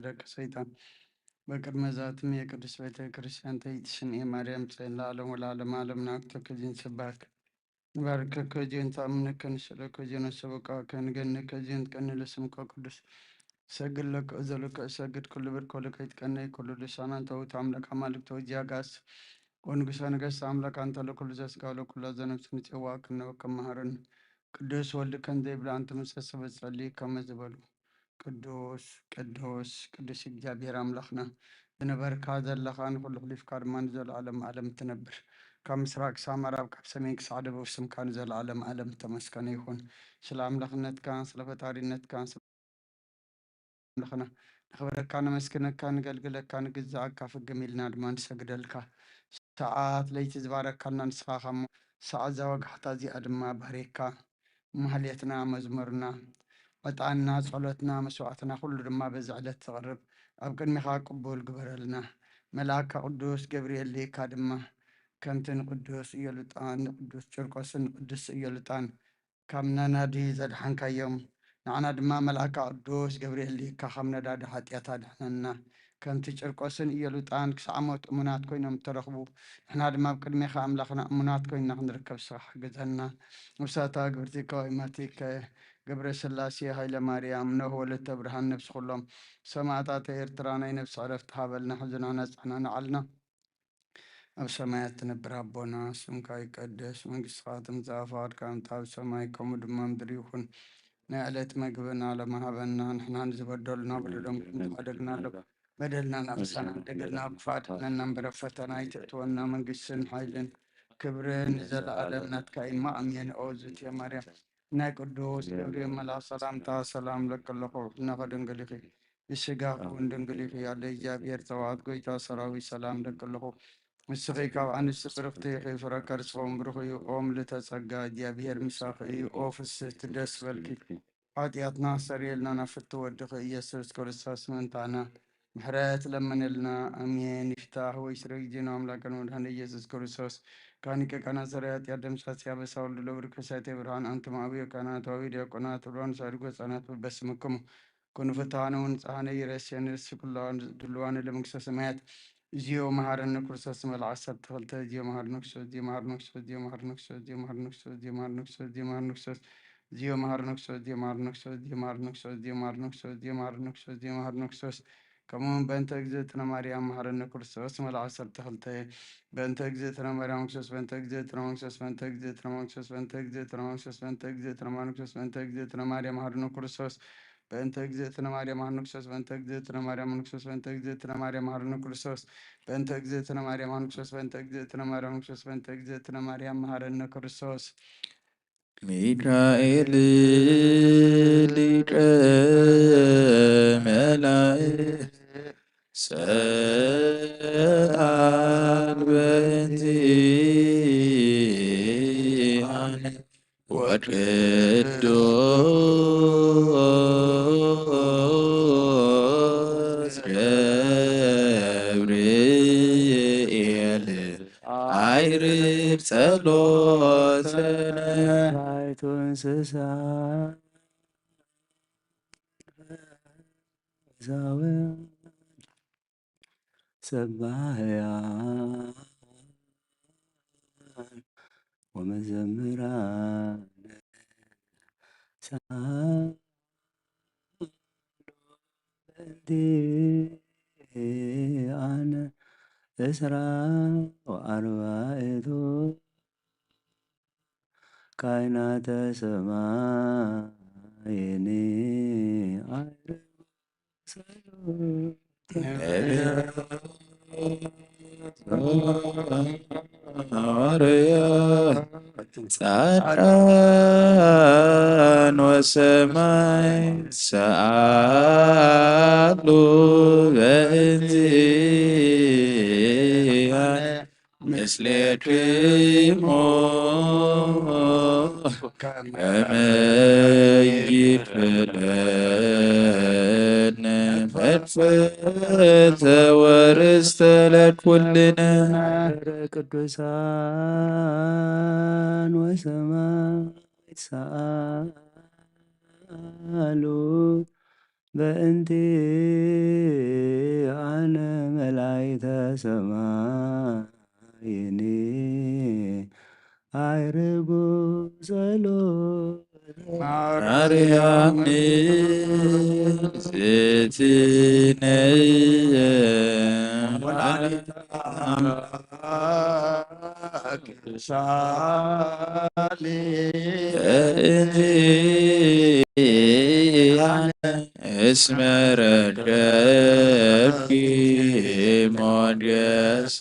ደቀ ሰይጣን በቅድመ ዛትም የቅዱስ ቤተ ክርስቲያን ተይትሽን የማርያም ጽን ለዓለም ወለዓለም ዓለም ናቅቶ ከዚህን ስባክ ባርከ ከዚህን ታምነከ ንስለከ ዚህን ሰበቃ ከንገነከ ዚህን ቀንለስምከ ቅዱስ ሰግድ ለከ ዘለከ ሰግድ ኩሉ ብርኮ ለከ ይትቀነይ ኩሉ ልሳናን ተውት አምላክ አማልክት ወጂያጋስ ወንጉሰ ነገሥት አምላክ አንተ ለኩሉ ዘሥጋ ለኩሉ ዘነፍስ ንጽዋ ክነወከ መሐረን ቅዱስ ወልድ ከንዘ ይብላ አንተ መሰሰበ ጸልይ ከመዝበሉ ቅዱስ ቅዱስ ቅዱስ እግዚአብሔር አምላክና ዝነበርካ ዘለኻን ኩሉ ክሊፍካ ድማ ንዘለዓለም ዓለም ትነብር ካብ ምስራቅ ክሳብ ምዕራብ ካብ ሰሜን ክሳብ ደቡብ ስምካ ንዘለዓለም ዓለም ተመስገነ ይሁን። ስለ አምላክነትካ ስለ ፈጣሪነትካ ስለአምላክና ንኽብረካ ነመስግነካ ንገልግለካ ንግዛእካ ፍግም ኢልና ድማ ንሰግደልካ ሰዓት ለይቲ ዝባረካልና ንስኻ ሞ ሰዓት ዘወጋሕታ እዚኣ ድማ ባሬካ ማህሌትና መዝሙርና ዕጣንና ጸሎትና መስዋዕትና ኩሉ ድማ በዚ ዕለት ተቕርብ ኣብ ቅድሚኻ ቅቡል ግበረልና። መልአከ ቅዱስ ገብርኤል ሊካ ድማ ከምቲ ንቅዱስ ኢዮልጣን ንቅዱስ ጨርቆስን ንቅዱስ ኢዮልጣን ካብ ነናዲ ዘድሓንካዮም ንዓና ድማ መልአከ ቅዱስ ገብርኤል ሊካ ካብ ነዳዲ ሓጢአት ኣድሕነና። ከምቲ ጨርቆስን ኢዮልጣን ክሳብ ሞት እሙናት ኮይኖም ተረኽቡ ንሕና ድማ ኣብ ቅድሚኻ ኣምላኽና እሙናት ኮይንና ክንርከብ ስራሕ ግዘና። ነብሳታ ግብርቲከ ወይማቲከ ገብረ ስላሴ ሃይለ ማርያም ነሆ ወለተ ብርሃን ነብሲ ኩሎም ሰማዕታት ኤርትራ ናይ ነብሲ ዕረፍቲ ሃበልና ሕዝና ነፅና ንዓልና ኣብ ሰማያት ትነብር ኣቦና ስምካ ይቀደስ መንግስትኻ ትምጻእ ፈቃድካ ኣብ ሰማይ ከምኡ ድማ ምድሪ ይኹን። ናይ ዕለት መግብና ሎሚ ሃበና ንሕና ንዝበደሉና በደሎም ሓደግና ኣሎ በደልና ናብሳና ደገልና ክፋት ነና እምበረ ፈተና ይተእትወና መንግስትን ሓይልን ክብርን ዘለዓለም ናትካ ኢማ ኣሜን። ኦዝትየ ማርያም ናይ ቅዱስ ገብርኤል መልአክ ሰላምታ ሰላም ለከለኹ ሕልናኸ ድንግል ኢኺ ብስጋኹን ድንግል ኢኺ ያለ እግዚአብሔር ተዋዕት ጎይታ ሰራዊት ሰላም ለከለኹ ምስኺ ካብ ኣንስቲ ብርኽቲ ኢኺ ፍረ ከርስፎም ብሩኽ እዩ ኦም ልተጸጋ እግዚአብሔር ምሳኺ እዩ ኦ ፍስሕቲ ደስ በልኪ ኃጢአትና ሰሪየልና ናብ ፍቲ ወድኺ ኢየሱስ ክርስቶስ ምንታና ምሕረት ለመነልና አሜን። ይፍታህ ወይ ስረይ ዜና አምላከን መድኃኔ ኢየሱስ ክርስቶስ ካኒከ ካህናት ሠራይ ኃጢአት ደምሳት ያበሳ ወልድ ለብር ከሳቴ ብርሃን አንትም አብዮ ካህናታዊ ዲያቆናት ብርሃን ሳድጎ ሕፃናት በስምክሙ ኩኑ ፍትሐነውን ንጽሐነ ይረስየን ርሲ ኩላዋን ድልዋን ለመንግሥተ ሰማያት እዚዮ መሐረነ ክርስቶስ መልዓ ዓሰርተ ክልተ እዚዮ መሐረነ ክርስቶስ እዚዮ መሐረነ ክርስቶስ እዚዮ መሐረነ ክርስቶስ እዚዮ መሐረነ ክርስቶስ እዚዮ መሐረነ ክርስቶስ እዚዮ መሐረነ ክርስቶስ እዚዮ መሐረነ ክርስቶስ እዚዮ መሐረነ ክርስቶስ እዚዮ መሐረነ ክርስቶስ እዚዮ መሐረነ ክርስቶስ እዚዮ መሐረነ ክርስቶስ እዚዮ መሐረነ ክርስቶስ كمون بنت اجزتنا مريم مهرنا كرسوس ملع عصرت خلته بنت اجزتنا مريم كرسوس بنت اجزتنا مكسوس بنت اجزتنا مكسوس بنت اجزتنا مكسوس بنت اجزتنا مكسوس بنت اجزتنا مريم مهرنا كرسوس بنت اجزتنا مريم مهرنا كرسوس بنت اجزتنا مريم مكسوس بنت اجزتنا مريم مهرنا كرسوس بنت اجزتنا مريم مكسوس بنت اجزتنا مريم مكسوس بنت اجزتنا مريم مهرنا كرسوس ሚካኤል ሊቀ መላእክት ሰአል በእንቲአነ ወቅዱስ ገብርኤል አይርግ ጸሎተነ ባይቱ እንስሳ ሰባህያን ወመዘምራን በእንቲአነ እስራ ወአርባዕቱ ካህናተ ሰማይኒ አይርግ ሐዋርያት ጻድቃን ወሰማዕት ሰአሉ በእንቲአነ ምስሌክሙ ከመ ይክፈለነ መንፈሰ ወርስተ ለኩልነ ቅዱሳን ወሰማዕት ሰአሉ በእንቲአነ መላእክተ ሰማይኒ አይርጉ ጸሎተ ማርያም ማርያም ንጽሕትነ ወላዲተ አምላክ ሳሊ በእንቲአነ እስመ ረከብኪ ሞገሰ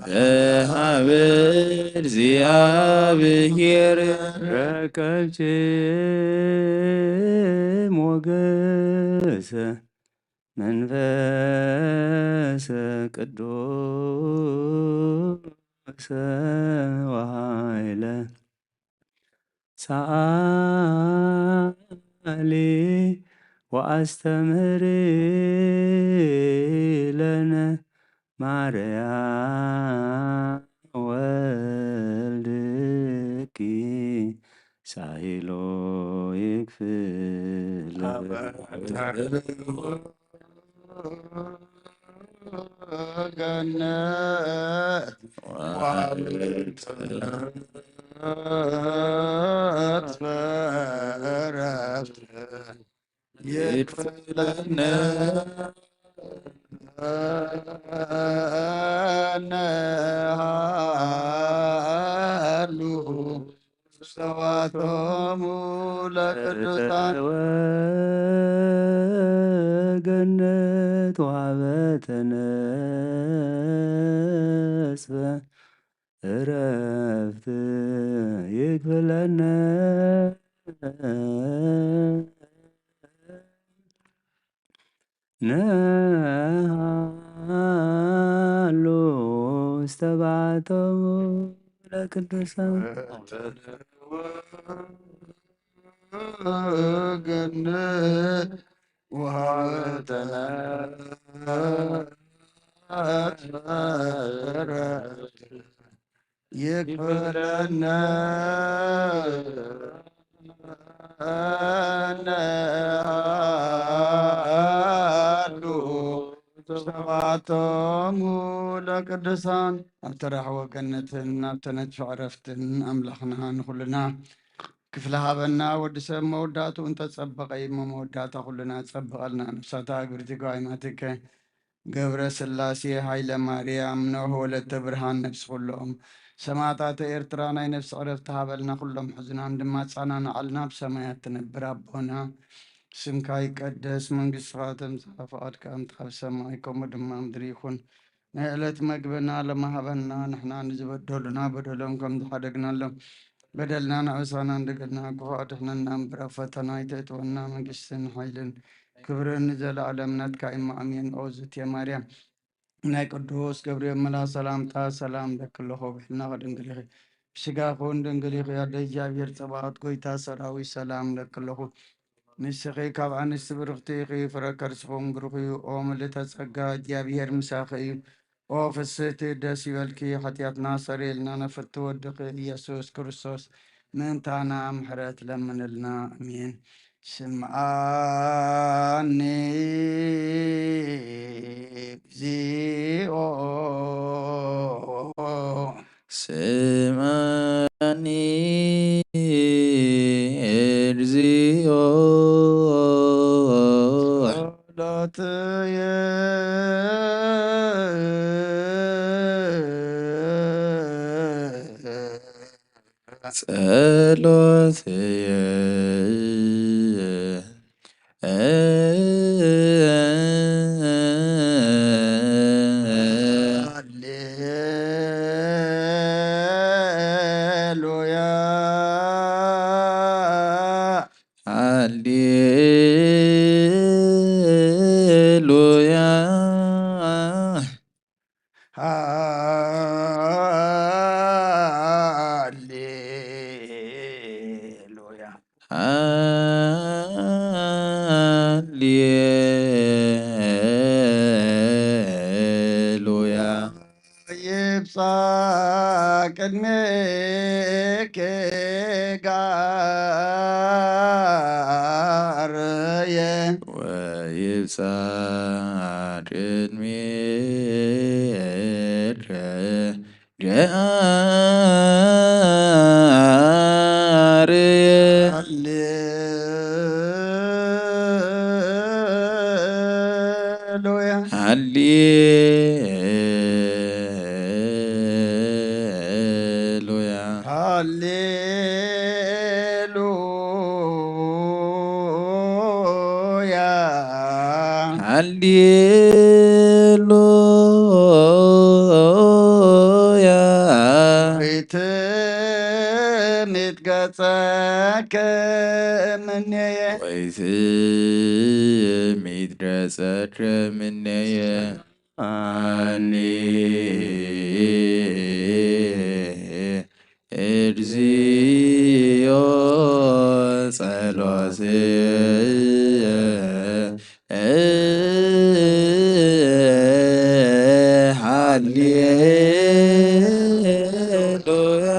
በኀበ እግዚአብሔር ረከብኪ ሞገሰ መንፈሰ ቅዱስ ወኃይለ ሰአሊ ወአስተምህሪ ለነ ማርያም ወልድኪ ሳይሎ ይክፍል ገነት ዋልትነት በረፍት ይክፍለነ ነሃሉ ሰዋቶሙ ለቅዱሳን ገነት ወሀበተ ነጽፈ እረፍት ይክፍለነ ነሃሉ ውስተ ባቶሙ ለቅዱሳን ገነት ወሀበተ ነጽፈ ይክፍለነ ነሃሉ ሰባቶሙ ለቅዱሳን ኣብቲ ረሕቦ ገነትን ኣብቲ ነጥፊ ዕረፍትን ኣምላኽና ንኹልና ክፍለ ሃበና ወዲ ሰብ መወዳእቱ እንተፀበቐ እሞ መወዳእታ ኩልና ፀበቐልና ነብሳታ ግብርቲ ጓይማትከ ገብረ ስላሴ ሃይለ ማርያም ነሆ ወለተ ብርሃን ነብሲ ኩሎም ሰማዕታተ ኤርትራ ናይ ነፍሲ ዕረፍቲ ሃበልና ኩሎም ሕዙናን ድማ ፃናንዓልና ብሰማያት ትነብር ኣቦና ስምካ ይቀደስ መንግስትኻ ትምጻእ ፈቃድካ እንተ ኣብ ሰማይ ከምኡ ድማ ምድሪ ይኹን ናይ ዕለት መግብና ለማሃበና ንሕና ንዝበደሉና በደሎም ከም ዝሓደግናሎም በደልና ናበሳና እንደገና ክፉ ኣድሕነና እምበር ኣብ ፈተና ኣይተእትወና መንግስትን ሓይልን ክብርን ዘለዓለም ናትካ ኢማ ኣሜን። ኦዝት የማርያም ናይ ቅዱስ ገብርኤል መልአክ ሰላምታ ሰላም ለክለኹ ብሕልና ከድንግል ኢኺ ብስጋኹን ድንግል ኢኺ ኣደ እግዚአብሔር ፀባኦት ጎይታ ሰራዊት ሰላም ለክለኹ ንስኺ ካብ ኣንስቲ ብርክቲ ኢኺ ፍረ ከርስኹም ብሩኽ እዩ ኦ ምልዕተ ጸጋ እግዚአብሔር ምሳኺ እዩ ኦ ፍስሕቲ ደስ ይበልኪ ሓጢአትና ሰሪየልና ነፍርቲ ወድኺ ኢየሱስ ክርስቶስ ምእንታና ምሕረት ለምንልና አሜን። ስምዓኒ እግዚኦ ስምዓኒ እግዚኦ ጸሎትየ ጸሎትየ ሃሌሉያ ሃሌሉያ ሃሌሉያ ሃሌሉያ ይብጻሕ ቅድሜከ ጋርየ ቅድሜከ ገአርየ ሃሌሉያ ሃሌሉያ ሃሌሉያ ሃሌሉያ ወይትምትገጸከ እምኔየ ወይትሚትገጸከ እምኔየ አኒ እግዚኦ ጸሎትየ ሃሌሉያ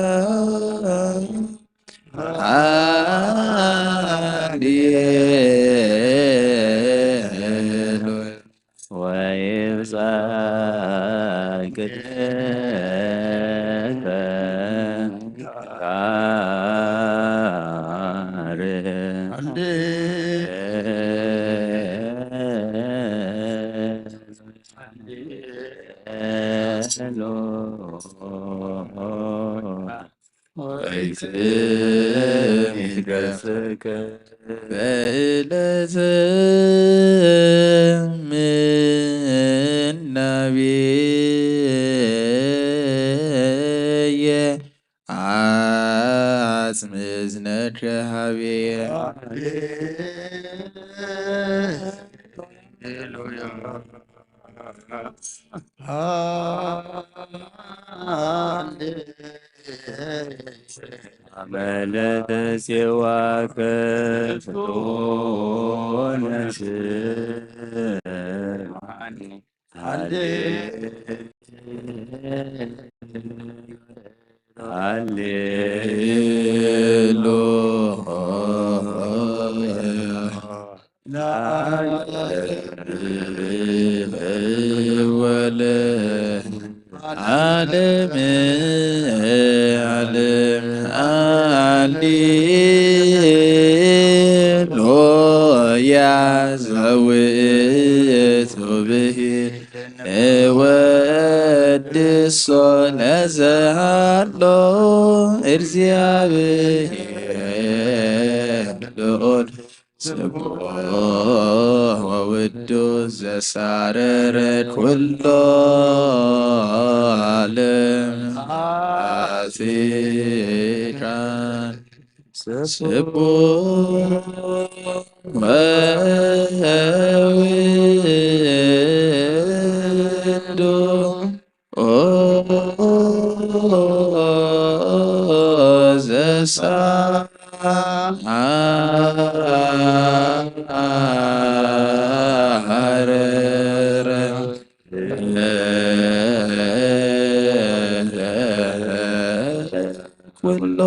ወይብጻሕ ቅድሜከ ገአርየ ወይትምትገጸከ በዕለተ ምናብየ አጽም እዝነከ ኀቤየ አመለተ ፄዋከ ፍጡነ ስምዓኒ ዓለም ሃሌሉያ ዘውእቱ ብሂል እወድሶ ለዘሃሎ እግዚአብሔር ልዑል ስቡሕ ወውዱስ ዘሳረረ ኩሎ ዓለም ፋሲካን ስቡሕ ወውእቱ ኩሎ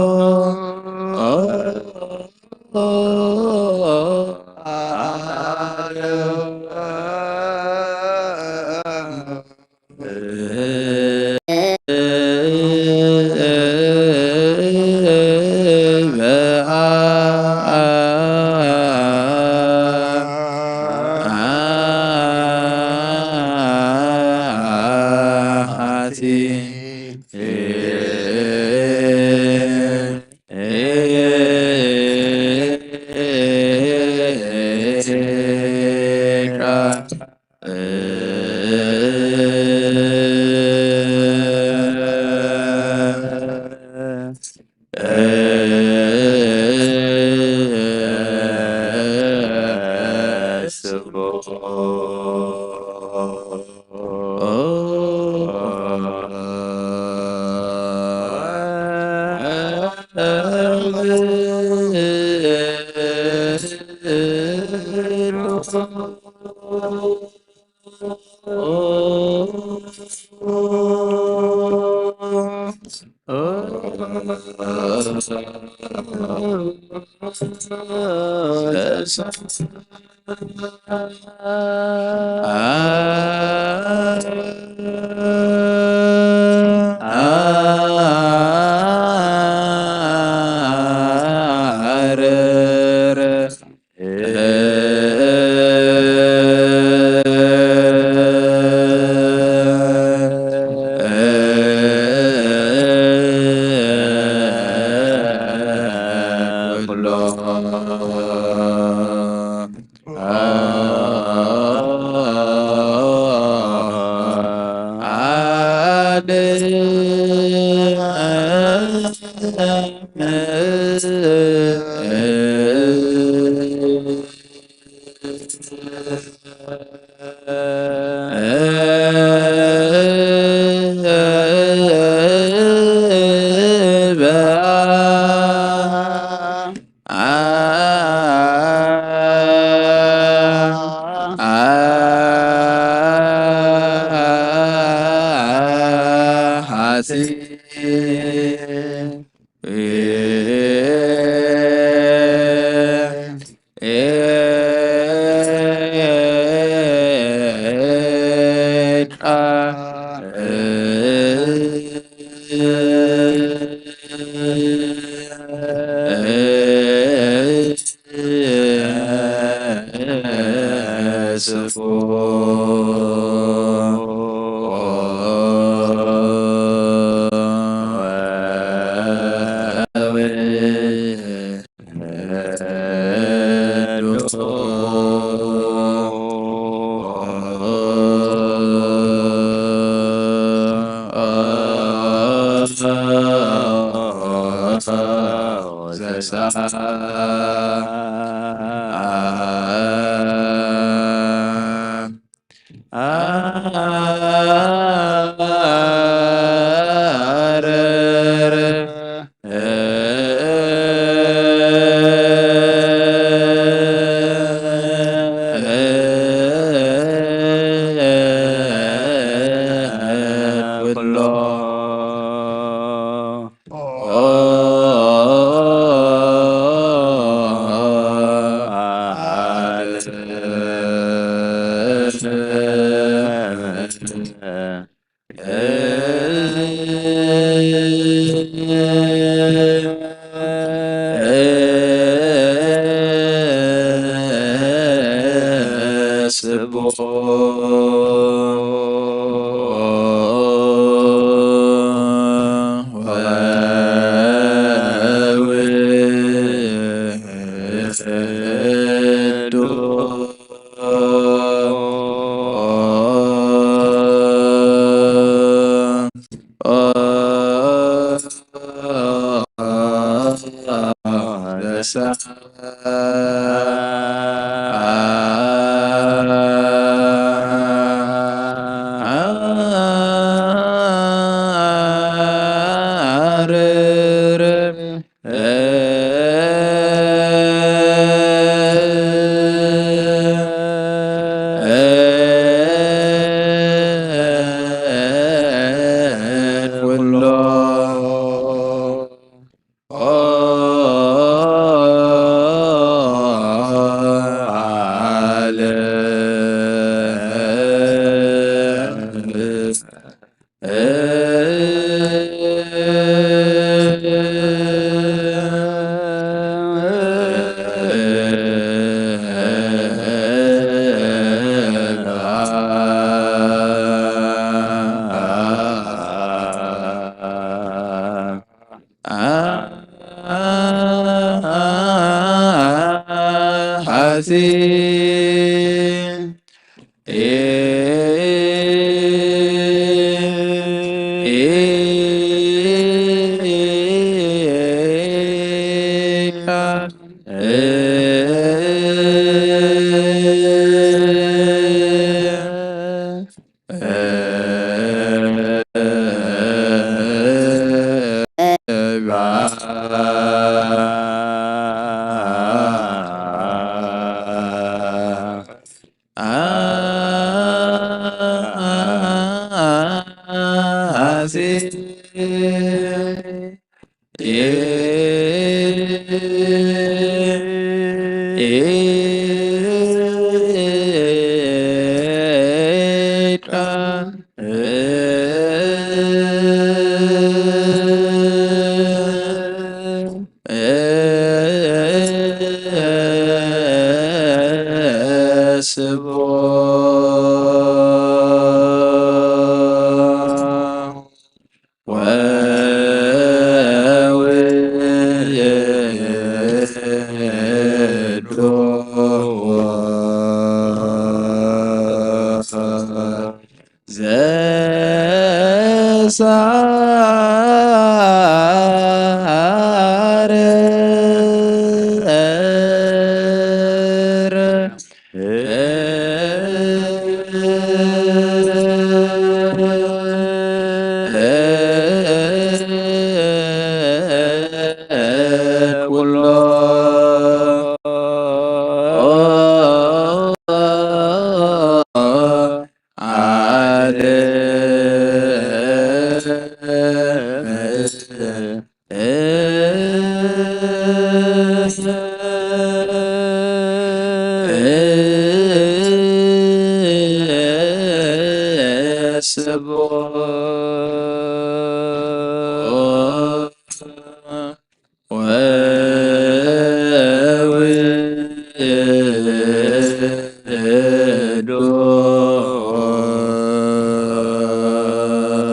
ስቦ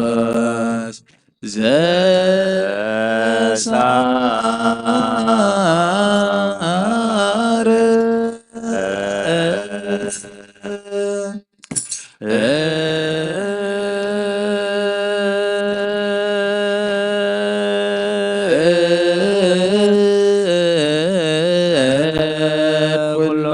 ወውእዶስ ዘሳረ ኩሎ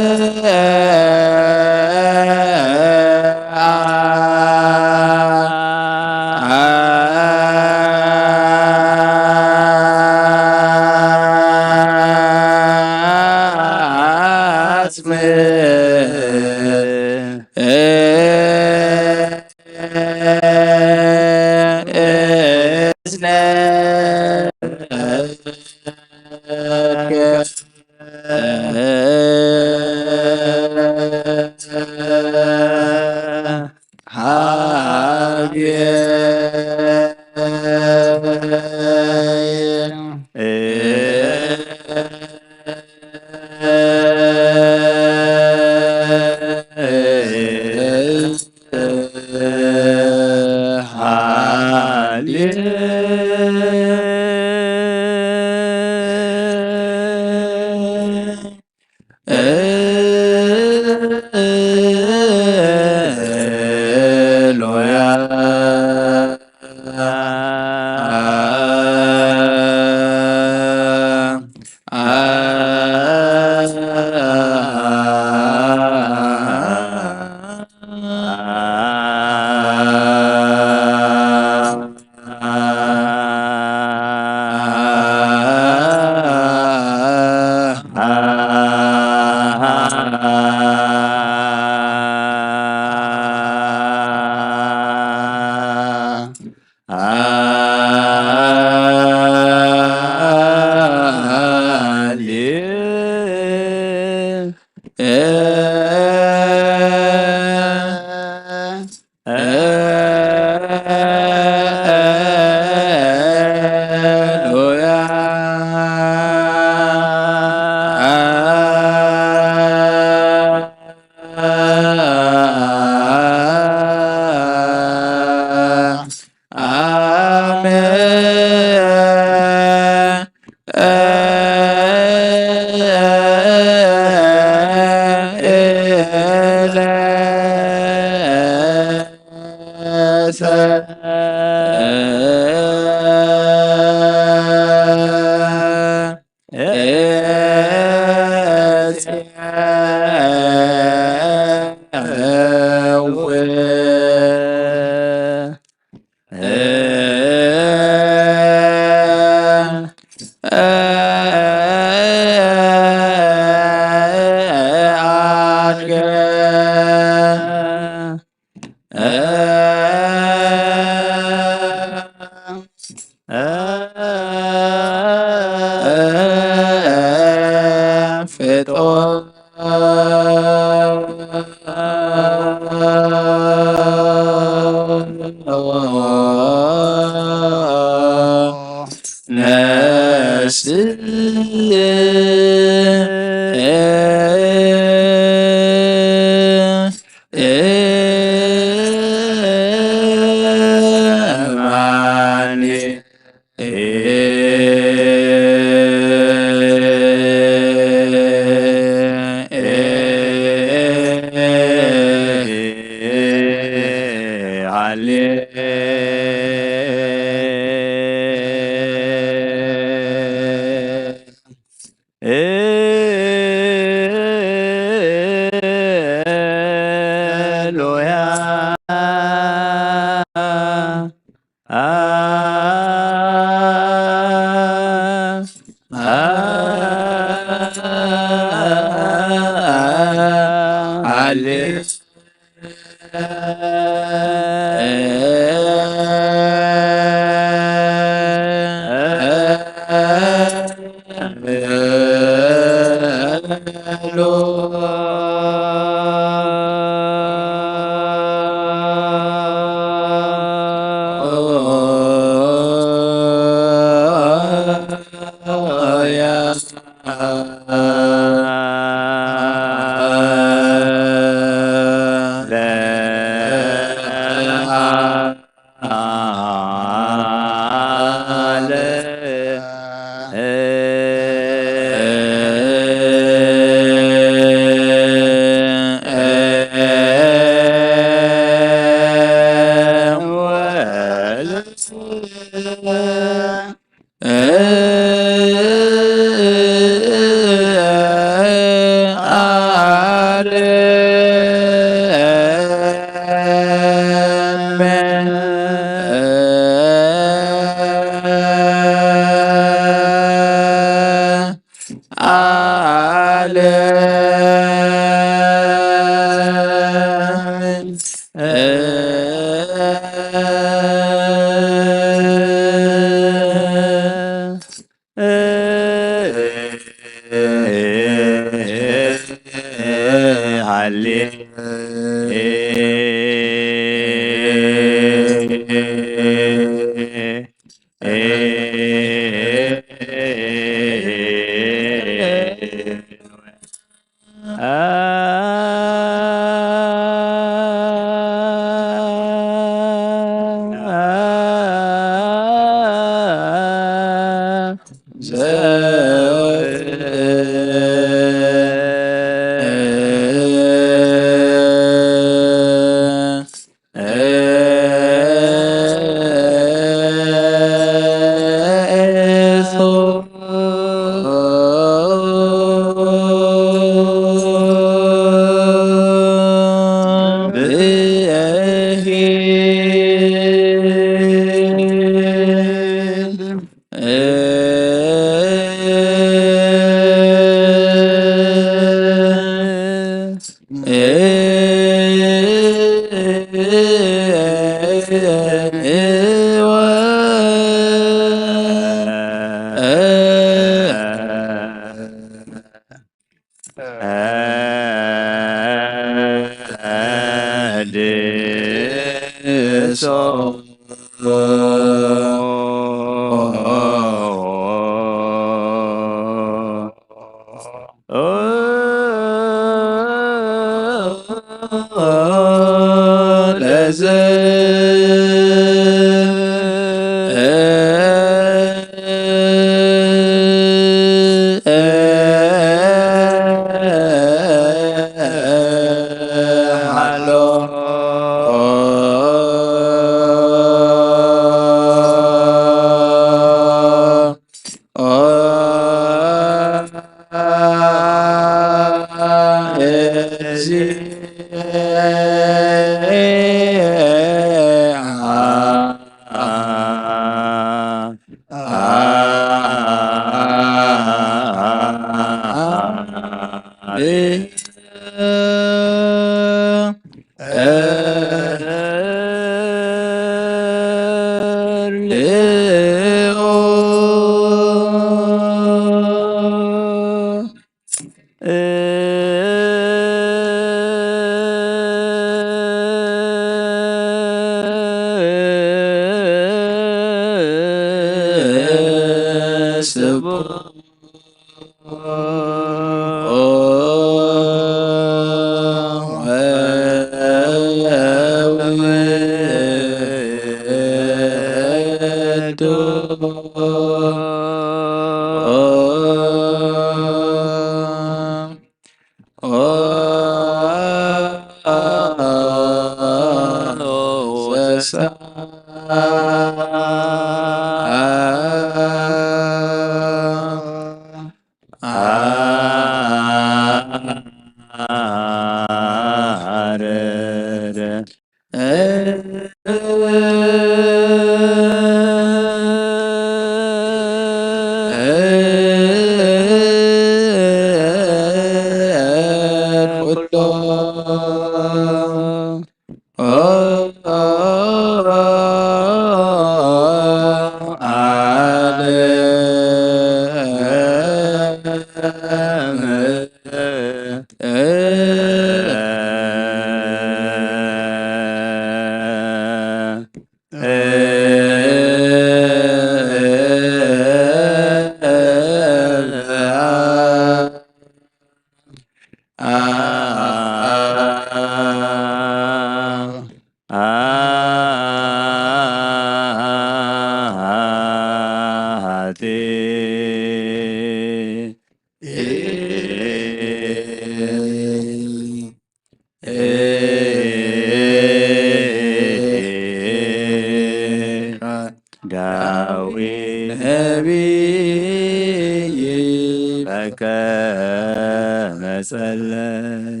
መጸለይ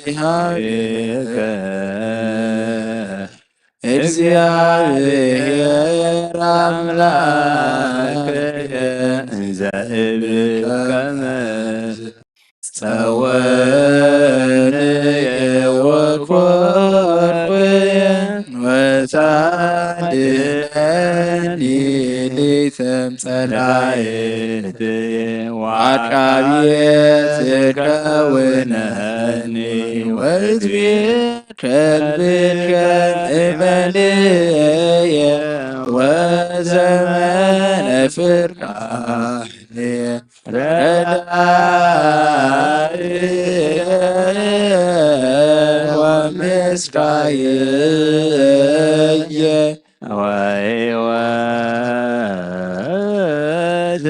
እጽየድሃቤከ እግዚአብሔር አምላክየ እንዘ እብከመ ጸወንየ ወኮርኩየ ወታድነኒ ሊተም ጸላእትየ ወአቃብየ ትከውነኒ ወትቤከ እበልየ ወዘመነ ፍርቃንየ ረዳእየ ወምስካየየ ወሕይወት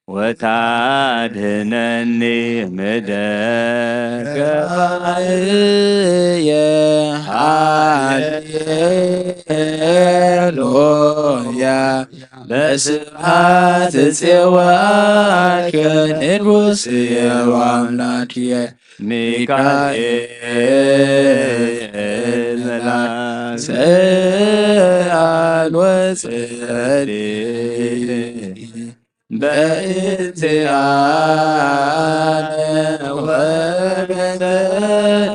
ወታድኅነኒ እምደገባየ ሃሌሉያ በስብሐት ጽዮን ንጉሥየ ወአምላክየ ሚካኤል መልአክ ሰአል ወጸልይ በእንቲአነ ወበእንተ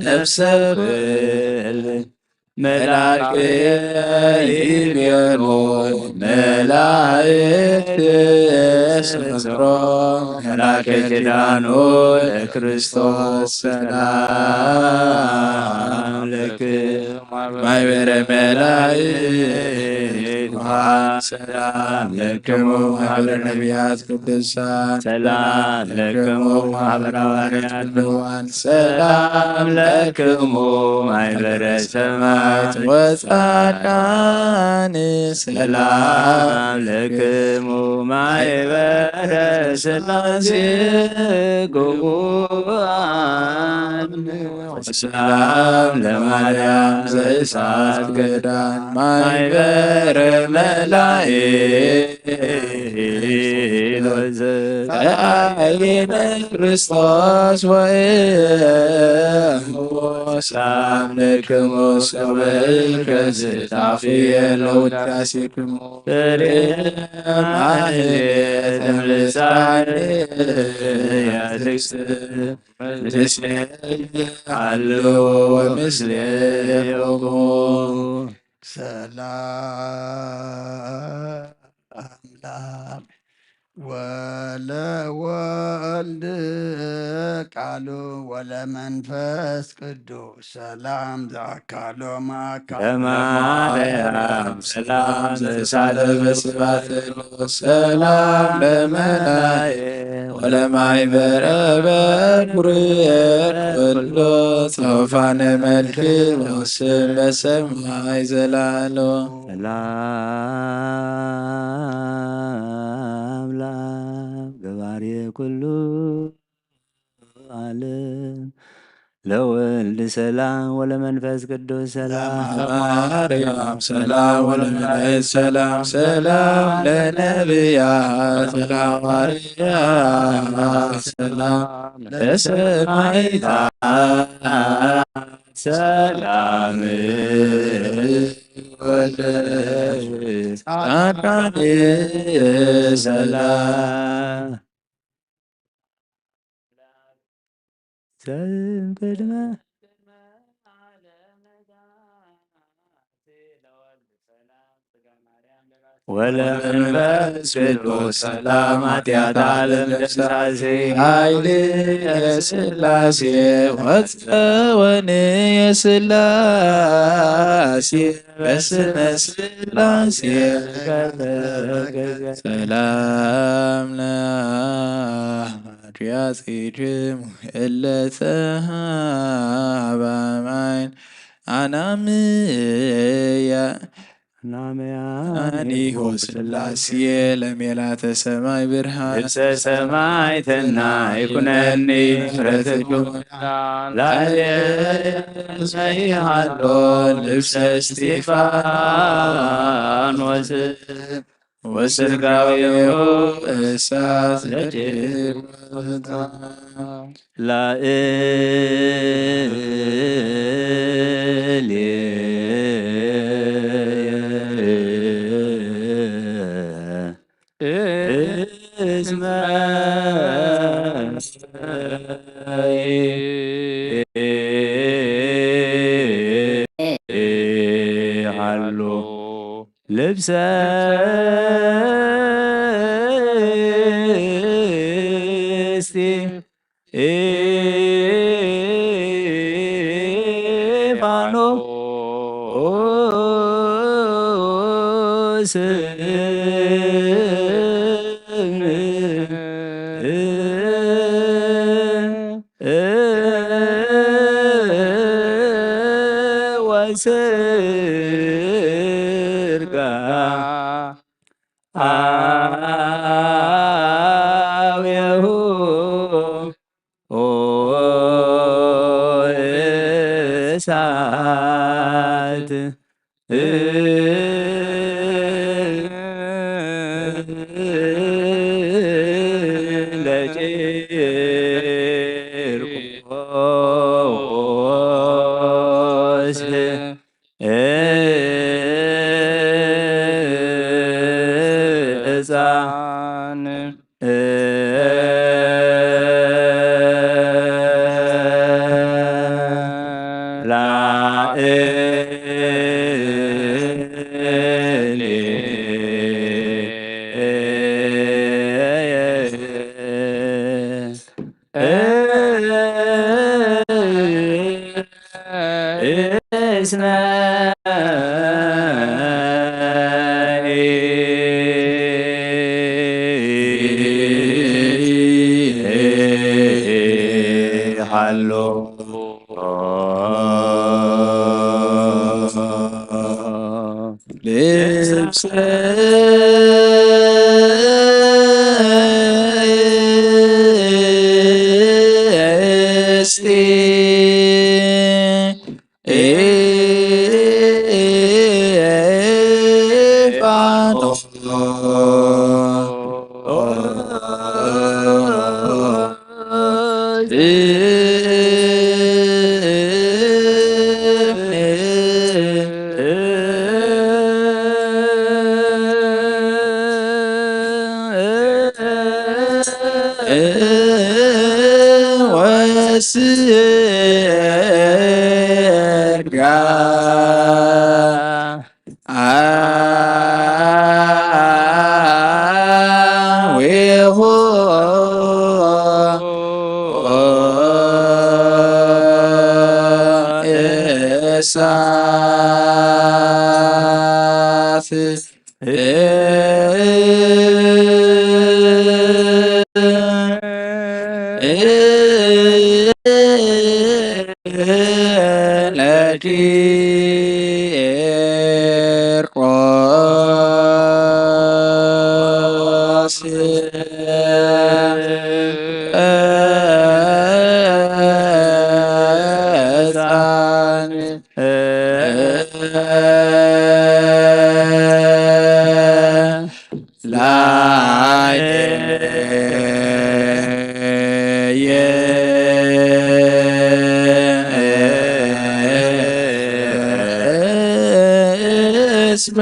ነፍሰ ኩል መላእክየ ይቤሉ መላእክት ስምሮ መላከ ኪዳኑ ለክርስቶስ ሰላም ለክሙ ማኅበረ መላእክት ሰላም ለክሙ ማኅበረ ነቢያት ቅዱሳን ሰላም ለክሙ ማኅበረ ሐዋርያት ብሉዓን ሰላም ለክሙ ማኅበረ ሰማዕታት ወጻድቃን ሰላም ለክሙ ማኅበረ ሥላሴ ጉቡአን ሰላም ለማርያም ዘእሳት ገዳም ማኅበረ መላእክት ወዘተአየነ ክርስቶስ ወእሙ ሰላም ለክሙ ሰብእ ከዝታፍየ ለውዳሴክሙ ማኅሌተ ልሳንየ ምስሌየ ሀልዎ ወምስሌክሙ ሰላም ለአብ ወለወልድ ቃሉ ወለመንፈስ ቅዱስ ሰላም ዘአካሎ ለማርያም ሰላም ዘሳለ በስብሐት ሰላም ለመላእክት ወለማኅበረ በኵርየ ኩሎ ጽሑፋነ መልክ ወስም በሰማይ ዘላለም ሰላም ለአብ ገባሬ ኩሉ ዓለም ለወልድ ሰላም ወለመንፈስ ቅዱስ ሰላም ለማርያም ሰላም ወለመላእክት ሰላም ሰላም ለነቢያት ለሐዋርያት ሰላም ለሰማዕታት ሰላም ወለጻድቃን ሰላም ቅድመ ወለመንፈስ ቅዱስ ሰላም ኃጢአት ዓለም ደምሳሴ ኃይል የሥላሴ ወፀወን የሥላሴ በስመ ሥላሴ ሰላም ለአድያጽድም እለተሃባማይን አናምያ ናመያኒሆ ሥላሴ ለሜላተ ሰማይ ብርሃን ልብሰ ሰማዕትና ይኩነኒ ምሕረትኩም ላየሃሎ ልብሰ እስጢፋኖስ ወስጋዊሁ እሳት ዘጭር እስመ ሃሎ ልብሰ እስጢፋኖስ ወስርጋ አብየሁ እሳት ለጭርቆስ ሕፃን እስመ ሃሎ ልብሰ ወስጋ አብየሁ እሳት ለጭርቆስ ሕፃን ላየ እስመ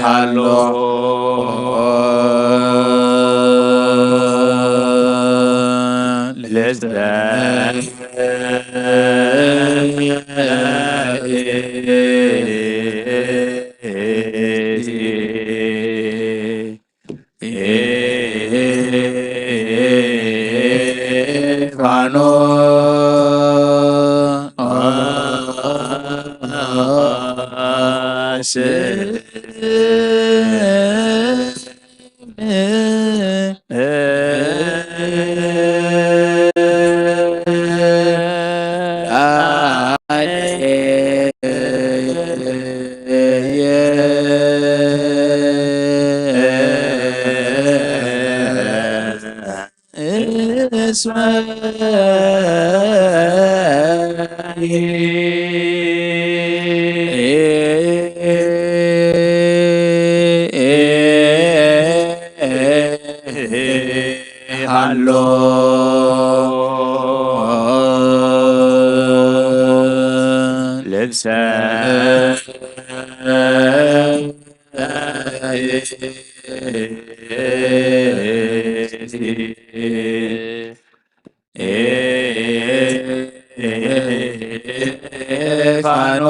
ሃሎ ሃሎ ልብሰ ፋኖ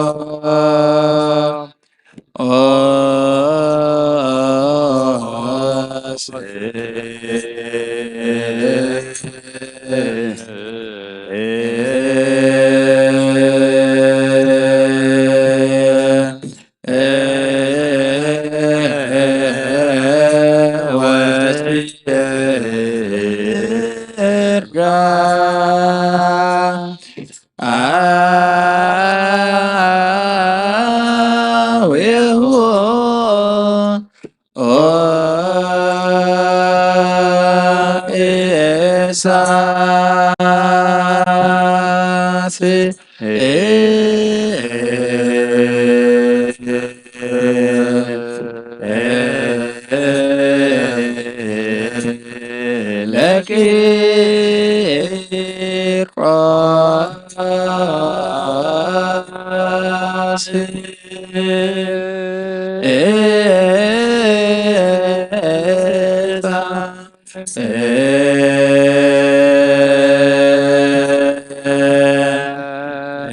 ለቂርቆስ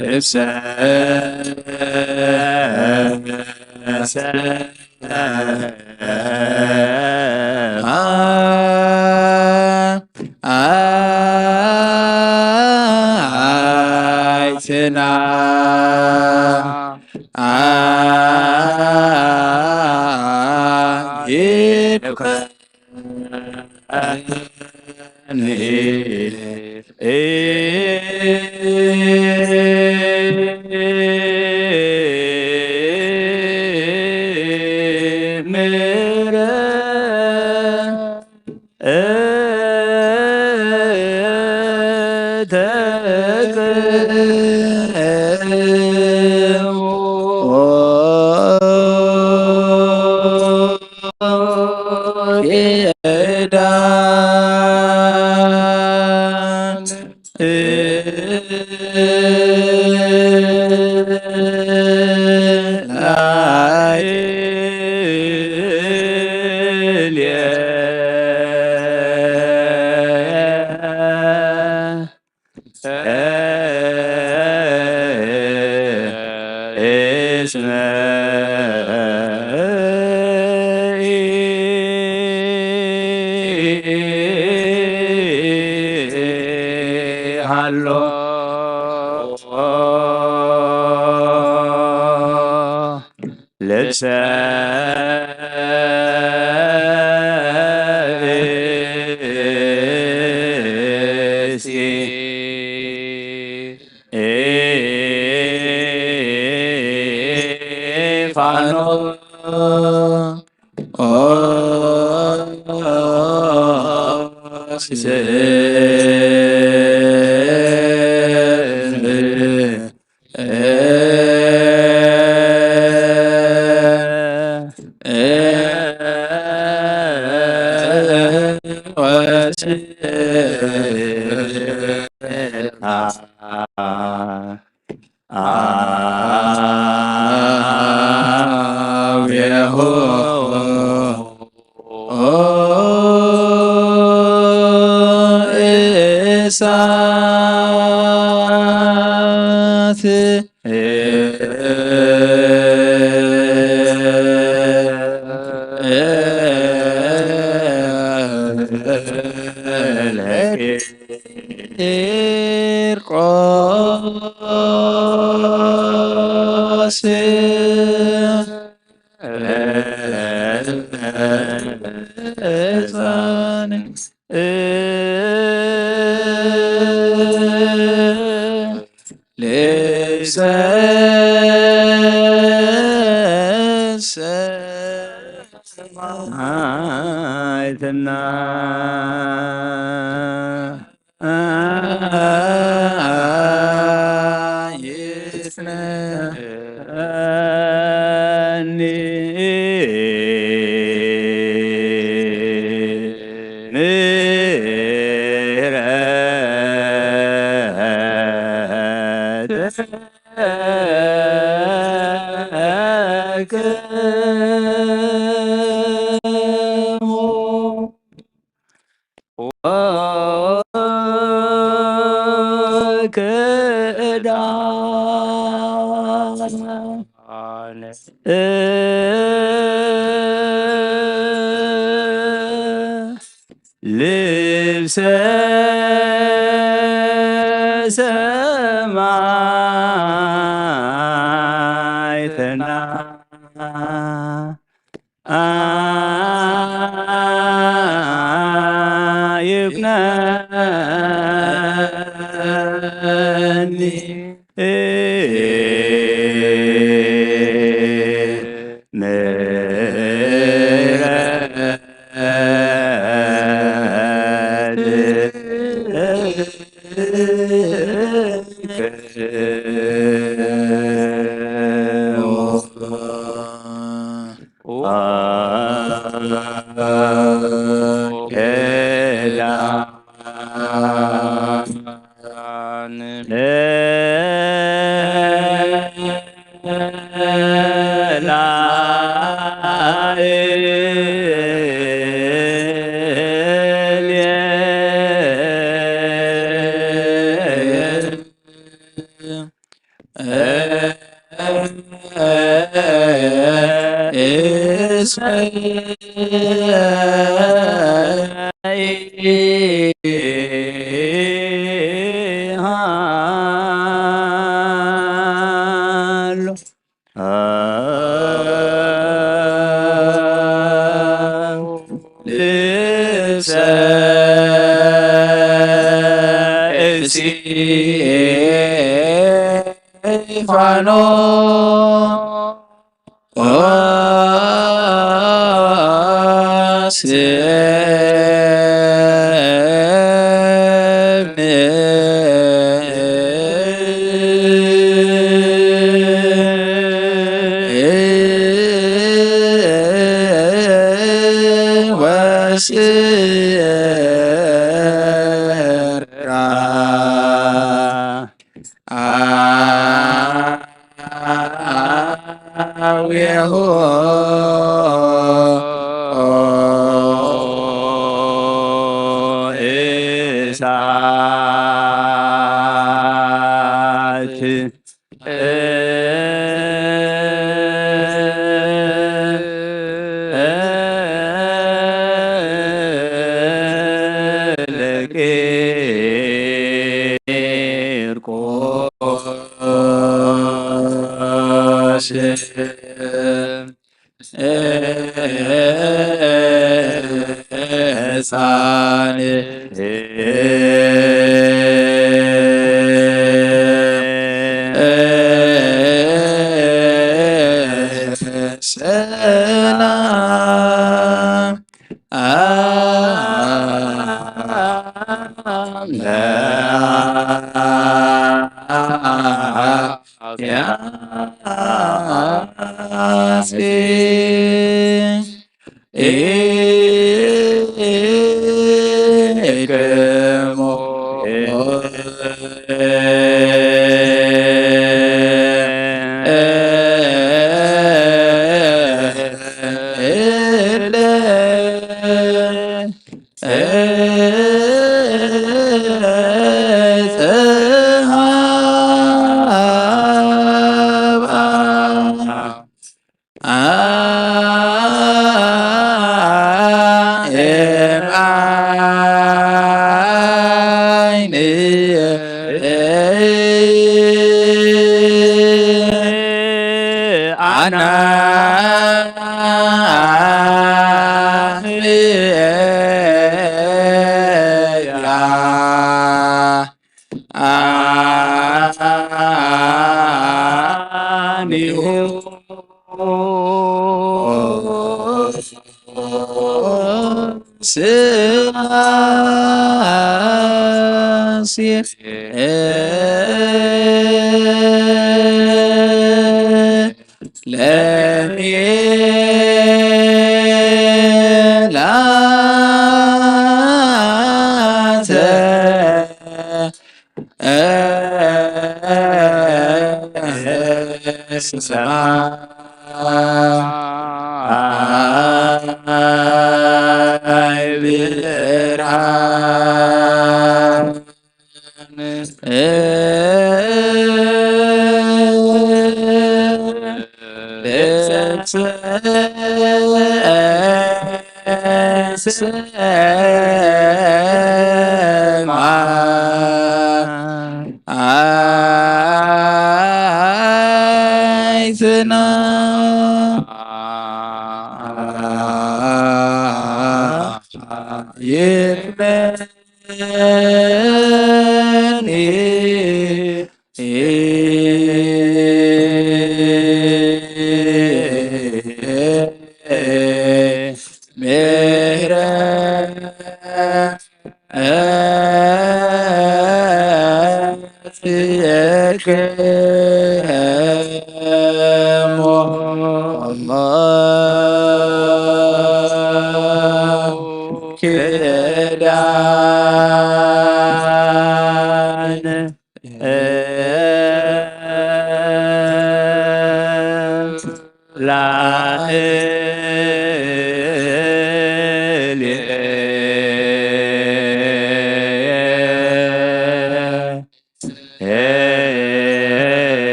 ልብሰ አይትና እስመ ሃሎ ልብሰ ፋኖ እሳት ለቂርቆስ ልብሰ ሰማዕትና ልብሰ ሰማዕትና ይኩነኒ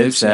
ልብሰ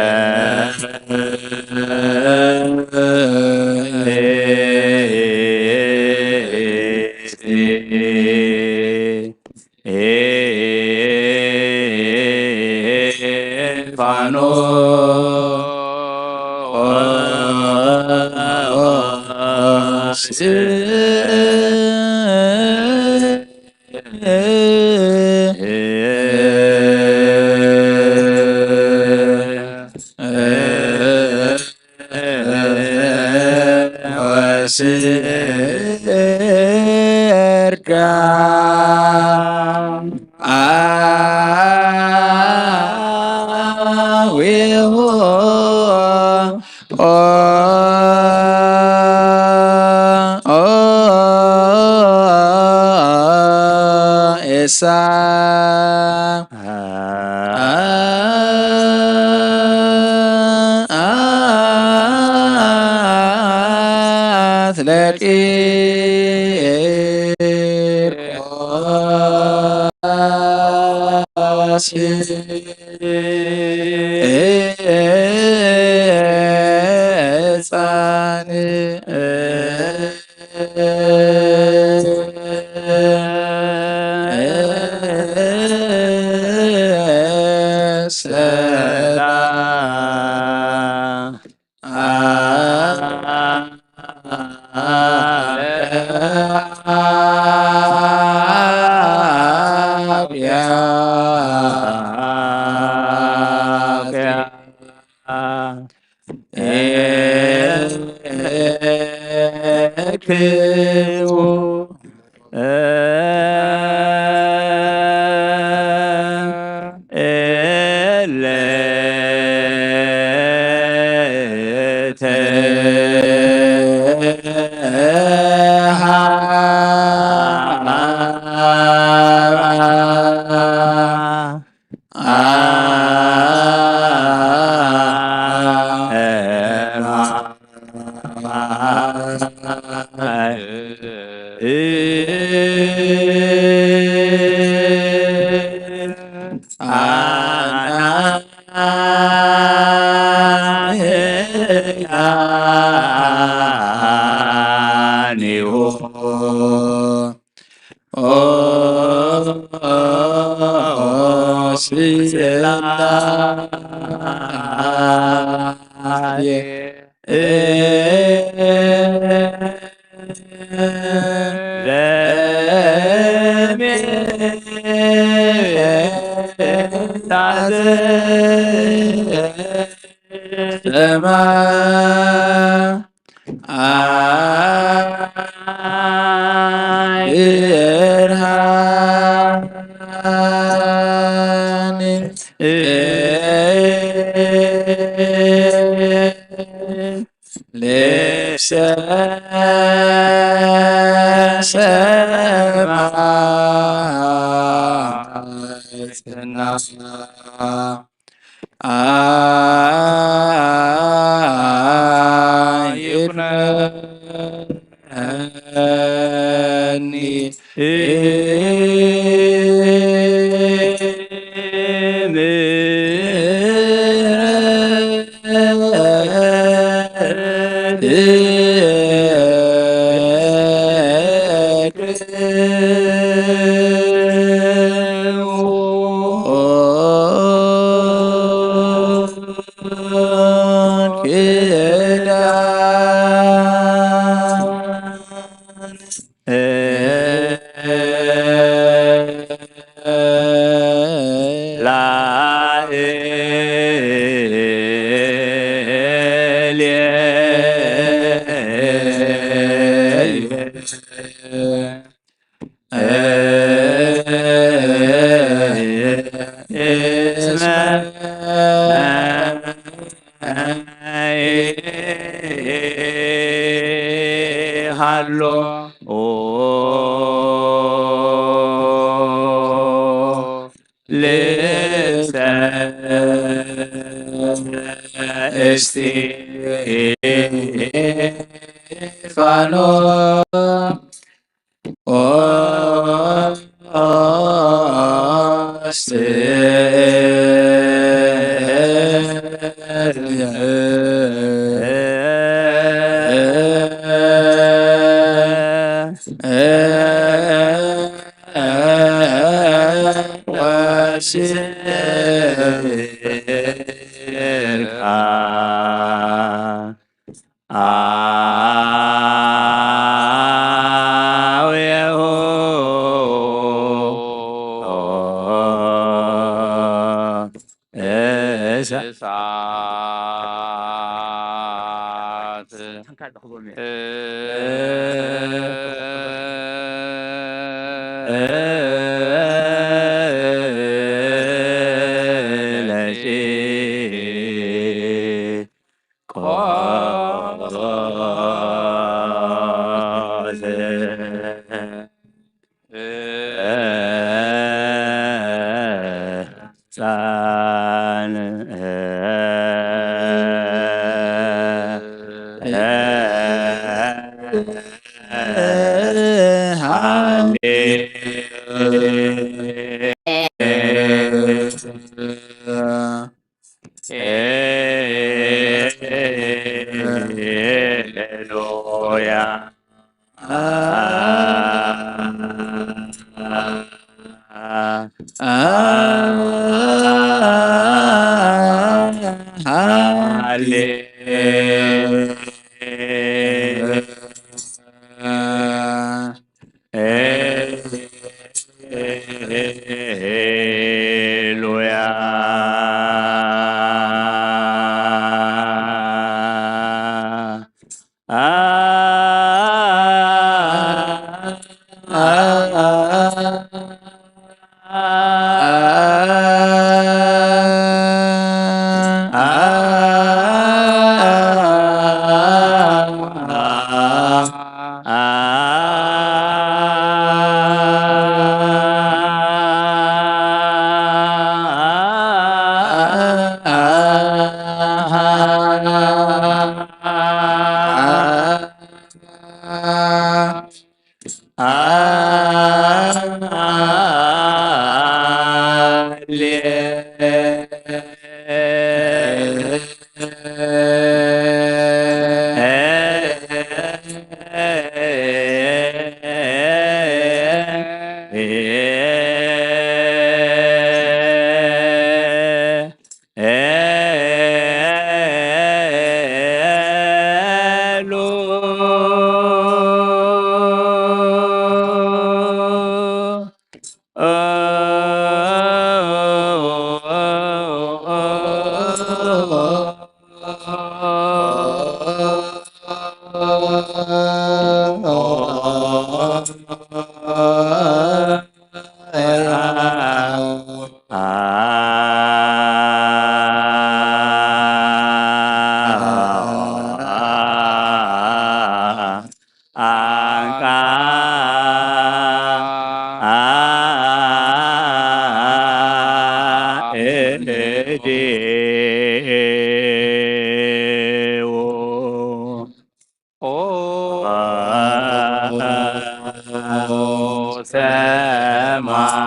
ሰማይ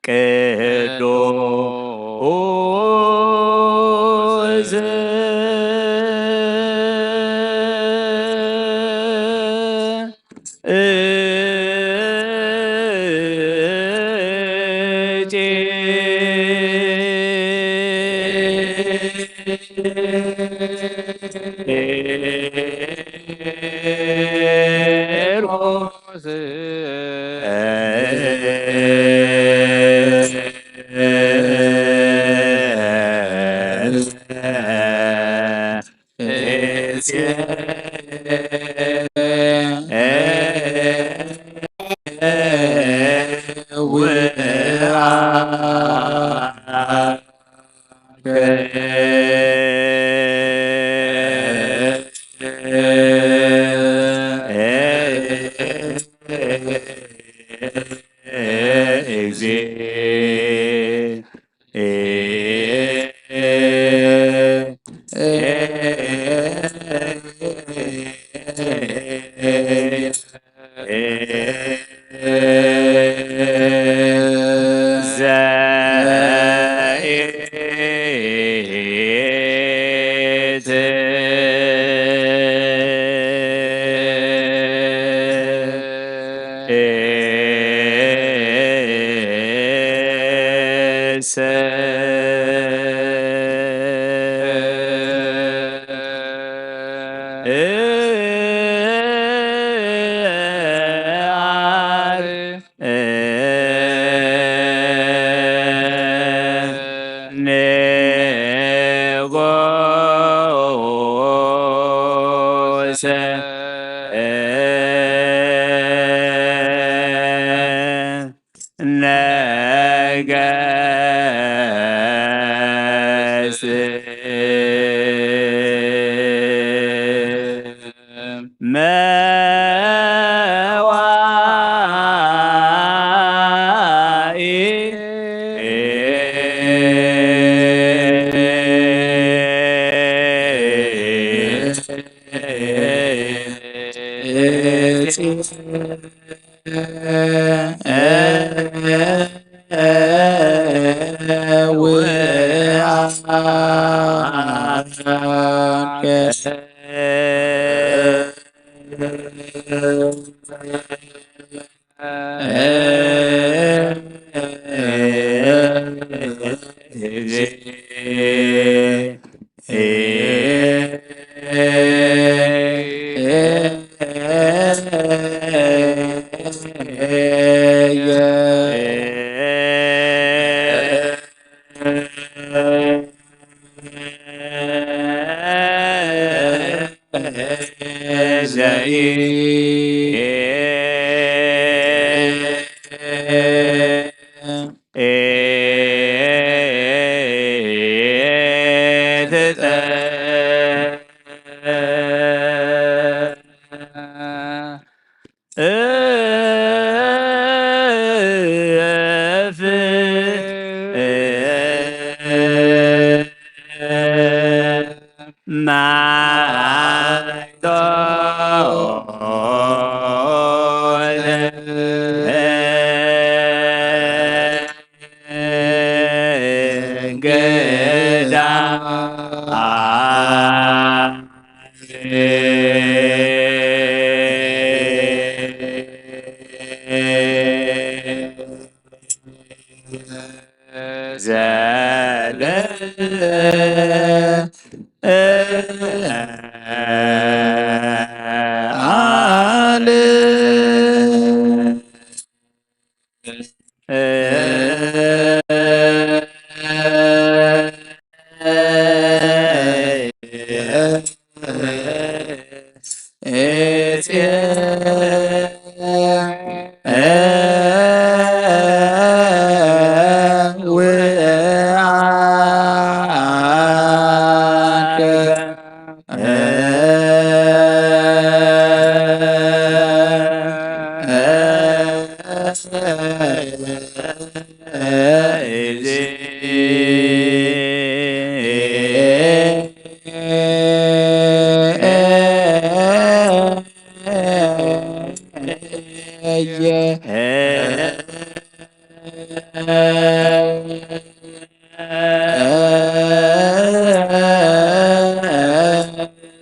ቅዱስ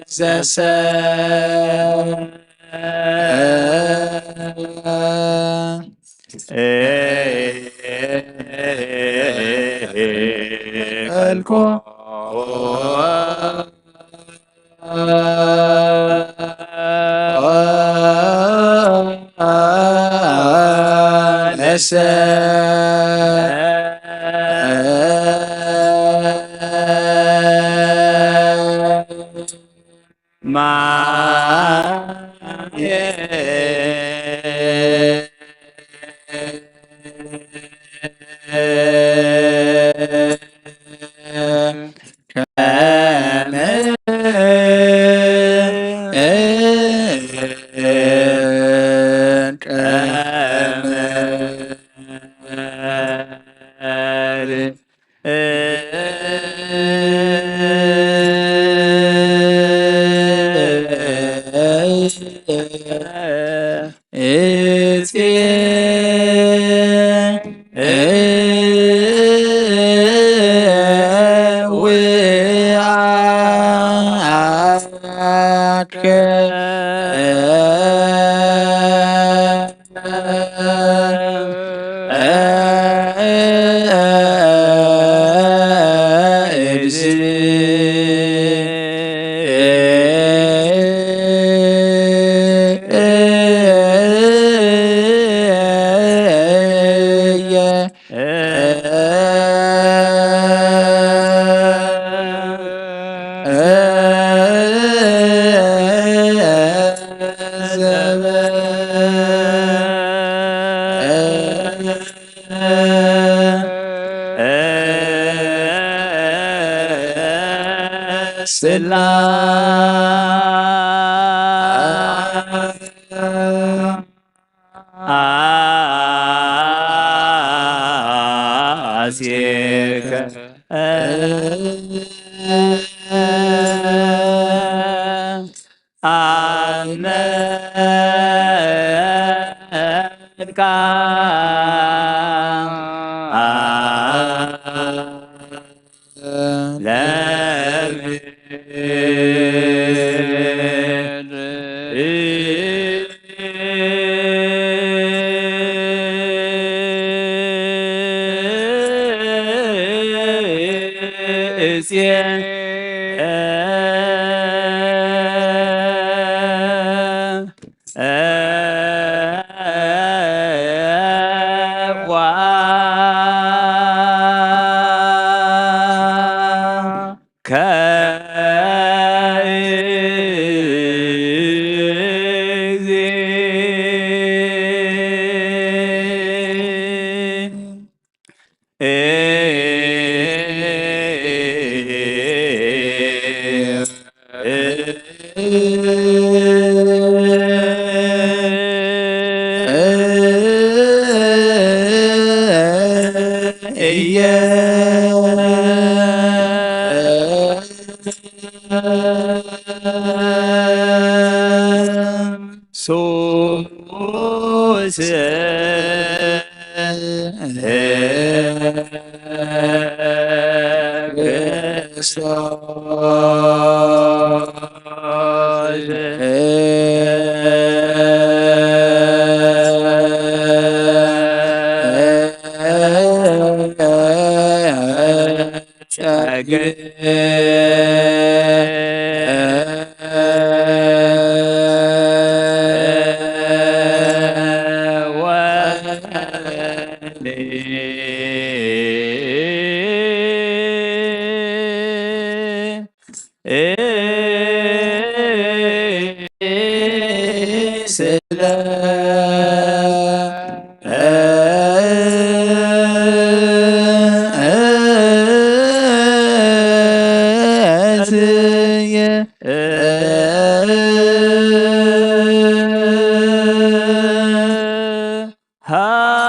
ዘሰ እልኮ ለሰ Ha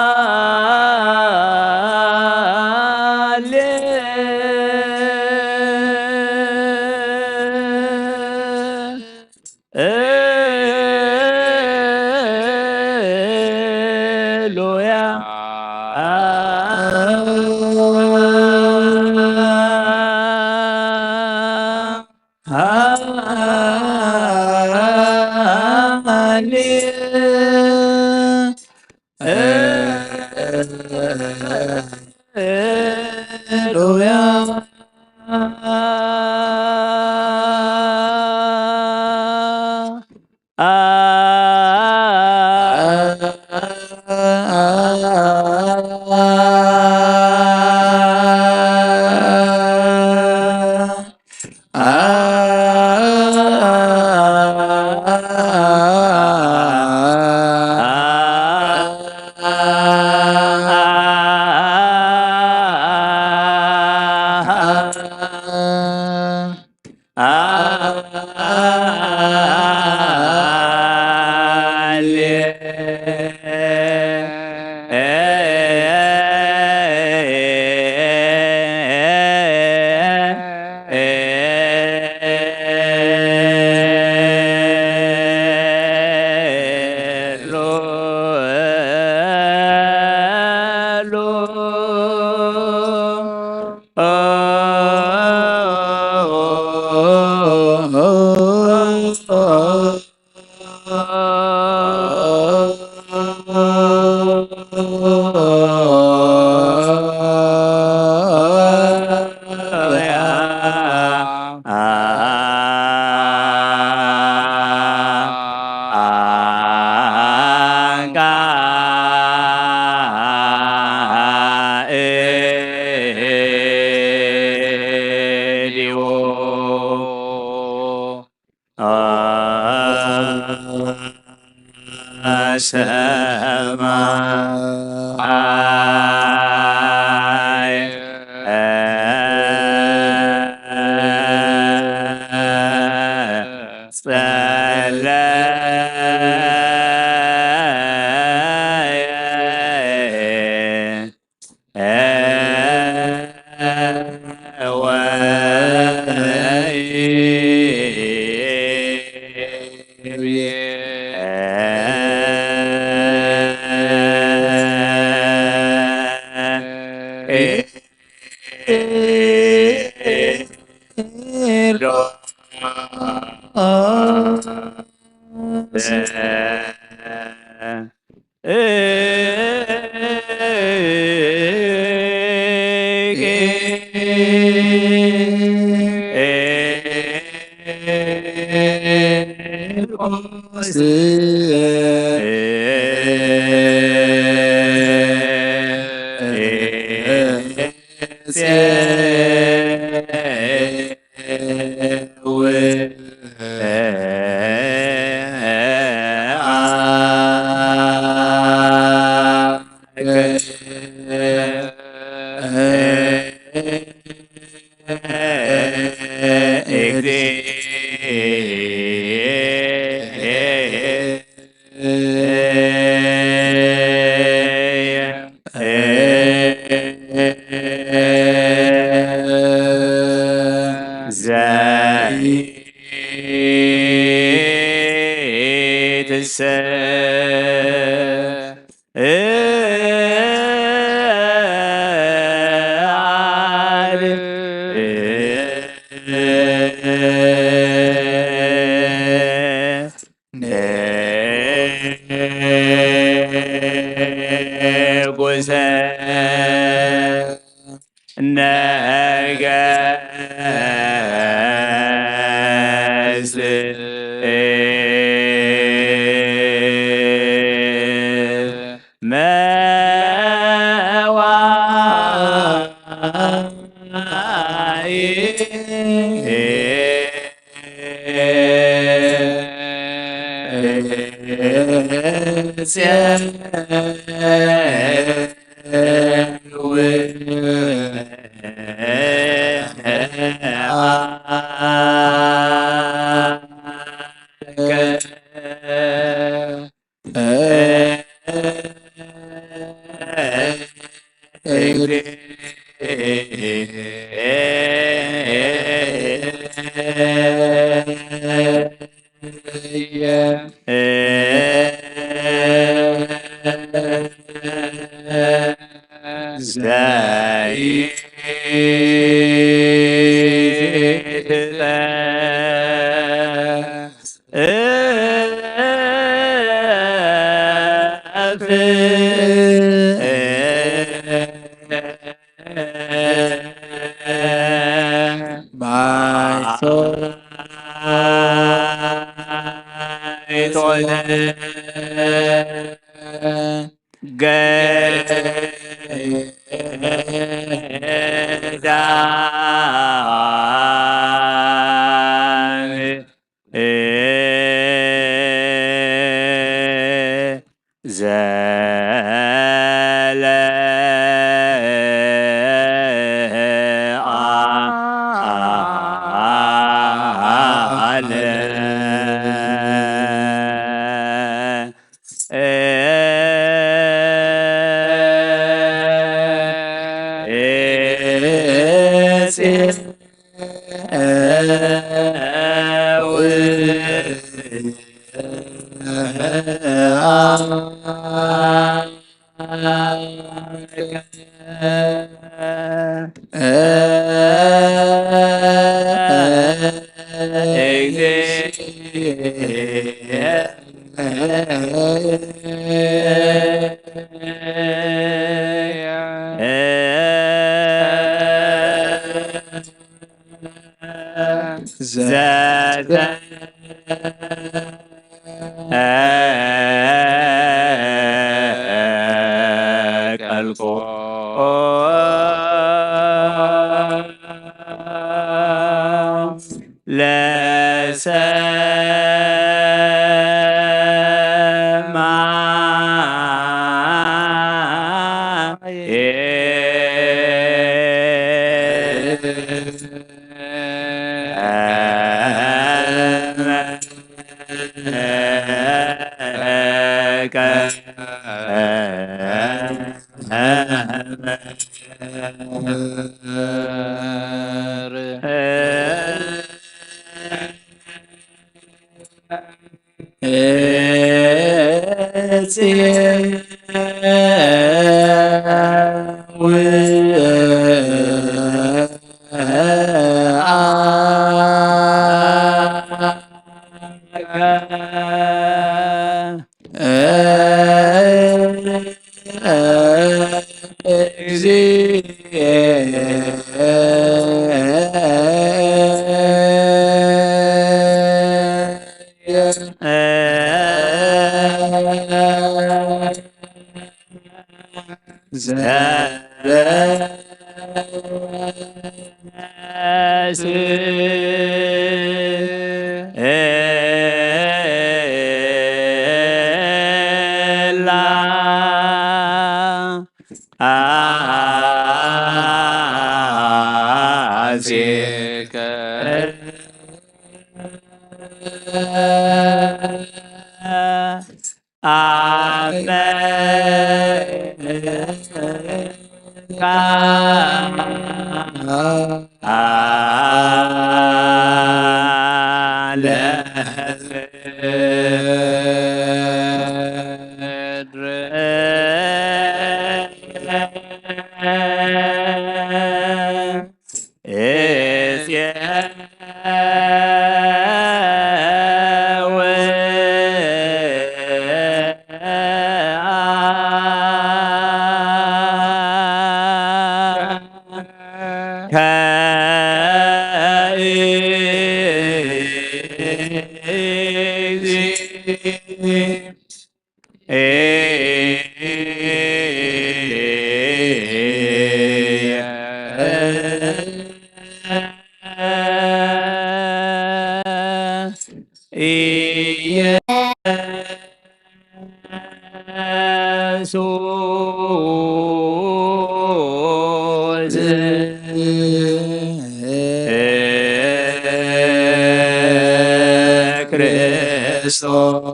ክርስቶስ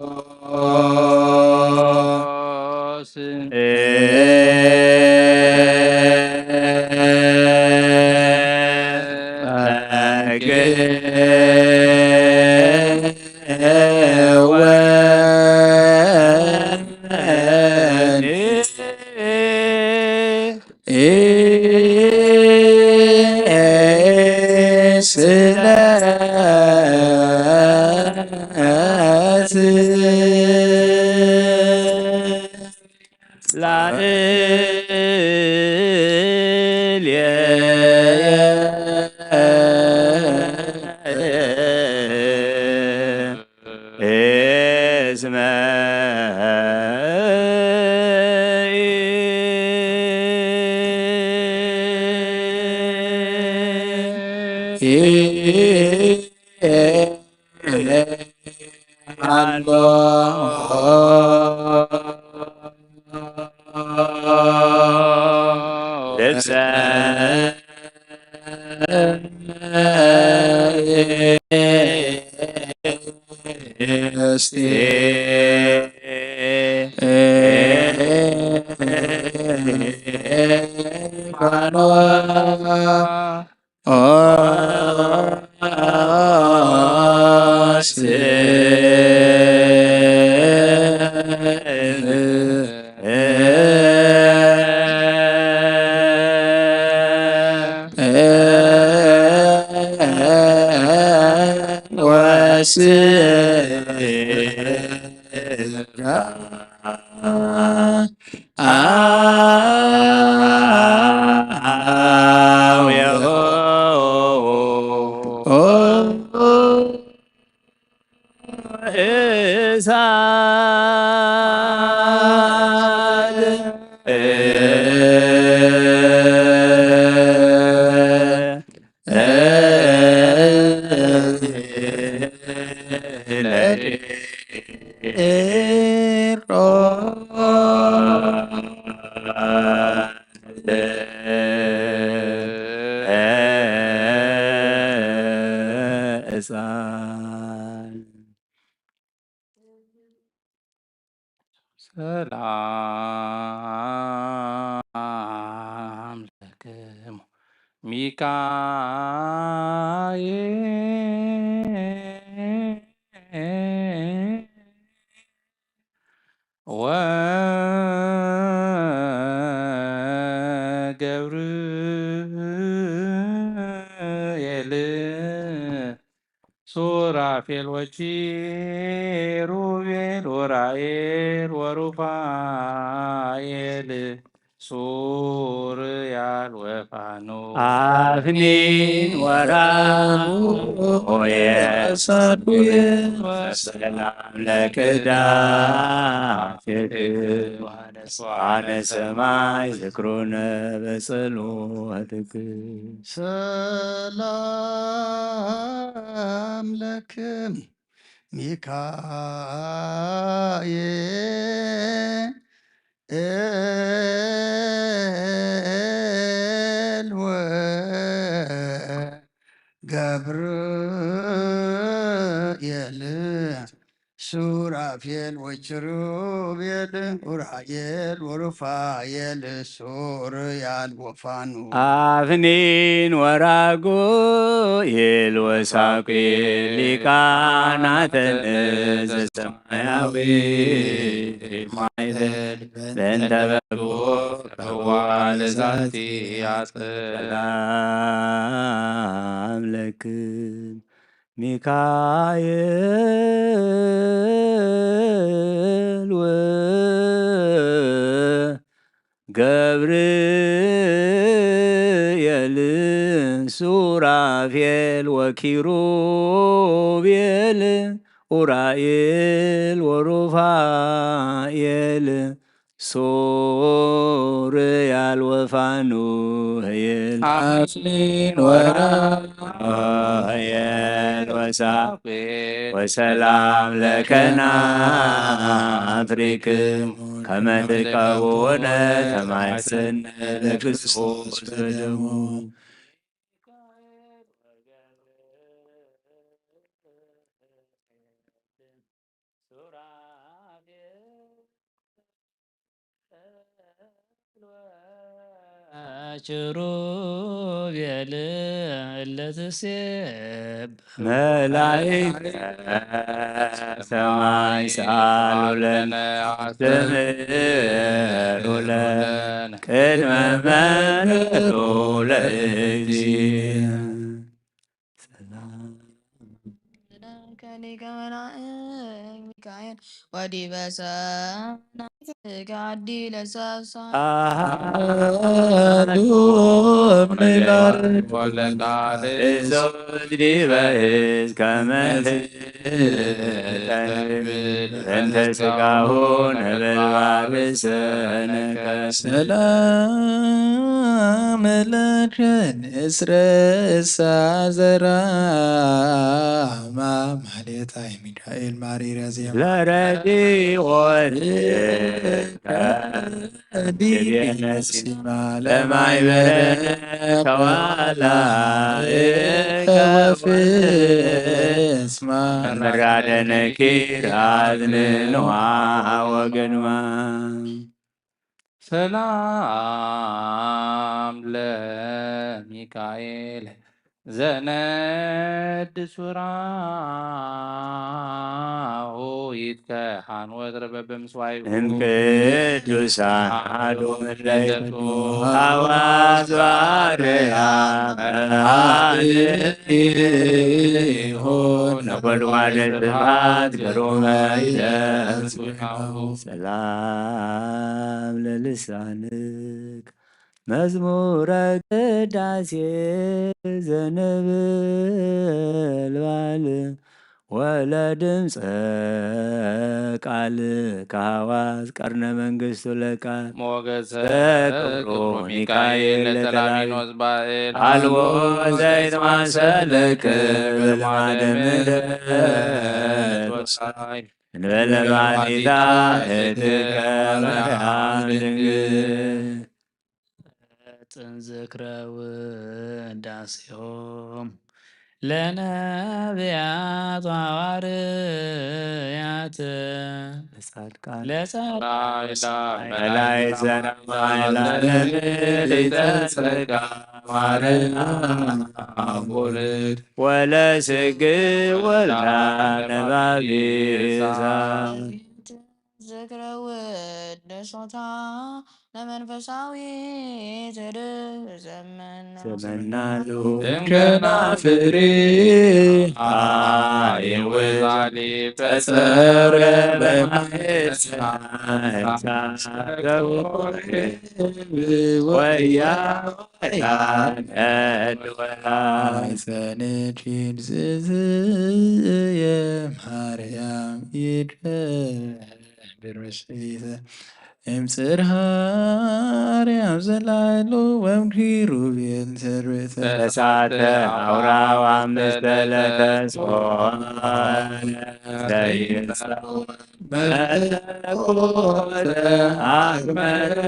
ስለት እስመ አሎ ልብሰ እስቴ ሰላም ለክሙ ሚካኤል ወገብርኤል ሱራፌል ወኪሩቤል ኡራኤል ወሩፋኤል ሱርያል ወፋኖስ አፍኒን ወራጉኤል ሰዱኤል ወሰላም ለቅዳሴክሙ ዋነ ሰማይ ዝክሩነ በጸሎትክሙ ሰላም ለክሙ ሚካኤል ወገብርኤል ሱራፌል ወኪሩቤል ኡራኤል ወሩፋኤል ሱርያል ወፋኖስ አፍኒን ወራጉኤል ወሳቁኤል ሊቃናተ ዘሰማያዊ ማይለል በእንተ በጎ ከዋለ ዛቲ ሰላም ለክሙ ሚካኤል ወገብርኤል ሱራፌል ወኪሩቤል ኡራኤል ወሩፋኤል ሱርያል ወፋኑኤል አፍኒን ወራጉኤል ወሳቁኤል ወሰላም ለከናፍሪክሙ ከመ ትቀውነ ተማኅፀነ ለክርስቶስ በደሙ ኪሩቤል እለትሴብ መላእክተ ሰማይ ሰአሉ ለነ አስተምሩ ለነ ቅድመ መንበሩ ለእግዚእ ሊቀ መላእክት ሚካኤል ወዲበ ሰማይ ጋዲ ለሰብሳ አሐዱ እምኔላር ወለቃል ዲበ ዕፅ ከመ ትጠንብል እንተ ሥጋሁ ነበልባል ሰነቀ ሰላም ለከ ንስረ ሳዘራማ ማህሌታይ ሚካኤል ማሪራ ዜማ ለረዲኦትከ ዲነሲማ ለማይበረ ከዋላእከ ወፍስማ መራደ ነኪር አዝንንዋ ወገንማ ሰላም ለሚካኤል ዘነድ ሱራሁ ይትከሃን ወትረ በበምስዋዕሁ እምቅዱሳን አሐዱ ምድለቱ አዋዝ ባርያም መኃልይሁ ነጐድጓደ ስብሐት ግሩመ ይደርሱ ሰላም ለልሳንክ መዝሙረ ቅዳሴ ዘነበልባል ወለድምፀ ቃል ከሐዋዝ ቀርነ መንግሥቱ ለቃል ሞገሰ ክብሩ ሚካኤል ለተላሚኖስ ባእል አልቦ ዘይትማሰለክ በልማደ ምሕረት ወሳይ እንበለ ባኒታ እትከ ማርያም ድንግል ዝክረ ውዳሴሆም ለነቢያት ሐዋርያት ለጻድቃን መላእክት ዘነማይላለ ጸጋ ማርያም ወልድ ወለስግድ ወልዳ ነባቢዛ ዝክረ ውዳሴታ ለመንፈሳዊ ዘመናሉ እንከናፍሬ አይወዛሊ ተጸረ በማየት ወያ ሰኔችን ዝዝየ ማርያም ይድረስ እምጽርሐ አርያም ዘላይሎ ወምኪሩቤል ተርቤተ እሳተ አውራው አምስተ ለተጾም ዘይንጸው መለኮተ አግመረ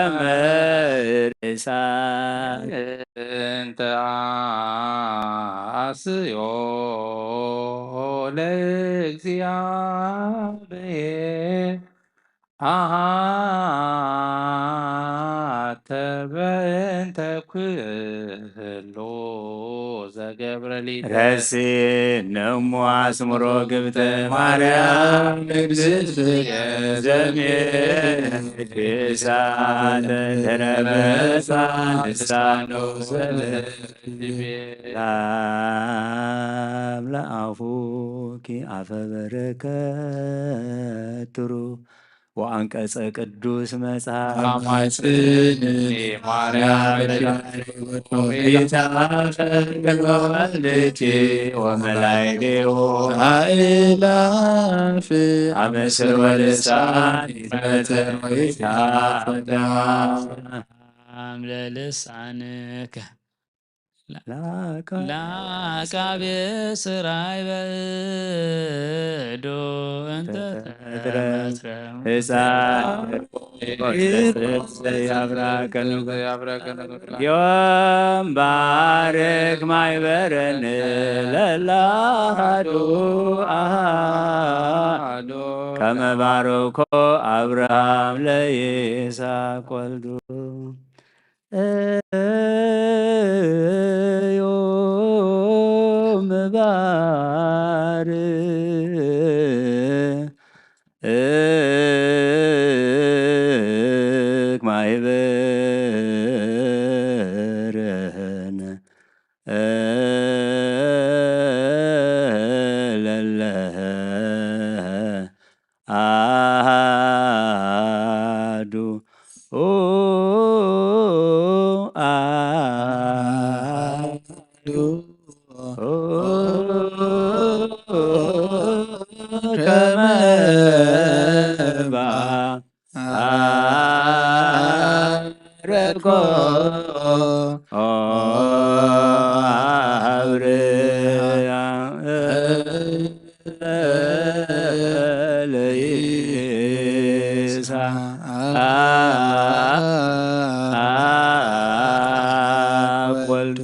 ዘይትገመር እሳት እንተ አስዮ ለእግዚአብሔር አሐተ በእንተ ኩሉ ዘገብረ ሊተ ረሴነሙ አስምሮ ግብተ ማርያም እግዝእትየ ዘሜሳተ ተረበሳ ልሳኖ ሰላም ለአፉኪ አፈ በረከት ትሩፍ ወአንቀጸ ቅዱስ መጽሐፍ አማጽንኒ ማርያም ወልድኪ ወመላእክቲሁ አእላፍ አመስር ወልሳን ይትመተር ወይታፈዳ ለልሳንከ ለአቃቤ ሥራይ በእዶ እንተ ተረትረ ዮም ባርክ ማይበረን ለላሃዱ አሃዱ ከመ ባረኮ አብርሃም ለይስሐቅ ወልዱ ዮም ባርክ ማይበረን ለለ አሃዱ አሃዱ ከመ ባረኮ አብርሃም ለይስሐቅ ወልድ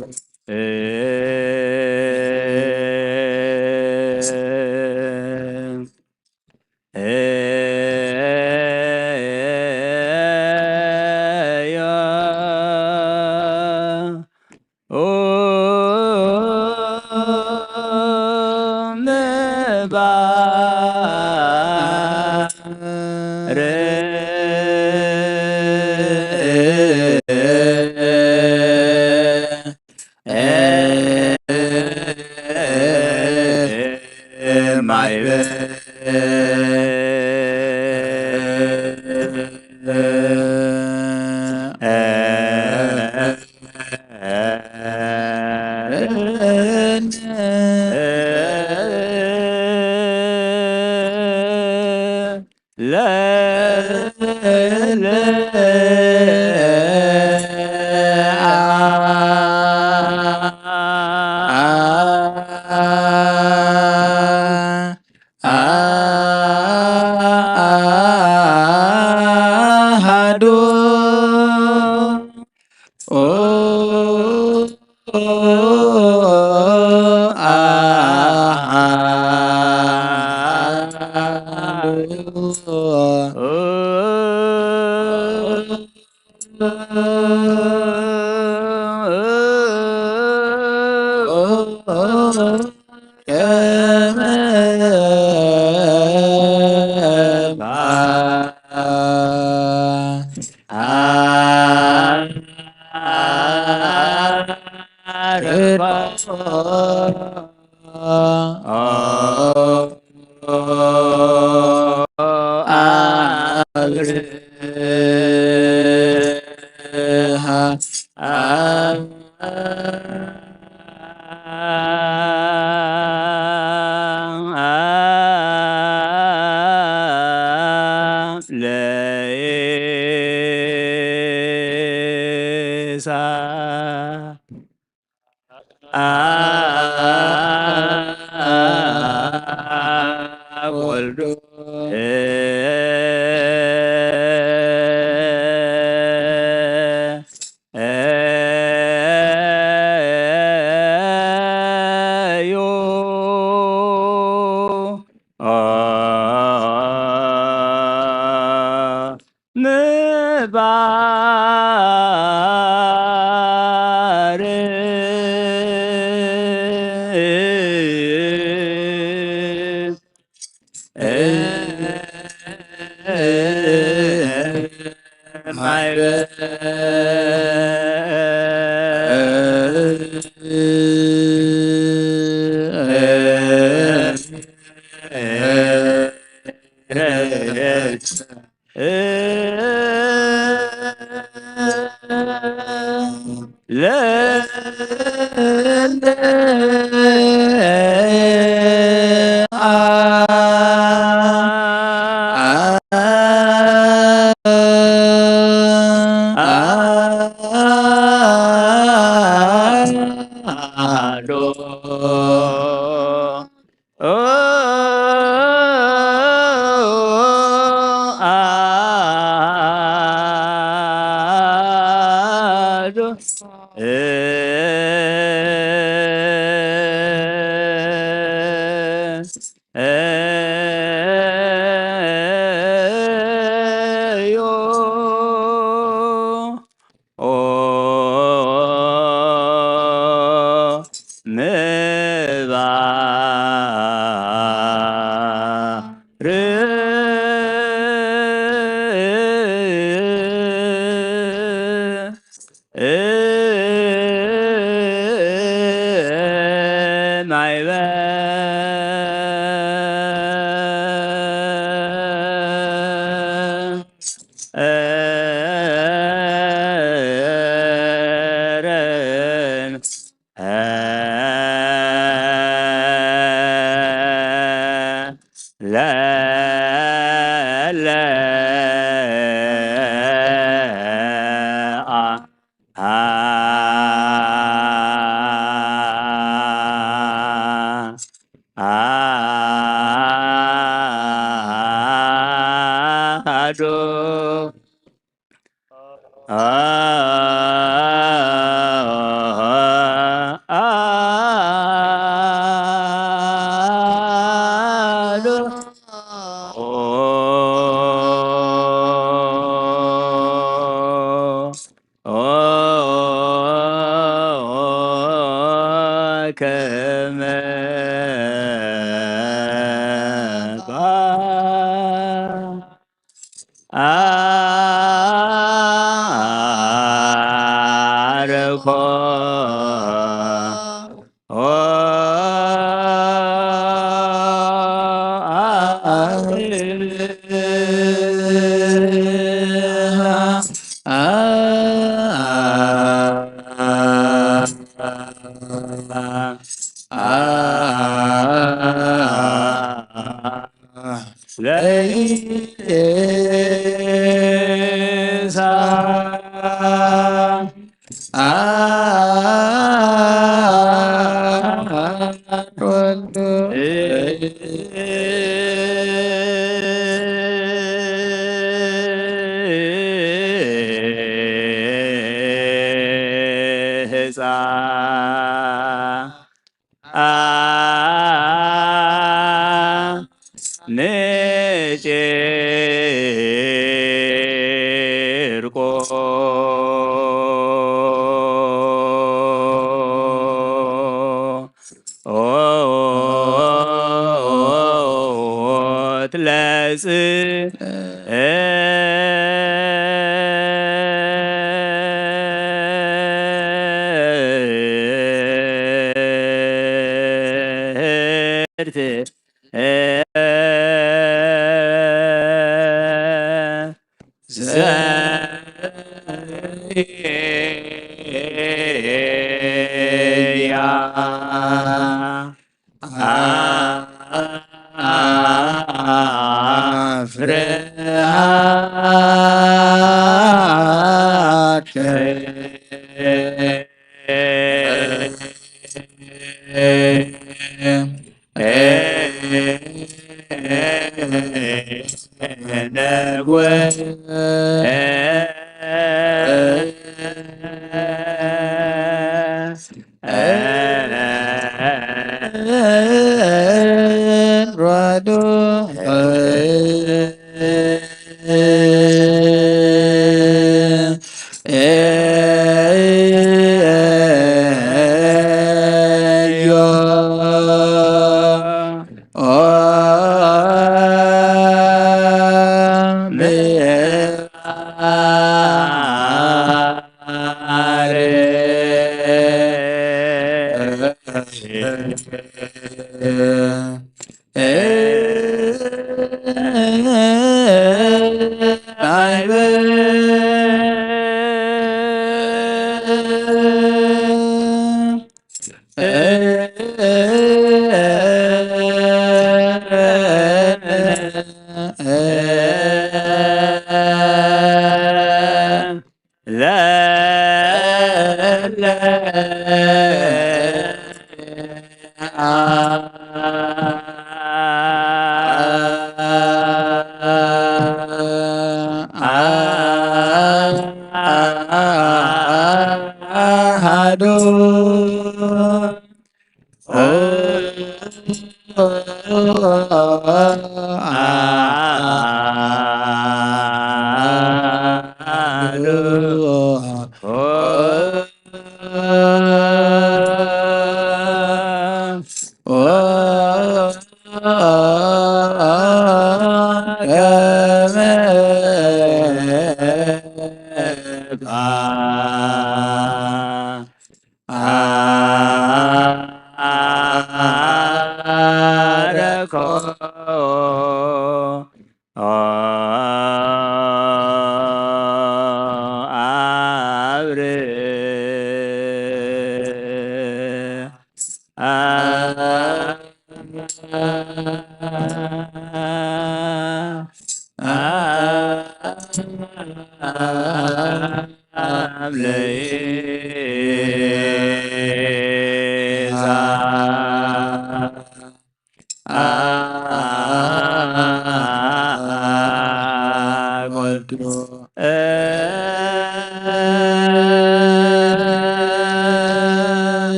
ወልዱ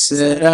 ስራ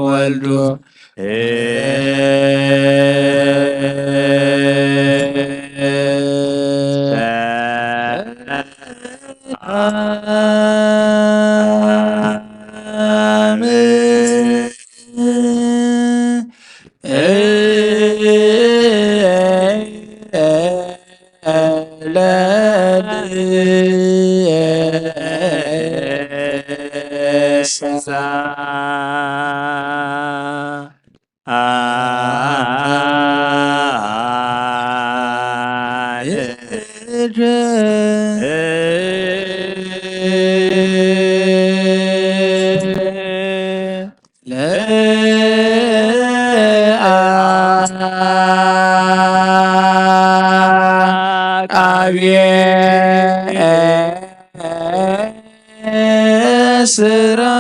ወልዱ ስራ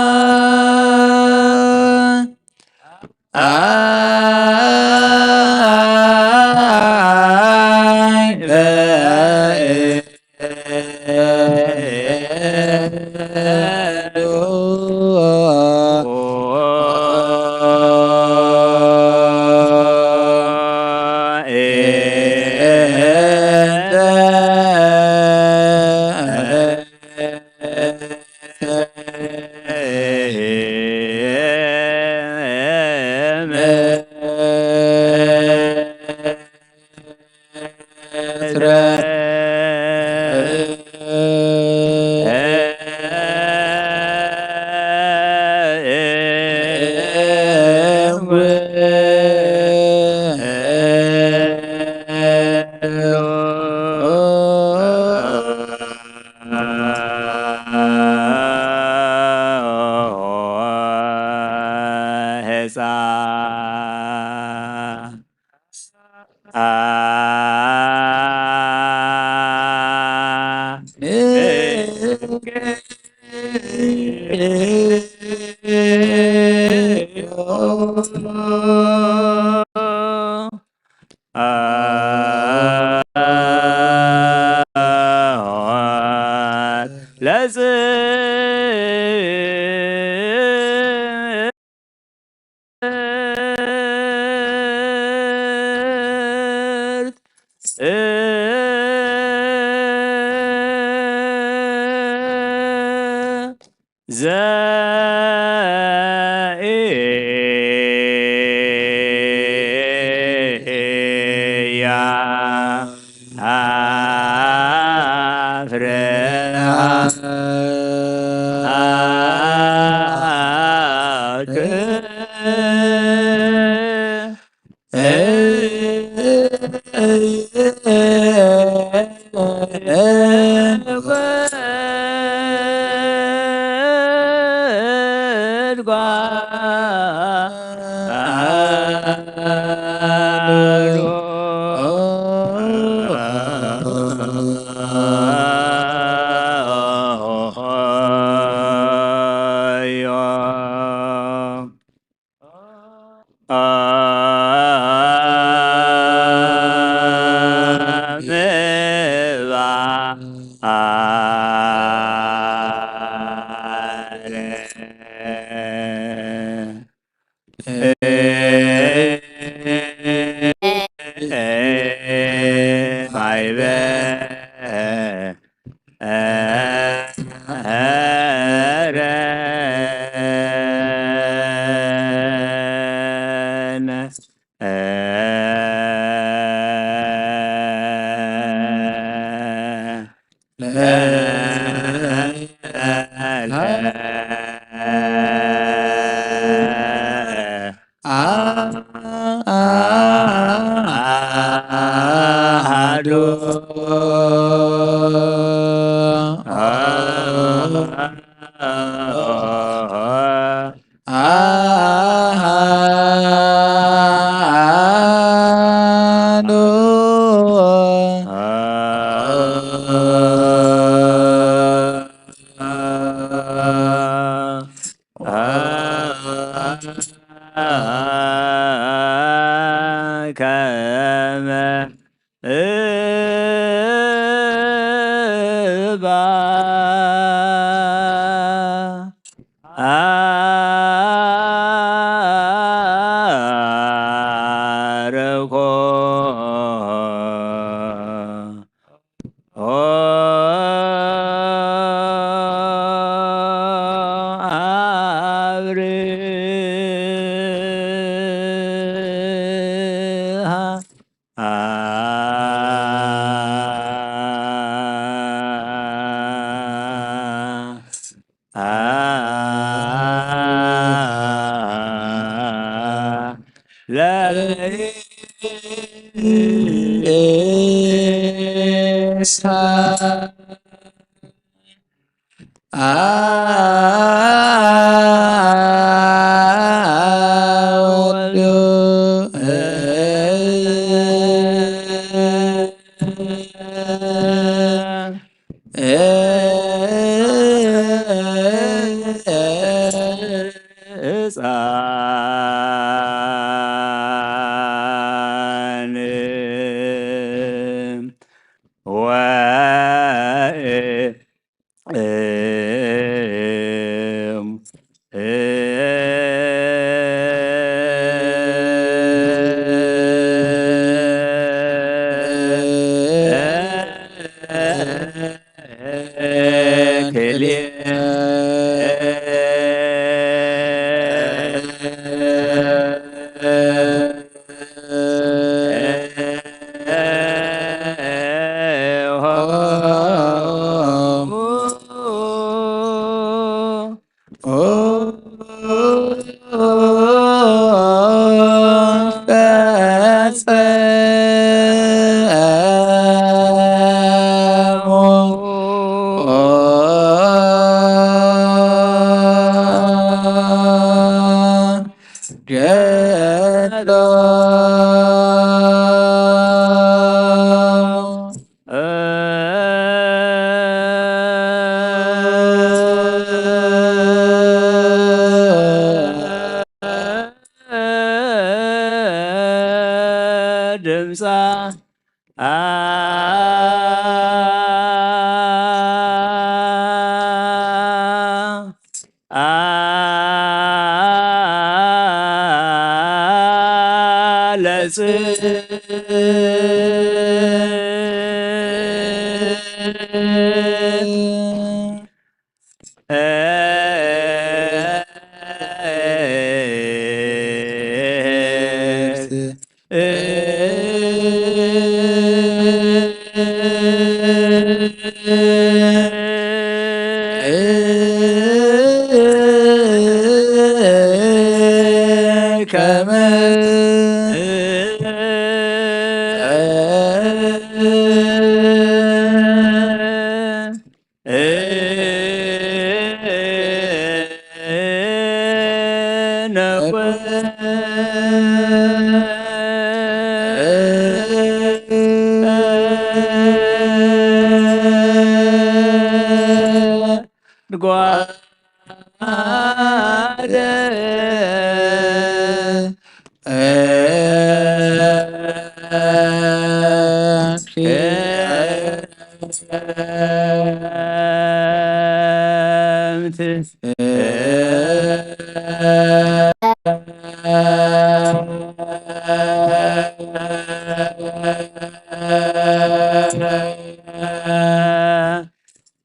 ድምፃ ክረምት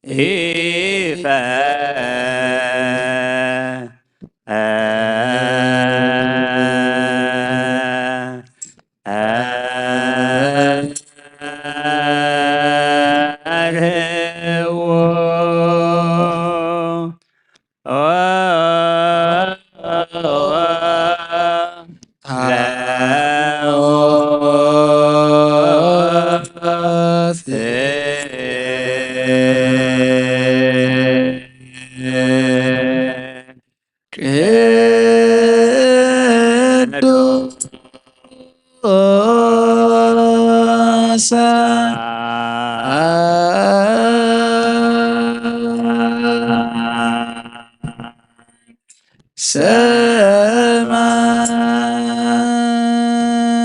ኢፈ ቅዱስ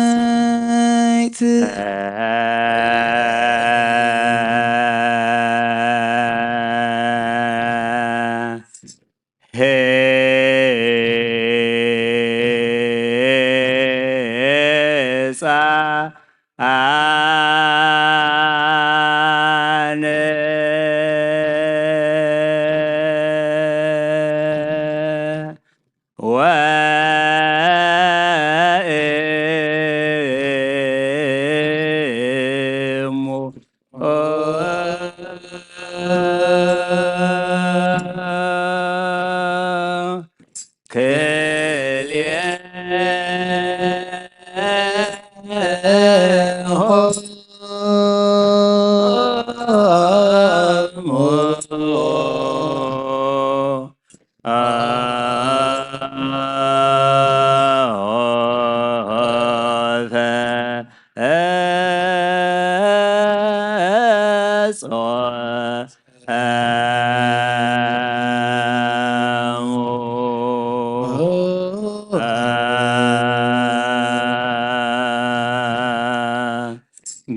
ሰማዕት ሕፃን ወእሙ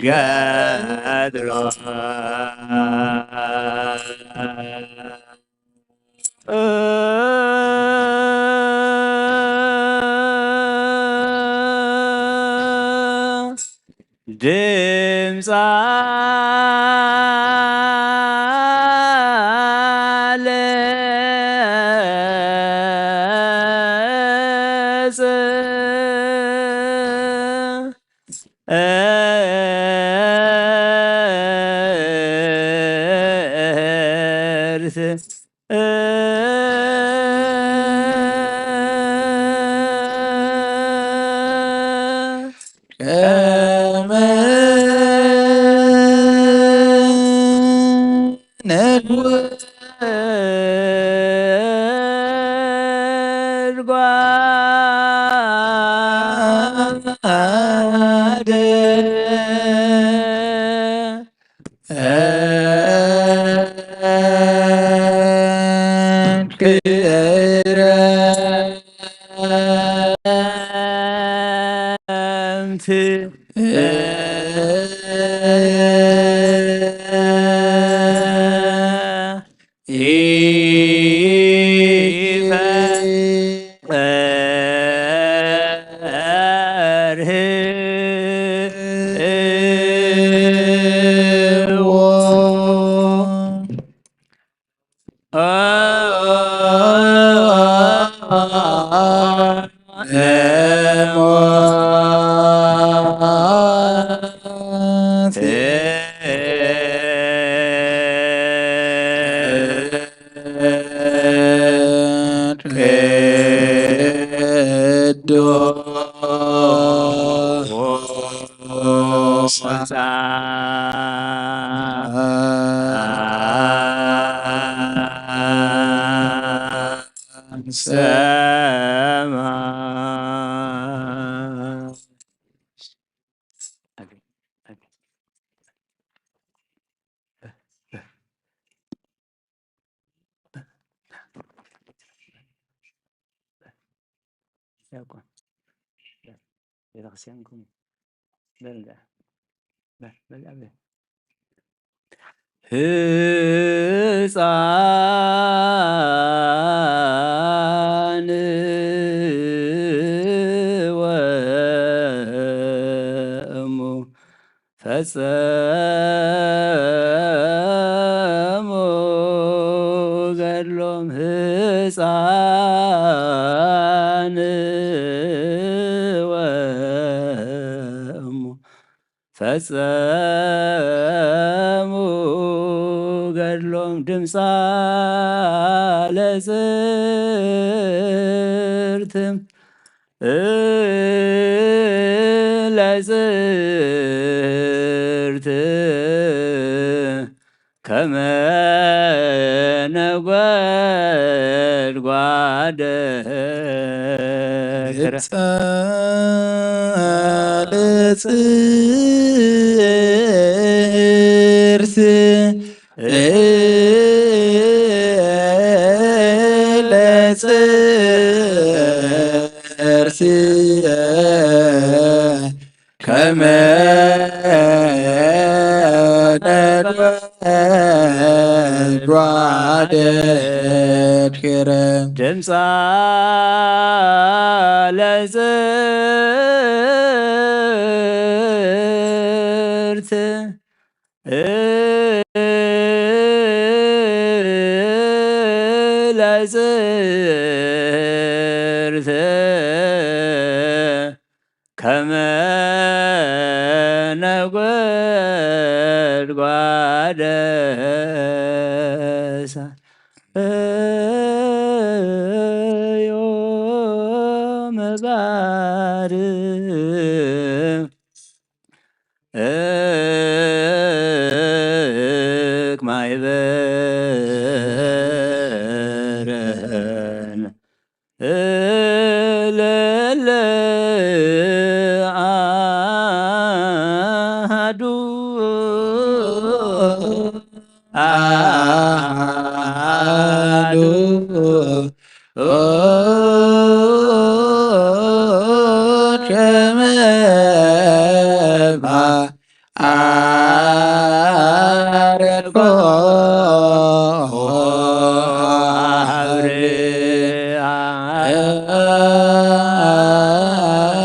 ገድሎ ድምፃ ቤተክርስቲያን ሕፃን ፈጸሙ ገድሎም ሕፃን ወእሙ ፈጸሙ ገድሎም ድምፃ ለጽርት ለጽርት ከመ ነጐድጓደ ገጸ ለጽርት ለጽርት ከመ ነጐድጓደ ድኅረ ድምፃ ለጽርት ለጽርት ከመ ነጐድጓደ ዮም ባርክ ማይበረን ለለ አሐዱ አሐዱ ከመ አርያኮ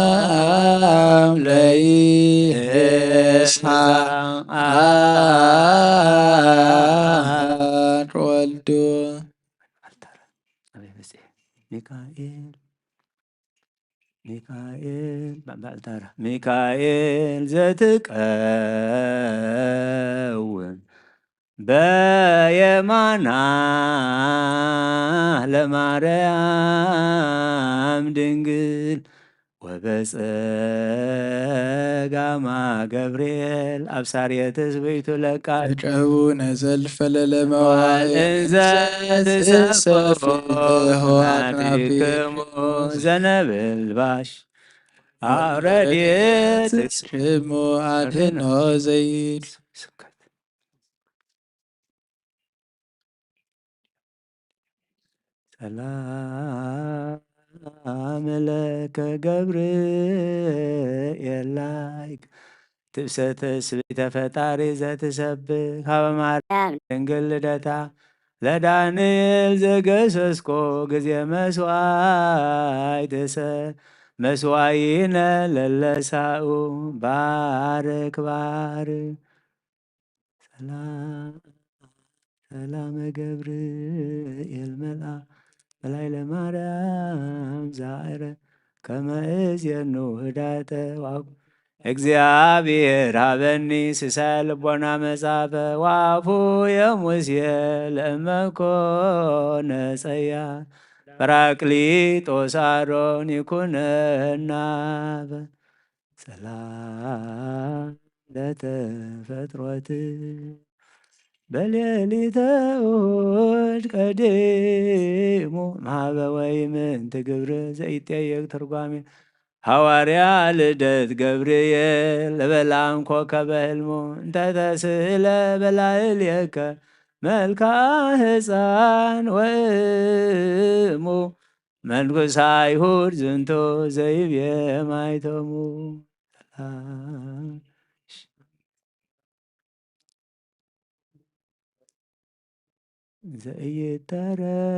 አብርሃም ለይስሐቅ ወልዱ ሚካኤል ሚካኤል ባልታራ ሚካኤል ዘትቀውም በየማና ለማርያም ድንግል ወበጸጋማ ገብርኤል አብሳርየ ትስብእቱ ለቃል ጨቡነ ዘልፈለለ መዋዕል እንዘ ትሰፍሕዎ አጥናቢክሙ ዘነበልባሽ አውረድየት ሽሙ አድኅኖ ዘይድ ሰላም ለከ ገብርኤል ላይክ ትብሰተ ስብእተ ፈጣሪ ዘትሰብክ ሀበ ማርያም ድንግል ልደታ ለዳንኤል ዘገሰስኮ ጊዜ መስዋዕይነ ለለሳኡ ባርክ ባርክ ሰላም ገብርኤል መልአክ በላይ ለማርያም ዛዕረ ከመ እዜኑ ህዳጠ ዋቁ እግዚአብሔር ሀበኒ ሲሳይ ልቦና መጻፈ ዋፉ የሙሴ ለእመኮነ ጸያፍ ጰራቅሊጦስ አሮን ይኩነና ሰላም ለተፈጥሮት በሌሊተ እሑድ ቀዲሙ ማህበ ወይምንት ግብር ዘኢጠየቅ ትርጓሜ ሐዋርያ ልደት ገብርኤል ለበላም ኮከበ ሕልሙ እንተ ተስእለ በላዕሌከ መልክዐ ሕፃን ወእሙ መንኩሳ አይሁድ ዝንቶ ዘይቤ ማይቶሙ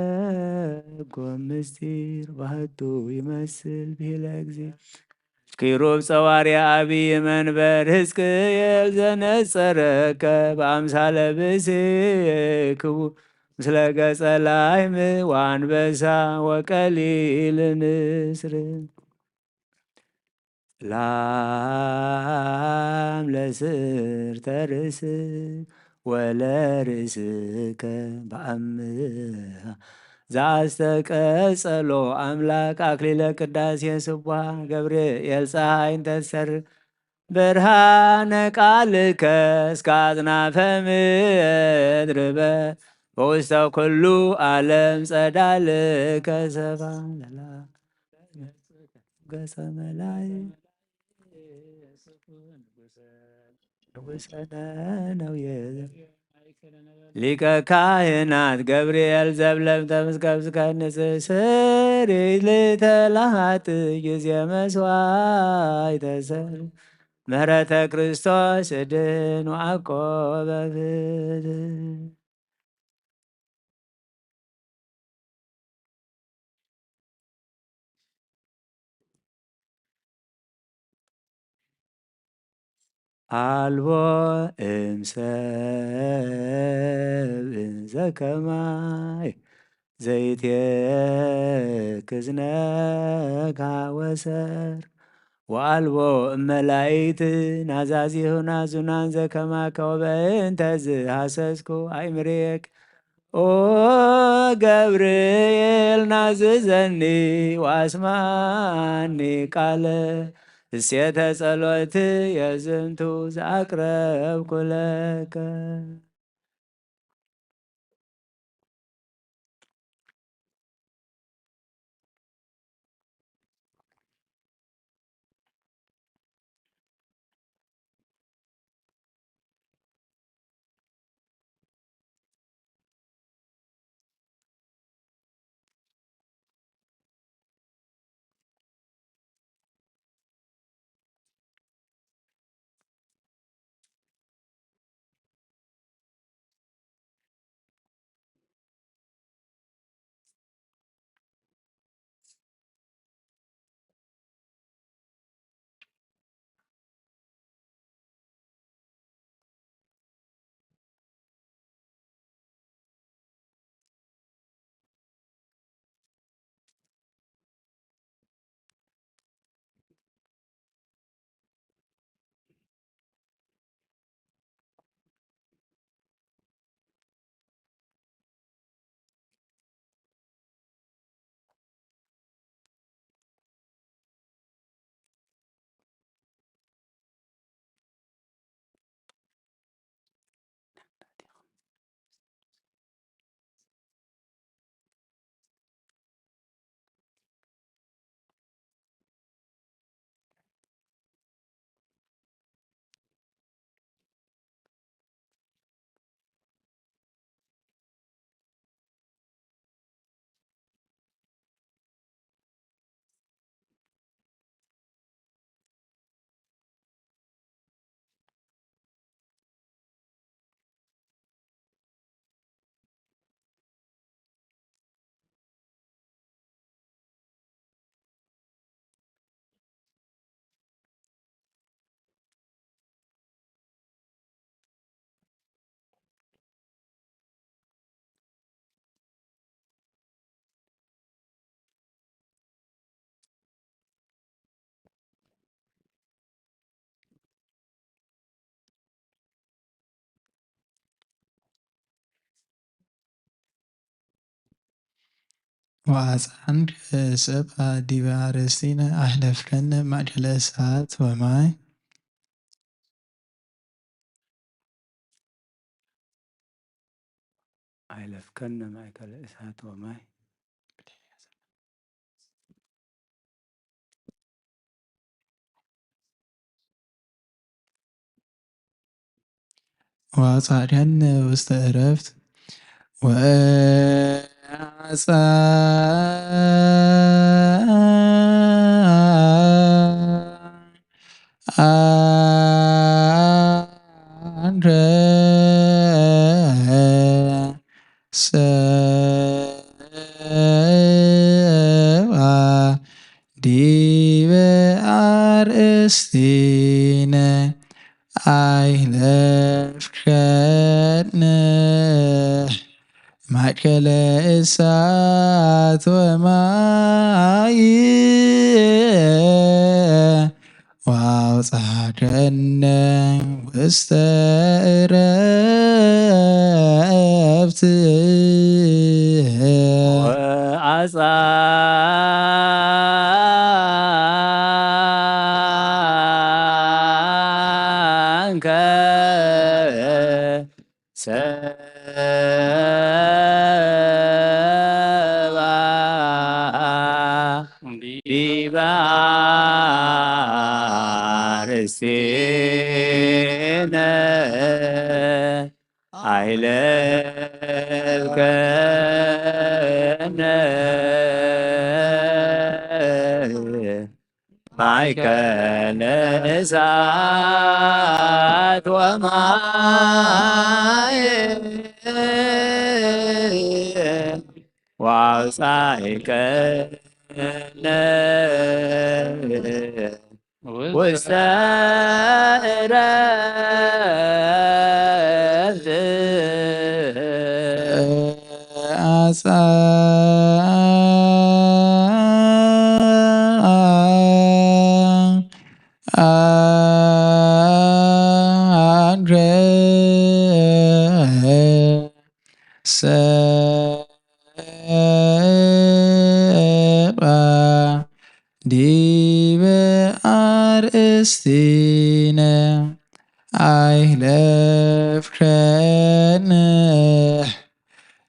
ዘኢይተረጎም ምስጢር ባህቱ ይመስል ብሂለ እግዚእ ኪሩብ ጸዋርያ አብይ መንበር ሕዝቅኤል ዘነጸረከ በአምሳለ ብእሲ ክቡር ምስለ ገጸ ላሕም ወአንበሳ ወቀሊል ንስር ላም ለስርተ ርእስ ወለርእስከ በአምሃ ዘአስተቀጸሎ አምላክ አክሊለ ቅዳሴ ስቡሐ ገብርኤል ፀሐይ እንተሰር ብርሃነ ቃልከ እስከ አጽናፈ ምድር በውስተ ኩሉ ዓለም ጸዳልከ ሰባ ገጸ መላእክት ነው ሊቀ ካህናት ገብርኤል ዘብለብተ ምስከብስከ ንጽስር ልተላሃት ጊዜ መስዋዕተ ሰር ምህረተ ክርስቶስ እድን ዋቆ በፍትህ አልቦ እምሰብ ዘከማይ ዘይትክዝነካ ወሰር ወአልቦ እመላእክት ናዛዚሁ ናዙናን ዘከማከ ወበእንተ ዝሃሰስኩ አይምሬክ ኦ ገብርኤል ናዝዘኒ ዋስማኒ ቃለ እሴተ ጸሎት የዝንቱ ዘአቅረብኩ ለከ ወአጽንዕ ሰብአ ዲበ አርእስቲነ አሕለፍከነ ማእከለ እሳት ወማይ አይለፍከነ ማእከለ እሳት ወማይ ወአጽአደነ ውስተ ዕረፍት አንተ ሰብአ ዲበ ዲበ አርእስቲነ አይለፍከነ ማእከለ እሳት ወማይ ወአውጽሐከነ ውስተ ዕረፍት ወአጽአንከ ሰብአ ዲበ አርእስቲነ አይለፍከነ ማእከለ እሳት ወማይ ወአውጽአከነ ውስተ ዕረፍት አንከ ሰብአ ዲበ አርእስቲነ አይለፍከነ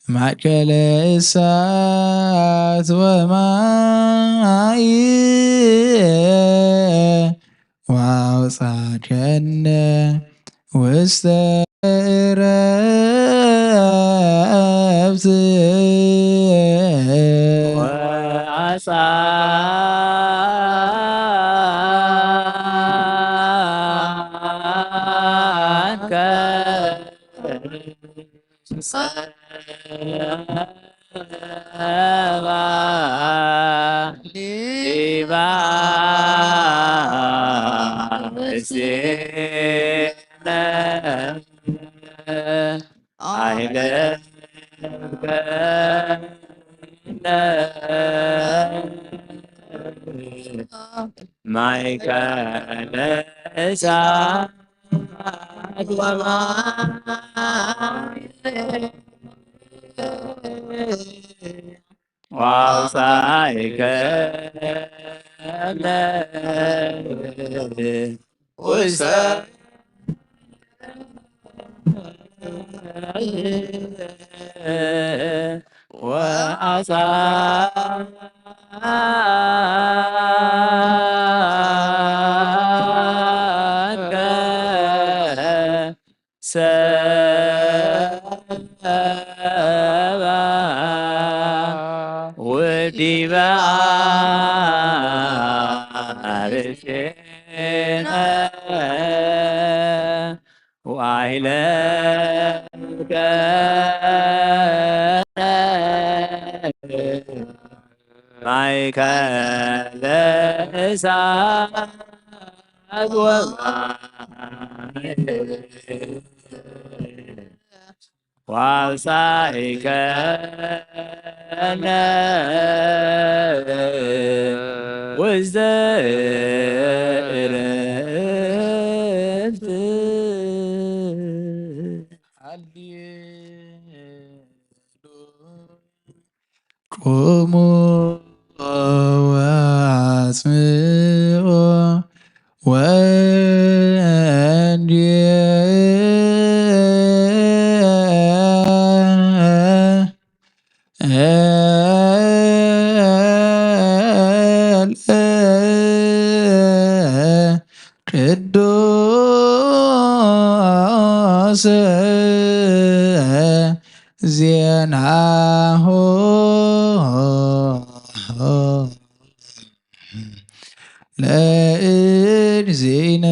ማእከለ እሳት ወማይ ወአውጽሐከነ ውስተ ዕረፍት ወአጽአንከ ሰብአ ዲበ አርእስቲነ አይለፍከነ ማእከለ እሳት ወማይ ወአውጽአከነ ውስተ ወአጽአንከ ሰብአ ወዲበ አርእስቲነ ወአይለፍከነ ማእከለ እሳት ወማይ ወአውጽአከነ ውስተ ዕረፍት ቁሙ ወአጽምዑ ቅዱስ ዜናሁ ለእግዚእነ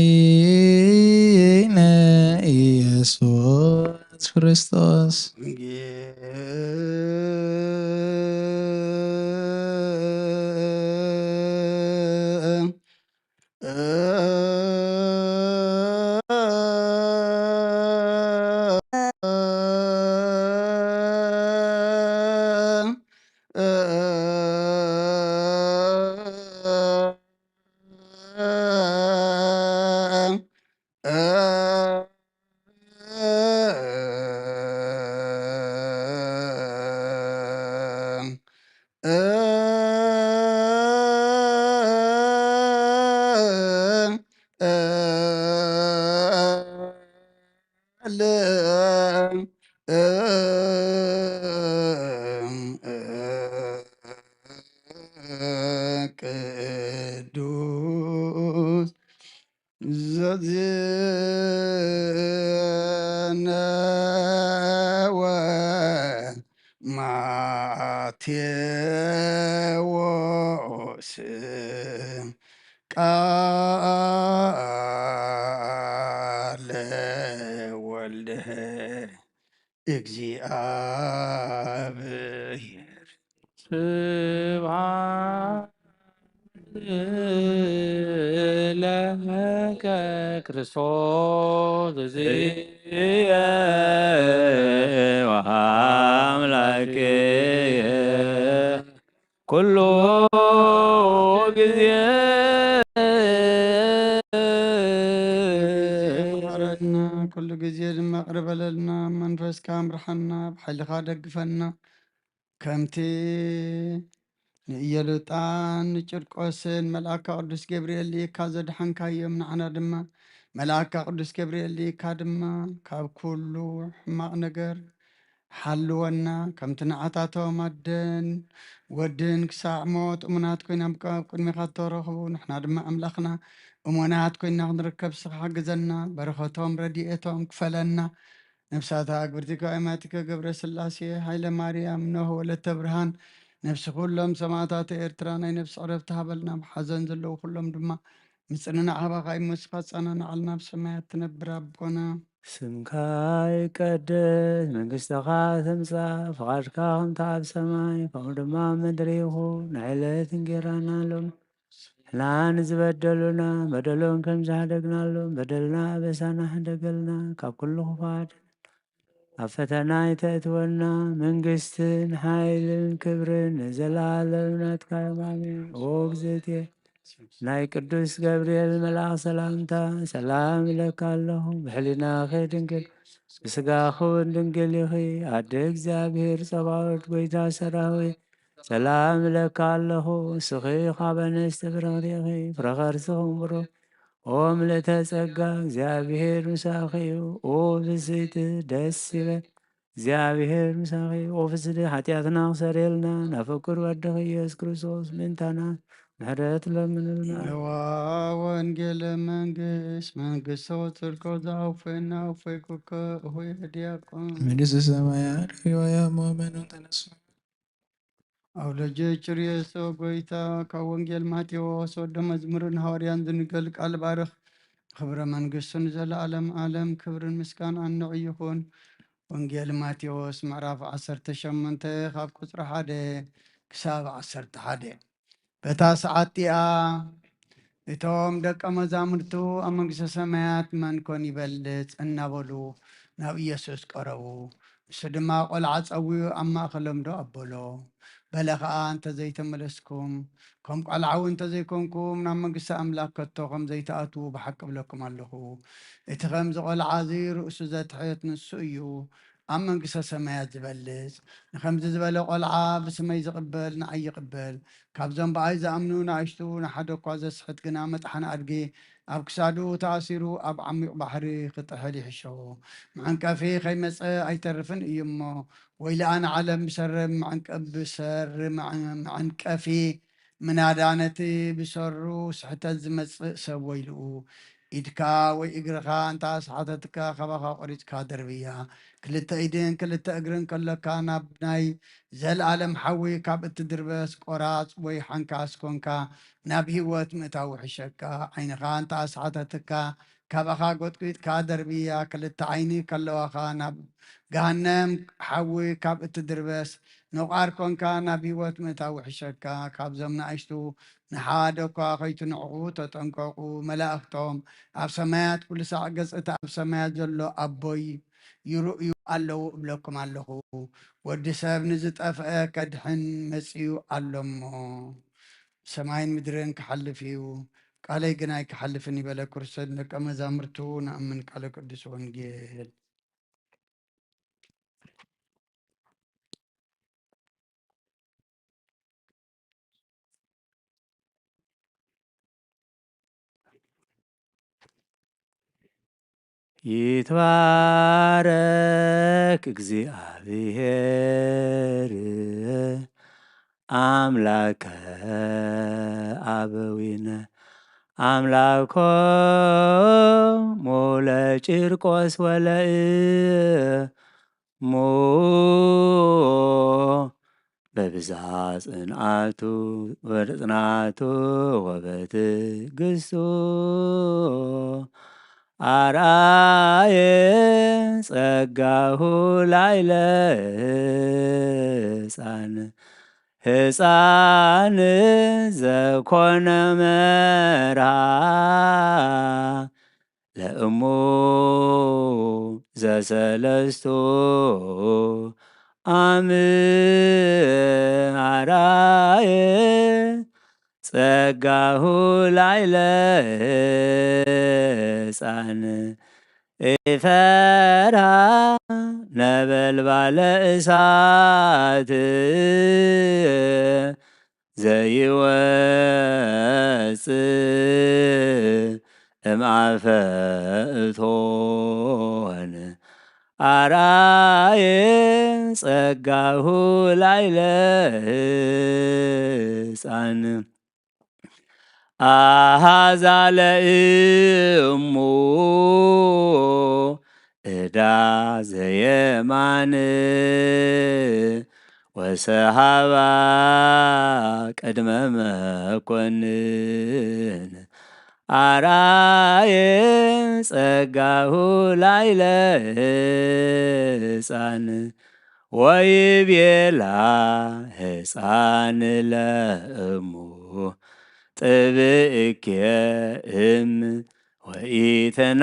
ወመድኃኒነ ኢየሱስ ክርስቶስ ቅዱስ ዘዜነወ ማቴዎስ ቃለ ወልደ እግዚአብሔር ስብሐት ለከ ክርስቶስ እግዚእየ ወአምላክየ ኩሉ ጊዜ መሐረና ኩሉ ጊዜ ድማ ቅርብ በለልና መንፈስካ ምርሐና ብሓይልኻ ደግፈና ከምቲ ንኢየሉጣን ንጭርቆስን መልአካ ቅዱስ ገብርኤል ልኢካ ዘድሓንካዮም ንዓና ድማ መልአካ ቅዱስ ገብርኤል ልኢካ ድማ ካብ ኩሉ ሕማቕ ነገር ሓልወና ከምቲ ንዓታቶም ኣደን ወድን ክሳዕ ሞት እሙናት ኮይኖም ኣብ ቅድሚኻ ተረኽቡ ንሕና ድማ ኣምላኽና እሙናት ኮይና ክንርከብ ስኻ ሓግዘና በረኸቶም ረድኤቶም ክፈለና ነፍሳታ ግብርቲካ እማቲከ ገብረ ስላሴ ሃይለ ማርያም ኖህ ወለተ ብርሃን ነፍሲ ኩሎም ሰማዕታት ኤርትራ ናይ ነፍሲ ዕረፍቲ ሃበልና ብሓዘን ዘለዉ ኩሎም ድማ ምፅንናዕ ሃባኻ ይመስኻ ፃናንዓልና ብሰማያት ትነብር ኣቦና ስምካ ይቀደስ መንግሥትኻ ትምጻእ ፍቓድካ ከምቲ ኣብ ሰማይ ከምኡ ድማ ኣብ ምድሪ ይኹን ንዕለት እንጀራና ሎሚ ሕና ንዝበደሉና በደሎም ከም ዝሃደግናሎም በደልና ኣበሳና ሕደገልና ካብ ኩሉ ክፋድ ኣብ ፈተና ይተእትወና መንግሥትን ሓይልን ክብርን ንዘለዓለም ናትካ እዮም ኣሜን። ኦ እግዝእትየ ናይ ቅዱስ ገብርኤል መልአክ ሰላምታ ሰላም ይለካ ኣለኹ ብሕሊናኺ ድንግል ብስጋኺ እውን ድንግል ኢኺ ኣደ እግዚኣብሔር ጸባኦት ጎይታ ሰራዊት ሰላም ይለካ ኣለኹ እስኺ ካብ ኣንስቲ ብርኽቲ ኢኺ ፍረ ከርስኽን ቡሩክ ኦ ምልዕተ ጸጋ እግዚአብሔር ምሳኺ እዩ ኦ ብስይቲ ደስ ይበል እግዚአብሔር ምሳኺ እዩ ኦ ፍስዲ ሓጢአትና ክሰረየልና ናፈቅር ወድኺ ኢየሱስ ክርስቶስ ምንታና ምሕረት ለምንልና ነዋ ወንጌለ መንግስት መንግስት ወፅልኮ ዛውፈና ውፈይኩከ እሆይ ዲያቆን መንግሥተ ሰማያት ሕያው ምእመኑን ተነሱ። አውለጀ ጭርየሶ ጎይታ ካብ ወንጌል ማቴዎስ ወደ መዝሙርን ሐዋርያን ዝንገል ቃል ባርኽ ክብረ መንግስቱን ዘለዓለም ዓለም ክብርን ምስጋና ንዕ ይኹን። ወንጌል ማቴዎስ ምዕራፍ 18 ካብ ቁፅሪ 1 ክሳብ 11 በታ ሰዓት እቲኣ እቶም ደቀ መዛሙርቱ ኣብ መንግስተ ሰማያት መን ኮን ይበልፅ እናበሉ ናብ ኢየሱስ ቀረቡ። እሱ ድማ ቆልዓ ፀዊኡ ኣብ ማእኸሎም ዶ ኣበሎ በለ ከዓ እንተዘይተመለስኩም ከም ቆልዓ እውን እንተዘይኮንኩም ናብ መንግስቲ ኣምላክ ከቶ ከም ዘይተኣትዉ ብሓቂ ብለኩም ኣለኹ። እቲ ከምዚ ቆልዓ እዚ ርእሱ ዘትሕት ንሱ እዩ ኣብ መንግስተ ሰማያት ዝበልፅ። ንከምዚ ዝበለ ቆልዓ ብስመይ ዝቕበል ንዓይ ይቕበል። ካብዞም ብኣይ ዝኣምኑ ንኣሽቱ ንሓደ እኳ ዘስሕት ግና መጥሓነ ኣድጊ ኣብ ክሳዱ ተኣሲሩ ኣብ ዓሚቕ ባሕሪ ክጥሕል ይሕሸዎ። መዐንቀፊ ከይመፀ ኣይተርፍን እዩ እሞ ወይ ለኣነ ዓለም ብሰረብ መዐንቀፊ ምናዳ ነቲ ብሰሩ ስሕተት ዝመፅእ ሰብ ወይልኡ ኢድካ ወይ እግርኻ እንተኣስሓተትካ ካባኻ ቆሪፅካ ደርብያ። ክልተ ኢድን ክልተ እግርን ከለካ ናብ ናይ ዘለዓለም ሓዊ ካብ እትድርበስ ቆራፅ ወይ ሓንካስ ኮንካ ናብ ህይወት ምእታዊ ሕሸካ። ዓይንኻ እንተኣስሓተትካ ካባኻ ጎጥቂጥካ ደርብያ። ክልተ ዓይኒ ከለዋኻ ናብ ገሃነም ሓዊ ካብ እትድርበስ ነቋር ኮንካ ናብ ህይወት ምእታዊ ሕሸካ። ካብዞም ንኣሽቱ ንሓደ እኳ ከይትንዕቑ ተጠንቀቑ። መላእኽቶም ኣብ ሰማያት ኩሉ ሳዕ ገጽታ ኣብ ሰማያት ዘሎ ኣቦይ ይርእዩ ኣለዉ እብለኩም ኣለኹ። ወዲ ሰብ ንዝጠፍአ ከድሕን መፂኡ ኣሎ እሞ ሰማይን ምድርን ክሓልፍ እዩ ቃለይ ግን ኣይክሓልፍን ይበለ ክርስቶስ ደቀ መዛሙርቱ ንኣምን ቃለ ቅዱስ ወንጌል ይትባረክ እግዚአብሔር አምላከ አበዊነ አምላኮሙ ለቂርቆስ ወለእሙ በብዝሃ ጽንዓቱ ወጽናቱ ወበትዕግሥቱ አርአየ ጸጋሁ ላዕለ ሕፃን ዘኮነ መርሃ ለእሙ ዘሰለስቱ አርአየ ጸጋሁ ላዕለ ሕፃን ኢፈርሃ ነበልባለ እሳት ዘይወፅእ እምአፈ እቶን አርአየ ጸጋሁ ላዕለ ሕፃን አሃዛ ለእሙ ዕዳ ዘየማን ወሰሃባ ቅድመ መኮንን አርአየ ጸጋሁ ላዕለ ሕፃን ወይቤላ ሕፃን ለእሙ ጥብእኬ እም ወኢትናፍቅ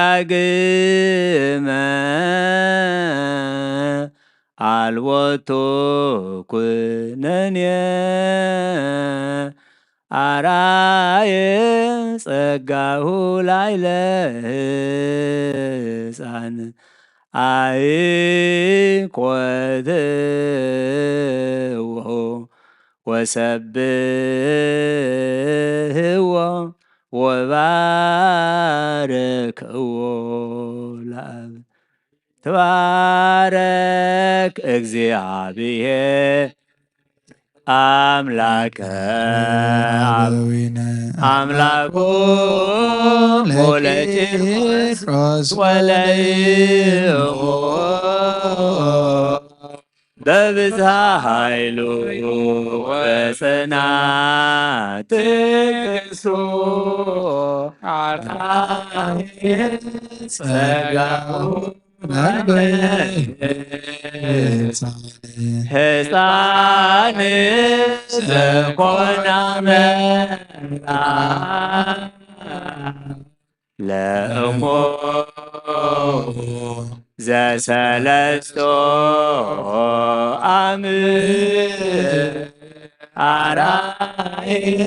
እምዝዳግመ አልቦቱ ኩነኔ አርአየ ጸጋሁ ላዕለ ሕፃን አይኰትዎ ወሰብሕዎ ወባርክዎ ለአብ ትባረክ እግዚአብሔር አምላከ አበዊነ አምላኮሙ ለቂርቆስ ወለእሙ በብዝሃ ኃይሉ ወጽናት ትዕግሥቱ አርአየ ጸጋሁ ሕፃን ዘኮነ መርዓ ለእሙ ዘሰለስቱ አርአየ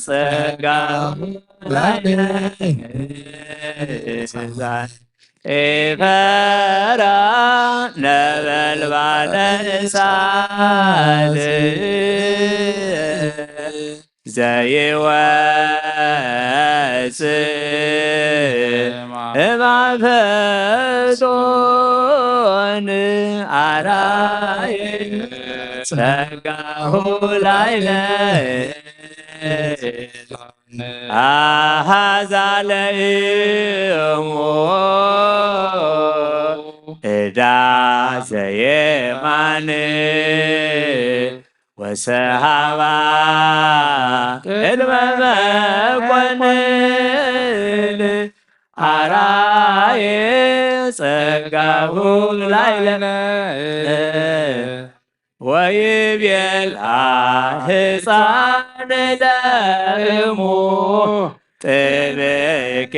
ጸጋሁ ላዕለ ሕፃን ኢፈርሃ ነበልባለ እሳት ዘይወፅእ እምአፈ እቶን አርአየ ጸጋሁ ላዕለ አሃዛ ለእሙ ዕዳ ዘየማን ወሰሃባ ቅድመ መኮንን አርአየ ጸጋሁ ላዕለ ወይቤላ ሕፃን ለእሙ ጥብቄ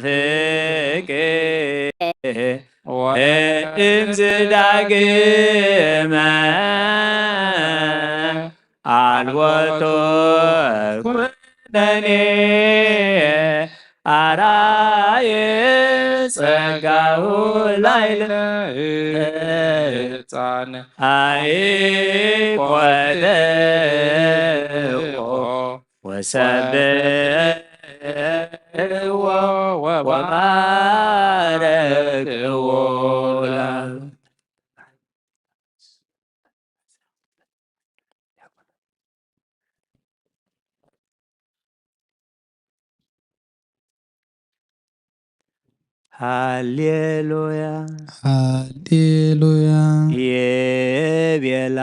ወኢትናፍቅ እምዝዳግመ አልቦቱ ኩነኔ አርአየ ጸጋሁ ላዕለ ሕፃን አይቆጥዎ ወሰብሕዎ ወባረክዎ ለዓለም። ሃሌሉያ ሃሌሉያ የቤላ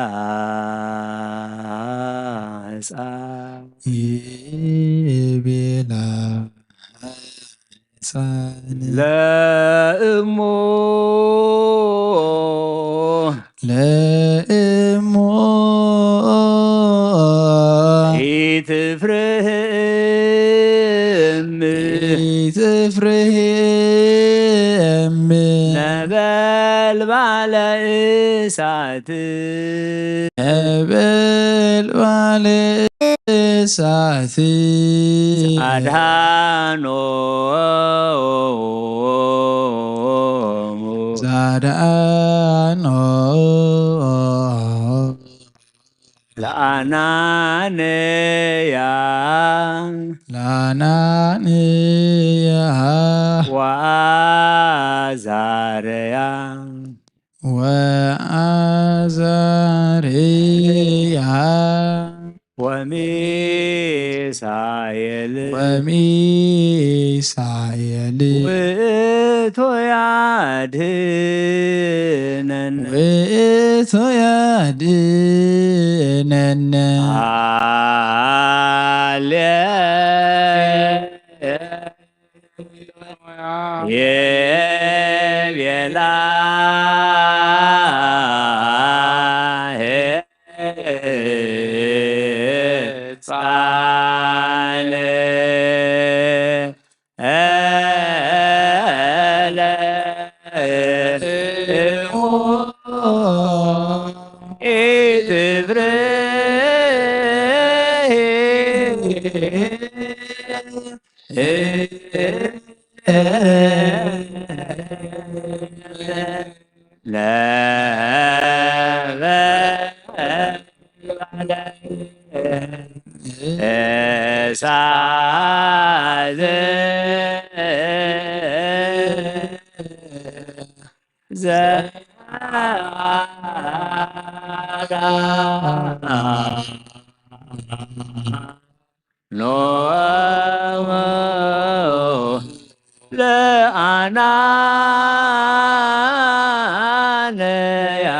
ሕፃን ይቤላ ሕፃን ለእሞ ለእሞ ኢትፍርህም ኢትፍርህም ነበልባለ እሳት ነበልባለ እሳት አድኃኖሙ ዛድአኖ ለአናንያ ለአናንያ ወአዛርያ ወአዛርያ ወሚሳኤል ወሚሳኤል ውእቱ ያድኅነነ ውእቱ ያድኅነነ የቤላ ሕፃን ለአናንያ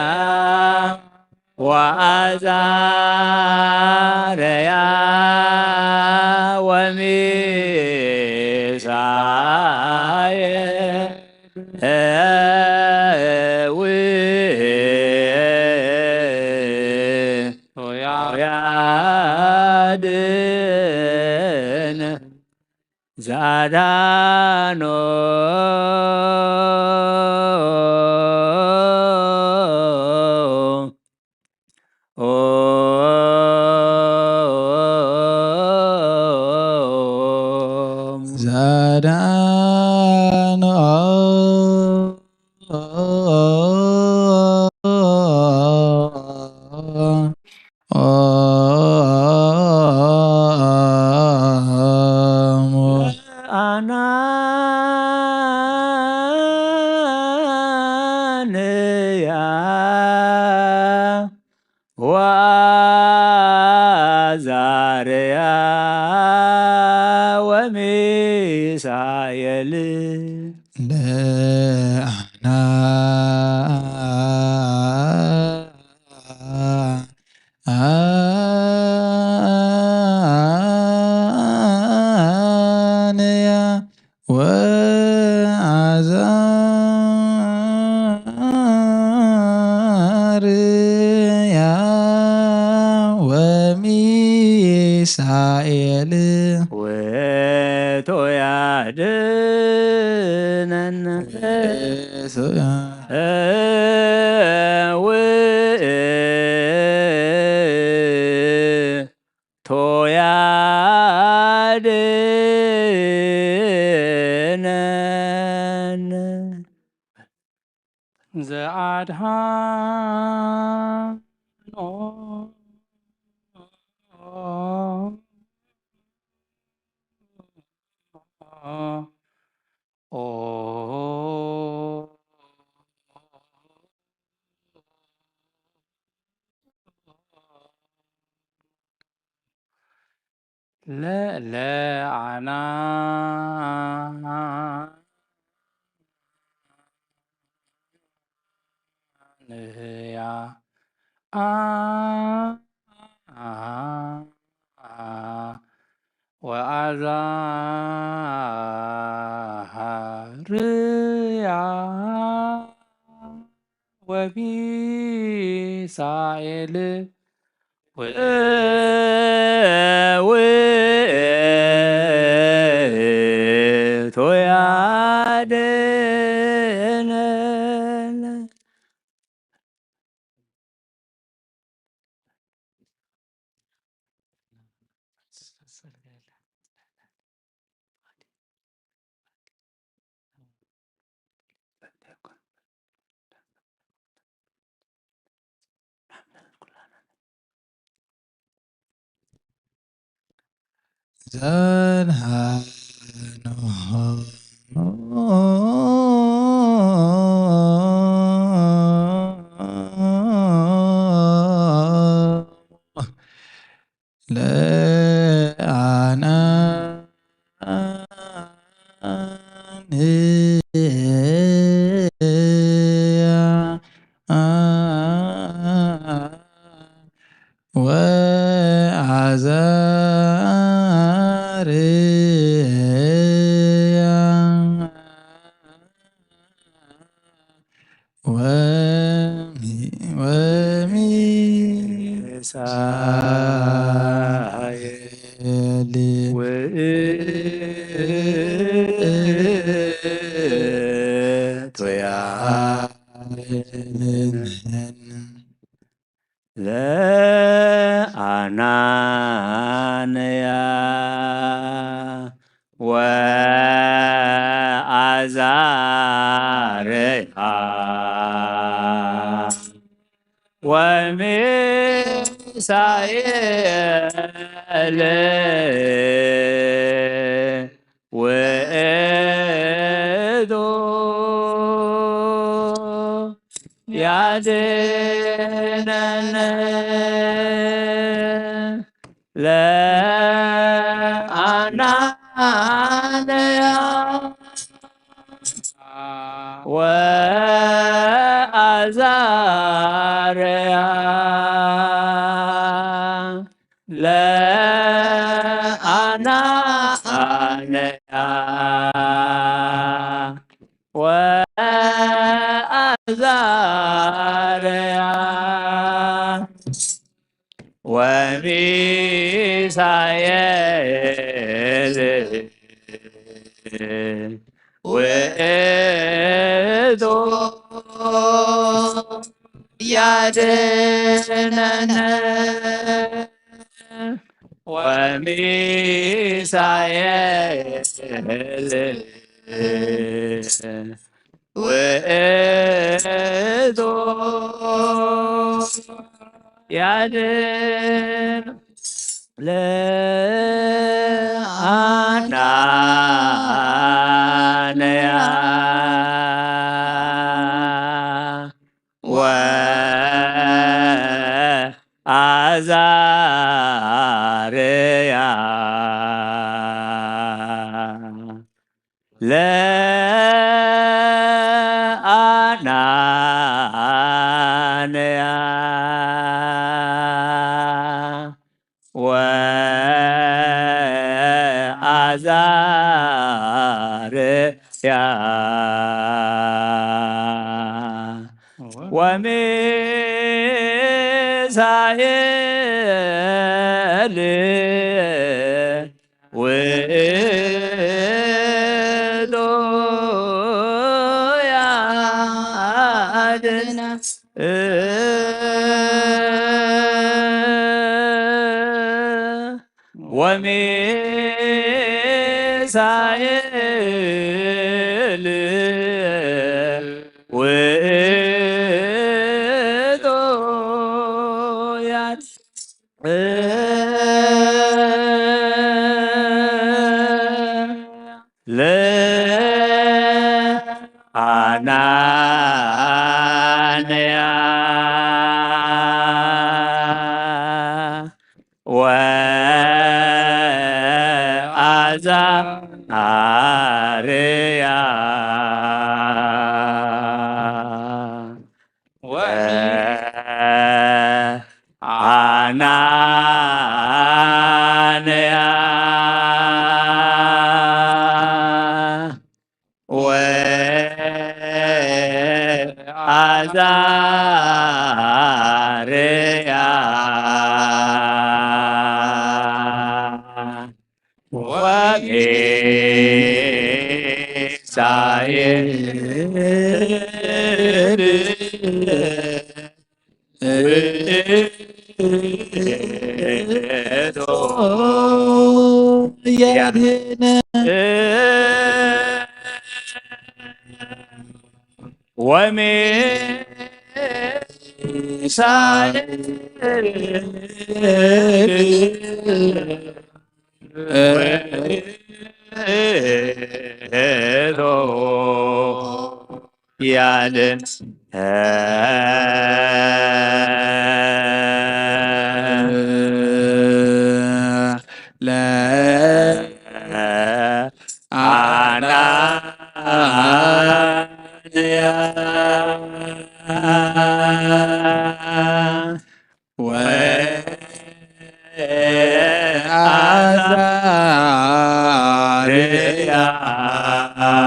ወአዛርያ ወሚሳኤል ያድኅነ ዛዳኖ ዛዳኖ አናንያ ወአዛርያ ወሚሳኤል ለአናንያ ወአዛርያ ወሚሳኤል ውእቱ ያድኅነነ ውእቱ ያድኅነነ ዘአድሃኖ ኦ ለለዓና ንህያ ወአዛርያ ወሚሳኤል ውእቱ ያድኅነነ ወሚሳኤል ውእቱ ያድኅነነ ለአናንያ ወአዛርያ ወሚሳኤል ውእቱ ያድኅነነ ለአናንያ ወአዛርያ ለአናንያ ወአዛርያ ወሚሳኤል ውእቱ ያድኅነነ ወሚሳኤል ውእቱ ያድኅነነ ለአናንያ ወአዛርያ ለአናንያ ወአዛርያ ወሚሳኤል ውእቱ ወሚሳኤል ውእቱ ለአናንያ ወአዛርያ አናንያ ወአዛርያ ያድኅነ ያድን ለአናንያ ወአዛርያ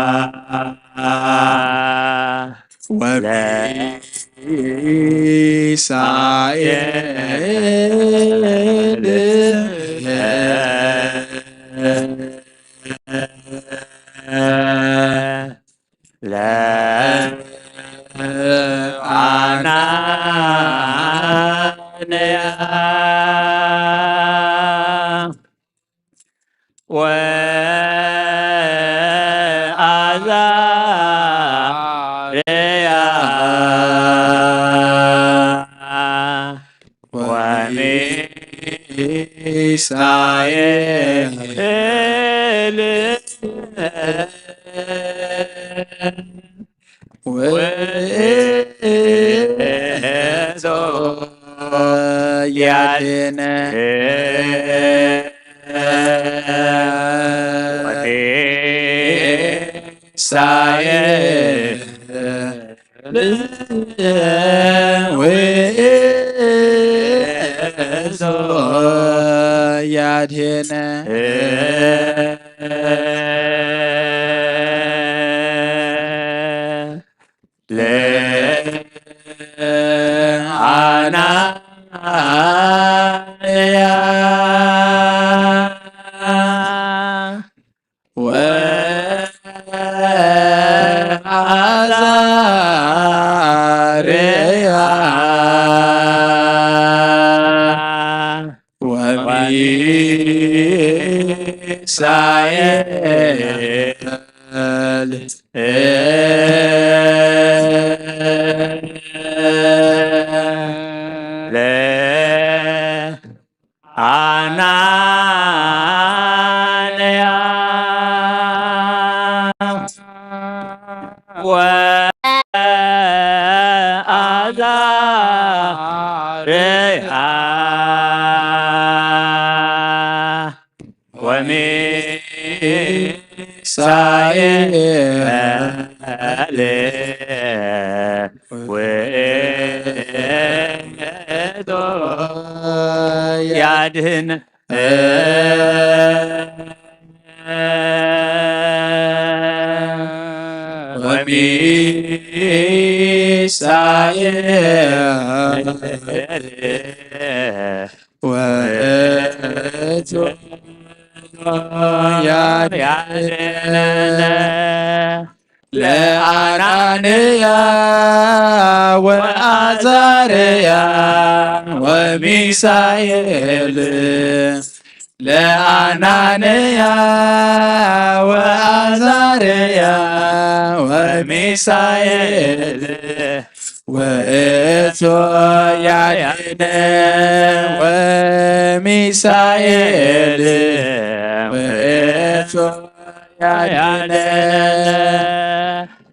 ወሚሳኤል ለአናንያ ወአዛርያ ወሚሳኤል ያድኅነ ወሚሳኤል ያድኅነ ለአናንያ ወአዛርያ ወሚሳኤል ለአናንያ ወአዛርያ ወሚሳኤል ውእቱ ያድኅነ ወሚሳኤል ውእቱ ያድኅነ ለአናንያ ወአዛርያ ወሚሳኤል ለአናንያ ወአዛርያ ወሚሳኤል ውእቱ ያድኅነ ወሚሳኤል ውእቱ ያድነነ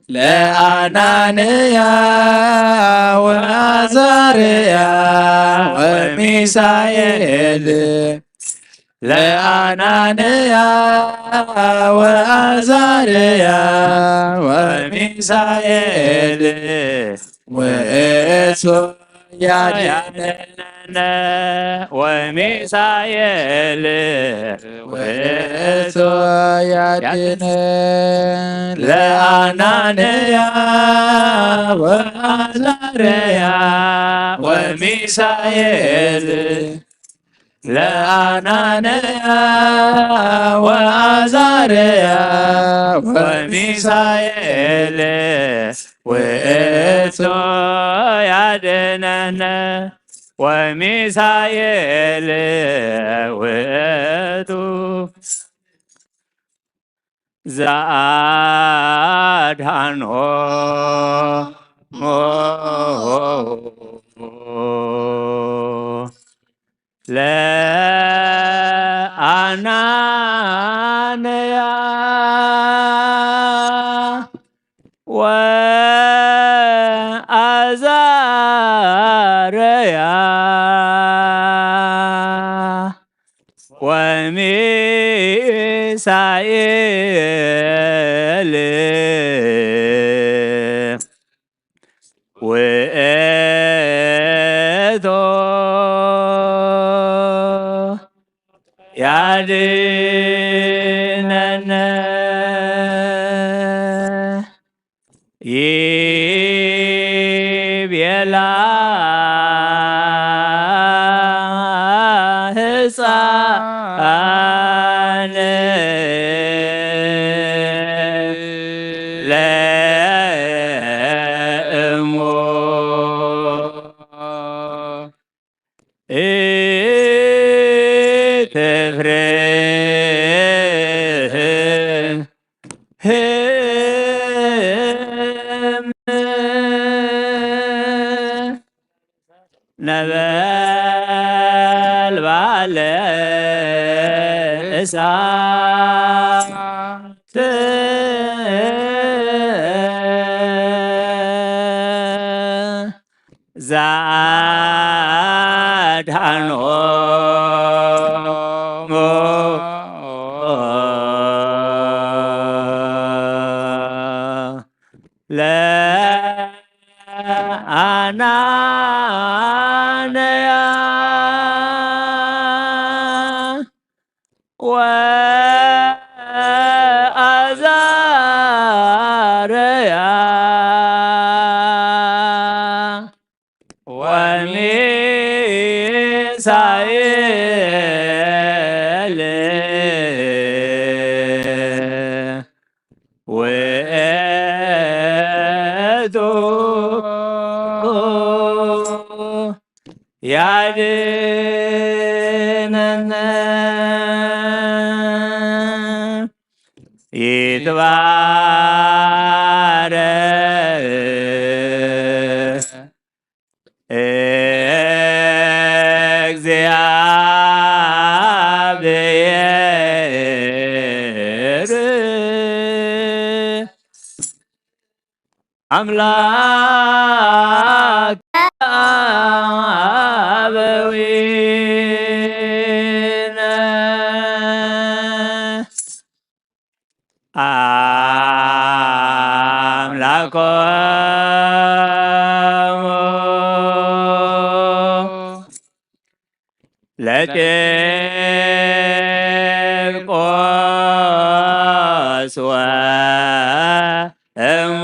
ለአናንያ ወአዛርያ ወሚሳኤል ለአናንያ ወአዛርያ ወሚሳኤል ወእሱ ያድነነ ወሚሳኤል ወእሱ ያድነ ለአናንያ ወአዛርያ ወሚሳኤል ለአናንያ ወአዛርያ ወሚሳኤል ውእቱ ያድነነ ወሚሳኤል ውእቱ ዘአድኃኖ ለአናንያ ወአዛርያ ወሚሳኤል ውእቱ ያድነነ ይቤላ ሕፃን ለእሙ ነበልባለ እሳት ዘአድኃኖሙ ለአናንያ ወአዛርያ ወሚሳኤል ውእቱ ያድነነ ይትባረክ እግዚአብሔር አምላክ አበዊነ አምላኮሙ ለቂርቆስ ወእሙ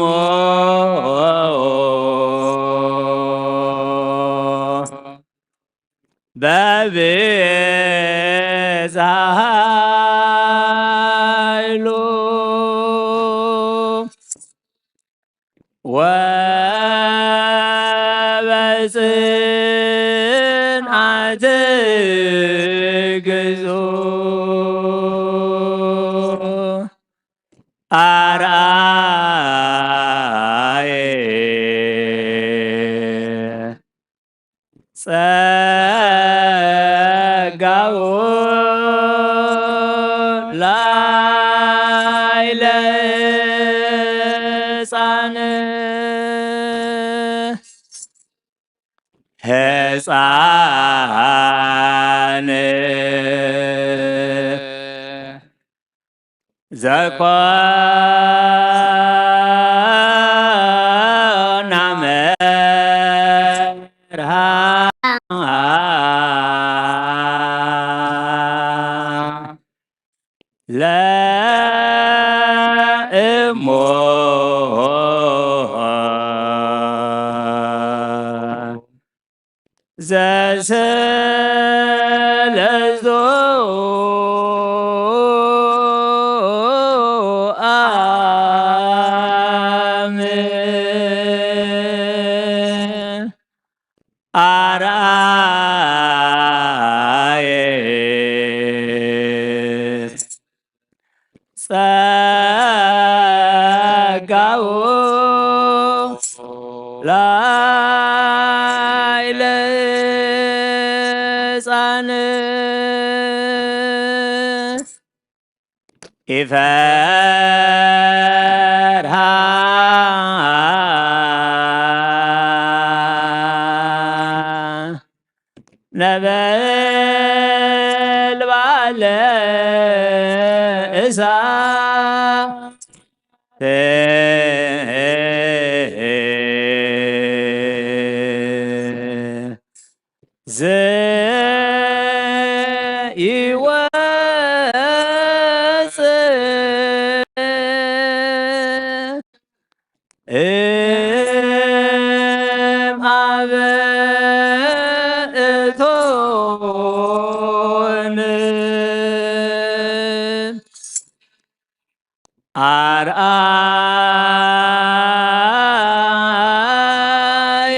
በብፅዓ ኃይሉ ወበጽንዓት ግዙ አርአየ ጸጋው ላይ ሕፃን ዘኮና መርሃ ለእሞ ዘሰለስቱ አምን አርአየ ጸጋው ላዕለ ሕፃን ኢፈርሃ ነበልባለ እሳት ዘይወፅእ እምኀበ እቶን አርአየ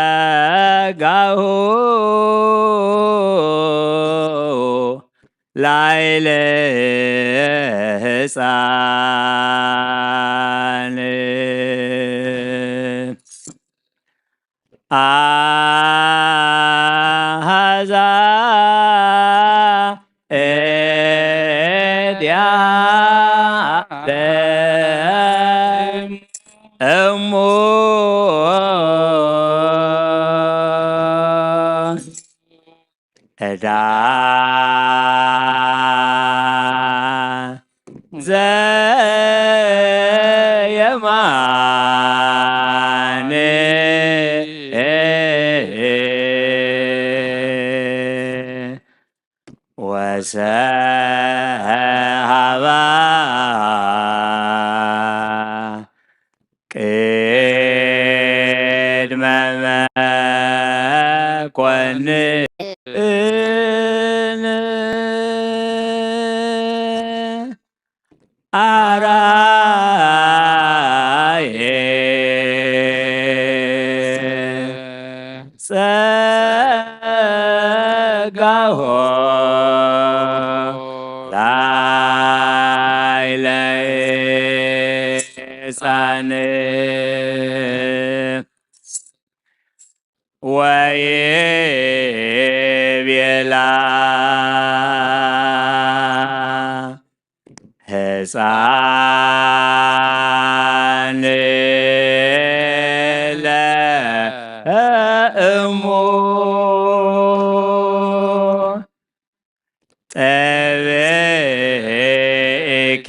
ጸጋሁ ላዕለ ሕፃን አኀዛ እድያለ እሙ ዕዳ ዘየማን ወሰሃባ ቅድመ መኮንን አርአየ ጸጋሁ ላዕለ ሕፃን ወይቤላ ሕፃን ለእሙ ጠብቄ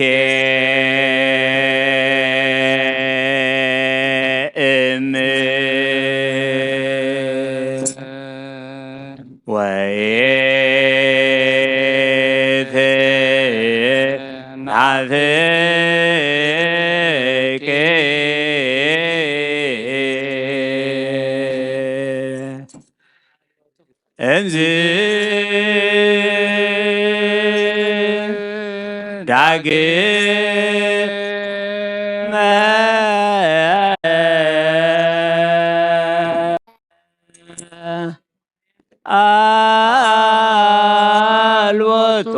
ናፍቄ እንዝ ዳግመ አልወጦ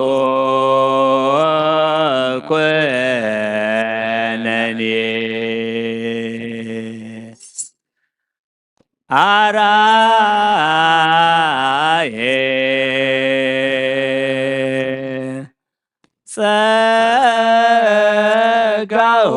ኮነኔ አርአየ ጸጋሁ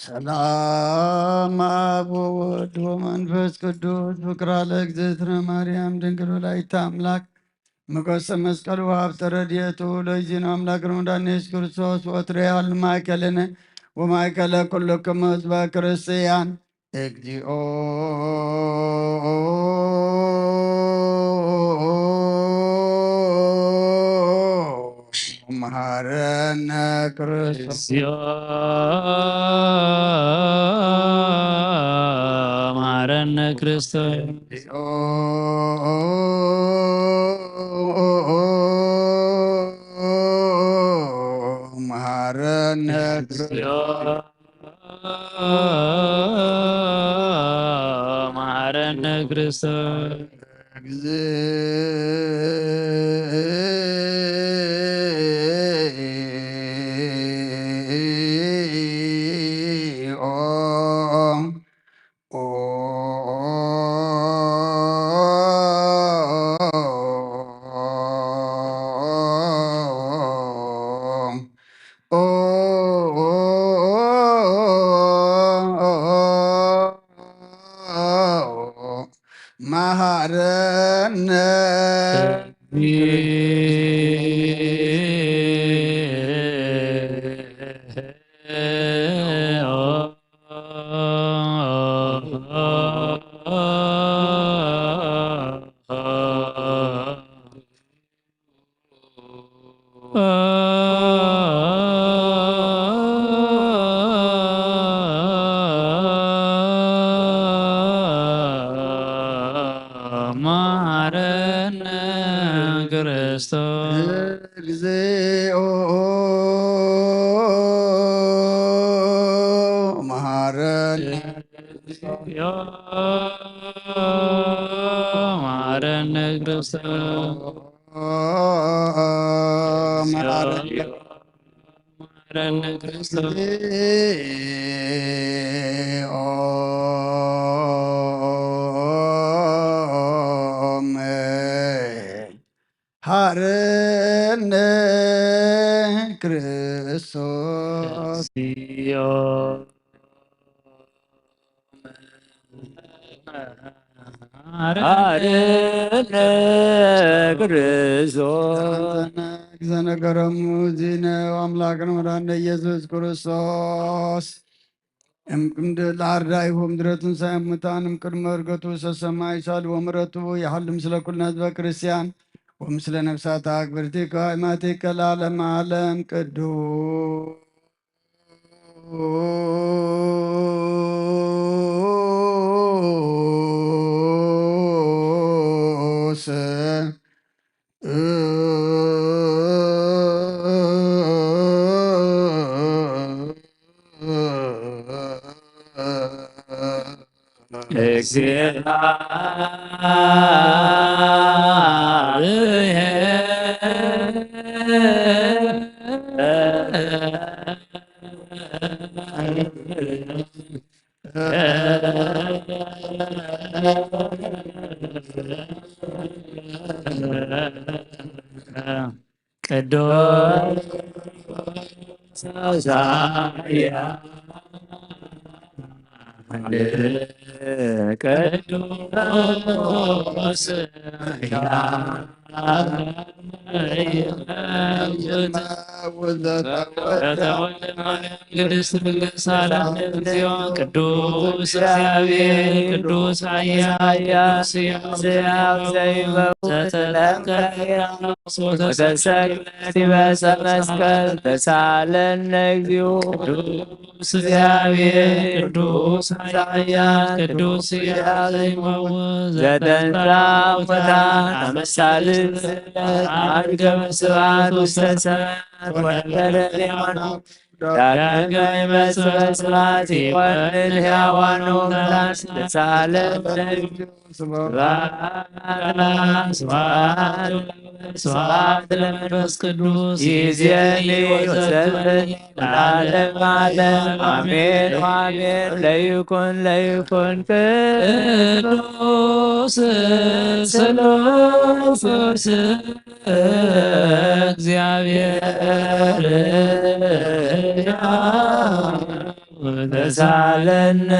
ሰላም አብ ወወልድ ወመንፈስ ቅዱስ ፍቅራ ለእግዝእትነ ማርያም ድንግል ወላዲተ አምላክ መቆሰ መስቀሉ ሀብተ ረድኤቱ ለእግዚእነ አምላክነ ወመድኃኒነ ኢየሱስ ክርስቶስ ወትሬሃሉ ማእከልነ ወማእከለ ኩልክሙ ሕዝበ ክርስቲያን እግዚኦ መሐረነ ክርስቶስ መሐረነ ክርስቶስ እግዚኦ መሐረነ ክርስቶስ መሐረነ ክርስቶስ መሐረነ ማረነ ክርስቶስ እግዚኦ መሐረነ ማረነ ክርስቶስ ማረነ ክርስቶስ ሐረነ ክርስቶስ ሐረነ ክርስቶስ ዘነገረሙ ዚነ አምላክነ መድኃኒነ ኢየሱስ ክርስቶስ እምቅምድር ለአርዳኢሁ እምድኅረ ትንሣኤ እሙታን እምቅድመ ዕርገቱ ሰሰማይ ሳልዎ ምሕረቱ ያህሉ ምስለ ኩልነ ህዝበ ክርስቲያን ወምስለ ነፍሳት አክብርቲከ ሃይማኖቲከ ለዓለመ ዓለም ቅዱስ ቅዱስ ቅዱስ እግዚአብሔር ቅዱስ ኃያል መስቀል ተሳለነ እግዚኦ ቅዱስ እግዚአብሔር ቅዱስ ኃያል ቅዱስ ዘይመውት ዘተንሥአ እሙታን አመሳልስ አድገ በስብሐት ውስተ ሰማያት ወነበረ ሊሆን ዳግም በስብሐት ይኮንን ሕያዋን ወሙታን ተሳለነ ስብሐት ለመንፈስ ቅዱስ ይእዜኒ ወዘልፈኒ ለዓለመ ዓለም አሜን ወአሜን። ለይኩን ቅዱስ ስሉስ እግዚአብሔር ተሳለነ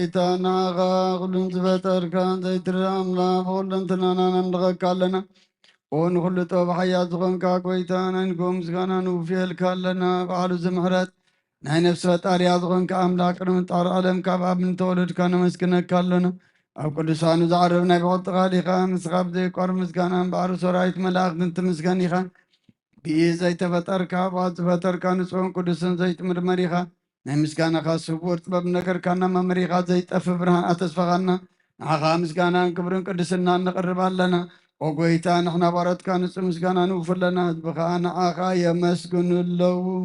ጎይታናኻ ኩሉን ዝፈጠርካ ዘይትርኢ አምላኽ ሁለንትናና ነምልኸካ ከለና ونخل طب حياة زغنك كويتان انكم زغنان وفيل كلنا بعلو زمحرات ناي نفس طاريا زغنك املاك من طار عالم كباب من تولد كان مسكنك كلنا او قدسان زعرب ناي بوت غالي خان سخاب دي قر مسكنان بارو سرايت ملاك انت مسكني خان بي زيت فتر كابات فتر كان سون قدسن زيت مرمري خان ناي مسكنا خاص سبورت باب نكر كان ممري خا زيت اف برهان اتسفغنا نعا مسكنا كبرن قدسنا نقرب لنا وقويتا نحن بارت كان مسكنا نوفر لنا بقى انا اخا يمسكن اللو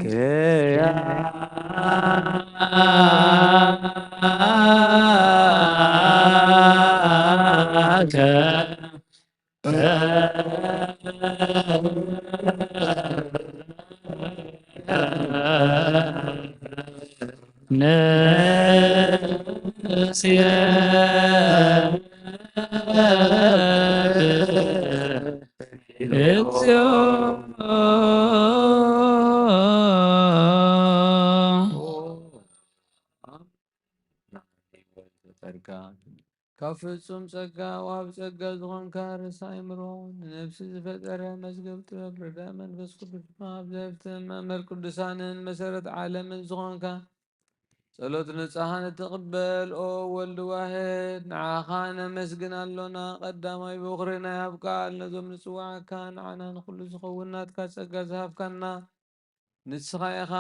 ከፍጹም ጸጋ ዋብ ጸጋ ዝኮንካ ርእሰ አእምሮ ነፍሲ ዝፈጠረ መዝገብ ጥበብ ረዳ መንፈስ ቅዱስ ኣብዘፍትን መምህር ቅዱሳንን መሰረት ዓለምን ዝኮንካ ጸሎት ንጽሓን እትቕበል ኦ ወልድ ዋሕድ ንዓኻ ነመስግን ኣሎና ቀዳማይ ብኹሪ ናይ ኣብ ቃል ነዞም ንጽዋዓካ ንዓና ንኩሉ ዝኸውን ናትካ ጸጋ ዝሃብካና ንስኻ ኢኻ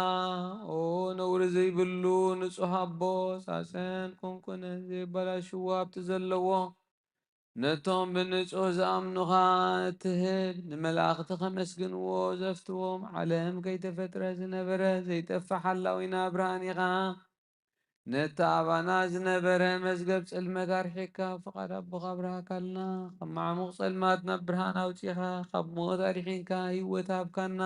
ኦ ነውሪ ዘይብሉ ንጹህ ኣቦ ጻጽን ቁንቁንን ዘይበላሽዎ ሃብቲ ዘለዎ ነቶም ብንጹህ ዝኣምኑኻ እትህብ ንመላእኽቲ ከመስግንዎ ዘፍትዎም ዓለም ከይተፈጥረ ዝነበረ ዘይጠፍእ ሓላዊና ብርሃን ኢኻ ነቲ ኣባና ዝነበረ መዝገብ ጽልመት ኣርሒካ ፍቓድ ኣቦኻ ብርሃካልና ካብ ማዕሙቕ ጸልማት ናብ ብርሃን ኣውፂኻ ካብ ሞት ኣድሒንካ ህይወት ሃብካና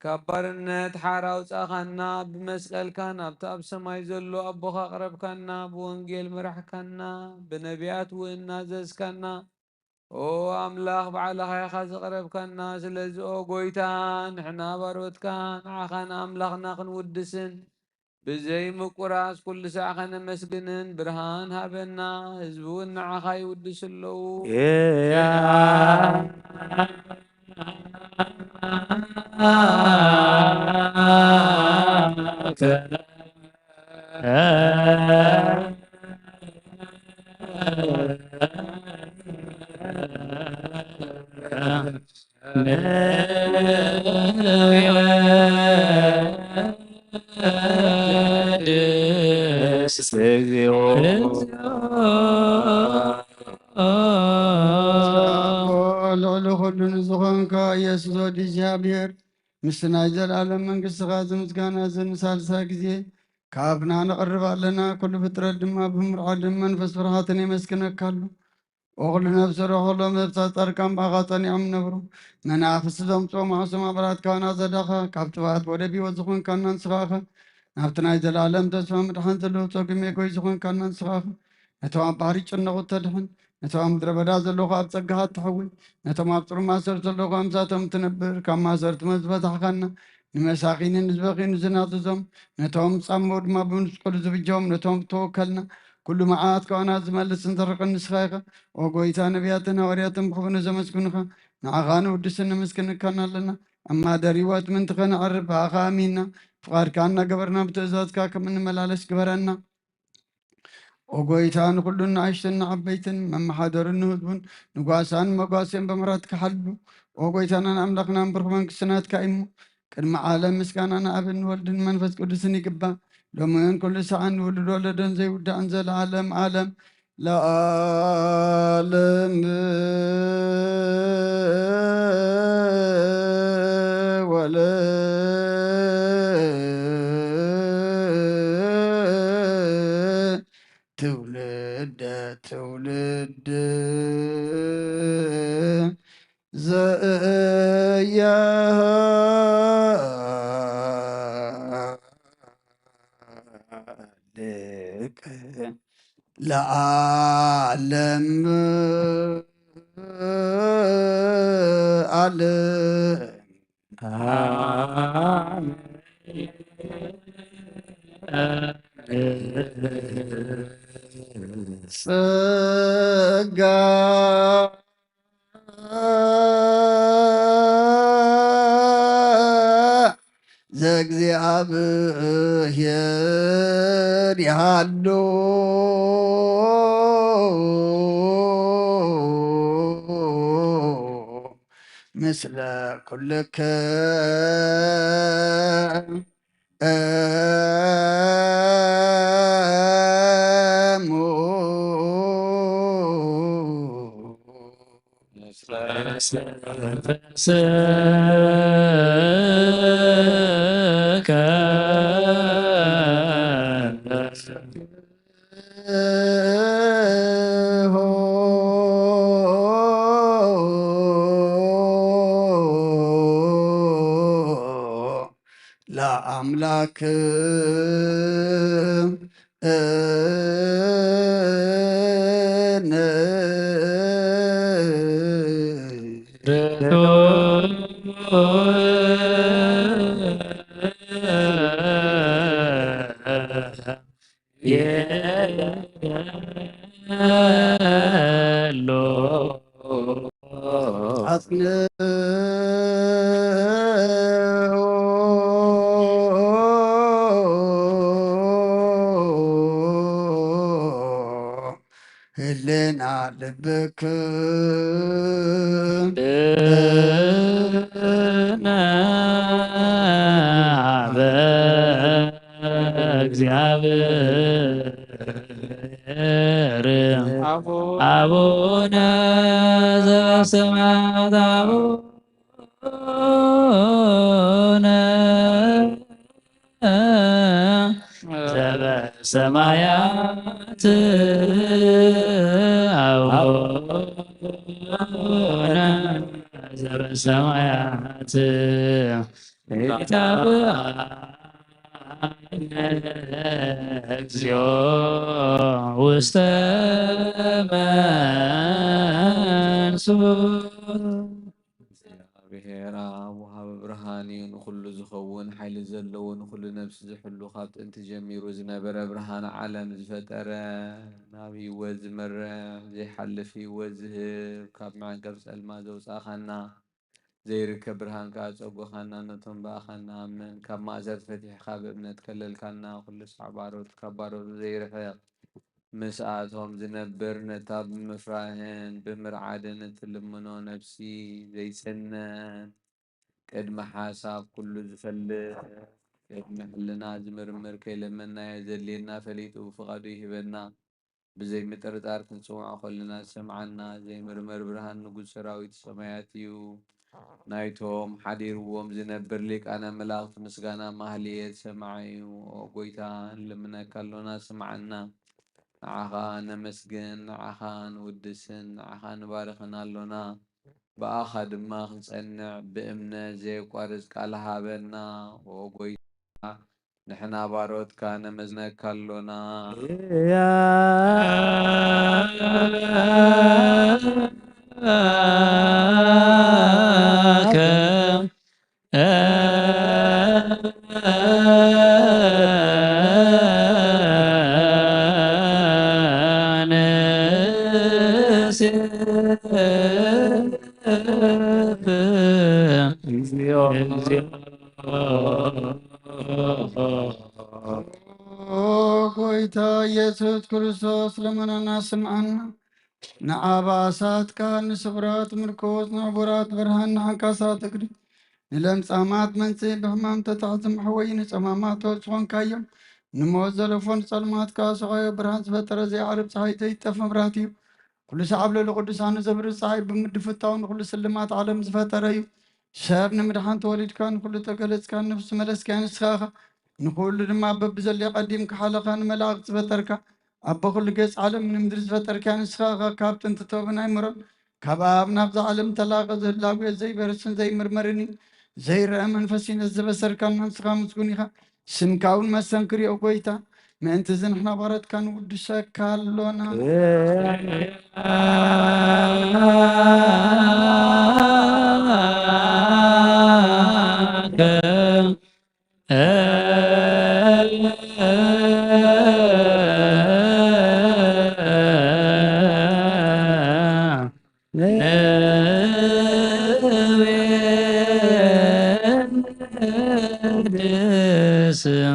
ካብ ባርነት ሓር ኣውፃእኻና ብመስቀልካ ናብቲ ኣብ ሰማይ ዘሎ ኣቦኻ ኣቕረብካና ብወንጌል መራሕካና ብነቢያት እውን ናዘዝካና ኦ ኣምላኽ ባዕልኻ ኢኻ ዘቕረብካና ስለዚ ኦ ጎይታ ንሕና ባሮትካ ንዓኻን ኣምላኽና ክንውድስን ብዘይ ምቁራስ ኩሉ ሰዕ ኸነመስግንን ብርሃን ሃበና ህዝቢ እውን ንዓኻ ይውድስ ኣለዉ ልዕሊ ኩሉን ዝኾንካ ኢየሱስ ወዲ እግዚኣብሔር ምስ ናይ ዘለኣለም መንግሥትኻ ዝምስጋና ዝንሳልሳ ግዜ ካብና ነቕርብ ኣለና ኩሉ ፍጥረት ድማ ብምርዓድን መንፈስ ፍርሃትን የመስክነካሉ ወኩሉ ነፍሲ ረኸሎም ነፍሳት ጻድቃን ባኻ ጸኒዖም ነብሩ መናፍስቲ ዘምጽኦም ኣዕሶም ኣባላትካ ናዘዳኻ ካብ ጥፋት ወደ ሕይወት ዝኾንካና ንስኻኸ ናብቲ ናይ ዘለኣለም ተስፋ ምድሓን ዘለዎ ጸጉሜ ጎይ ዝኾንካና ንስኻኸ ነቶም ኣብ ባሕሪ ጭነቑ ተድሕን ነቶም ኣብ ምድረ በዳ ዘለኹ ኣብ ጸጋኻ እትሐውይ ነቶም ኣብ ጽሩም ማሰር ዘለኹ ኣምሳቶም እትነብር ካብ ማሰርቲ መዝበታሕካና ንመሳኺንን ዝበኺኑ ዝናትዞም ነቶም ጻመው ድማ ብምስቁሉ ዝብጀዎም ነቶም ተወከልና ኩሉ መዓት ከዋና ዝመልስ እንተርቅን ንስኻ ኢኻ ኦ ጎይታ ነቢያትን ሃዋርያትን ብኽብኑ ዘመስግኑኻ ንዓኻ ንውድስን ነመስግንካና ኣለና ኣብ ማደር ህይወት ምንትኸ ንዕርብ ብኣኻ ኣሚንና ፍቓድካ እናገበርና ብትእዛዝካ ከም እንመላለስ ግበረና ኦ ጎይታ ንኩሉን ንኣሽትን ንዓበይትን መመሓደርን ንህዝቡን ንጓሳን መጓስን በምሕረት ክሓሉ ኦ ጎይታናን ኣምላኽናን ብርኹ መንግስትናትካ እሞ ቅድሚ ዓለም ምስጋና ንኣብን ወልድን መንፈስ ቅዱስን ይግባእ ሎሚን ኩሉ ሰዓን ንውልድ ወለደን ዘይውዳእን ዘለዓለም ዓለም ለዓለም ትውልደ ትውልድ ዘያልቅ ለዓለም ዓለም ጸጋ ዘእግዚአብሔር ያሎ ምስለ ኩልከ መንፈስከ ለአምላክ የሎ ህልና ልብክ እነ በእግዚአብሔር አቡነ ዘበሰማያት አቡነ ዘበሰማያት አቡነ ዘበሰማያት ኢታብአነ እግዚኦ ውስተ መንሱት እግዚአብሔር አብ ወሃበ ብርሃን እዩ ንኩሉ ዝኸውን ሓይሊ ዘለዎ ንኩሉ ነብሲ ዝሕሉ ካብ ጥንቲ ጀሚሩ ዝነበረ ብርሃን ዓለም ዝፈጠረ ናብ ህይወት ዝመርሕ ዘይሓልፍ ህይወት ዝህብ ካብ መዐንቀፍ ፀልማ ዘውፃእኻና ዘይርከብ ብርሃን ከዓ ፀጉኻና ነቶም በኣኻና ኣመን ካብ ማእሰር ፈቲሕካ ብእምነት ከለልካና ኩሉ ሳዕ ባሮት ካብ ባሮት ዘይርሕቕ ምስኣቶም ዝነብር ነታ ብምፍራህን ብምርዓድን እትልምኖ ነፍሲ ዘይፅነን ቅድሚ ሓሳብ ኩሉ ዝፈልጥ ቅድሚ ሕልና ዝምርምር ከይለመናዮ ዘድልየና ፈሊጡ ብፍቓዱ ይህበና ብዘይ ምጥርጣር ክንፅውዖ ከለና ዝሰምዓና ዘይምርመር ብርሃን ንጉስ ሰራዊት ሰማያት እዩ ናይቶም ሓዲርዎም ዝነብር ሊቃነ መላእኽቲ ምስጋና ማህልየት ሰማዓዩ ጎይታ ንልምነካ ኣሎና ስምዓና ንዓኻ ነመስግን ንዓኻ ንውድስን ንዓኻ ንባርኽን ኣሎና ብኣኻ ድማ ክንፀንዕ ብእምነት ዘየቋርፅ ቃል ሃበና ጎይታ ንሕና ባሮትካ ነመስግነካ ኣሎና ጎይታ ኢየሱስ ክርስቶስ ለመናና ስምዓና ንዓባሳትካ ንስብራት ምርኮስ ንዕቡራት ብርሃን ንሓንካሳት እግሪ ንለምፃማት መንፅኢ ብሕማም ተታሕቲ መሕወይ ንፀማማት ዝኾንካዮም ንሞት ዘለፎን ፀልማትካ ሰቃዮ ብርሃን ዝፈጠረ ዘይዓርብ ፀሓይ ዘይጠፍ መብራት እዩ ኩሉ ሰዓብ ለሉ ቅዱሳን ዘብሪ ፀሓይ ብምድፍታው ንኩሉ ስልማት ዓለም ዝፈጠረ እዩ ሰብ ንምድሓን ተወሊድካ ንኩሉ ተገለፅካ ነፍሲ መለስካ ንስኻኻ ንኩሉ ድማ በብዘለየ ቀዲም ክሓለኻ ንመላእክቲ ዝፈጠርካ ኣቦ ኩሉ ገፅ ዓለም ንምድሪ ዝፈጠርካ ንስኻኻ ካብ ጥንቲ ተብን ኣይምሮን ካብ ኣብ ናብዛ ዓለም ተላቐ ዝህላጉየ ዘይበርስን ዘይምርመርን ዘይረአ መንፈሲነት ዘበሰርካና ንስኻ ምስጉን ኢኻ ስምካ እውን መሰንክሪኦ ጎይታ ምእንቲ እዚ ንሕና ባረትካ ንውድሰካ ኣሎና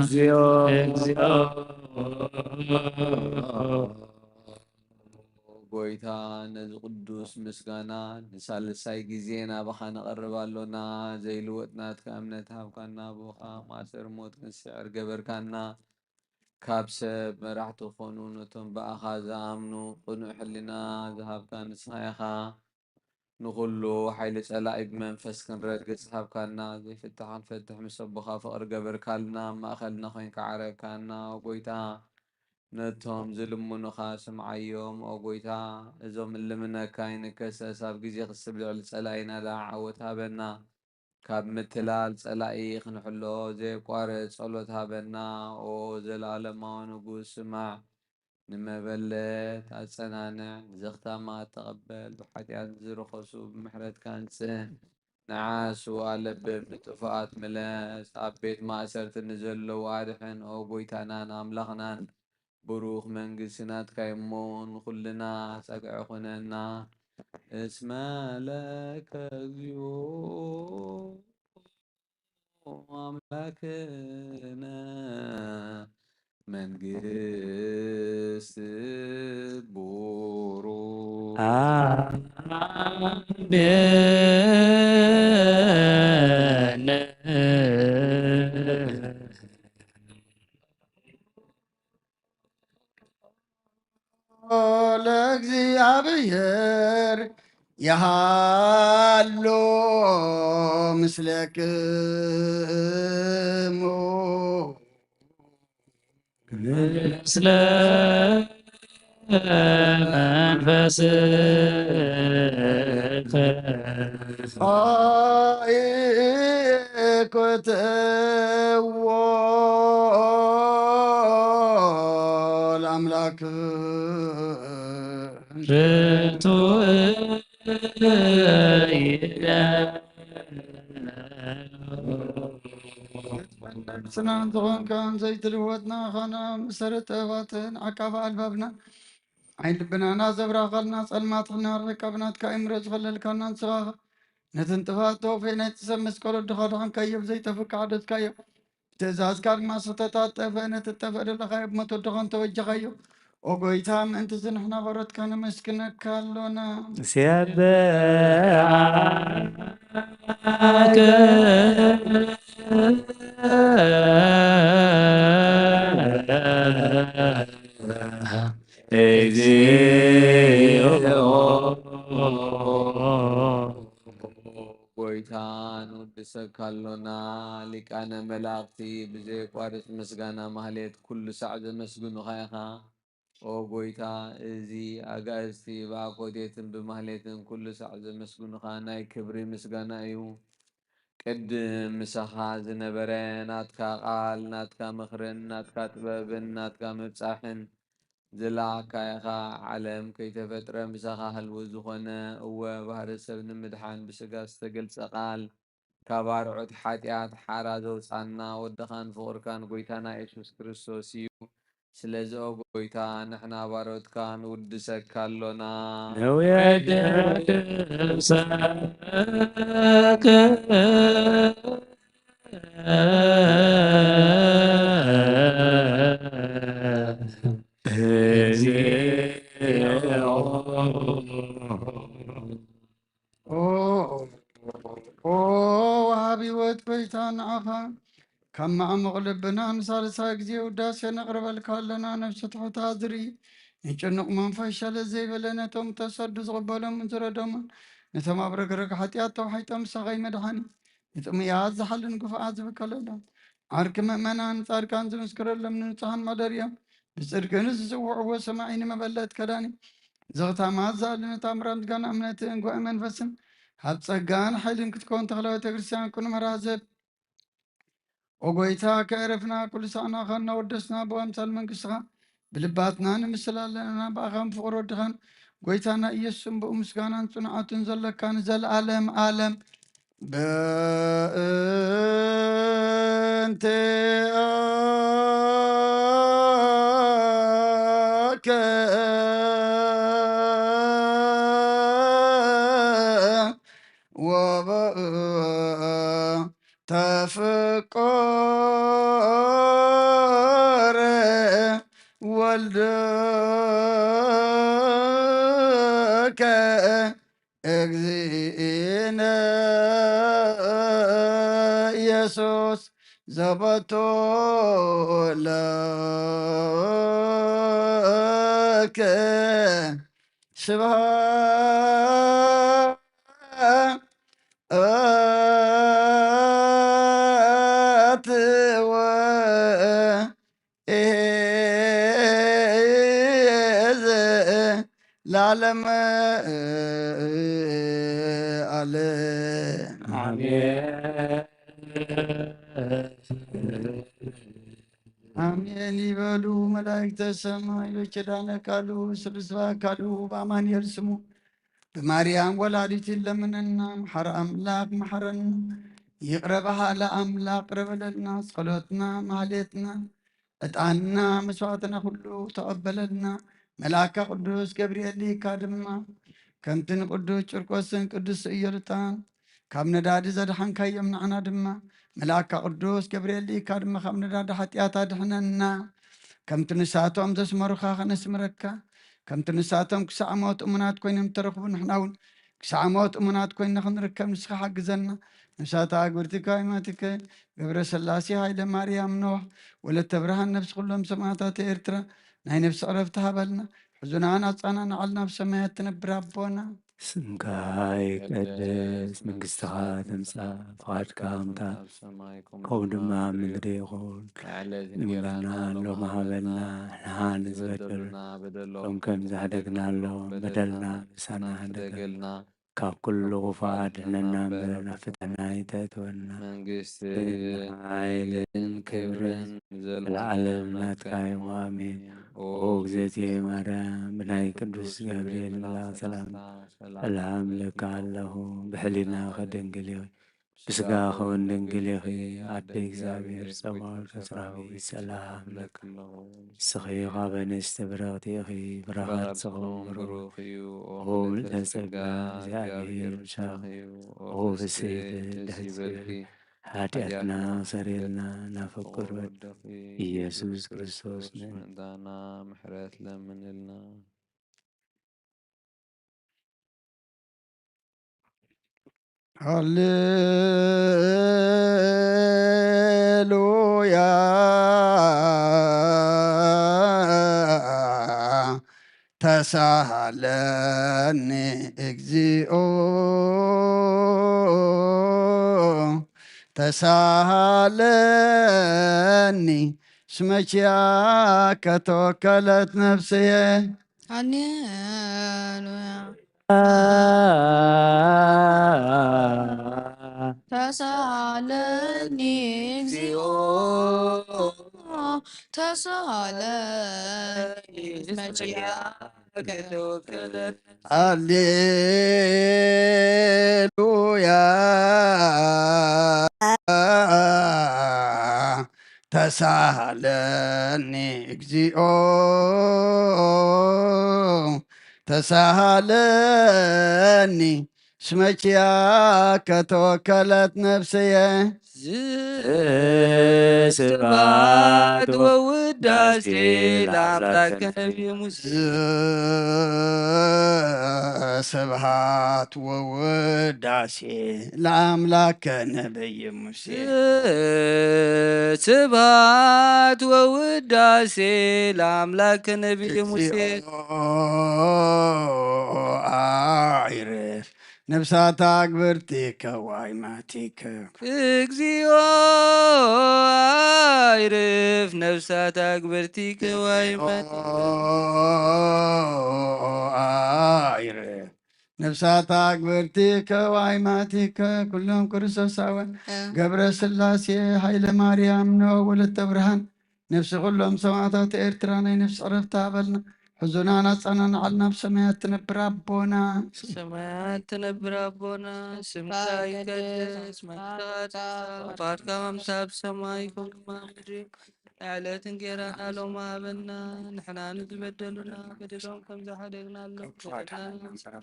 እግዚኦ ጎይታ ነዚ ቅዱስ ምስጋና ንሳልሳይ ጊዜ ናባኻ ነቐርብ ኣሎና ዘይልወጥ ናትካ እምነት ሃብካና ብኻ ማእሰር ሞት ክንስዕር ገበርካና ካብ ሰብ መራሕቲ ዝኾኑ ነቶም በኣኻ ዝኣምኑ ቅኑዕ ሕሊና ዝሃብካ ንስኻ ኢኻ ንኩሉ ሓይሊ ጸላኢ ብመንፈስ ክንረግጽ ሃብካና ዘይፍታሕ ክንፈትሕ ምስ ኣቦኻ ፍቕሪ ገበርካልና ማእኸልና ኮይንካ ዓረብካና ጎይታ ነቶም ዝልምኑኻ ስምዓዮም ኦ ጎይታ እዞም ልምነካ ይንከሰስ ኣብ ግዜ ክስብ ልዕሊ ጸላኢና ዳዓወት ሃበና ካብ ምትላል ጸላኢ ክንሕሎ ዘየቋርፅ ጸሎት ሃበና ኦ ዘለኣለማዊ ንጉስ ስማዕ ንመበለት ኣጸናንዕ ንዘኽታማት ተቐበል ብሓጢኣት ዝረኸሱ ብምሕረትካ አንጽህ ነዓሱ ኣለብብ ንጥፉኣት ምለስ ኣብ ቤት ማእሰርቲ ንዘለዉ ኣድሕን ኦ ጎይታናን ኣምላኽናን ብሩኽ መንግስቲ ናትካ እሞን ኩልና ጸግዒ ኹነና እስመ ለከ እግዚኦ ኣምላክነ መንግስት ቡሩክ አሜን። ለእግዚአብሔር ያሃሎ ምስለክሙ ምስለ መንፈስከ አይኮትዎ ለአምላክ ርቱዕ ስናን ዝኾንካን ዘይትልወጥና ኻና መሰረተባትን ዓቃባ ኣልባብና ዓይን ልብናና ዘብራኸልና ጸልማትኽና ርሕቀብናትካ እምሮ ዝኸለልካና ንስኻኻ ነትን ጥፋት ተወፈይ ናይ ሰብ መስቀሎ ድኻድኻንካዮ ዘይተፍካዕ ደስካዮ ትእዛዝካ ድማ ዝተታጠፈ ነቲ ጠፍእ ደለኻዮ ብሞት ወድኻን ተወጀኻዮ ኦ ጎይታ ምእንቲ ዝንሕና በረትካ ነመስክነካ ኣሎና ስየብዓከ እግዚኦ ጎይታ ንውድሰካ ኣሎና ሊቃነ መላእኽቲ ብዘየቋርፅ ምስጋና ማህሌት ኩሉ ሳዕ ዘመስግኑኻ ኢኻ ኦ ጎይታ እዚ ኣጋእዝቲ ብኣኮቴትን ብማህሌትን ኩሉ ሳዕ ዘመስግኑኻ ናይ ክብሪ ምስጋና እዩ ቅድም ምሳኻ ዝነበረ ናትካ ቃል ናትካ ምኽርን ናትካ ጥበብን ናትካ ምብጻሕን ዝለዓካ ኢኻ ዓለም ከይተፈጥረ ምሳኻ ህልው ዝኾነ እወ ባህሪ ሰብ ንምድሓን ብስጋ ዝተገልጸ ቃል ካብ ኣርዑት ሓጢኣት ሓራ ዘውፃና ወድኻን ፍቕርካን ጎይታና ኢየሱስ ክርስቶስ እዩ ስለዚ ኦ ጎይታ ንሕና ባሮትካ ንውድሰካ ኣሎና ነውየድሰከ ወሃቢ ሕይወት ጎይታ ንዓኻ ካብ ማዕሙቕ ልብና ንሳልሳይ ግዜ ውዳሴ ነቕርበልካ ኣለና ነፍሲ ትሑታ ዝርኢ ንጭኑቕ መንፈስ ሸለስ ዘይበለ ነቶም ተሰዱ ዝቕበሎምን ዝረዶምን ነቶም ኣብ ረግረግ ሓጢኣት ተዋሒጦም ሳኸይ መድሓኒ ንጥሙያት ዝሓልን ግፉኣት ዝብከለሎም ዓርኪ ምእመናን ጻድቃን ዝምስክረሎም ንንጹሓን ማደርዮም ብጽድቅን ዝጽውዕዎ ሰማዒ ንመበለት ከዳኒ ዘኽታማት ዝኣልን ተኣምራት ምስጋና እምነትን ጉባኤ መንፈስን ሃብ ጸጋን ሓይልን ክትከውን ተኽለ ቤተ ክርስቲያን ኩሉ መራዘብ ኦ ጎይታ ከዕረፍና ኩሉ ሰዓና ኻ እናወደስና ብኣምሳል መንግሥትኻ ብልባትና ንምስል ኣለና ብኣኻን ፍቕሪ ወድኻን ጎይታና ኢየሱስን ብኡ ምስጋናን ጽኑዓትን ዘለካ ንዘለዓለም ዓለም በእንተ ተፍቆ እግዚእነ ኢየሱስ ዘበቶ ለከ ስብሐት ወእዝ ለዓለመ ዓለም አሜን ይበሉ መላእክተ ሰማይ በኪዳነ ቃሉ ስብስባ አካሉ በአማኑኤል ስሙ በማርያም ወላዲት ለምንና መሐረ አምላክ መሐረና ይቅረበሃ ለአምላክ ቅረበለልና ጸሎትና ማህሌትና ዕጣንና መስዋዕትና ሁሉ ተቀበለልና መልአከ ቅዱስ ገብርኤል ሊካ ድማ ከምትን ቅዱስ ጭርቆስን ቅዱስ ኢየሉጣን ካብ ነዳዲ ዘድሓንካዮም ንዓና ድማ መልአከ ቅዱስ ገብርኤል ሊካ ድማ ካብ ነዳዲ ሓጢኣት ኣድሕነና ከምቲ ንሳቶም ዘስመሩኻ ከነስምረካ ከምቲ ንሳቶም ክሳዕ ሞት እሙናት ኮይኖም ተረኽቡ ንሕና እውን ክሳዕ ሞት እሙናት ኮይንና ክንርከብ ንስኻ ሓግዘና ነብሳታ ኣግብርቲካ ይማቲከ ገብረ ስላሴ ሃይለ ማርያም ኖህ ወለተ ብርሃን ነብሲ ኩሎም ሰማዕታት ኤርትራ ናይ ነብሲ ዕረፍቲ ሃበልና ሕዙናን ኣፃና ንዓልና ብሰማያት ትነብር ኣቦና ስምካ ይቀደስ መንግስትኻ ትምጻእ ፍቓድካ ከምታ ከምኡ ድማ ምድሪ ይኹን ንበልና ሎሚ ሃበልና ንሓን ዝበደሉና ሎም ከም ዝሃደግናሎም በደልና ምሳና ሃደገልና ካብ ኩሉ ኹፋ ድሕነና እምበር ናብ ፈተና ይተእትወና መንግስትን ሓይልን ክብርን ዘለዓለም ናትካ እዩ ኣሜን ኦ እግዝእትየ ማርያም ብናይ ቅዱስ ገብርኤል መልኣክ ሰላምታ ሰላም ለካ ኣለኹ ብሕሊና ከድንግል ኢኺ ብስጋ ኸውን ድንግል ኢኺ ኣደ እግዚኣብሔር ጸባኦት ከስራዊ ሰላም ለካ ንስኺ ኻብ ኣንስቲ ብርኽቲ ኢኺ ብረኸት ዝኸውን ብሩኽ እዩ ኦ ምልዕተ ጸጋ እግዚኣብሔር ምሳኺ ኦ ፍስሕቲ ደስ ይበልኪ ኃጢአትና ሰሬልና ናፈቅር ወድ ኢየሱስ ክርስቶስ ምእንታና ምሕረት ለምንልና ሃሌሉያ ተሳሃለኒ እግዚኦ ተሳሃለኒ ስመኪያከ ተወከለት ነፍስየ ሃሌሉያ ተሳሃለኒ እግዚኦ ተሳሃለኒ መጪያከ ተወከለት ሃሌሉያ ተሳሃለኒ እግዚኦ ተሳሃለኒ ስመኪያከ ተወከለት ነፍስየ ስብሐት ወውዳሴ ለአምላከ ነቢየ ሙሴ ስብሐት ወውዳሴ ለአምላከ ነቢየ ሙሴ ስብሐት ወውዳሴ ለአምላከ ነቢየ ሙሴ አይረፍ ነፍሳት አግብርቲከ ዋይማቲከ እግዚኦ አይረፍ ነፍሳት አግብርቲከ ዋይማቲከ አይረፍ ነፍሳት አግብርቲከ ዋይማቲከ ኩሎም ክርስቶሳውያን ገብረ ስላሴ ሃይለ ማርያም ነው ወለተ ብርሃን ነፍሲ ኩሎም ሰማዕታት ኤርትራ ናይ ነፍሲ ዕረፍቲ ሃበልና ሕዙናን ኣፃናን ዓልና ብሰማያት ትነብር ኣቦና ሰማያት ትነብር ኣቦና ስምካ ይቀደስ መንግሥትካ ትምጻእ ፍቃድካ ከምታ ብሰማይ ከምኡ ምድሪ ዕለት እንጀራና ሎሚ ሃበና ንሕና ንዝበደሉና በደሎም ከም ዝሓደግናሎም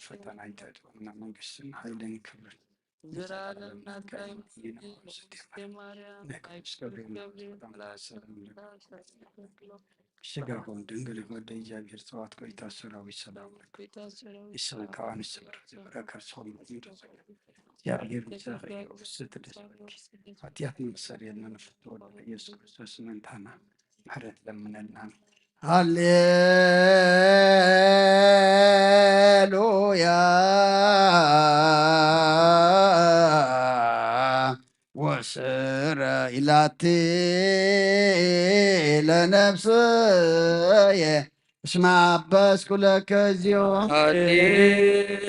ፈተና ይተእትወና መንግስትን ሃይልን ክብርን ዘላለም ናትካ እዩ ማርያም ናይ ቅዱስ ገብርኤል መልአክ ሽጋሆን ድንግል ወደ እግዚአብሔር ጽዋት ቆይታ ሰራዊት ሰላም ለከ ይስሐቅ አንስ በረከት ሶም እግዚአብሔር ምስራቅ ስትደስ ኃጢአት መሰሪያና ነፍቶ ኢየሱስ ክርስቶስ መንታና ምሕረት ለምነና ሃሌሉያ ወስረ ኢላቲ ለነፍስየ እስመ አበስኩ ለከ እግዚኦ ሃሌሉያ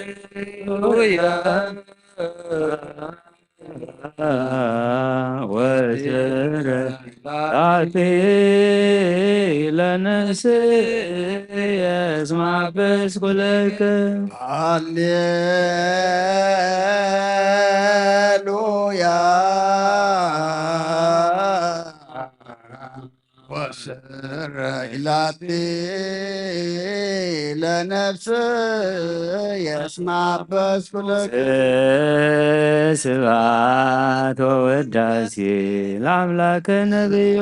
ወስረ ኢላቲ ለነፍስየ እስመ አበስኩ ለከ ሃሌሉያ ወስረ ኢላቲ ለነፍስየ እስመ አበስኩ ለከ ስብሐት ወውዳሴ ለአምላከ ነቢዩ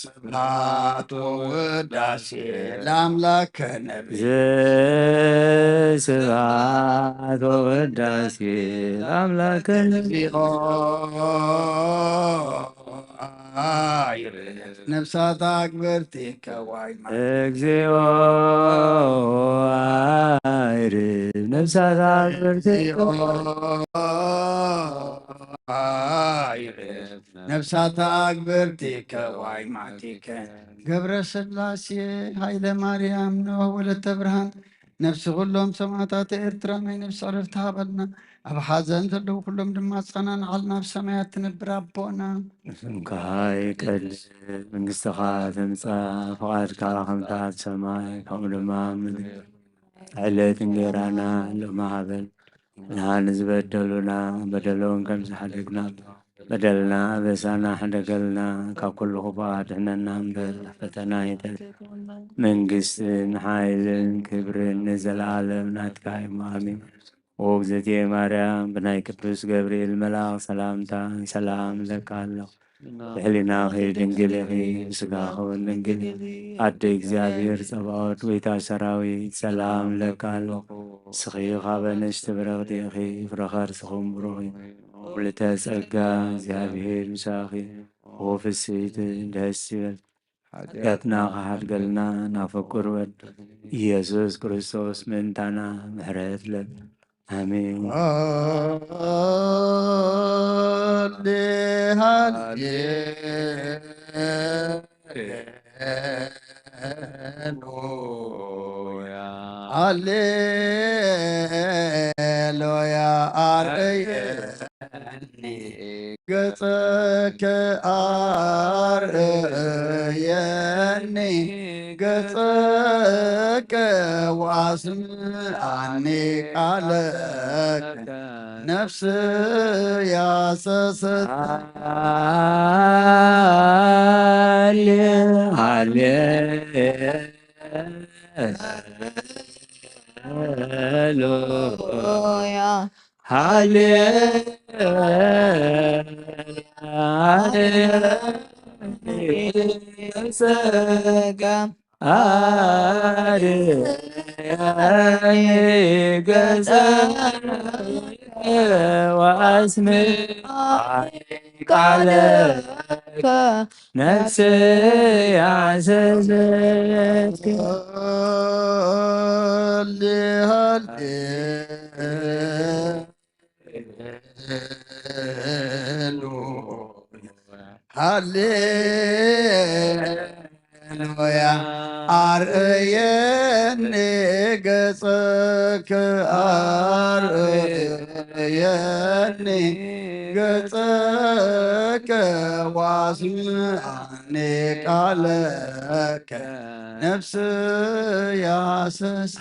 ስብሐት ወውዳሴ ለአምላከ ነቢዩ ስብሐት ወውዳሴ ለአምላከ ነቢዩ ነፍሳት አክብርት ከዋይ እግዚኦ አይርብ ነፍሳት አክብርት ነፍሳት አክብርት ከዋይ ማቲከ ገብረ ሥላሴ ኃይለ ማርያም ነው ወለተ ብርሃን ነፍሲ ኩሎም ሰማዕታት ኤርትራ ናይ ነፍሲ ዕረፍቲ ሃበልና ኣብ ሓዘን ዘለዉ ኩሎም ድማ ጸናንዓልና ኣብ ሰማያት ትነብር ኣቦና ስምካ ይቀድስ መንግሥትኻ ትምጻእ ፈቓድካ ከምታ ኣብ ሰማይ ከምኡ ድማ ምድሪ ዕለት እንጀራና ሎሚ ሃበና ንሃኒ ዝበደሉና በደሎም ከም ዝሓደግና በደልና አበሳና ሓደገልና ካብ ኩሉ ክፉእ አድሕነና እምበር ፈተና ይእተት መንግስትን ሓይልን ክብርን ንዘለዓለም ናትካ እዩ አሜን። ወእግዝእትየ ማርያም ብናይ ቅዱስ ገብርኤል መልአክ ሰላምታ ሰላም ለካ ኣለኹ ብሕሊናኺ ድንግል ኢኺ ብስጋኺ እውን ድንግል ኣደ እግዚአብሔር ጸባኦት ጎይታ ሰራዊት ሰላም ለካ ኣለኹ ንስኺ ካብ ኣንስቲ ብርክቲ ኢኺ ፍረ ከርስኹም ብሩኽ እዩ ምልዕተ ጸጋ እግዚአብሔር ምሳኺ ወፍስሕቲ ደስ ይበል ኃጢአትና ከሓድገልና ናፍቁር ወድ ኢየሱስ ክርስቶስ ምእንታና ምሕረት ለብ አሜን። ሃሌሉያ አርአየኒ ገጸከ አርአየኒ ገጸከ ወአስምዓኒ ቃለከ ነፍስ ያሰሰት ሃሌሉያ ቃለከ ነፍስ ያዘዘትከ ሃሌሉያ አርአየኒ ገጸከ አርአየኒ ገጸከ ወአስምዓኒ ቃለከ ነፍስ ያሰሰ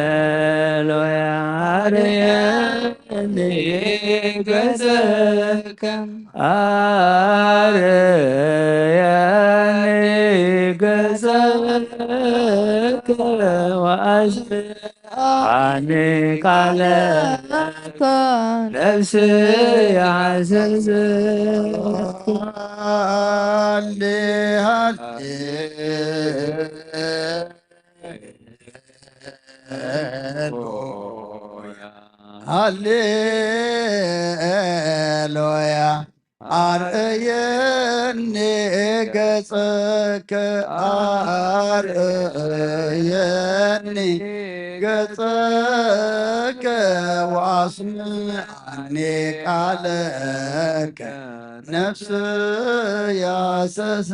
ሃሌሉያ አርአየኒ ገጸከ አርአየኒ ገጸከ ወአስምዓኒ አኒቃለከ ነፍስ ያዘዝ ሃሌሉያ አርእየኒ ገጸከ አርእየኒ ገጸከ ወአስምዐኒ ቃለከ ነፍስ ያሰስ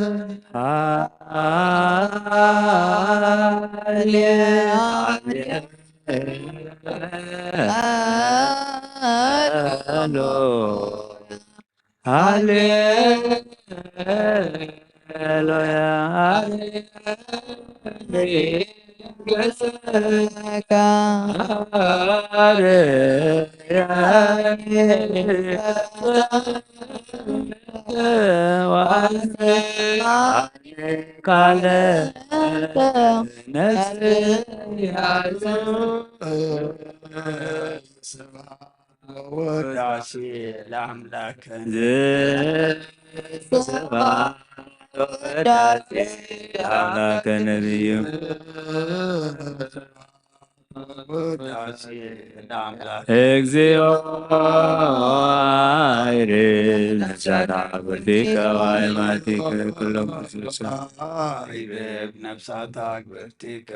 ቃለ ነፍስ ወዳሴ ለአምላክ ወዳሴ አምላከ ነቢዩ ወዳሴ ለአምላክ እግዚኦ አይሬል ነፍሳት አግብርቲከ ወአእማቲከ ኩሎም ይቤብ ነፍሳት አግብርቲከ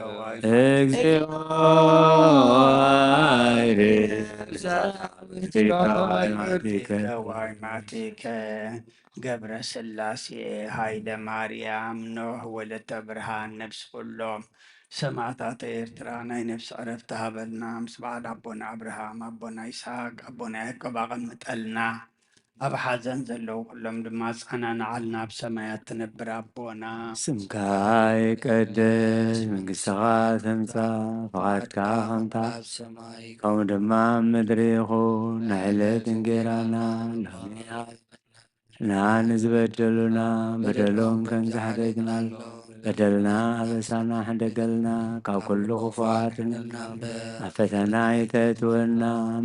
እግዚኦ አይሬል ነፍሳት አግብርቲከ ወአእማቲከ ወአእማቲከ ገብረ ሥላሴ ኃይለ ማርያም ኖህ ወለተ ብርሃን ነፍስ ኩሎም ሰማዕታተ ኤርትራ ናይ ነፍሲ ዕረፍቲ ሃበልና ምስ በዓል ኣቦና ኣብርሃም ኣቦና ይስሐቅ ኣቦና ያዕቆብ ኣቐምጠልና ኣብ ሓዘን ዘለዉ ኩሎም ድማ ጸናንዓልና ኣብ ሰማያት ትነብር ኣቦና ስምካ ይቀደስ መንግሥትኻ ትምጻእ ፈቓድካ ከምታ ኣብ ሰማይ ከምኡ ድማ ኣብ ምድሪ ይኹን ናይ ዕለት እንጀራና ሎሚ ንሃኒ ዝበደሉና በደሎም ከም ዝሓደግና በደልና ኣበሳና ሕደገልና ካብ ኩሉ ክፉኣትን ኣብ ፈተና ይተእትወና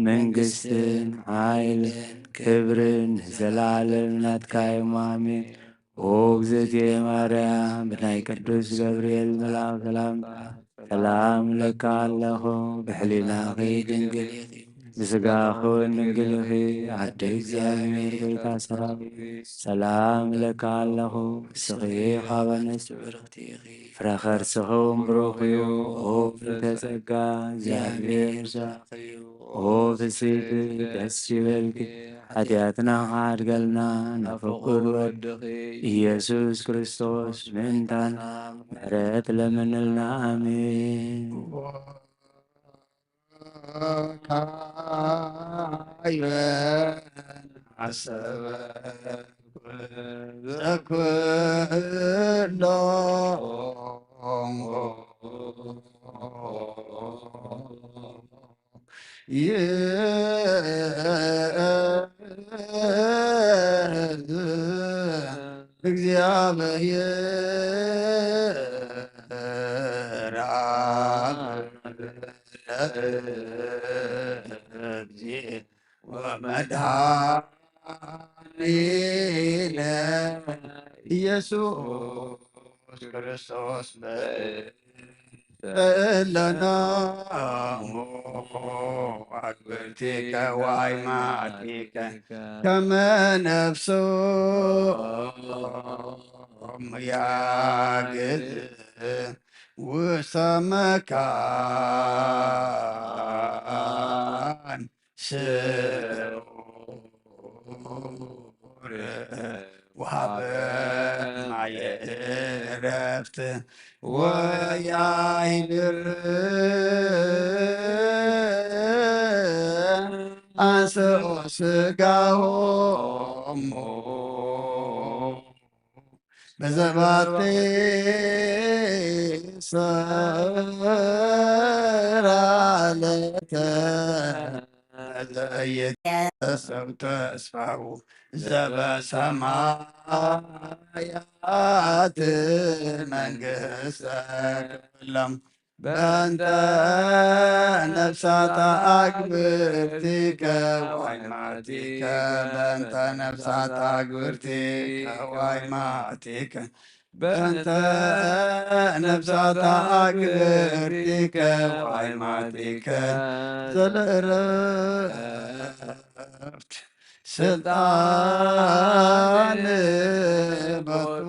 መንግስትን ሓይልን ክብርን ንዘለዓለም ናትካ እዩ ኣሜን። ኦ እግዝእትየ ማርያም ብናይ ቅዱስ ገብርኤል መልኣክ ሰላምታ ሰላም ለካ ኣለኹ ብሕሊናኺ ድንግል ብስጋኺ ድንግል ኢኺ ኣደ እግዚአብሔር ጌታ ሰራዊት ሰላም ለካ ኣለኹ ንስኺ ካብ ኣንስቲ ብርክቲ ኢኺ ፍረ ከርስኺ እውን ብሩኽ እዩ። ኦ ፍልተ ጸጋ እግዚአብሔር ምስራኽ እዩ። ኦ ፍስሕቲ ደስ ይበልኪ ኃጢአትና ካድገልና ንፍቁር ወድኺ ኢየሱስ ክርስቶስ ምእንታና ምሕረት ለምንልና አሜን። ካይበን አሰበ ዘኩሎ እግዚአብሔር ወመድኃኒነ ኢየሱስ ክርስቶስ በእለና አግብርቲከ ወአእማቲከ ከመ ነፍሶም ያግዝ ውስተ መካን ስዑር ወሀበ ማየ ዕረፍት ወያይብር አንሥኦ ሥጋሆሙ በዘባቴ ሰራለተ ዘየተሰብ ተስፋው ዘበሰማያት መንግሥተ ኩሎም በእንተ ነፍሳተ አግብርቲከ ወአይማቲከ በእንተ ነፍሳተ አግብርቲከ ወአይማቲከ በእንተ ነፍሳተ አግብርቲከ ወአይማቲከ ዘለእረፍት ስልጣን በቱ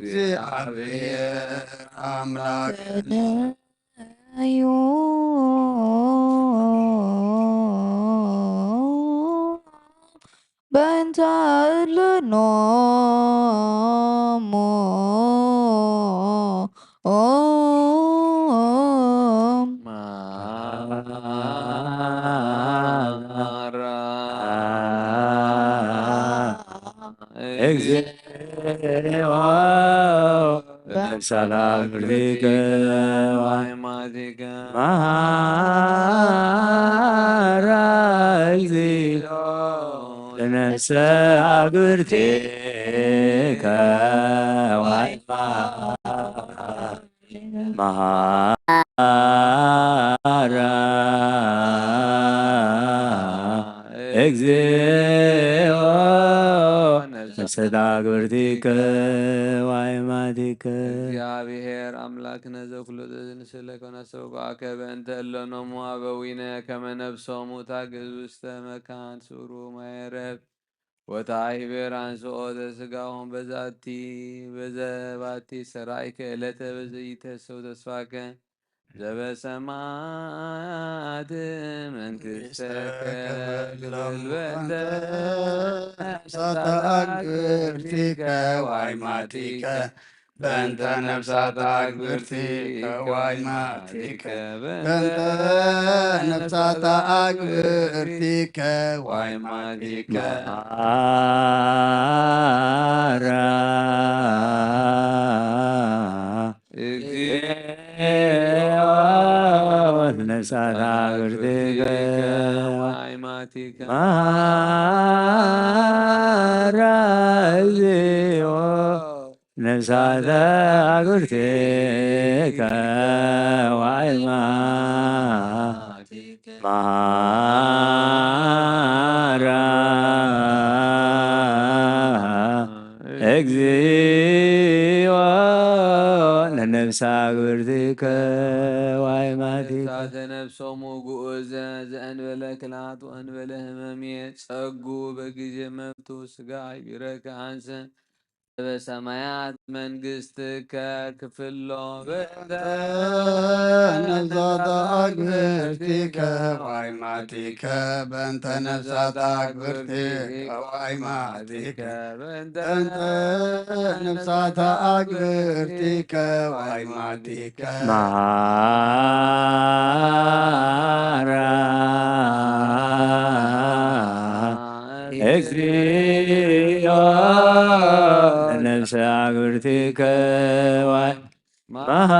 እግዚአብሔር አምላክ በእንተ እልኖሙ እግዚኦ ሰላም ፍርዲከ ወአይማቲከ መሐራ እግዚኦ ለነፍሰ አግብርቲከ መሐራ እግዚኦ ነፍሰ አግብርቲከ ወአይማቲከ እግዚአብሔር አምላክነ ዘኩሎ ዘንስእለከ ወናስተውቅዓከ በእንተ እለኖሙ አበዊነ ከመ ነፍሶሙ ታግዝ ውስተ መካን ሱሩ ማይረብ ወታይበር አንስኦ ዘሥጋሆሙ በዛቲ ሰራይከ ዕለተ በዘኢተሰው ተስፋከ ዘበሰማያት መንግሥተከ ግልበተ ነፍሳተ አግብርቲከ ወአይማቲከ በእንተ ነፍሳተ አግብርቲከ ወአይማቲከ በእንተ ነፍሳተ አግብርቲከ ወአይማቲከ መሐራ ነፍሳተ አግብርቲከ ወአይማቲከ መሐራ እግዚኦ ነፍሳተ አግብርቲከ ወአይማቲከ መሐራ እግዚኦ ለነፍሰ አግብርቲከ ወአይማቲከ ነፍሳተ ነፍሶሙ ጉዑዘ ዘእንበለ ክልአት ወእንበለ ሕመሜ ጸጉ በጊዜ መብቱ ሥጋ ይቢረከ አንሰ በሰማያት መንግሥትከ ክፍሎ በእንተ ነፍሳተ አግብርቲከ ወአይማቲከ በእንተ ነፍሳተ አግብርቲከ ወአይማቲከ በእንተ ነፍሳተ አግብርቲከ ወአይማቲከ መሐራ እግዚኦ ለነፍሰ አግብርቲከ መሐራ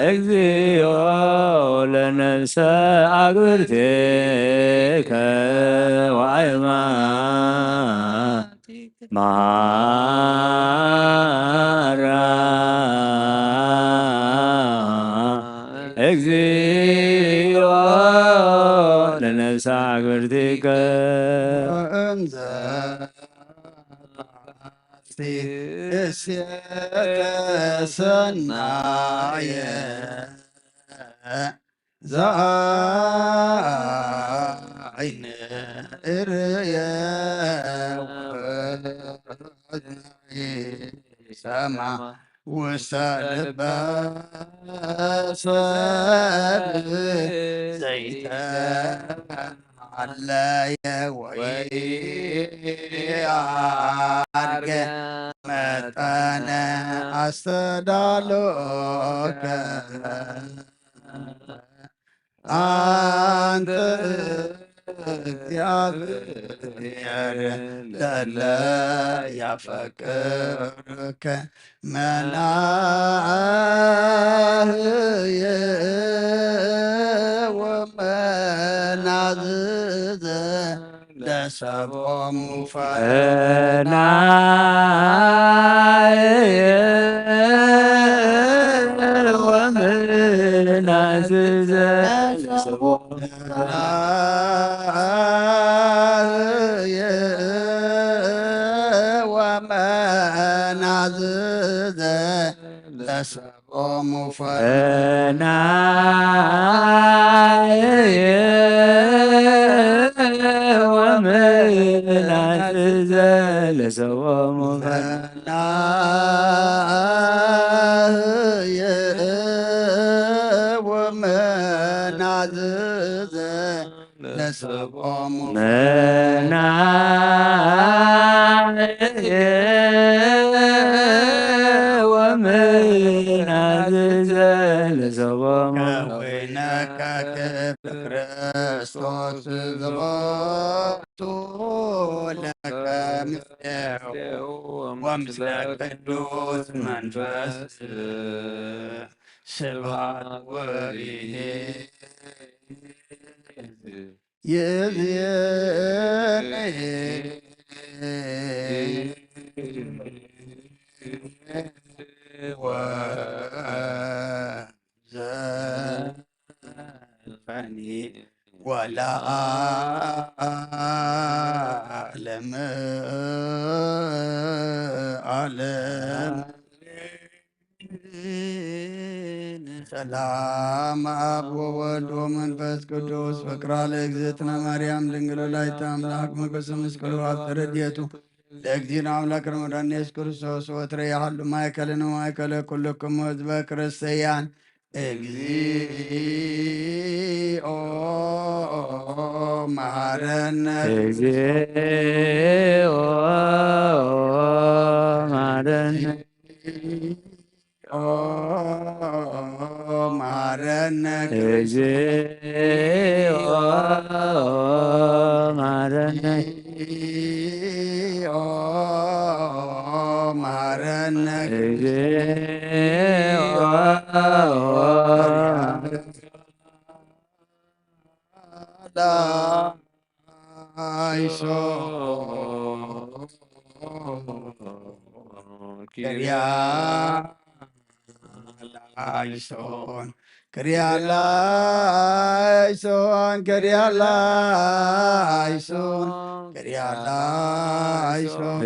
እግዚኦ ለነፍሰ አግብርቲከ ወአይማቲከ መሐራ እግዚኦ ለነፍሰ አግብርቲከ እንዘ እሴተ ሰናየ ዘአይን እርየ ሰማ ውስተ ልበ ሰብ ዘይተአለየ ወይአርገ መጠነ አስተዳሎከ አንተ እግዚአብሔር ለለ ያፈቅርከ መናህየ ወመናዝዘ ለሰቦሙ ወምናዝዘ ወመናዝዘ ለሰቦሙ ወምናዝዘ ለሰቦሙ ወመናዝዘ ለሰቦሙ ወምናዝዘ ለሰቦሙ ከወይነከ ክርስቶስ ዘቦቱ ለከ ምስሌሁ ወምስለ ቅዱስ መንፈስ ስብሐት ወሪሄ ወዘልፈኒ ወለዓለመ ዓለም ሰላም አብ ወወልድ ወመንፈስ ቅዱስ ፍቅራ ለእግዝእትነ ማርያም ድንግል ወላዲተ አምላክ ሞገሰ መስቀሉ ሀብተ ረድኤቱ ለእግዚእነ አምላክ ረመዳን ኢየሱስ ክርስቶስ ወትረ ያህሉ ማእከልነ ማእከለ ኩልክሙ ህዝበ ክርስቲያን እግዚኦ መሐረነ እግዚኦ መሐረነ መሐረነ እግዚኦ መሐረነ መሐረነ እግዚኦ ላይሶ ክሪያላይሶን ክሪያላይሶን ክሪያላይሶን ክሪያላይሶን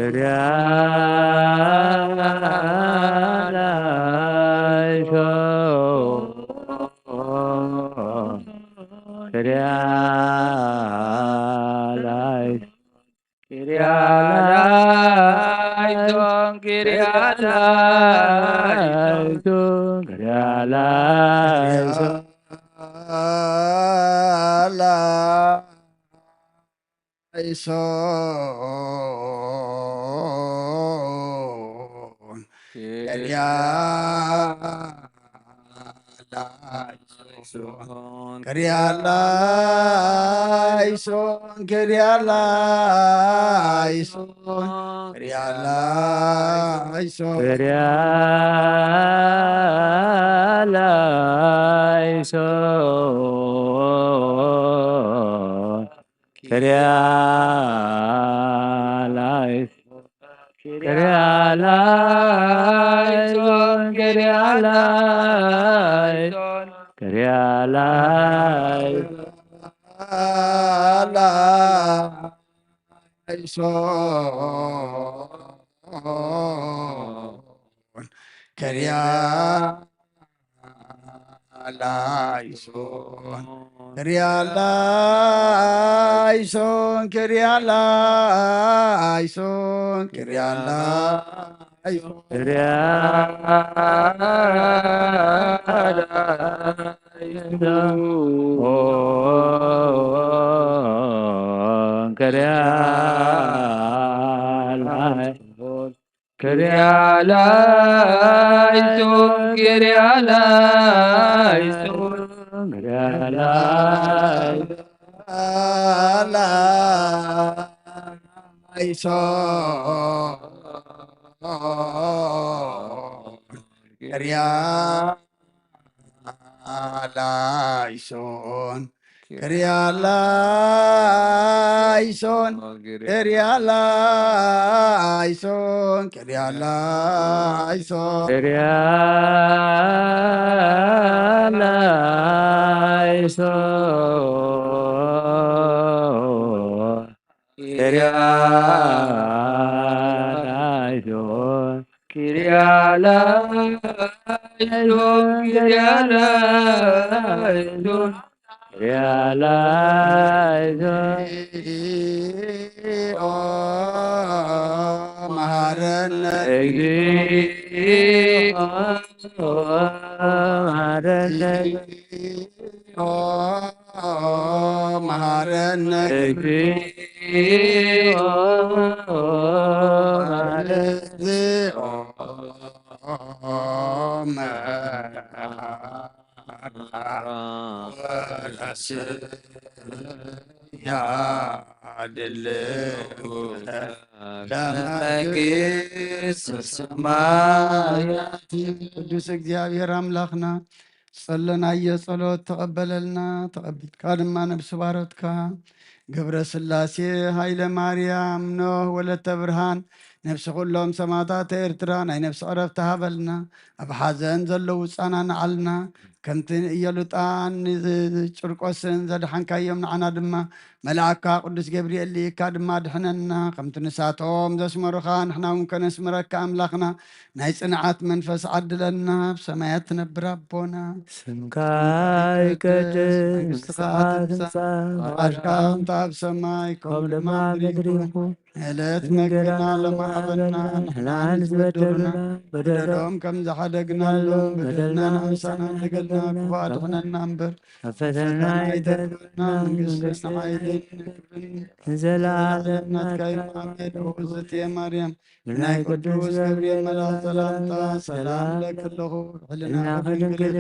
ላይሶን ክሪያላይሶን ክሪያላይሶን ክሪያላይሶን ክሪያላይሶን ክሪያላይሶን ክሪያላይሶን ክሪያላይሶን ላይሶን ቅሪያ ላይሶን ቅሪያ ላይሶን እግዚኦ መሐረነ እግዚኦ መሐረነ እግዚኦ ቅዱስ እግዚአብሔር አምላኽና ጸለናየ ጸሎት ተቐበለልና ተቐቢልካ ድማ ነብሲ ባሮትካ ገብረ ስላሴ ሃይለ ማርያም ኖህ ወለተ ብርሃን ነብሲ ኩሎም ሰማዕታት ኤርትራ ናይ ነብሲ ዕረፍቲ ሃበልና ኣብ ሓዘን ዘለው ፃናንዓልና ከምቲ ኢየሉጣን ጭርቆስን ዘድሓንካዮም ንዓና ድማ መልኣካ ቅዱስ ገብርኤል ልኢካ ድማ ድሕነና ከምቲ ንሳቶም ዘስመሩኻ ንሕና እውን ከነስምረካ ኣምላኽና ናይ ጽንዓት መንፈስ ዓድለና ብሰማያት ትነብር ኣቦና ስምካ ይቀድስ መንግሥትኻ ትምጻእ ፈቃድካ እንተ ኣብ ሰማይ ከምኡ ድማ ምድሪ ይኹን ዕለት እንጀራና ምግብና ለማሃበና ንሕና ንዝበደሉና በደሎም ከም ዝሓደግናሎም በደልና ንኣምሳና ንገልና ክፉ ኣድሕነና እምበር ኣብ ፈተና ኣይተግበና መንግስትን ሓይልን ክብርን ንዘለዓለም ናትካ ይማሜድ እግዝእትየ ማርያም ብናይ ቅዱስ ገብርኤል መልኣክ ሰላምታ ሰላም ለክለኹ ሕልና ድንግል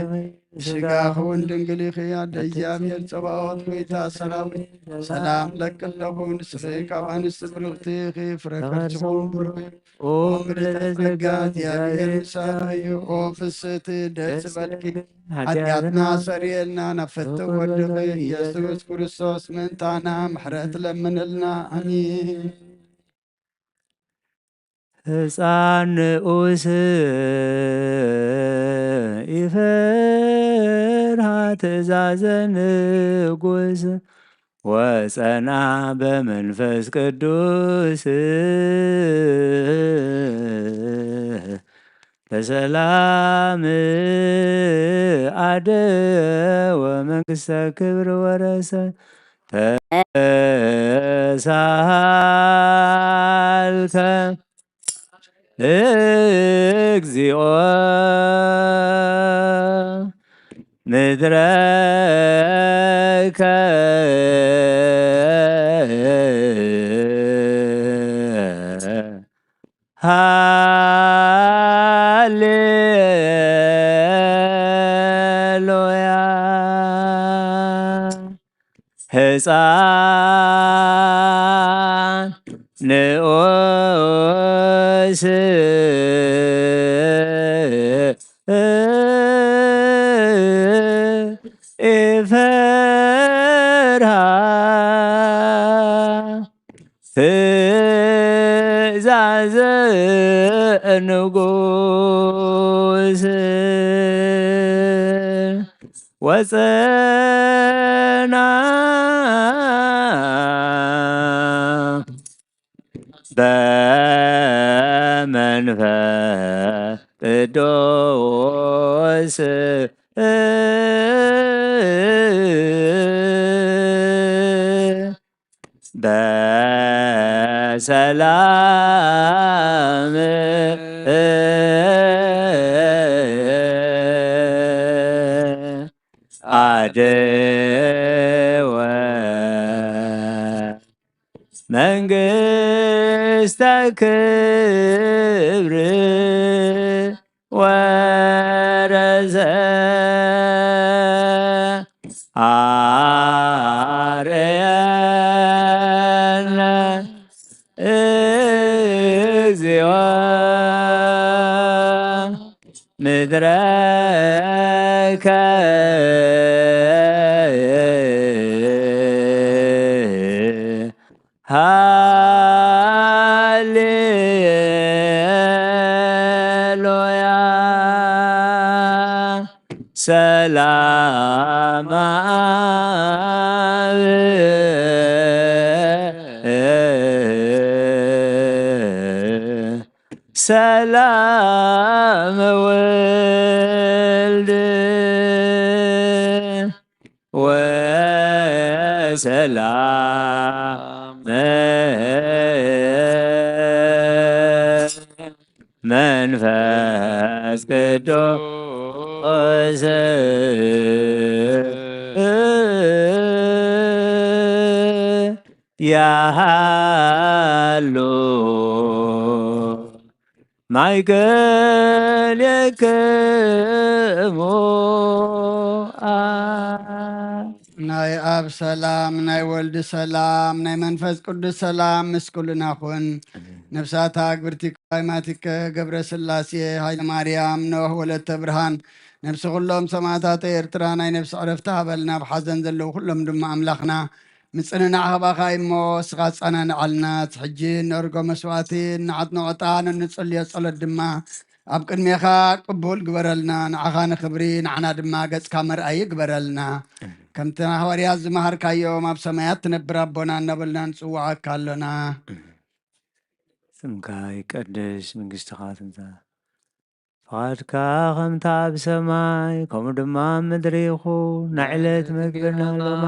ስጋኽ እውን ድንግል ኢኺ ኣደ እግዚኣብሔር ፀባኦት ጎይታ ሰራዊት ሰላም ለክለኹ ንስኺ ካብ ኣንስቲ ብርኽቲ ኢኺ ፍረ ከርስኹም ብሩኽ እዩ ኦ ምልዕተ ጸጋ እግዚኣብሔር ምሳኻ እዩ ኦ ፍስእቲ ደስ በልኪ ኃጢአትና ሰሪኤልና ናብ ፍትሕ ወድኺ ኢየሱስ ክርስቶስ ምእንታና ምሕረት ለምንልና አሚን። ሕፃን ንኡስ ይፈርሃ ትእዛዘ ንጉስ ወጸና በመንፈስ ቅዱስ በሰላም አደወ መንግሥተ ክብር ወረሰ ተሳልከ እግዚኦ ምድረከ ሃሌሉያ ሕፃን ንኡስ ይፈርሃ ትእዛዘ ንጉስ ወጸና በመንፈስ ቅዱስ በሰላም አደወ መንግሥተ ክብር ወረሰ አርየነ እግዚኦ ምድረከ ሃሌሉያ ሰላም አብ ሰላም ወልድ ወሰላም መንፈስ ቅዱስ ያሃሉ ማይገሌክሙ ናይ ኣብ ሰላም ናይ ወልዲ ሰላም ናይ መንፈስ ቅዱስ ሰላም ምስኩልና ኩን ነብሳታ ግብርቲ ሃይማቲከ ገብረ ስላሴ ሃይለ ማርያም ኖህ ወለተ ብርሃን ነብሲ ኩሎም ሰማዕታተ ኤርትራ ናይ ነብሲ ዕረፍቲ ሃበልና ብሓዘን ዘለዉ ኩሎም ድማ ኣምላኽና ምፅንናዕ ሃባኻ እሞ ስኻ ፃናንዓልና ሕጂ ነርጎ መስዋእቲ ንዓት ንዕጣን እንፅልዮ ጸሎት ድማ ኣብ ቅድሜኻ ቅቡል ግበረልና ንዓኻ ንክብሪ ንዓና ድማ ገጽካ መርኣይ ግበረልና ከምቲ ሃዋርያት ዝመሃርካዮም ኣብ ሰማያት ትነብር ኣቦና እናበልና ንፅዋዓካ ኣሎና ስምካ ይቀድስ መንግስትኻ ትምጻእ ፈቃድካ ከምታ ኣብ ሰማይ ከምኡ ድማ ምድሪ ይኹን ናይ ዕለት መግብና ሎሚ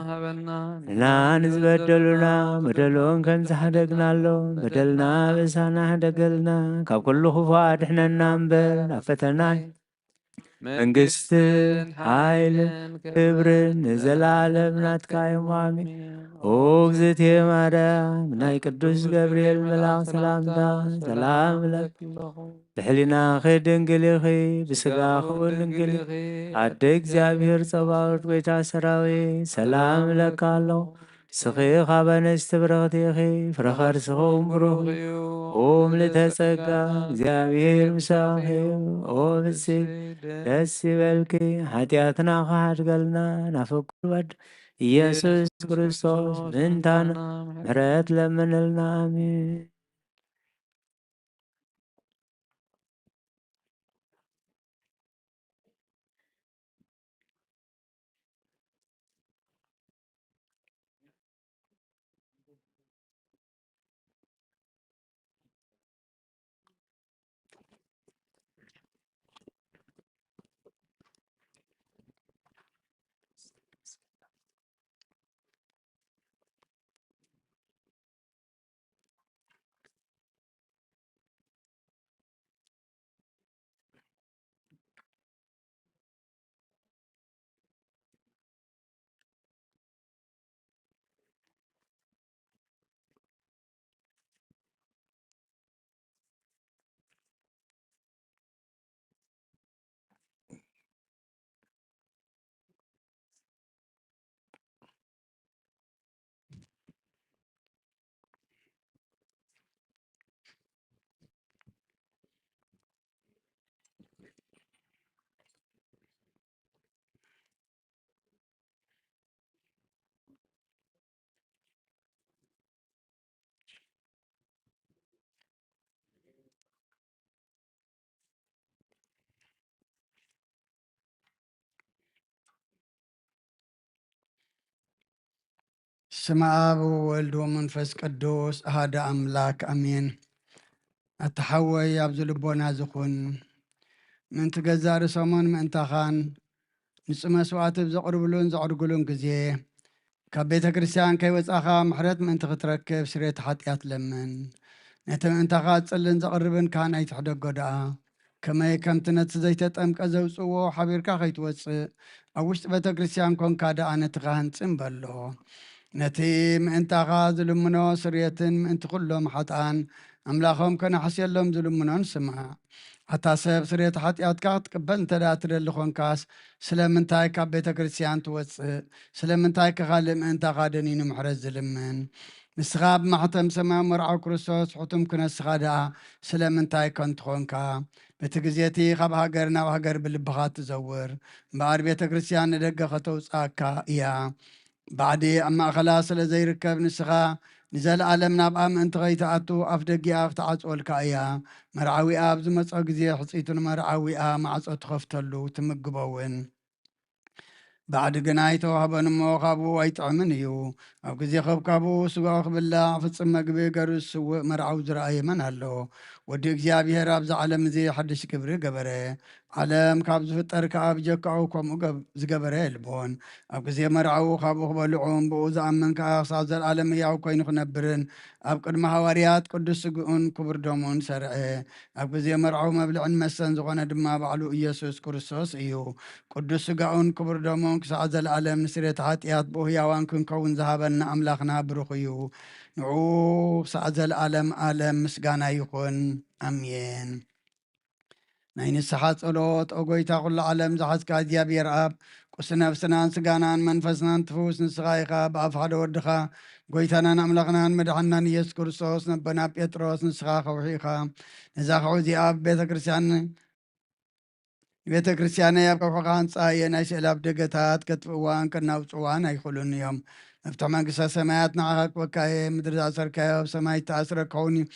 ሃበና ንሕና ንዝበደሉና በደሎን ከምዝሓደግናሎም በደልና ብእሳና ሕደገልና ካብ ኩሉ ክፉእ ኣድሕነና እምበር ኣብ ፈተና መንግስትን ሓይልን ክብርን ንዘላለም ናትካ እዮም ኣሜን። ኦ እግዝእትየ ማርያም ናይ ቅዱስ ገብርኤል መልኣክ ሰላምታ ሰላም ለኪ ብሕሊናኺ ድንግል ኢኺ ብስጋኺ እውን ድንግል ኢኺ ኣደ እግዚአብሔር ጸባኦት ጎይታ ሰራዊት ሰላም ለካ ኣለኹ ንስኺ ካብ ኣንስቲ ብርኽቲ ኢኺ ፍረ ከርስኺ እውን ብሩኽ እዩ። ኦ ምልዕተ ጸጋ እግዚአብሔር ምሳኺ እዩ። ኦ ብፅዕት ደስ ይበልኪ ሓጢኣትና ከሓድገልና ናፈቁር ወድ ኢየሱስ ክርስቶስ ምንታና ምሕረት ለምንልና አሜን። ስመ አብ ወወልድ ወመንፈስ ቅዱስ አሐደ አምላክ አሜን። ኣተሓወይ ኣብዚ ልቦና ዝኹን ምእንቲ ገዛ ርእሶምን ምእንታኻን ንፁ መስዋዕቲ ዘቕርብሉን ዘዕርግሉን ግዜ ካብ ቤተ ክርስቲያን ከይወፃኻ ምሕረት ምእንቲ ክትረክብ ስርየት ሓጢኣት ለምን ነቲ ምእንታኻ ዝፅልን ዘቕርብን ካህናይ ትሕደጎ ደኣ ከመይ ከምቲ ነቲ ዘይተጠምቀ ዘውፅዎ ሓቢርካ ከይትወፅእ ኣብ ውሽጢ ቤተ ክርስቲያን ኮንካ ደኣ ነቲ ካህን ፅምበሎ ነቲ ምእንታኻ ዝልምኖ ስርየትን ምእንቲ ኩሎም ሓጥኣን ኣምላኾም ከነሓስየሎም ዝልምኖን ስምዐ ኣታ ሰብ ስርየት ሓጢኣትካ ክትቅበል እንተዳ ትደሊ ኮንካስ ስለምንታይ ካብ ቤተ ክርስቲያን ትወፅእ ስለምንታይ ከኻልእ ምእንታኻ ደኒኑ ምሕረት ዝልምን ንስኻ ብማሕተም ሰማያዊ መርዓዊ ክርስቶስ ሕቱም ክነስኻ ደኣ ስለምንታይ ከንትኾንካ በቲ ግዜቲ ካብ ሃገር ናብ ሃገር ብልብኻ ትዘውር እምበኣር ቤተ ክርስቲያን ንደገ ከተውፃእካ እያ ባዕዲ ኣብ ማእኸላ ስለ ዘይርከብ ንስኻ ንዘለዓለም ናብኣ ምእንቲ ኸይተኣቱ ኣፍ ደጊኣ ክትዓፅወልካ እያ። መርዓዊኣ ኣብ ዝመፀ ግዜ ሕፂቱ ንመርዓዊኣ ማዕፆ ትኸፍተሉ ትምግቦውን። ባዕዲ ግና ይተዋህበን እሞ ካብኡ ኣይጥዕምን እዩ። ኣብ ግዜ ኸብካቡ ስጋኡ ክብላዕ ፍፅም መግቢ ገሩ ዝስውእ መርዓዊ ዝረአየ መን ኣሎ? ወዲ እግዚኣብሔር ኣብዚ ዓለም እዚ ሓድሽ ግብሪ ገበረ። ዓለም ካብ ዝፍጠር ከዓ ብጀካኡ ከምኡ ዝገበረ የልቦን። ኣብ ግዜ መርዓዊ ካብኡ ክበልዑን ብኡ ዝኣምን ከዓ ክሳብ ዘለዓለም ሕያው ኮይኑ ክነብርን ኣብ ቅድሚ ሃዋርያት ቅዱስ ስግኡን ክቡር ደሙን ሰርዐ። ኣብ ግዜ መርዓዊ መብልዕን መስተን ዝኾነ ድማ ባዕሉ ኢየሱስ ክርስቶስ እዩ። ቅዱስ ስጋኡን ክቡር ደሙን ክሳብ ዘለዓለም ንስርየት ሓጢአት ብኡ ሕያዋን ክንከውን ዝሃበና ኣምላኽና ብሩኽ እዩ። ንዑ ክሳብ ዘለዓለም ዓለም ምስጋና ይኹን ኣሜን። ናይ ንስሓ ጸሎት ኦ ጎይታ ኩሉ ዓለም ዝሓዝካ እግዚኣብሔር ኣብ ቁስ ነፍስናን ስጋናን መንፈስናን ትፍውስ ንስኻ ኢኻ። ብኣፍ ሓደ ወድኻ ጎይታናን ኣምላኽናን መድሓናን ኢየሱስ ክርስቶስ ነቦና ጴጥሮስ ንስኻ ከውሒኻ ነዛ ከውሒ እዚኣ ቤተ ክርስቲያነይ ኣብ ከውሒኻ ህንፃየ ናይ ስእሊ ኣብ ደገታት ከጥፍእዋን ከናውፅዋን ኣይኽእሉን እዮም። መፍትሒ መንግስተ ሰማያት ንዓኻ ክበካየ ምድሪ ዝኣሰርካዮ ኣብ ሰማይ ተኣስረ ክኸውን እዩ።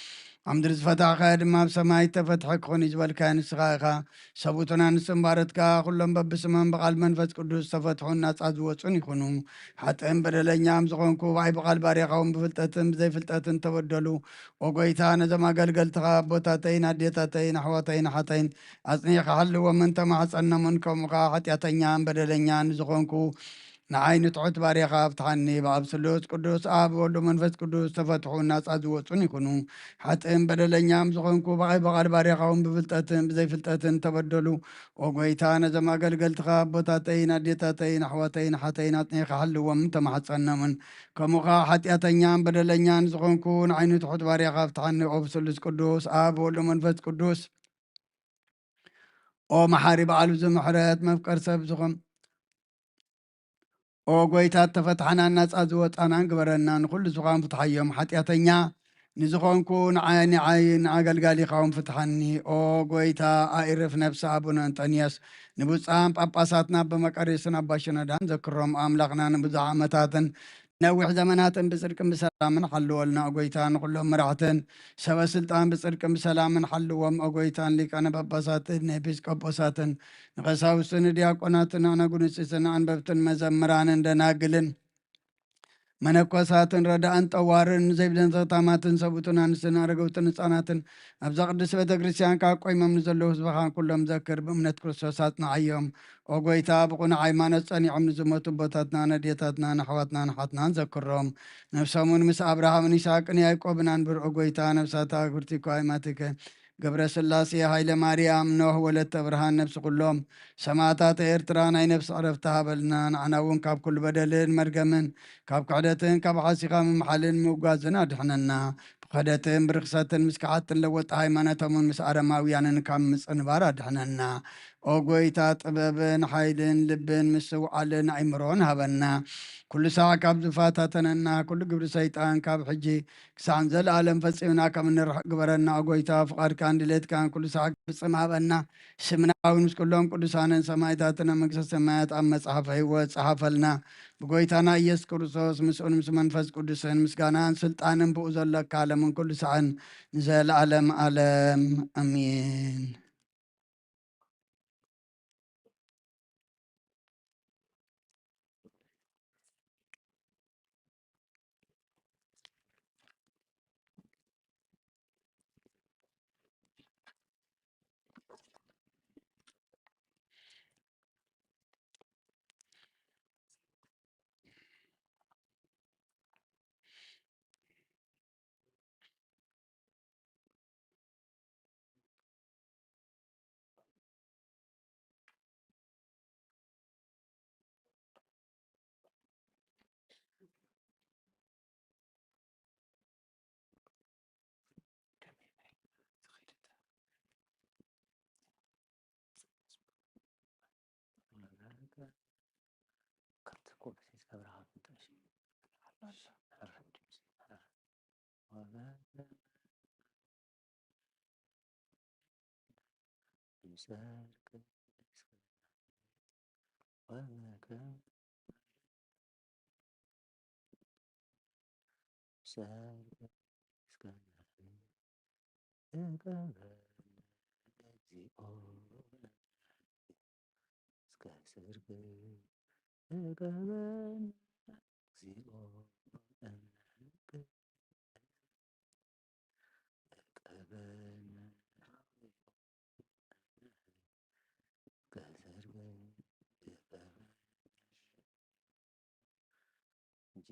ኣብ ምድሪ ዝፈታሕካዮ ድማ ኣብ ሰማይ ተፈትሐ ክኾን እዩ ዝበልካዮ ንስኻ ኢኻ። ሰቡትና ንስምባረትካ ኩሎም በብስመን ብቓል መንፈስ ቅዱስ ተፈትሑን ናፃ ዝወፁን ይኹኑ። ሓጥእን በደለኛም ዝኾንኩ ባይ ብቓል ባርያኻውን ብፍልጠትን ብዘይፍልጠትን ተበደሉ ኦ ጎይታ ነዞም ኣገልገልትኻ ኣቦታተይን ኣዴታተይን ኣሕዋተይን ሓተይን ኣፅኒዕኻ ሃልዎምን ተማሕፀኖምን ከምኡኻ ሓጢኣተኛን በደለኛን ዝኾንኩ ንዓይኒ ትሑት ባርያኻ ኣብትሓኒ ብኣብ ስሉስ ቅዱስ ኣብ ወልዱ መንፈስ ቅዱስ ተፈትሑ ናፃ ዝወፁን ይኹኑ። ሓጥእን በደለኛም ዝኾንኩ ብዓይ በቓል ባርያኻውን ብፍልጠትን ብዘይፍልጠትን ተበደሉ ኦ ጎይታ ነዞም ኣገልገልትኻ ኣቦታተይን ኣዴታተይን ኣሕዋተይን ሓተይን ኣፅኒዕኻ ሃልዎምን ተማሕፀኖምን ከምኡኻ ሓጢኣተኛን በደለኛን ዝኾንኩ ንዓይኒ ትሑት ባርያኻ ኣብትሓኒ ኦ ብስሉስ ቅዱስ ኣብ ወልዱ መንፈስ ቅዱስ ኦ መሓሪ በዓሉ ዝምሕረት መፍቀር ሰብ ዝኾን ኦ ጎይታ ተፈትሓና ናፃ ዝወፃናን ግበረና ንኩሉ ዝኻን ፍትሓዮም ሓጢኣተኛ ንዝኾንኩ ንኣገልጋሊኻውን ፍትሓኒ ኦ ጎይታ ኣኢርፍ ነፍሲ ኣቡነ እንጠንያስ ንብፃን ጳጳሳትና ብመቀሪስን ኣባሽነዳን ዘክሮም ኣምላኽና ንብዙሕ ዓመታትን ነዊሕ ዘመናትን ብፅድቅን ብሰላምን ሓልወልና ኦጎይታ ንኩሎም መራሕትን ሰበስልጣን ብፅድቅን ብሰላምን ሓልዎም ኦጎይታን ሊቃነ ጳጳሳትን ኤጲስቆጶሳትን ንቀሳውስትን ዲያቆናትን ኣነጉንስስን ኣንበብትን መዘምራንን ደናግልን መነኮሳትን ረዳእን ጠዋርን ዘይብለን ተታማትን ሰቡትን ኣንስትን ኣረገውትን ህፃናትን ኣብዛ ቅዱስ ቤተ ክርስቲያን ካብ ቆይሞም ንዘለዉ ህዝበኻን ኩሎም ዘክር ብእምነት ክርስቶስ ኣጽናዕዮም ኦ ጎይታ ብቁነ ሃይማኖት ፀኒዖም ንዝሞቱ ቦታትና ነዴታትና ኣሕዋትና ንሓትናን ዘክሮም ነፍሶምን ምስ ኣብርሃምን ይስሐቅን ያዕቆብን አንብር ኦ ጎይታ ነፍሳታ ጉርቲኮ ሃይማቲከ ገብረ ስላሴ ሃይለ ማርያም ኖህ ወለተ ብርሃን ነፍሲ ኩሎም ሰማዕታት ኤርትራ ናይ ነፍሲ ዕረፍቲ ሃበልና ንዓና እውን ካብ ኩሉ በደልን መርገምን ካብ ክሕደትን ካብ ሓሲኻ ምምሓልን ምውጓዝን ኣድሕነና ብክሕደትን ብርክሰትን ምስ ክሓትን ለወጢ ሃይማኖቶምን ምስ ኣረማውያንን ካብ ምፅንባር ኣድሕነና ኦ ጎይታ ጥበብን ሓይልን ልብን ምስውዓልን ኣይምሮን ሃበና ኩሉ ሰዓት ካብ ዝፋታተነና ኩሉ ግብሪ ሰይጣን ካብ ሕጂ ክሳዕን ዘለኣለም ፈፂምና ከም እንርሕቅ ግበረና ኦ ጎይታ ፍቓድካን ድሌትካን ኩሉ ሰዓት ፍፅም ሃበና ስምናውን ምስ ኩሎም ቅዱሳንን ሰማዕታትን ኣብ መንግስተ ሰማያት ኣብ መፅሓፈ ሕይወት ፀሓፈልና ብጎይታና ኢየሱስ ክርስቶስ ምስኡን ምስ መንፈስ ቅዱስን ምስጋናን ስልጣንን ብኡ ዘለካ ዓለምን ኩሉ ሰዓን ንዘለኣለም ዓለም ኣሚን። ሰርግ እስከናሪ ተቀበል እግዚኦ እስከ ሰርግ ተቀበል እግዚኦ ተቀበል ከሰርግ ተቀበል እንጂ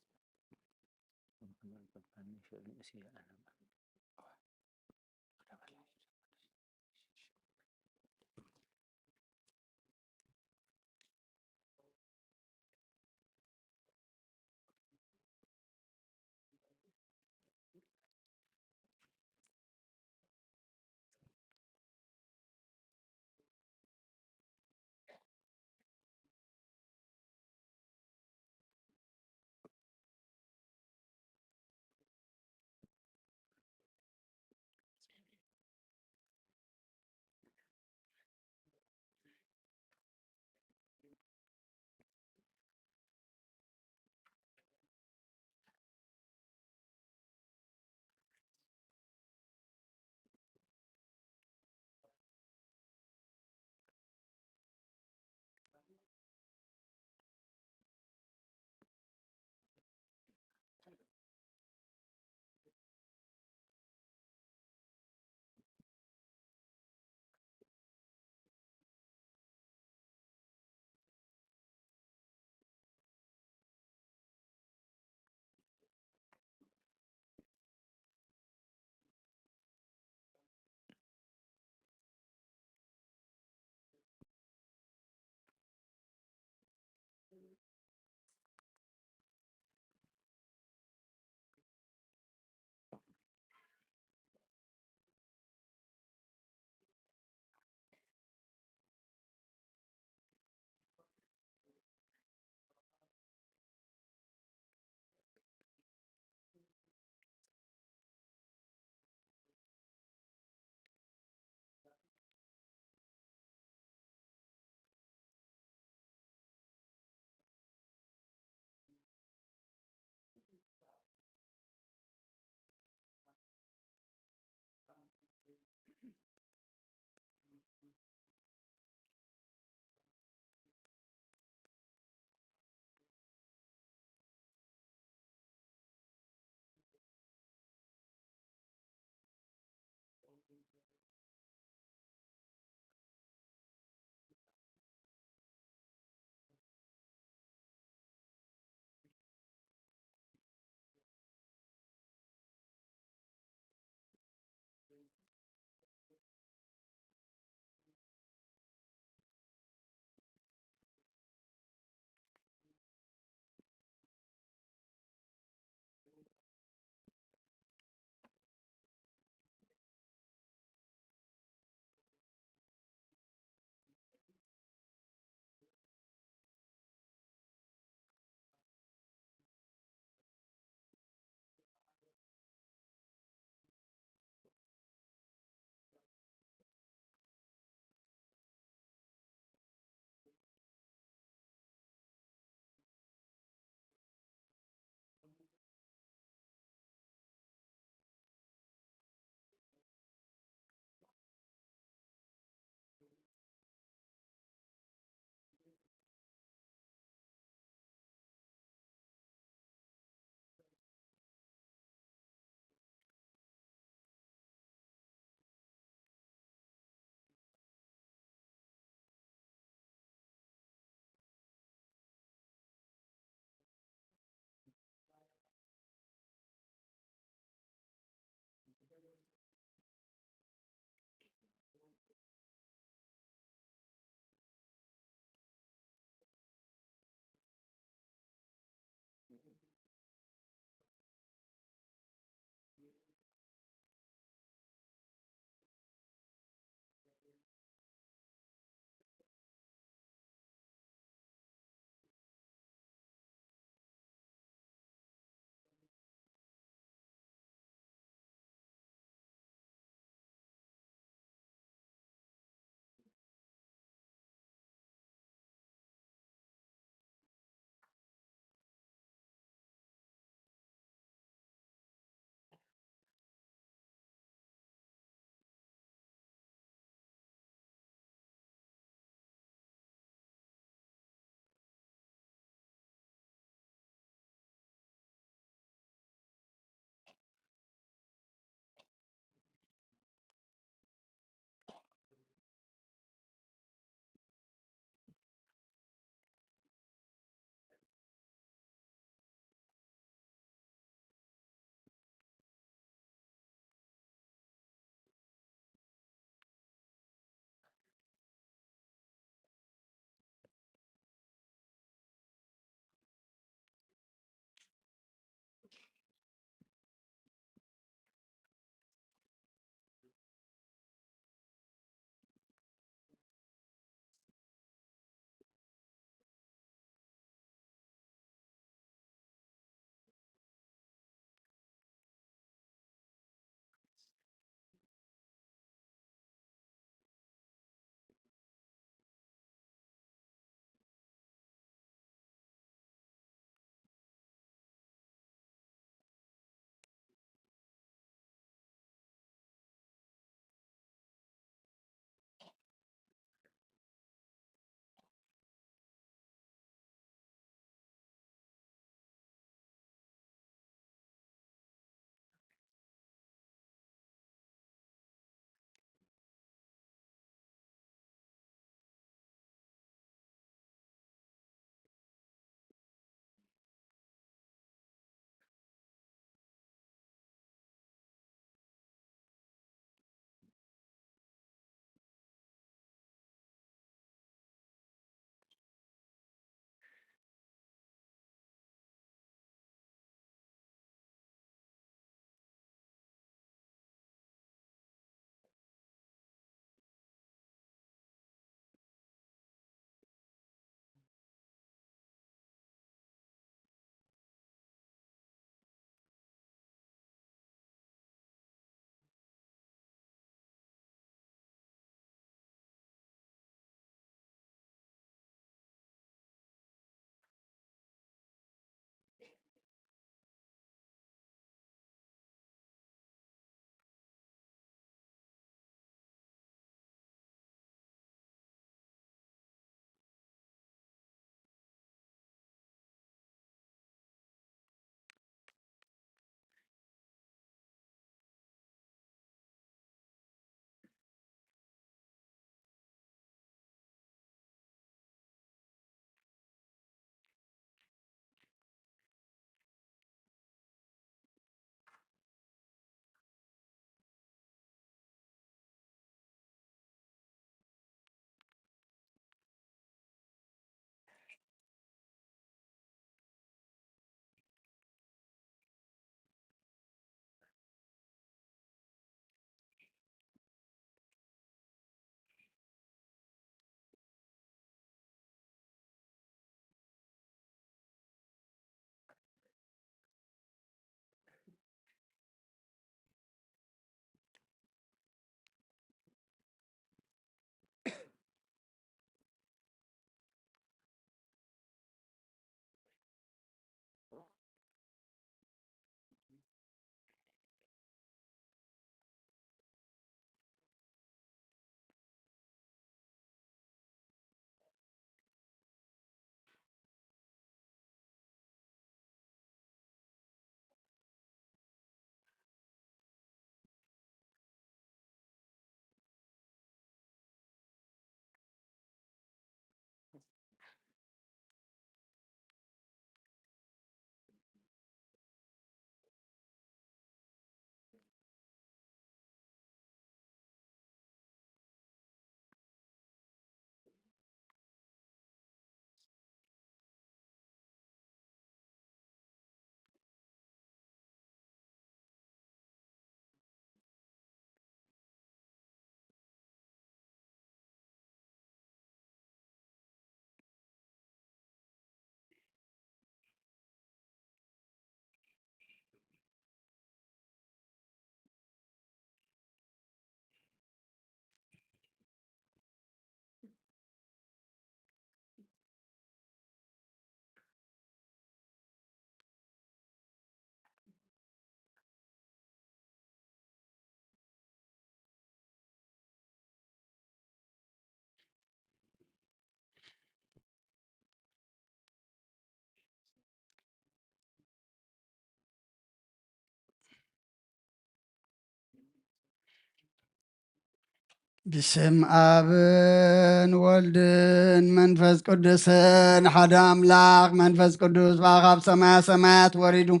بسم آبن والدن منفس قدسن حدا أملاق منفس قدس باغاب سماء سماات وريدو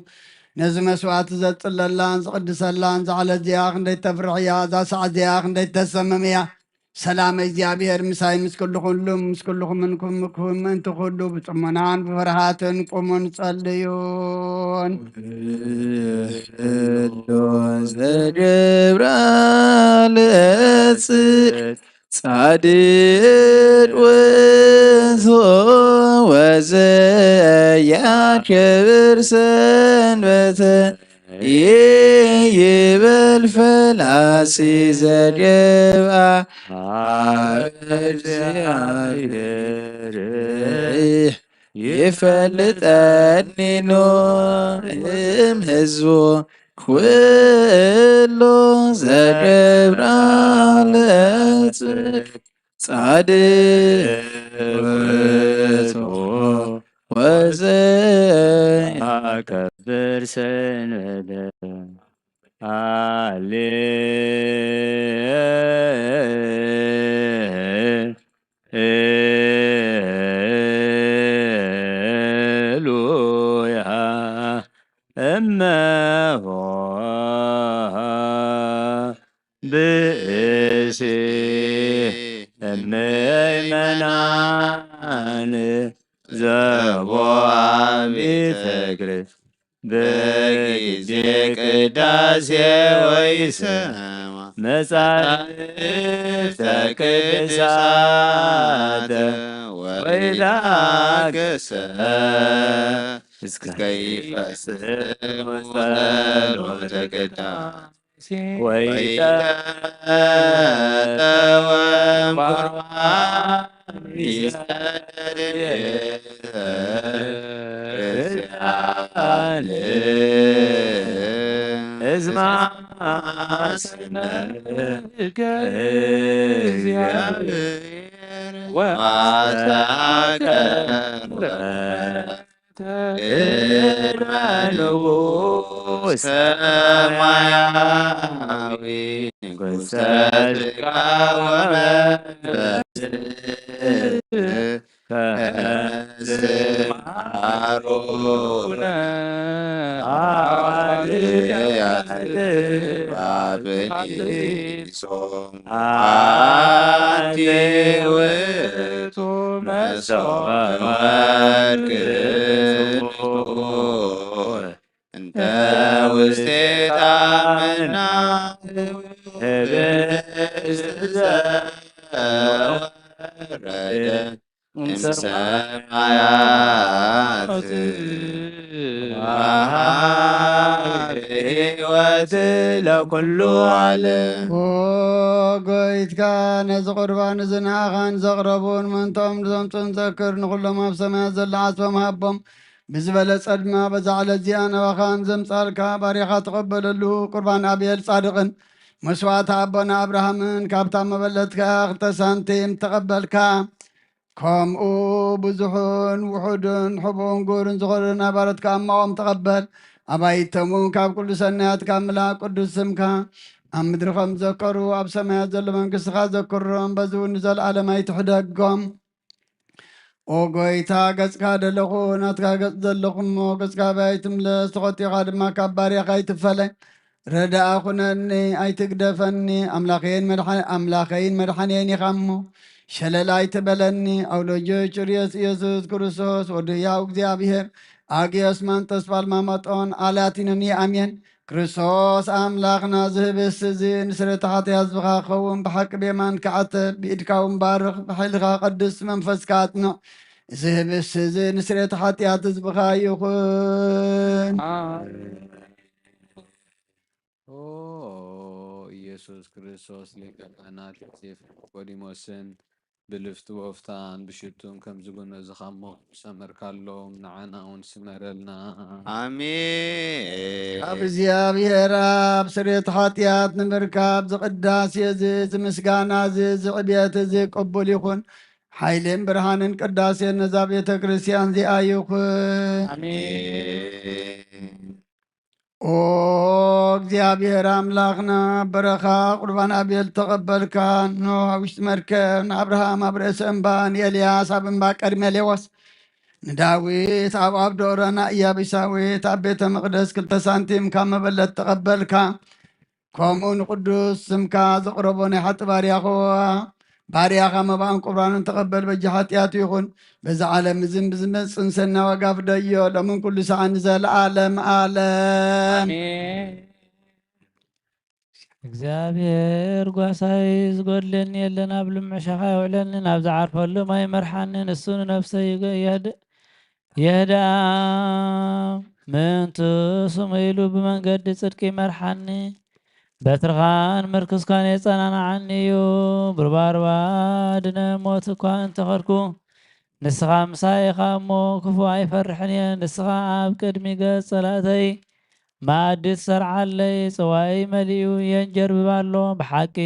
نزم سوات زت اللان قدس اللان على زياخ ندي تفرحيا ذا سع زياخ ندي تسمميا سلام إزيابير مساي مس كلهم منكم من تخلوا بطمنان بفرحاتن قومون صليون ጻድቅ ውእቱ ወዘያከብር ሰንበተ ይብል ፈላሲ ዘገብአ እግዚአብሔር ይፈልጠኒኖ እምሕዝቡ ኩሉ ዘገብራ ለጽድቅ ጻድቅ ውእቱ ወዘያከብር ሰንበተ ሃሌሉያ እመሆ ብእሲ እምእመናን ዘቦአ ቤተ ክርስቲያን በጊዜ ቅዳሴ ወይሰማ መጻሕፍተ ቅዱሳተ ወይታገሰ እስከ ይፈጽም ጸሎተ ቅዳሴ ወይጠወም ቁርባን ክርስቲያን እዝማስነ እግዚአብሔር ዋሳከረ ንጉሥ ሰማያዊ ንጉሠ ሥጋ ወመንፈስ ከዝማሮነ ሐዋርያት ባብሊሶም አንቲ ውእቱ መሶበ ወርቅ እንተ ውስቴታ ህብስት ዘወረደ እምሰማያት ሕይወት ለኩሉ ዓለም ጎይትካ ነዚ ቁርባን ዝንኣኻን ዘቕረቡን መንቶም ዘምፅን ዘክር ንኩሎም ኣብ ሰማያት ዘላ ዓፅቦም ሃቦም ብዝበለፀ ድማ በዛ ዕለት እዚኣ ነባኻን ዘምፃልካ ባሪኻ ተቐበለሉ ቁርባን ኣብየል ጻድቕን መስዋዕቲ ኣቦና ኣብርሃምን ካብታ መበለትካ 2 ሳንቲም ተቐበልካ ከምኡ ብዙሑን ውሑድን ሕቡን ጉርን ዝኾነ ናባረትካ ኣማቖም ተቐበል ኣባይተሙ ካብ ኩሉ ሰናያትካ ምላእ ቅዱስ ስምካ ኣብ ምድሪ ከም ዘከሩ ኣብ ሰማያት ዘሎ መንግስትኻ ዘክሮም በዚ እውን ዘለዓለም ኣይትሕደጎም ኦ ጎይታ ገጽካ ደለኹ ናትካ ገጽ ዘለኹ እሞ ገጽካ ባይትምለስ ተኸቲኻ ድማ ካብ ባርያኻ ኣይትፈለይ ረዳኣ ኩነኒ ኣይትግደፈኒ ኣምላኸይን መድሓንየን ኢኻ እሞ ሸለላ ኣይትበለኒ ኣውሎጆች ርየስ ኢየሱስ ክርስቶስ ወዲ ሕያው እግዚኣብሔር ኣግየስ መንጠስ ባልማመጦን ኣላቲንኒ ኣሜን ክርስቶስ ኣምላኽና ዝህብስ እዚ ንስረታ ሓጢኣት ህዝብኻ ክኸውን ብሓቂ ቤማን ክዓተብ ብኢድካ እውን ባርኽ ብሓይልኻ ቅዱስ መንፈስካ ኣጽንዕ እዚ ህብስ እዚ ንስረታ ሓጢኣት ህዝብኻ ይኹን ኢየሱስ ክርስቶስ ሊቀ ካህናት ዮሴፍ ኒቆዲሞስን ብልፍቲ ወፍታን ብሽቱን ከም ዝጉነ ዝኻሞ ሰመርካሎም ንዓና እውን ስመረልና አሜን። ካብ እግዚኣብሔር ኣብ ስርየት ሓጢኣት ንምርካብ ዝቅዳሴ እዚ ዝምስጋና እዚ ዝዕብየት እዚ ቅቡል ይኹን ሓይልን ብርሃንን ቅዳሴን ነዛ ቤተ ክርስቲያን እዚኣ ይኹን አሜን። ኦ እግዚአብሔር አምላኽና በረኻ ቁርባን አቤል ተቐበልካ ኖ ውሽጢ መርከብ ንአብርሃም ኣብ ርእሲ እምባ ንኤልያስ ኣብ እምባ ቀርሜሌዎስ ንዳዊት ኣብ ኣብ ደብረና ኢያቢሳዊት ኣብ ቤተ መቕደስ 2 ሳንቲም ካብ መበለት ተቐበልካ ከምኡ ንቅዱስ ስምካ ዘቕረቦ ናይ ሓጢ ባርያኻ መባእን ቁርባንን ተቐበል በጂ ሓጢአቱ ይኹን በዛ ዓለም እዝን ብዝመፅን ሰና ዋጋ ፍደዮ ሎምን ኩሉ ሰዓ ንዘለዓለም ዓለም እግዚአብሔር ጓሳይ ዝጎድለኒ የለን ኣብ ልምዕሻኻ ይውዕለኒ ናብ ዝዓርፈሉ ማይ መርሓኒ ንሱ ንነፍሰ የህዳ ምንቱ ስሙ ኢሉ ብመንገዲ ጽድቂ መርሓኒ በትርኻን ምርክስካን የጸናንዓኒ እዩ ብርባርባ ድነ ሞት እኳ እንተኸድኩ ንስኻ ምሳይኻ እሞ ክፉ ኣይፈርሕን እየ ንስኻ ኣብ ቅድሚ ገጽ ጸላእተይ ማእዲ ትሰርዓለይ ጽዋይ መሊኡ የንጀርብብ ኣሎ ብሓቂ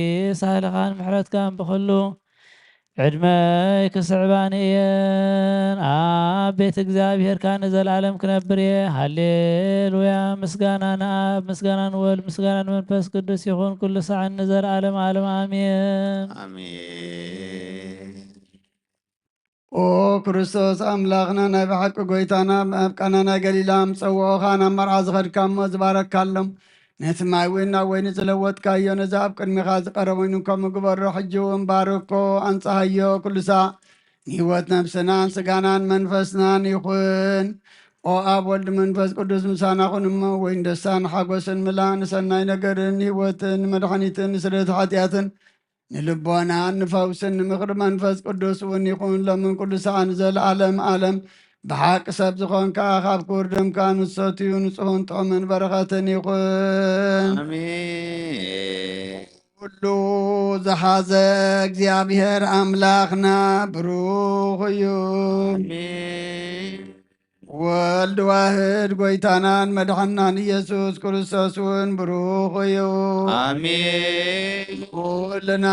ሳህልኻን ምሕረትካን ብኽሉ ዕድመይ ክስዕባኒ እየን ኣብ ቤት እግዚአብሔርካ ንዘለዓለም ክነብር እየ ሃሌሉያ ምስጋና ንኣብ ምስጋና ንወልድ ምስጋና ንመንፈስ ቅዱስ ይኹን ኩሉ ሰዓት ንዘለዓለም ዓለም አሜን አሜን። ኦ ክርስቶስ ኣምላኽና ናይ ብሓቂ ጎይታና ኣብ ቃና ናይ ገሊላ ምፀውዖኻ ናብ መርዓ ዝኸድካ እሞ ዝባረካሎም ነቲ ማይ እውን ናብ ወይኒ ዝለወጥካዮ ነዚ ኣብ ቅድሚኻ ዝቐረበ ወይኑ ከምኡ ግበሮ ሕጂ እውን ባርኮ ኣንጻሃዮ ኩሉ ሰዓት ንህይወት ነብስናን ስጋናን መንፈስናን ይኹን ኦ ኣብ ወልዲ መንፈስ ቅዱስ ምሳና ኹን እሞ ወይን ደስታን ሓጎስን ምላእ ንሰናይ ነገርን ህይወትን ንመድሓኒትን ንስርየት ሓጢአትን ንልቦናን ንፈውስን ንምኽሪ መንፈስ ቅዱስ እውን ይኹን ሎምን ኩሉ ሰዓት ንዘለዓለም ዓለም ብሓቂ ሰብ ዝኾንካ ካብ ክቡር ደምካ ንሰትዩ ንጽሑን ጥዑምን በረኸትን ይኹን አሜን። ኩሉ ዝሓዘ እግዚአብሔር ኣምላኽና ብሩኽ እዩ አሜን። ወልድ ዋህድ ጎይታናን መድሓናን ኢየሱስ ክርስቶስ እውን ብሩኽ እዩ አሜን። ኩልና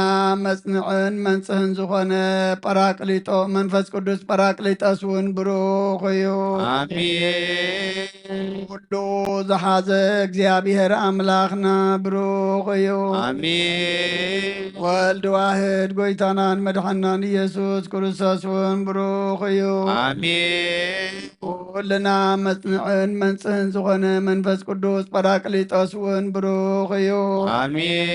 መጽንዕን መንጽህን ዝኾነ ጰራቅሊጦ መንፈስ ቅዱስ ጰራቅሊጦስ እውን ብሩኽ እዩ አሜን። ኩሉ ዝሓዘ እግዚአብሔር ኣምላኽና ብሩኽ እዩ አሜን። ወልድ ዋህድ ጎይታናን መድሓናን ኢየሱስ ክርስቶስ እውን ብሩኽ እዩ አሜን። ኩልና መጽንዕን መንጽህን ዝኾነ መንፈስ ቅዱስ ጰራቅሊጦስ እውን ብሩኽ እዩ አሜን።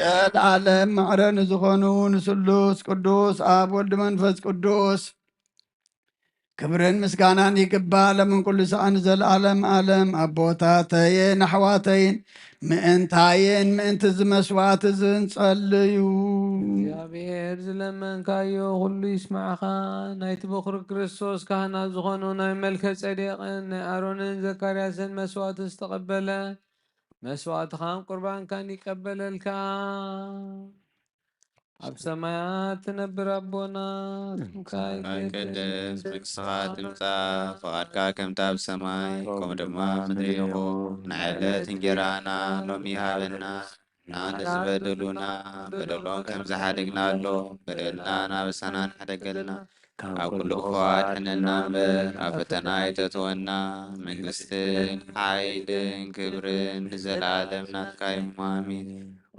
ዘለዓለም መዕረኒ ዝኾኑ ንስሉስ ቅዱስ ኣብ ወልዲ መንፈስ ቅዱስ ክብርን ምስጋናን ይግባእ ሎምን ኩሉ ሰዓት ንዘለዓለም ዓለም ኣቦታተይን ኣሕዋተይን ምእንታይን ምእንቲ ዝመስዋዕት ዝንጸልዩ እግዚአብሔር ዝለመንካዮ ኩሉ ይስማዕኻ ናይቲ በኩር ክርስቶስ ካህናት ዝኾኑ ናይ መልከ ጸዴቕን ናይ ኣሮንን ዘካርያስን መስዋዕቲ ዝተቐበለ መስዋዕትኻን ቁርባንካን ይቀበለልካ ኣብ ሰማያት ትነብር ኣቦና ስምካ ይትቀደስ መንግሥትኻ ትምጻእ ፈቃድካ ከምቲ ኣብ ሰማይ ከምኡ ድማ ምድሪ ይኹን ንዕለት እንጀራና ሎሚ ሃበና ንዝበደሉና በደሎም ከም ዝሓደግናሎ በደልና ናበሳና ንሕደገልና ካብ ኩሉ ክፉ ኣድሕነና እምበር ኣብ ፈተና ኣይተእትወና መንግስትን ሓይልን ክብርን ንዘለዓለም ናትካ እዩ ኣሜን።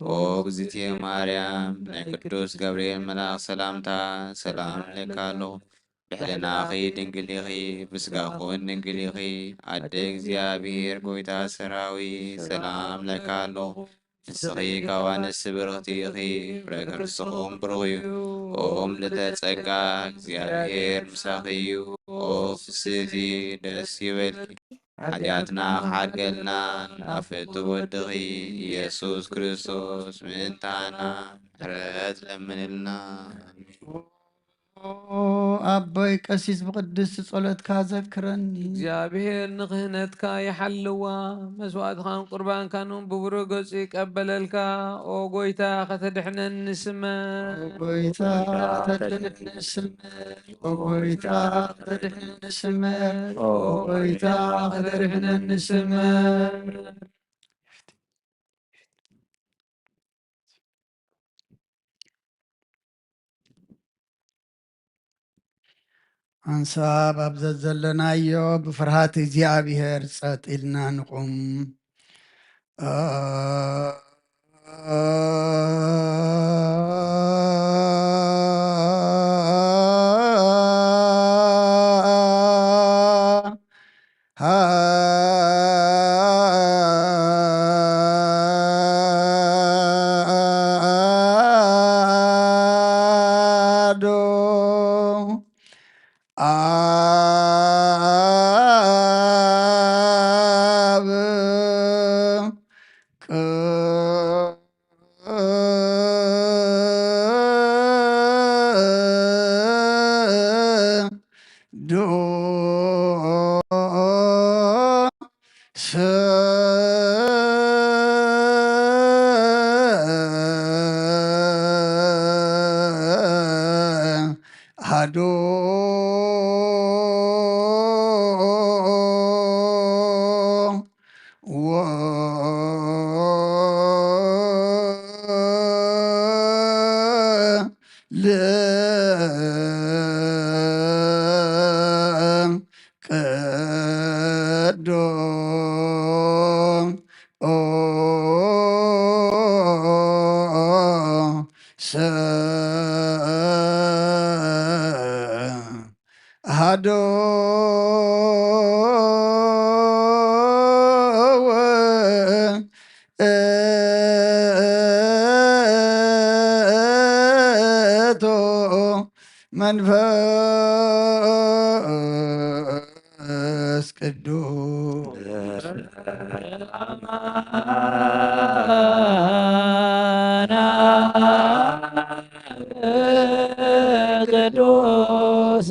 ኦ እግዝእትየ ማርያም ናይ ቅዱስ ገብርኤል መልኣኽ ሰላምታ ሰላም ለካ ኣለኹ ብሕልናኺ ድንግል ኢኺ ብስጋኹን ድንግል ኢኺ ኣደ እግዚኣብሔር ጎይታ ሰራዊት ሰላም ለካ ኣለኹ ንስኺ ካብ ኣንስቲ ብርኽቲ ኢኺ ፍሬ ከርስኹም ብሩኽ እዩ ኦ ምልዕተ ጸጋ እግዚኣብሔር ምሳኺ እዩ ኦ ፍስቲ ደስ ይበልኪ ሓጢኣትና ክሓድገልና ኣብ ፍቱ ወድኺ ኢየሱስ ክርስቶስ ምእንታና ምሕረት ለምንልና ኣቦይ ቀሲስ ብቅድስቲ ጸሎትካ ዘክረኒ እግዚአብሔር ንክህነትካ ይሓልዋ መስዋዕትኻን ቁርባንካን ብብሩህ ገጹ ይቀበለልካ ኦ ጎይታ ከተድሕነኒ ስመን ጎይታ ከተድሕነኒ ስመን ኦ ጎይታ ከተድሕነኒ ስመን ኦ ጎይታ ከተድሕነኒ ስመን አንሳብ ኣብዘት ዘለናዮ ብፍርሃት እግዚኣብሔር ጸጥ ኢልና ንቁም አሐዱ አብ አሐዱ አሐዱ ውእቱ መንፈስ ቅዱስ ቅዱስ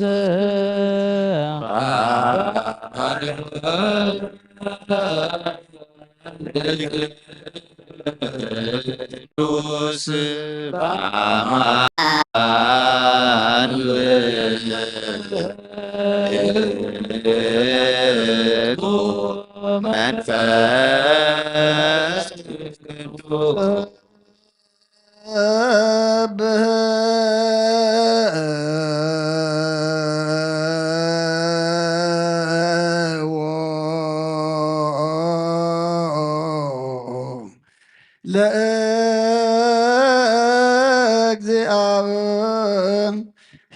ቅዱስ በአማን ውእቱ መንፈስ ቅዱስ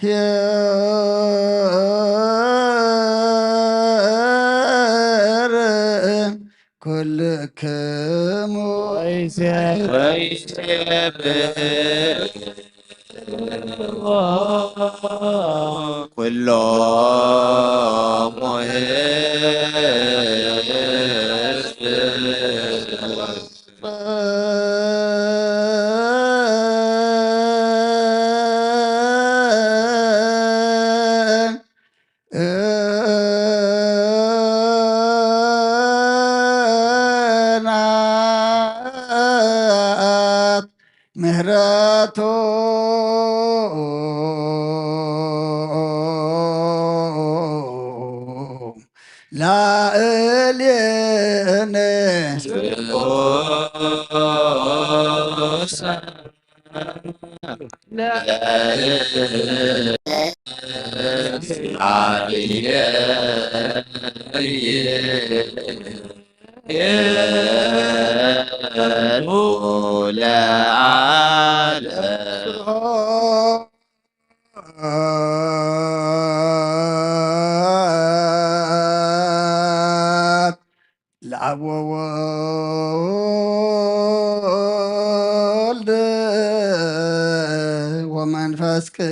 ለእግዚአብሔር ኩልክሙ ኩሎሙ ሕዝብ ናት ምህረቱ ላዕሌነ ለአብ ወወልድ ወመንፈስ ቅዱስ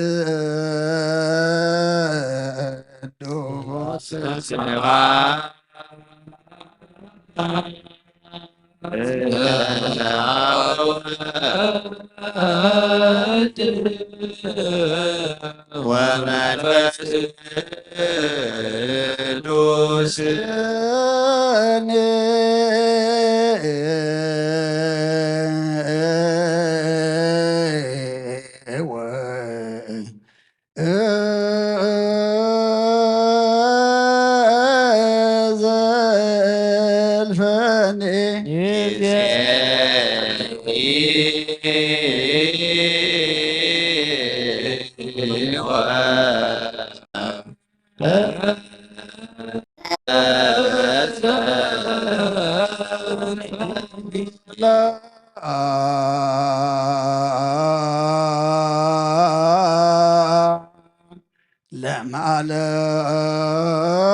ወመንፈስ ቅዱስ እኔ ዘልፈኔ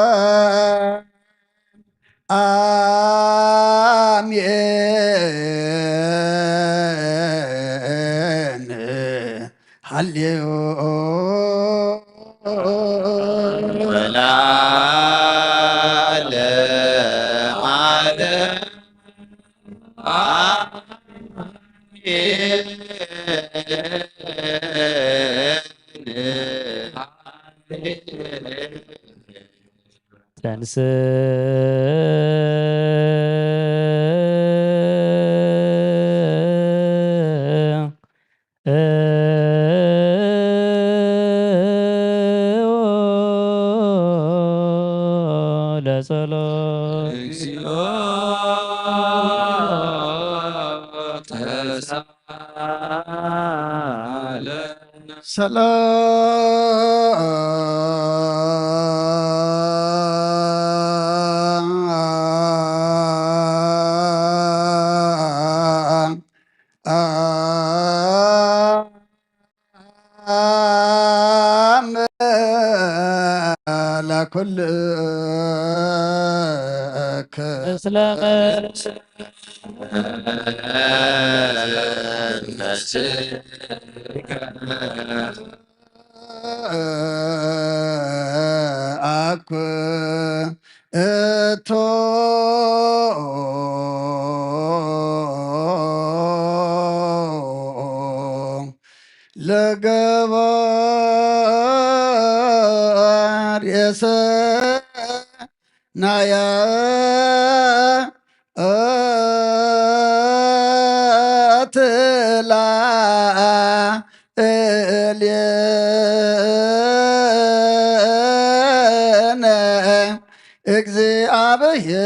ለማለም አሜን ሃሌዮ ወለዓለመ ዓለም ተንስ ለጸሎት እግዚኦ ተሳለነ ለኩልከ ምስለ አኩ እቶ ለገባር የሰናያ ትላ እልየነ እግዚአብሔር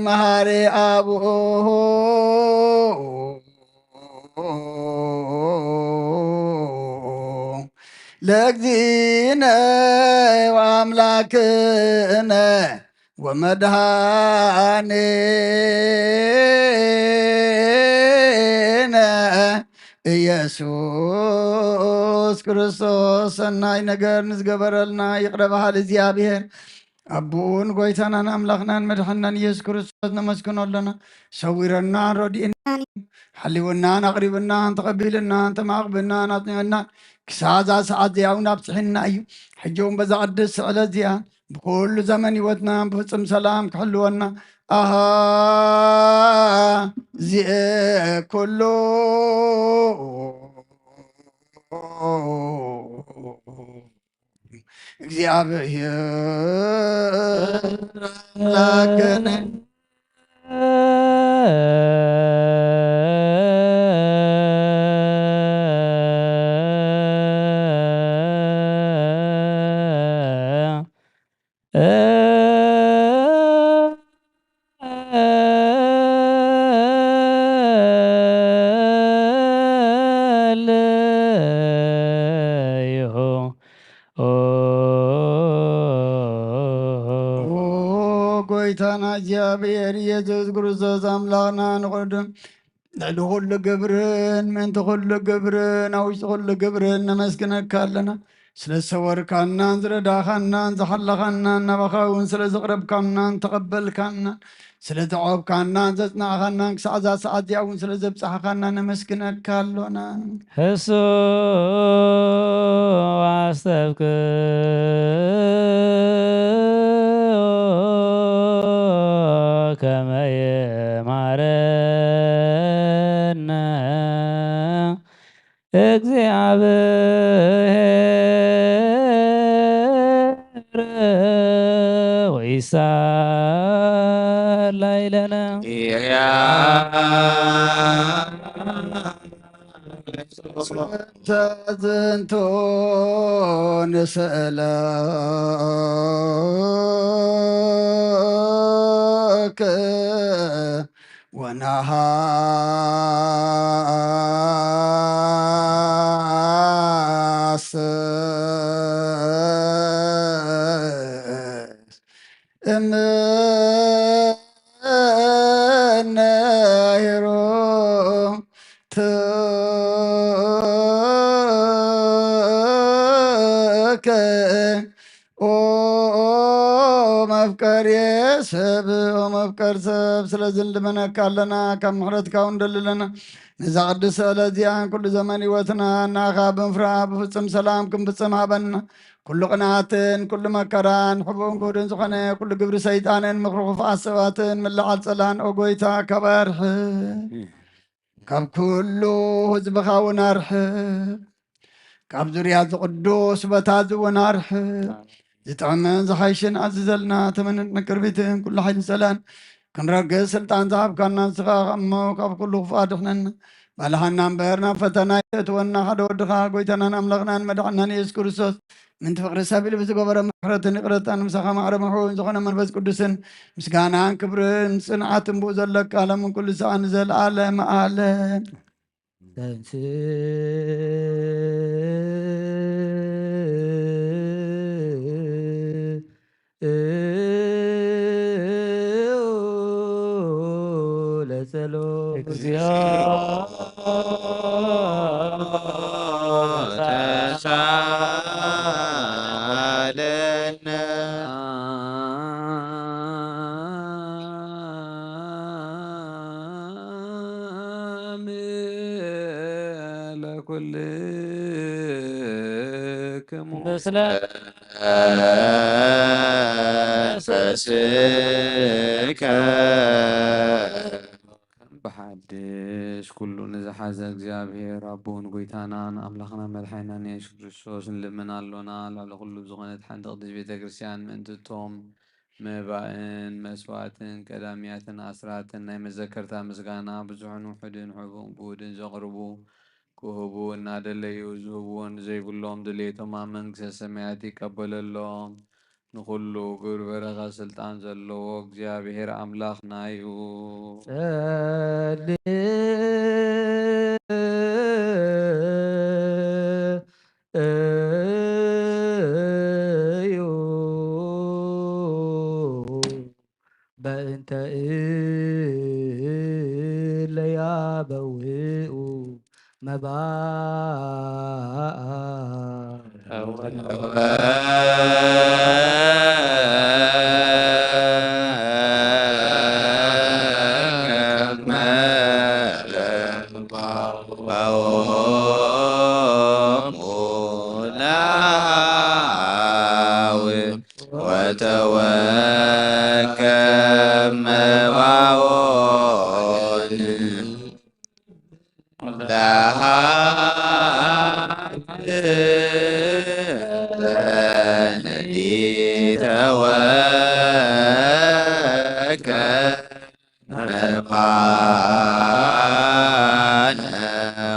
መሐሪ አቡሁ ለእግዚእነ ወአምላክነ ወመድኃኒነ ኢየሱስ ክርስቶስ ሰናይ ነገር ንዝገበረልና ይቅረ በሃል እግዚአብሔር አቡን ጎይታናን አምላኽናን መድሓናን ኢየሱስ ክርስቶስ ነመስግኖ ኣለና ሰዊረናን ረዲእና ሓሊውናን ኣቕሪብናን ተቐቢልናን ተማቕብናን ኣፅኒዑናን ክሳዛ ሰዓት እዚያውን ኣብፅሕና እዩ ሕጂ እውን በዛ ቅድስ ስዕለት እዚኣ ብኩሉ ዘመን ሂወትና ብፍፅም ሰላም ክሕልወና ኣሃ ዚአ ኩሉ እግዚአብሔር ላከነ ጎይታና እግዚአብሔር ኢየሱስ ክርስቶስ አምላክና ንቆድም ልዕሊ ኩሉ ግብርን ምእንቲ ኩሉ ግብርን ኣብ ውሽጢ ኩሉ ግብርን ነመስግነካ ኣለና ስለ ዝሰወርካናን ዝረዳኻናን ዝሓለኻናን ናባኻ እውን ስለ ዘቕረብካናን ተቐበልካናን ስለ ዘዓብካናን ዘፅናዕኻናን ክሳዕ እዛ ሰዓት እዚኣ እውን ስለ ዘብፅሓኻና ነመስግነካ ኣሎና ህሱ ዋስተብክ ከመ የማረነ እግዚአብሔር ወይሳላይ ለነ ተዝንቶ ንስእለከ ወነሃስስ መፍቀር የሰብ ወመፍቀር ሰብ ስለዝን ልመነካ ኣለና ካብ ምሕረትካ እውን ደልለና ነዛ ቅዱስ ለዚያን ኩሉ ዘመን ህይወትና ናኻ ብምፍራ ብፍፅም ሰላም ክንፍፅም ሃበና ኩሉ ቅንዓትን ኩሉ መከራን ሕቡእን ክብድን ዝኾነ ኩሉ ግብሪ ሰይጣንን ምክሪ ክፉኣት ሰባትን ምልዓል ፀላን ኦጎይታ ካብ ኣርሕብ ካብ ኩሉ ህዝብኻ እውን ኣርሕብ ካብ ዙርያ ዝቅዱስ በታት እውን ኣርሕብ ዝጥዕምን ዝሓይሽን ኣዝዘልና ተመንን ቅርቢትን ኩሉ ሓይሊ ሰላም ክንረግስ ስልጣን ዝሃብካና ንስኻ እሞ ካብ ኩሉ ክፉኣ ድሕነና ባልሃና እምበርና ፈተና የእትወና ሓደ ወድኻ ጎይታናን ኣምላኽናን መድሕናን ኢየሱስ ክርስቶስ ምንቲ ፍቅሪ ሰብ ኢሉ ብዝገበረ ምሕረትን ይቕረታን ምሳኻ ማዕረ ምሕውን ዝኾነ መንፈስ ቅዱስን ምስጋናን ክብርን ፅንዓትን ብኡ ዘለካ ዓለምን ኩሉ ሰዓ ንዘለኣለም ኣለም ተሳለነ ለኩልክሙ ምስለ ፈስከ ብሓድሽ ኩሉ ንዝሓዘ እግዚኣብሔር ኣቦን ጎይታናን ኣምላኽና መድሓይናን የሱስ ክርስቶስ ንልምን ኣሎና ላዕሊ ኩሉ ዝኾነት ሓንቲ ቅዱስ ቤተ ክርስቲያን ምእንትቶም መባእን መስዋዕትን ቀዳምያትን ኣስራትን ናይ መዘከርታ ምስጋና ብዙሕን ውሑድን ሕቡእን ብውድን ዘቕርቡ ክህቡ እናደለዩ ዝህብዎን ዘይብሎም ድሌቶም ኣብ መንግስተ ሰማያት ይቀበለሎም ንኩሉ ግብሪ በረኻ ስልጣን ዘለዎ እግዚኣብሔር ኣምላኽና እዩ። ጸልዩ በእንተ እለ ያበውኡ መባአ ወተወከብ መባኦን ተወከብ መባነ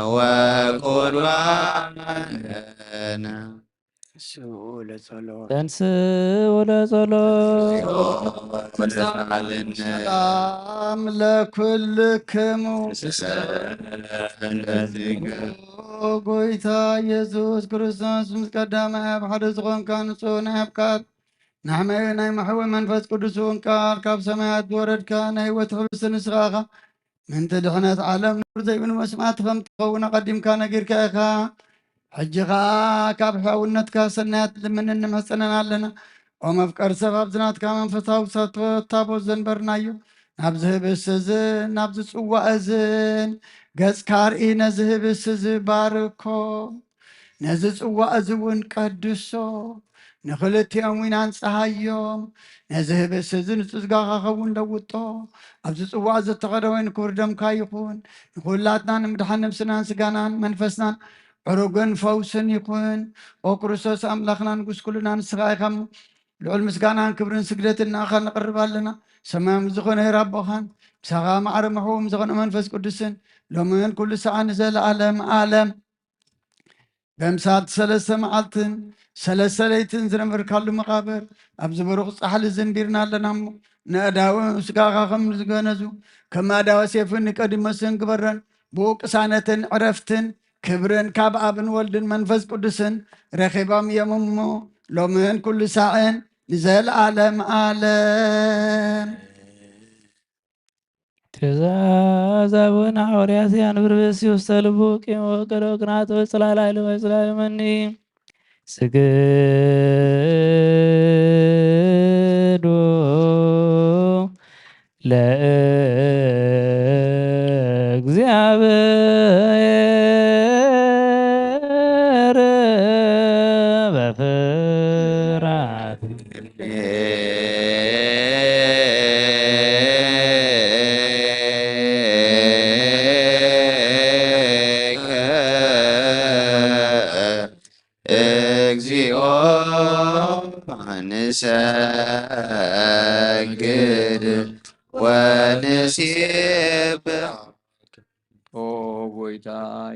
ወቁርባነ ተንሥኡ ለጸሎት ሰላም ለኩልክሙ ጎይታ ኢየሱስ ክርስቶስ ምስ ቀዳማይ ኣብ ሓደ ዝኾንካ ንጹህ ናይ ኣብ ቃል ንሕመይ ናይ ማሕወ መንፈስ ቅዱስ እውን ቃል ካብ ሰማያት ዝወረድካ ናይ ህይወት ሕብስቲ ንስኻ ኢኻ ምንቲ ድሕነት ዓለም ንር ዘይብሉ መስማዕቲ ከም ትኸውን ኣቐዲምካ ነጊርካ ኢኻ ሕጂኻ ካብ ሕያውነትካ ሰናያት ልምንን ንመፀነና ኣለና ኦ መፍቀር ሰብ ኣብ ዝናትካ መንፈሳዊ ታቦት ዘንበርናዮ ናብዚ ህብስቲ እዝን ናብዚ ፅዋዕ እዝን ገጽካ ርኢ ነዚ ህብስቲ እዚ ባርኮ ነዚ ፅዋዕ እዚ እውን ቀድሶ ንክልቲኦም ውን አንፀሃዮም ነዚ ህብስቲ እዚ ንፅዝጋኻ ኸውን ለውጦ ኣብዚ ፅዋዕ ዝተኸደ ወይ ንክብር ደምካ ይኹን ንኩላትና ንምድሓን ነብስናን ስጋናን መንፈስናን ዕሩግን ፈውስን ይኹን ኦ ክርስቶስ ኣምላኽና ንጉስ ኩልና ንስኻ ኢኻ ልዑል ምስጋናን ክብርን ስግደትን ንኣኻ ንቕርብ ኣለና ሰማያዊ ዝኾነ ራቦኻን ምሳኻ ማዕረ ምሕቡም ዝኾነ መንፈስ ቅዱስን ሎምን ኩሉ ሰዓ ንዘለኣለም ዓለም በምሳት ሰለስተ መዓልትን ሰለስተ ለይትን ዝነበርካሉ መቃብር ኣብ ዝበሩኽ ፃሕሊ ዘንቢርና ኣለና እሞ ንኣዳዊ ስጋኻ ከም ዝገነዙ ከም ኣዳዊ ሴፍን ንቀዲሞስን ግበረን ብኡ ቅሳነትን ዕረፍትን ክብርን ካብ ኣብን ወልድን መንፈስ ቅዱስን ረኺቦም እዮም እሞ ሎምን ኩሉ ሳዕን ንዘለኣለም ዓለም ትእዛዝ አቡነ ሐዋርያት ያንብርብስ ውስተ ልቡ ቂም ወቀዶ ቅናቶ ጽላላይሉ ወጽላልመኒ ስግዱ ለእግዚአብሔር በፍርሃት እግዚኦ ንሰግድ ወንሴብሕ ኦ ጎይታ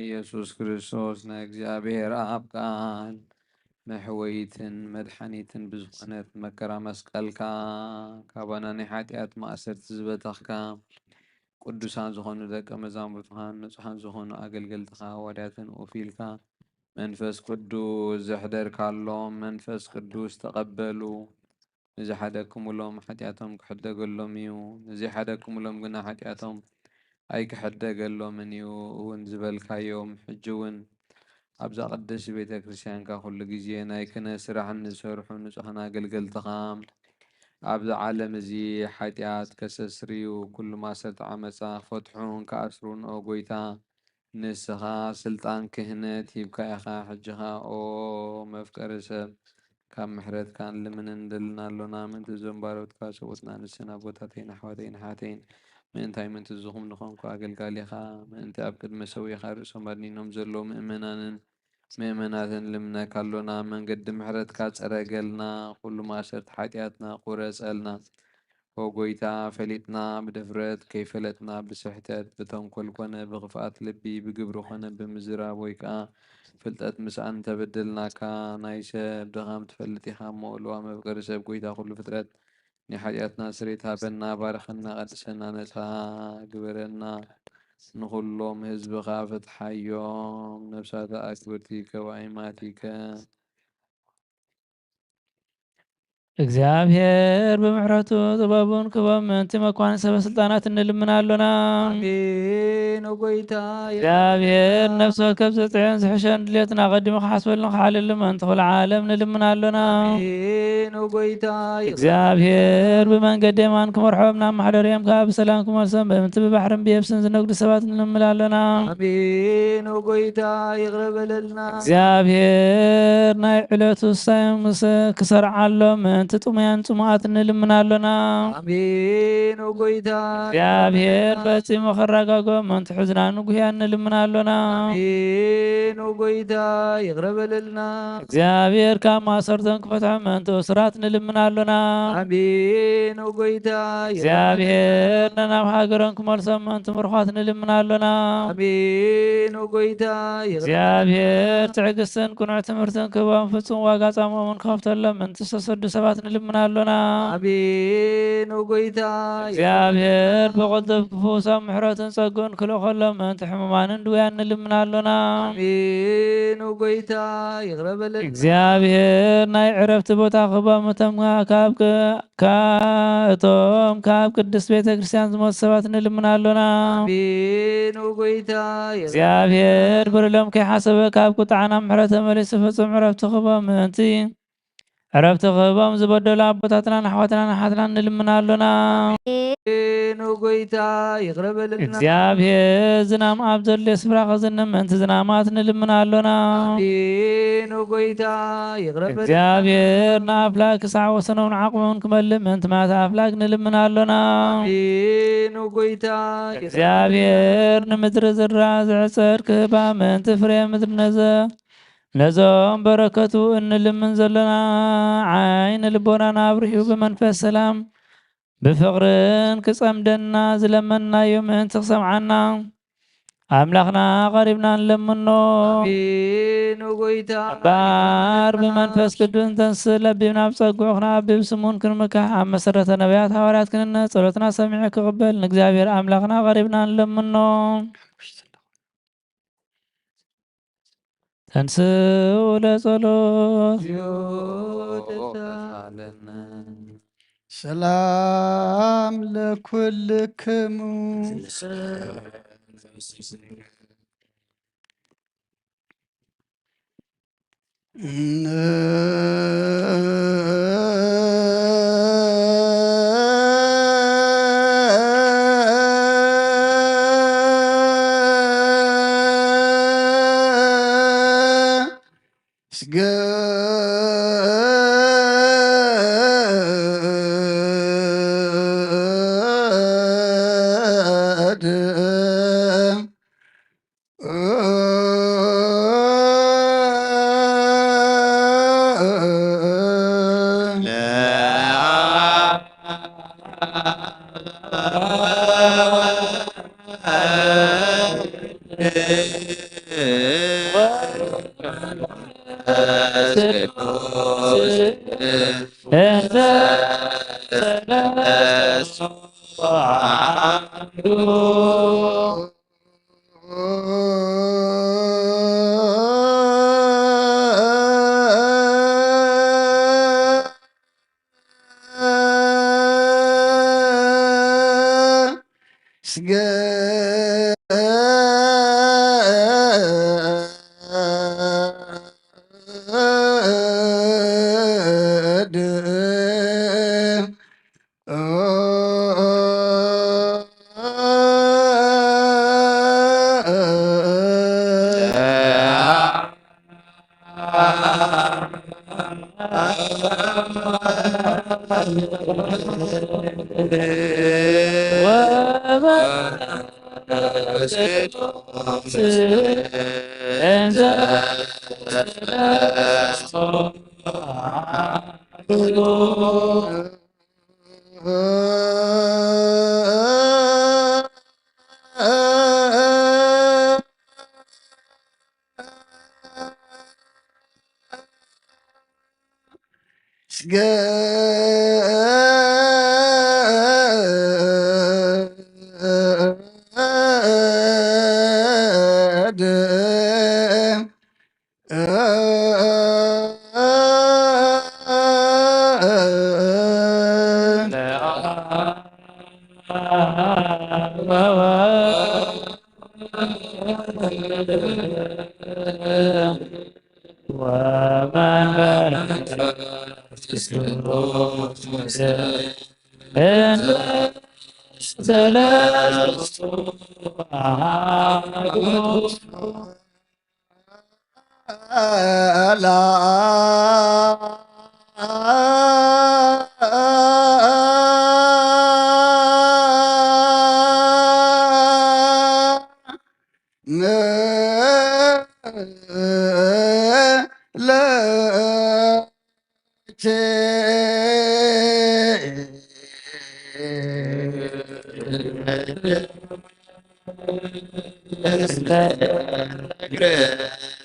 ኢየሱስ ክርስቶስ ንእግዚአብሔር አብ ቃል መሕወይትን መድሓኒትን ብዝኾነት መከራ መስቀልካ ካባና ናይ ሓጢኣት ማእሰርቲ ዝበተኽካ ቅዱሳን ዝኾኑ ደቀ መዛሙርትኻን ንጹሓን ዝኾኑ ኣገልገልትኻ ወዳትን ኦፊልካ መንፈስ ቅዱስ ዘሕደርካሎም መንፈስ ቅዱስ ተቐበሉ ንዝሓደክሙሎም ሓጢኣቶም ክሕደገሎም እዩ ንዘይሓደክሙሎም ግና ሓጢኣቶም ኣይክሕደገሎምን እዩ እውን ዝበልካዮም ሕጂ እውን ኣብዛ ቅድስቲ ቤተ ክርስቲያንካ ኩሉ ግዜ ናይ ክህነት ስራሕ ንዝሰርሑ ንጹሓን ኣገልገልትኻ ኣብዚ ዓለም እዚ ሓጢኣት ከሰስርዩ ኩሉ ማሰርቲ ዓመፃ ክፈትሑን ክኣስሩን ኦ ጎይታ ንስኻ ስልጣን ክህነት ሂብካ ኢኻ ሕጂኻ ኦ መፍቀሪ ሰብ ካብ ምሕረትካ ንልምንን ንደልና ኣሎና ምእንቲ ዘንባሮትካ ሰቦትና ንስና ቦታተይን ኣሕዋተይን ሓተይን ምእንቲ ዝኹም ንኾንኩ ኣገልጋሊ ኢኻ ምእንቲ ኣብ ቅድመ ሰዊኻ ርእሶም ኣድኒኖም ዘለዉ ምእመናትን ልምነካ ኣሎና መንገዲ ምሕረትካ ፀረገልና ኩሉ ማእሰርቲ ሓጢኣትና ቁረፀልና ኦ ጎይታ ፈሊጥና ብድፍረት ከይፈለጥና ብስሕተት ብተንኮል ኮነ ብኽፍኣት ልቢ ብግብሪ ኮነ ብምዝራብ ወይ ከዓ ፍልጠት ምስኣን ተበደልናካ ናይ ሰብ ድኻም ትፈልጥ ኢኻ እሞ ልዋ መፍቀሪ ሰብ ጎይታ ኩሉ ፍጥረት ንሓጢኣትና ስርየት ሃበና ባረኸና ቀድሰና ነፃ ግበረና ንኩሎም ህዝብኻ ፍትሓዮም ነብሳተ ኣክብርቲከ ወኣይማቲከ እግዚአብሔር በምሕረቱ ጥበቡን ክበብ ምእንቲ መኳን ሰበስልጣናት እንልምናሎና አሜን። ጎይታ እግዚአብሔር ነፍሶት ከብ ዘጥዕን ዝሕሸን ድሌትና ቀዲሙ ክሓስበልን ክሓልልን ምእንቲ ኩሉ ዓለም ንልምናሎና አሜን። ጎይታ እግዚአብሔር ብመንገዲ የማን ክመርሖም ናብ ማሕደርዮም ካብ ብሰላም ክመልሶም በምንቲ ብባሕርን ብየብስን ዝነግዱ ሰባት ንልምላሎና አሜን። ጎይታ ይቅር በለልና እግዚአብሔር ናይ ዕለቱ ውሳዮም ክሰርዓሎም ምእንቲ ጥሙያን ጽሙዓት እንልምናሎና አሜን። ጎይታ እግዚአብሔር ፈጺሙ ከረጋግኦም ምእንቲ ሕዝናን ጉህያን እንልምናሎና አሜን። ጎይታ ይቅር በለልና እግዚአብሔር ካብ ማሰርተን ክፈትሖም ምእንቲ እስራት እንልምናሎና አሜን። ጎይታ እግዚአብሔር ነናብ ሃገሮን ክመልሶም ምእንቲ ምርኳት እንልምናሎና አሜን። ጎይታ እግዚአብሔር ትዕግስትን ቅኑዕ ትምህርትን ክህቦም ፍጹም ዋጋ ጻምኦምን ከፍተሎም ምእንቲ ዝተሰዱ ሰባት ንልምናሎና አሜን። ጎይታ እግዚአብሔር ብቅልጡፍ ክፍውሶም ምሕረትን ጸጉን ክልእኸሎም ምእንቲ ሕሙማንን ድውያን ንልምናሎና አሜን። ጎይታ ይቅር በለልና እግዚአብሔር ናይ ዕረፍቲ ቦታ ክህቦም እቶም ካብ ቅድስት ቤተ ክርስቲያን ዝሞቱ ሰባት ንልምናሎና አሜን። ጎይታ እግዚአብሔር ብርሎም ከይሓሰበ ካብ ቁጣዕና ምሕረት መሊሱ ፍጹም ዕረፍቲ ክህቦም ምእንቲ ዕረፍቲ ክህቦም ዝበደሉ ኣቦታትና ኣሕዋትና ናሓትና ንልምናሎና አሜን። ጎይታ ይቅር በለልና እግዚአብሔር ዝናም ኣብ ዘድልዮ ስፍራ ክዝንም ምእንቲ ዝናማት ንልምናሎና አሜን። ጎይታ ይቅር በለልና እግዚአብሔር ንኣፍላክ ክሳዕ ወሰኖም ዓቕሞም ክመልእ ምእንቲ ማእቲ ኣፍላክ ንልምናሎና አሜን። ጎይታ እግዚአብሔር ንምድሪ ዝራ ዝዕፀድ ክህባ ምእንቲ ፍሬ ምድሪ ነዞም በረከቱ እንልምን ዘለና ዓይን ልቦናና አብርሂቡ ብመንፈስ ሰላም ብፍቅርን ክጸምደና ዝለመናዮ ምእንቲ ክሰምዓና ኣምላኽና ቀሪብና ንለምኖ አሜን። ጎይታ ባር ብመንፈስ ቅዱስ እንተንስእ ለቢብና ብፀጉዑ ክነኣብብ ስሙን ክንምካሕ ኣብ መሰረተ ነቢያት ሃዋርያት ክንነ ጸሎትና ሰሚዑ ክቕበል ንእግዚአብሔር ኣምላኽና ቀሪብና ንለምኖ ተንስኡ ለጸሎት ሰላም ለኩልክሙ ስገድ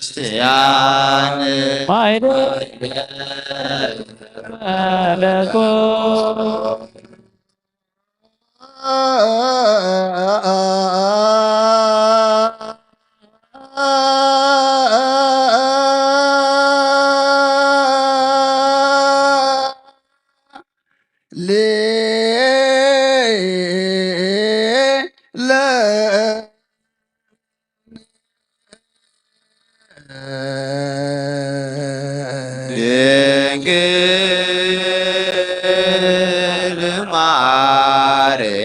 ክርስቲያን ድንግል ማርያም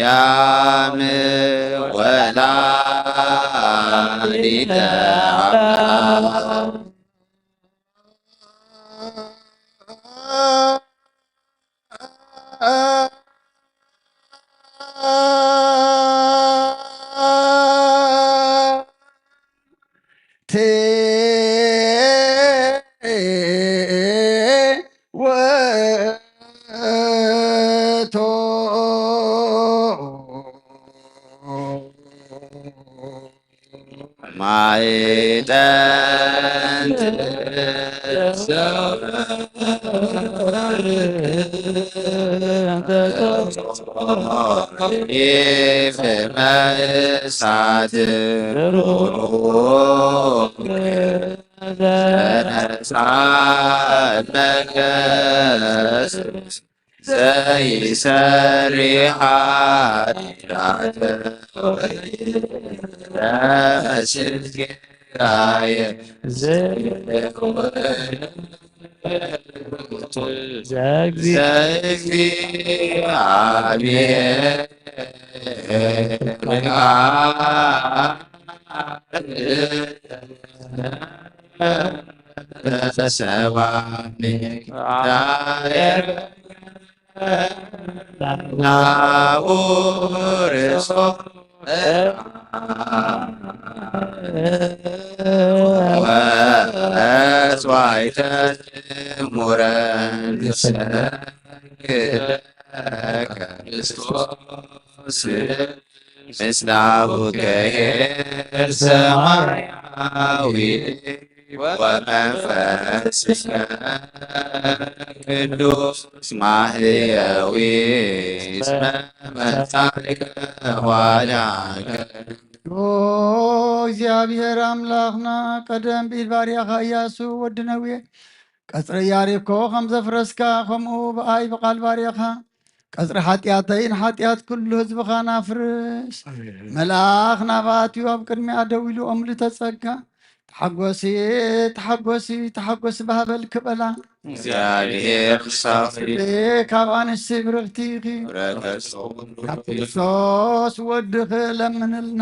ወላዲተ አምላክ ማይጠንት ይፍመ እሳት ተነሳ መገስ ዘይሰሪ ኃጢአተ ለስጋየ ዘእግዚአብሔር ምስለ አቡከ ሰማያዊ ወመንፈስከ ቅዱስ ማህየዊ እስመ መጻእከ ዋዳከ እግዚአብሔር አምላኽና ቀደም ቢል ባርያኻ ኢያሱ ወዲ ነዌ ቀጽሪ ያሪኮ ከም ዘፍረስካ ከምኡ ብኣይ ብቓል ባርያኻ ቀጽሪ ሓጢኣተይን ሓጢኣት ኩሉ ህዝብኻ ናፍርስ መልኣኽ ናባትዩ ኣብ ቅድሚያ ደው ኢሉ ኦምሊ ተጸጋ ተሓጐሲ ተሓጐሲ ተሓጐሲ ባህበል ክበላ እግዚአብሔር ሳፊ ካብ ኣንስቲ ብርኽቲ ኢኺ ካብ ክርስቶስ ወድኽ ለምንልና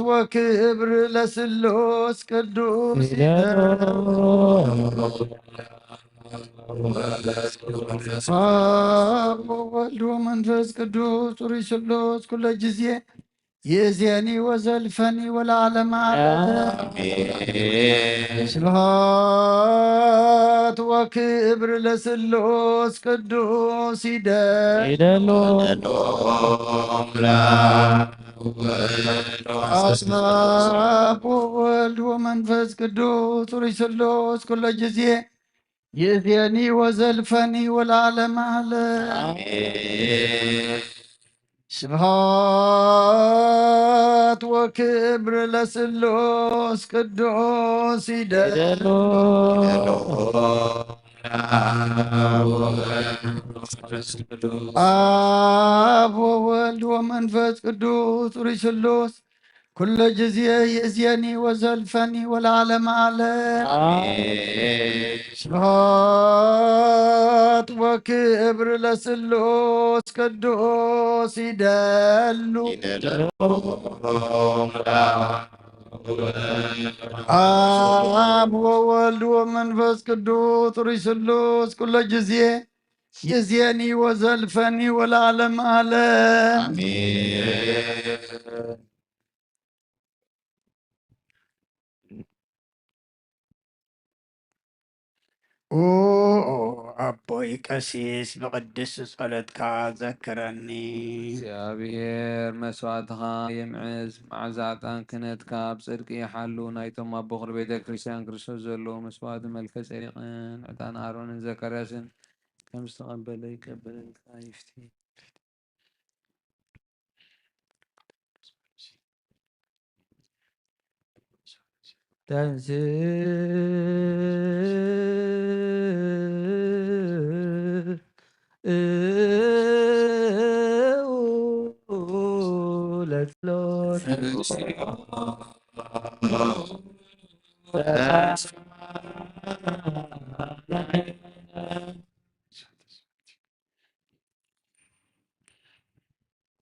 ወክብር ለስሉስ ቅዱስ አብ ወወልድ ወመንፈስ ቅዱስ ጹሩይ ስሉስ ኩለ ጊዜ ይእዜኒ ወዘልፈኒ ወለዓለመ ዓለም ስብሐት ወክብር ለስሉስ ቅዱስ ይደሎ አብ ወወልድ ወመንፈስ ቅዱስ ጹሩይ ስሉስ ኩለ ጊዜ ይእዜኒ ወዘልፈኒ ወለዓለመ ዓለም ስብሐት ወክብር ለስሉስ ቅዱስ ይደሎ አብ ወወልድ ወመንፈስ ቅዱስ ጹሩይ ስሉስ ኩለ ጊዜ ይእዜኒ ወዘልፈኒ ወለዓለመ ዓለም ስብሐት ወክብር ለስሉስ ቅዱስ ይደሉ አብ ወወልድ ወመንፈስ ቅዱስ ጹሩይ ስሉስ ኩለ ጊዜ ይእዜኒ ወዘልፈኒ ወለዓለመ ዓለም አቦይ ቀሲስ ብቅድስ ጸሎትካ ዘክረኒ እግዚአብሔር መስዋዕትኻ የምዕዝ መዓዛዕጣን ክህነትካ ብጽድቂ ይሓሉ ናይቶም ኣብ በኹሪ ቤተ ክርስቲያን ክርስቶስ ዘለዉ መስዋዕት መልከ ጸሪቕን ዕጣን ኣሮንን ዘካርያስን ከም ዝተቐበለ ይቀበለልካ ይፍቲ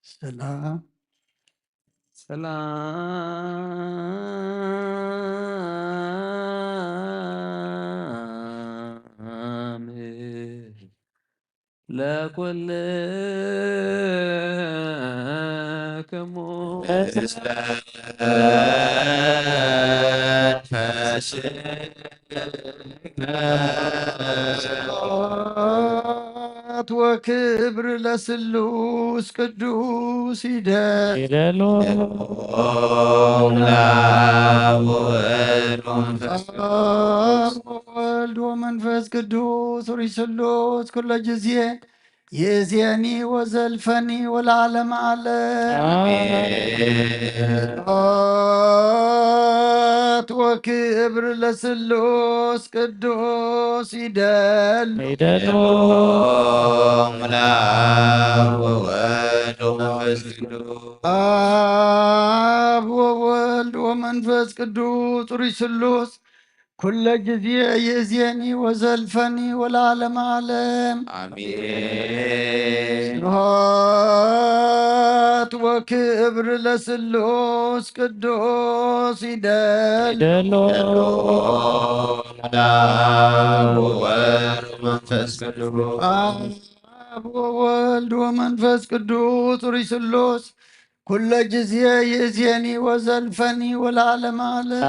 ሰላም ሰላም ለኵልክሙ ስብሐት ወክብር ለስሉስ ቅዱስ ይደሎ ወወልድ ወመንፈስ ቅዱስ ጹሩይ ስሉስ ኩለ ጊዜ ይእዜኒ ወዘልፈኒ ወለዓለመ ዓለም ስብሐት ወክብር ለስሉስ ቅዱስ ይደሎ አብ ወወልድ ወመንፈስ ቅዱስ ጹሩይ ስሉስ ኩለ ጊዜ ይእዜኒ ወዘልፈኒ ወለዓለመ ዓለም ስብሐት ወክብር ለስሉስ ቅዱስ ይደል ይደሎ ወወልድ ወመንፈስ ቅዱስ አብ ወወልድ ወመንፈስ ቅዱስ ሪስሉስ ኩለ ጊዜ ይእዜኒ ወዘልፈኒ ወለዓለመ ዓለም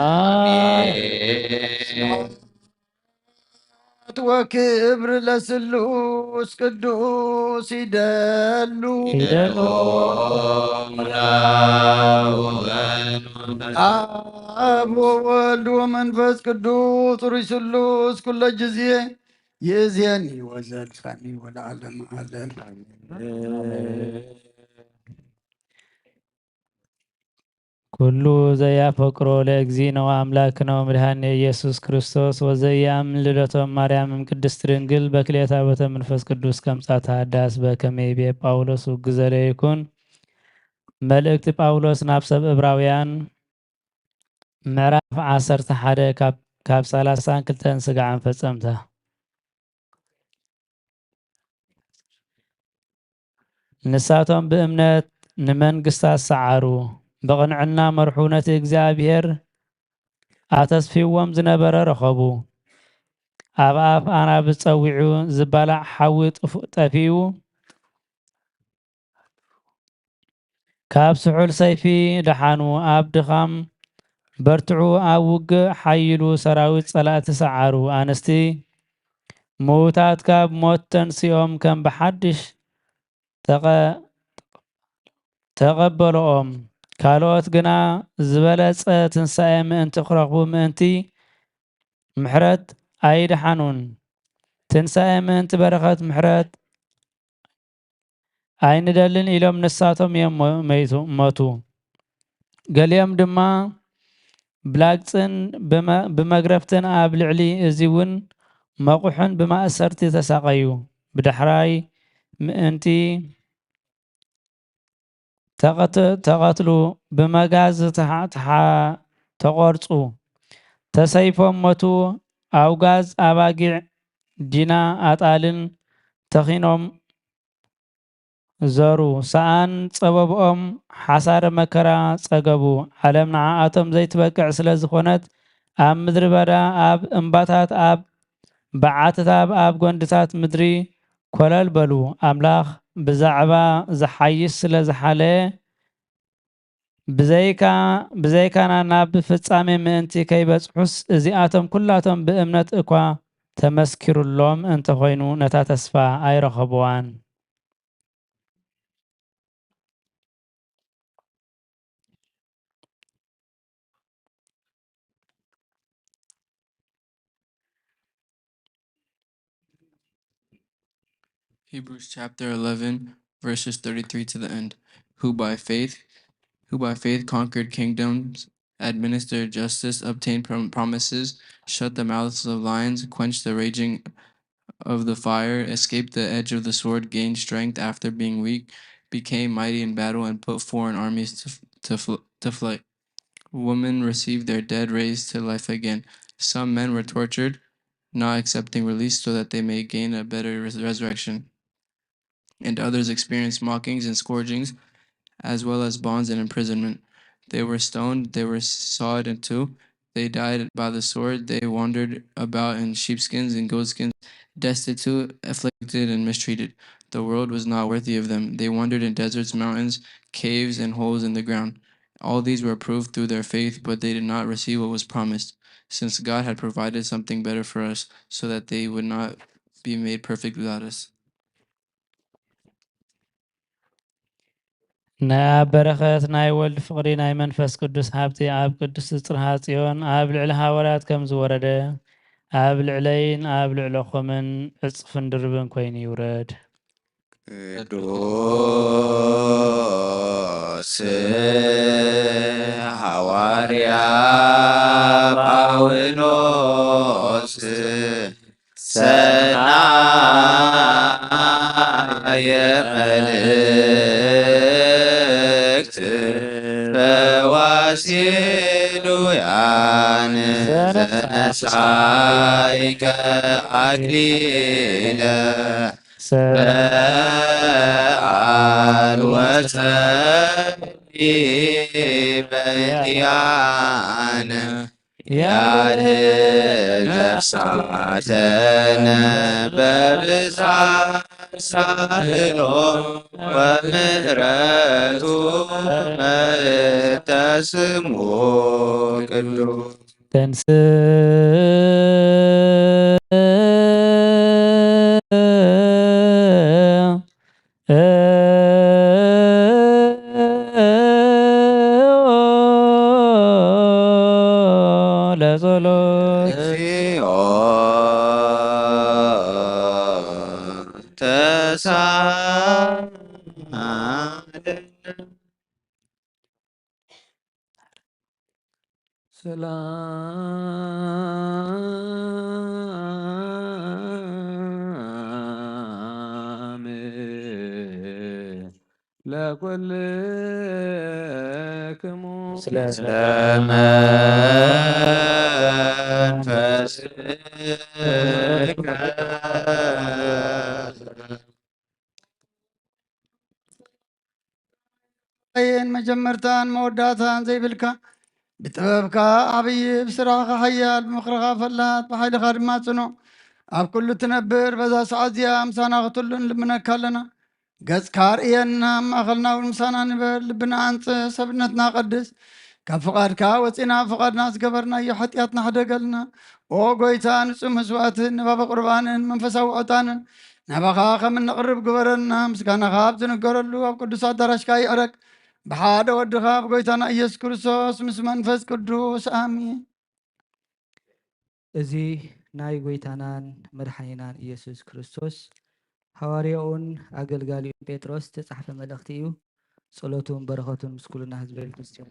ወክብር ለስሉስ ቅዱስ ይደሉ ይደሎ አብ ወወልድ ወመንፈስ ቅዱስ ሪስሉስ ኩለ ጊዜ ይእዜኒ ወዘልፈኒ ወለዓለመ ዓለም ኩሉ ዘያፈቅሮ ለእግዚእነ ወአምላክነ ወመድኃኒነ ኢየሱስ ክርስቶስ ወዘያምን ልደቶም ማርያምም ቅድስት ድንግል በክልኤታ በተ መንፈስ ቅዱስ ከምጻተ ሃዳስ በከመ ይቤ ጳውሎስ ውግዘለ ይኩን። መልእክቲ ጳውሎስ ናብ ሰብ ዕብራውያን ምዕራፍ 11 ካብ 32 ስጋዓን ፈጸምታ ንሳቶም ብእምነት ንመንግስታት ሰዓሩ በቅንዕና መርሑ ነቲ እግዚአብሔር አተስፊዎም ዝነበረ ረኸቡ። ኣብ ኣፍ ኣናብስ ፀዊዑ ዝበላዕ ሓዊ ጠፊኡ ካብ ስሑል ሰይፊ ደሓኑ ኣብ ድኻም በርትዑ ኣብ ውግእ ሓይሉ ሰራዊት ጸላእቲ ሰዓሩ። ኣንስቲ ምዉታት ካብ ሞት ተንስኦም ከም ብሓድሽ ተቐበሎኦም። ካልኦት ግና ዝበለጸ ትንሣኤ ምእንቲ ክረኽቡ ምእንቲ ምሕረት ኣይድሓኑን። ትንሣኤ ምእንቲ በረኸት ምሕረት ኣይንደልን ኢሎም ንሳቶም እዮም ሞቱ። ገሊኦም ድማ ብላግፅን ብመግረፍትን ኣብ ልዕሊ እዚ እውን መቑሑን ብማእሰርቲ ተሳቀዩ። ብዳሕራይ ምእንቲ ተቐትሉ ብመጋዝ ተቆርፁ ተሰይፎም ሞቱ። ኣውጋዝ ኣባጊዕ ዲና ኣጣልን ተኺኖም ዘሩ። ሰኣን ፀበብኦም ሓሳረ መከራ ፀገቡ። ዓለም ንዓኣቶም ዘይትበቅዕ ስለ ዝኾነት ኣብ ምድሪ በዳ ኣብ እምባታት ኣብ በዓትታት ኣብ ጎንድታት ምድሪ ኮለል በሉ። ኣምላኽ ብዛዕባ ዝሓይሽ ስለ ዝሓለየ ብዘይካና ናብ ፍጻሜ ምእንቲ ከይበጽሑስ እዚኣቶም ኩላቶም ብእምነት እኳ ተመስኪሩሎም እንተኾይኑ ነታ ተስፋ ኣይረኸብዋን። Hebrews chapter 11, verses 33 to the end. Who by faith conquered kingdoms, administered justice, obtained promises, shut the mouths of lions, quenched the raging of the fire, escaped the edge of the sword, gained strength after being weak, became mighty in battle, and put foreign armies to flight. Women received their dead raised to life again. Some men were tortured, not accepting release so that they may gain a better resurrection. And others experienced mockings and scourgings, as well as bonds and imprisonment. They were stoned, they were sawed in two, they died by the sword, they wandered about in sheepskins and goatskins, destitute, afflicted, and mistreated. The world was not worthy of them. They wandered in deserts, mountains, caves, and holes in the ground. All these were approved through their faith, but they did not receive what was promised, since God had provided something better for us, so that they would not be made perfect without us. ናይ ኣብ በረኸት ናይ ወልድ ፍቕሪ ናይ መንፈስ ቅዱስ ሃብቲ ኣብ ቅዱስ ጽርሐ ጽዮን ኣብ ልዕሊ ሃዋርያት ከም ዝወረደ ኣብ ልዕለይን ኣብ ልዕለኹምን ዕፅፍን ድርብን ኮይኑ ይውረድ። ቅዱስ ሐዋርያ ጳውሎስ ሰናየ መልእክት በዋሲሉያን ዘነሳይከ አክሊለ በዓል ወፀ በያነ ያድኅን ነፍሳተነ በብፅዓት ሳህሎ ወምሕረቱ መእተ ስሙ ቅዱስ ተንስ ለጸሎት እግዚኦ ተሳሃለነ ሰላም ለኩልክሙ ይን መጀመርታን መወዳታን ዘይብልካ ብጥበብካ ዓብይ ብስራኻ ሓያል ብምኽርኻ ፈላት ብሓይልኻ ድማ ጽኑዕ ኣብ ኩሉ ትነብር በዛ ሰዓት እዚኣ ምሳና ክትሉ ንልምነካ ኣለና ገጽካ ርእየና ማእኸልና እውን ምሳና ንበር ልብና አንጽ ሰብነትና ቀድስ ካብ ፍቓድካ ወፂና ፍቓድና ዝገበርናዮ ሓጢኣትና ሓደገልና ኦ ጎይታ ንጹህ መስዋዕትን ንባበ ቁርባንን መንፈሳዊ ዕጣንን ናባኻ ከም እንቕርብ ግበረና ምስጋናኻ ኣብ ዝንገረሉ ኣብ ቅዱስ ኣዳራሽካ ይዕረግ ብሓደ ወድኻ ብጎይታና ኢየሱስ ክርስቶስ ምስ መንፈስ ቅዱስ ኣሚን እዚ ናይ ጎይታናን መድሓኒናን ኢየሱስ ክርስቶስ ሐዋርያውን አገልጋሊውን ጴጥሮስ ተጻሕፈ መልእኽቲ እዩ። ጸሎቱን በረኸቱን ምስ ኩልና ህዝበ ክርስቲያን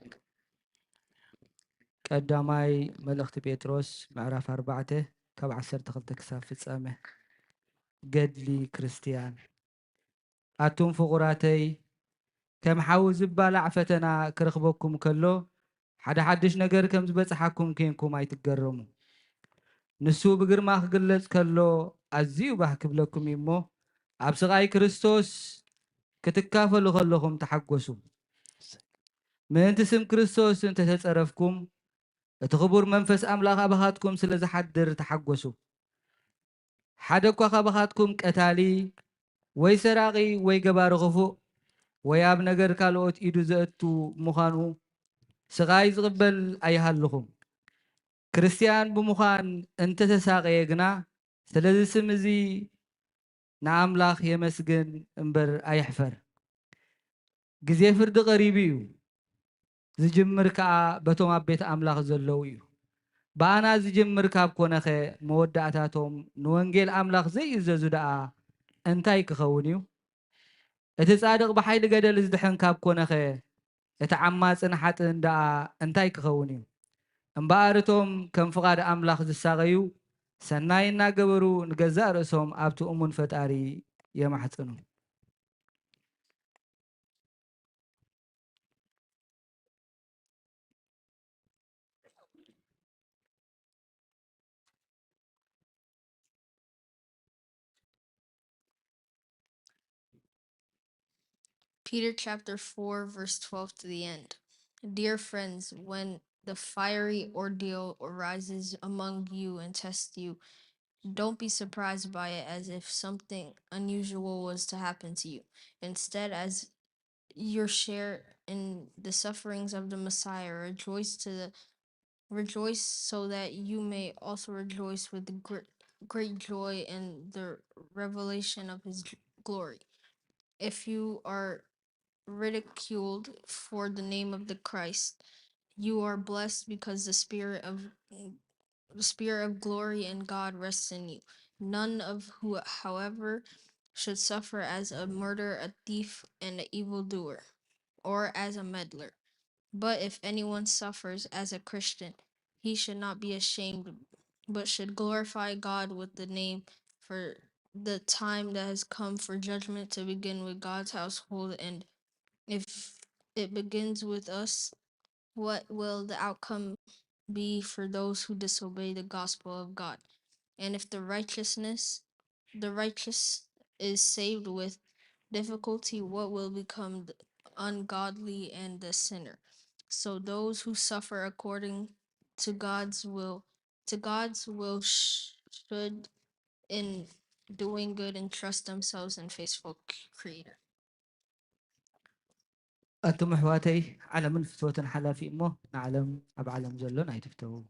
ቀዳማይ መልእኽቲ ጴጥሮስ ምዕራፍ 4 ካብ 12 ክሳብ ፍጻመ ገድሊ ክርስቲያን ኣቱም ፍቑራተይ ከም ሓዊ ዝባላዕ ፈተና ክረኽበኩም ከሎ ሓደ ሓድሽ ነገር ከም ዝበፅሓኩም ኮንኩም ኣይትገረሙ ንሱ ብግርማ ክግለጽ ከሎ ኣዝዩ ባህ ክብለኩም እሞ ኣብ ስቃይ ክርስቶስ ክትካፈሉ ከለኹም ተሓጎሱ ምእንቲ ስም ክርስቶስ እንተተጸረፍኩም እቲ ክቡር መንፈስ ኣምላኽ ኣባኻትኩም ስለ ዝሓድር ተሓጎሱ ሓደ እኳ ካባኻትኩም ቀታሊ ወይ ሰራቂ ወይ ገባሪ ክፉእ ወይ ኣብ ነገር ካልኦት ኢዱ ዘእቱ ምዃኑ ስቃይ ዝቕበል ኣይሃልኹም ክርስቲያን ብምዃን እንተተሳቀየ ግና ስለዚ ስም እዚ ንኣምላኽ የመስግን እምበር ኣይሕፈር ግዜ ፍርዲ ቀሪቡ እዩ ዝጅምር ከዓ በቶም ኣብ ቤት ኣምላኽ ዘለው እዩ በኣና ዝጅምር ካብ ኮነኸ መወዳእታቶም ንወንጌል ኣምላኽ ዘይእዘዙ ደኣ እንታይ ክኸውን እዩ እቲ ጻድቕ ብሓይሊ ገደል ዝድሕን ካብ ኮነኸ እቲ ዓማፅን ሓጥን ደኣ እንታይ ክኸውን እዩ እምበኣር እቶም ከም ፍቓድ ኣምላኽ ዝሳቀዩ ሰናይ እናገበሩ ንገዛእ ርእሶም ኣብቲ እሙን ፈጣሪ የማሕፅኑ Peter chapter 4, verse 12 to the end. Dear friends, when the fiery ordeal arises among you and tests you, don't be surprised by it as if something unusual was to happen to you. Instead, as your share in the sufferings of the Messiah, rejoice so that you may also rejoice with great joy in the revelation of his glory. If you are ridiculed for the name of the Christ, you are blessed because the spirit of glory and God rests in you. None of who, however, should suffer as a murderer, a thief, and an evildoer, or as a meddler. But if anyone suffers as a Christian, he should not be ashamed, but should glorify God with the name, for the time that has come for judgment to begin with God's household. And if it begins with us, what will the outcome be for those who disobey the gospel of God? And if the righteous is saved with difficulty, what will become ungodly, and the sinner. So those who suffer according to God's will, should in doing good and trust themselves in faithful Creator. أتم أحواتي على من فتوة حلافي إمه نعلم أب علم زلو ناي تفتو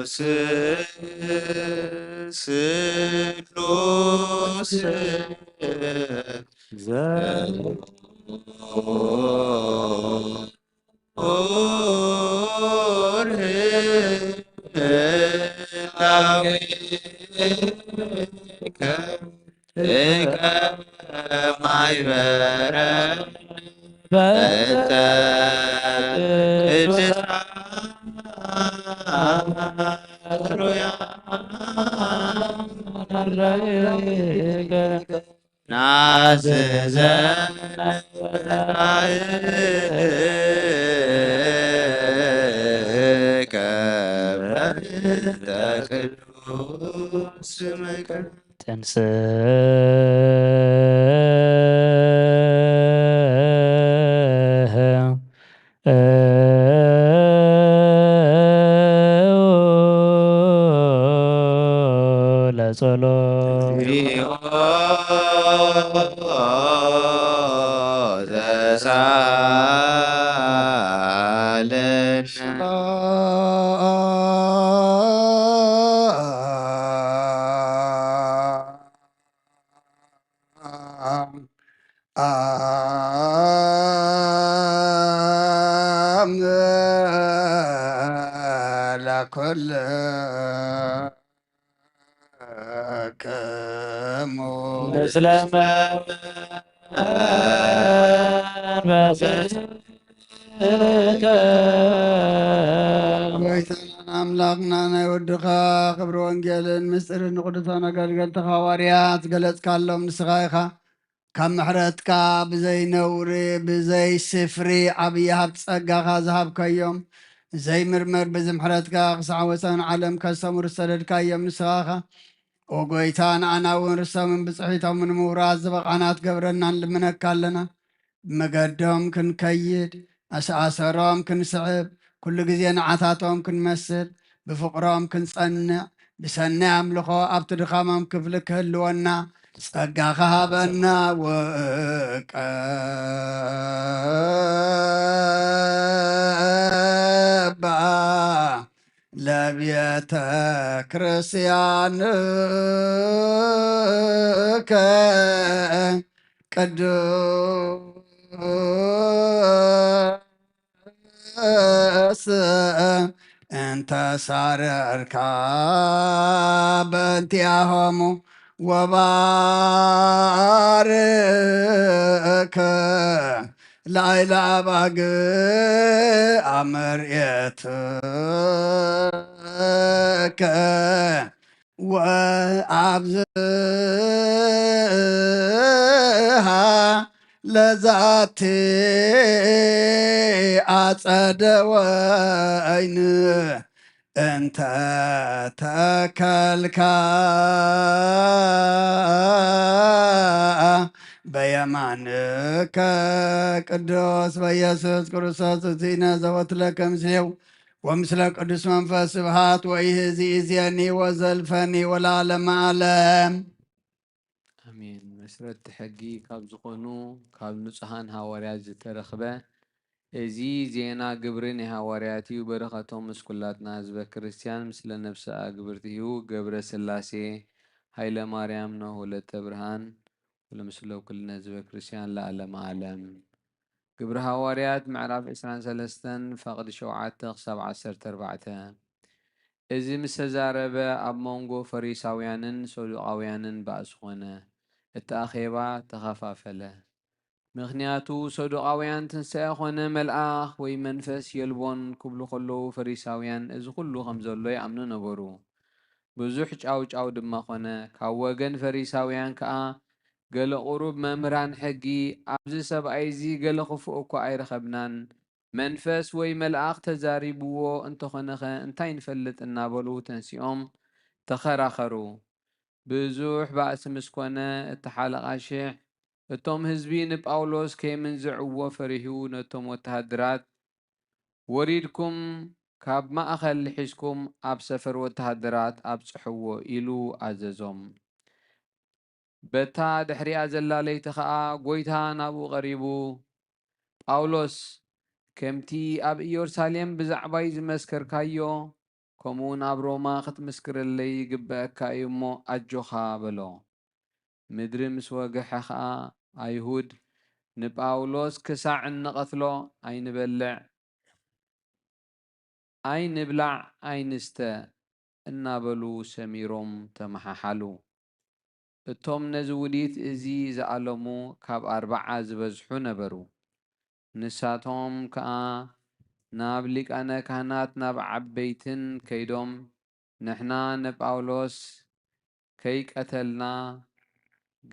ስሉስ ማይበረ ለኩል ከሙ ጎይታናን አምላኽና ናይ ወድኻ ክብሪ ወንጌልን ምስጢርን ንቅዱሳን ኣገልገልቲ ሐዋርያት ገለጽካሎም ንስኻ ኢኻ ካብ ምሕረትካ ብዘይ ነውሪ ብዘይ ስፍሪ ዓብዪ ሃብቲ ጸጋኻ ዝሃብካዮም ዘይምርመር ብዝምሕረትካ ክሳዕ ወሰን ዓለም ከስተምሩ ዝተደድካዮም ንስኻ ኢኻ ኦ ጎይታ ንኣና እውን ርሰምን ብፅሒቶምን ምውራስ ዝበቓና ትገብረና ንልምነካ ኣለና ብመገዶም ክንከይድ ኣሰኣሰሮም ክንስዕብ ኩሉ ግዜ ንዓታቶም ክንመስል ብፍቕሮም ክንጸንዕ ብሰናይ ኣምልኾ ኣብቲ ድኻሞም ክፍሊ ክህልወና ጸጋኻ ሃበና ወቀባ ለቤተ ክርስቲያንከ ቅዱስ እንተ ሳረርካ በእንቲአሆሙ ወባርከ ላዕለ አባግ አመርኤትከ ወአብዝሃ ለዛቲ አጸደ ወይን እንተ ተከልካ በየማንከ ቅዱስ በኢየሱስ ክርስቶስ እዚነ ዘወትለከ ምስሌው ወምስለ ቅዱስ መንፈስ ስብሃት ወይህዚ እዝየኒ ወዘልፈኒ ወለዓለመ ዓለም ኣሜን። መሰረት ሕጊ ካብ ዝኾኑ ካብ ንጹሃን ሃዋርያት ዝተረኽበ እዚ ዜና ግብሪ ናይ ሃዋርያት እዩ። በረኸቶም ምስ ኩላትና ህዝበ ክርስቲያን ምስለ ነብሰ ኣግብርቲ እዩ ገብረ ስላሴ ሃይለ ማርያም ነው ወለተ ብርሃን ወለምስለ ኩልነ ህዝበ ክርስቲያን ለዓለመ ዓለም። ግብሪ ሃዋርያት ምዕራፍ 23 ፈቕዲ 7 ክሳብ 14 እዚ ምስ ተዛረበ ኣብ መንጎ ፈሪሳውያንን ሰዱቃውያንን ባእሲ ኾነ። እቲ ኣኼባ ተኸፋፈለ። ምክንያቱ ሰዱቃውያን ትንሣኤ ኾነ መልኣኽ ወይ መንፈስ የልቦን ክብሉ ከለዉ ፈሪሳውያን እዚ ኩሉ ከም ዘሎ ይኣምኑ ነበሩ። ብዙሕ ጫውጫው ድማ ኾነ። ካብ ወገን ፈሪሳውያን ከዓ ገለ ቁሩብ መምህራን ሕጊ ኣብዚ ሰብኣይ እዚ ገለ ክፉእ እኳ ኣይረኸብናን መንፈስ ወይ መልኣኽ ተዛሪብዎ እንተኾነኸ እንታይ ንፈልጥ እናበሉ ተንሲኦም ተኸራኸሩ። ብዙሕ ባእሲ ምስ ኮነ እቲ ሓለቓ ሽሕ እቶም ህዝቢ ንጳውሎስ ከይምንዝዕዎ ፈሪሁ ነቶም ወተሃደራት ወሪድኩም ካብ ማእኸል ሒዝኩም ኣብ ሰፈር ወተሃደራት ኣብፅሕዎ ኢሉ ኣዘዞም። በታ ድሕሪኣ ዘላ ለይቲ ኸዓ ጎይታ ናብኡ ቀሪቡ ጳውሎስ ከምቲ ኣብ ኢየሩሳሌም ብዛዕባይ ዝመስከርካዮ ከምኡውን ኣብ ሮማ ክትምስክረለይ ይግብአካ እዩ እሞ ኣጆኻ በሎ። ምድሪ ምስ ወግሐ ኸዓ ኣይሁድ ንጳውሎስ ክሳዕ እንቐትሎ ኣይንብላዕ ኣይንስተ እናበሉ ሰሚሮም ተመሓሓሉ። እቶም ነዚ ውዲት እዚ ዝኣለሙ ካብ 40 ዝበዝሑ ነበሩ። ንሳቶም ከዓ ናብ ሊቃነ ካህናት ናብ ዓበይትን ከይዶም ንሕና ንጳውሎስ ከይቀተልና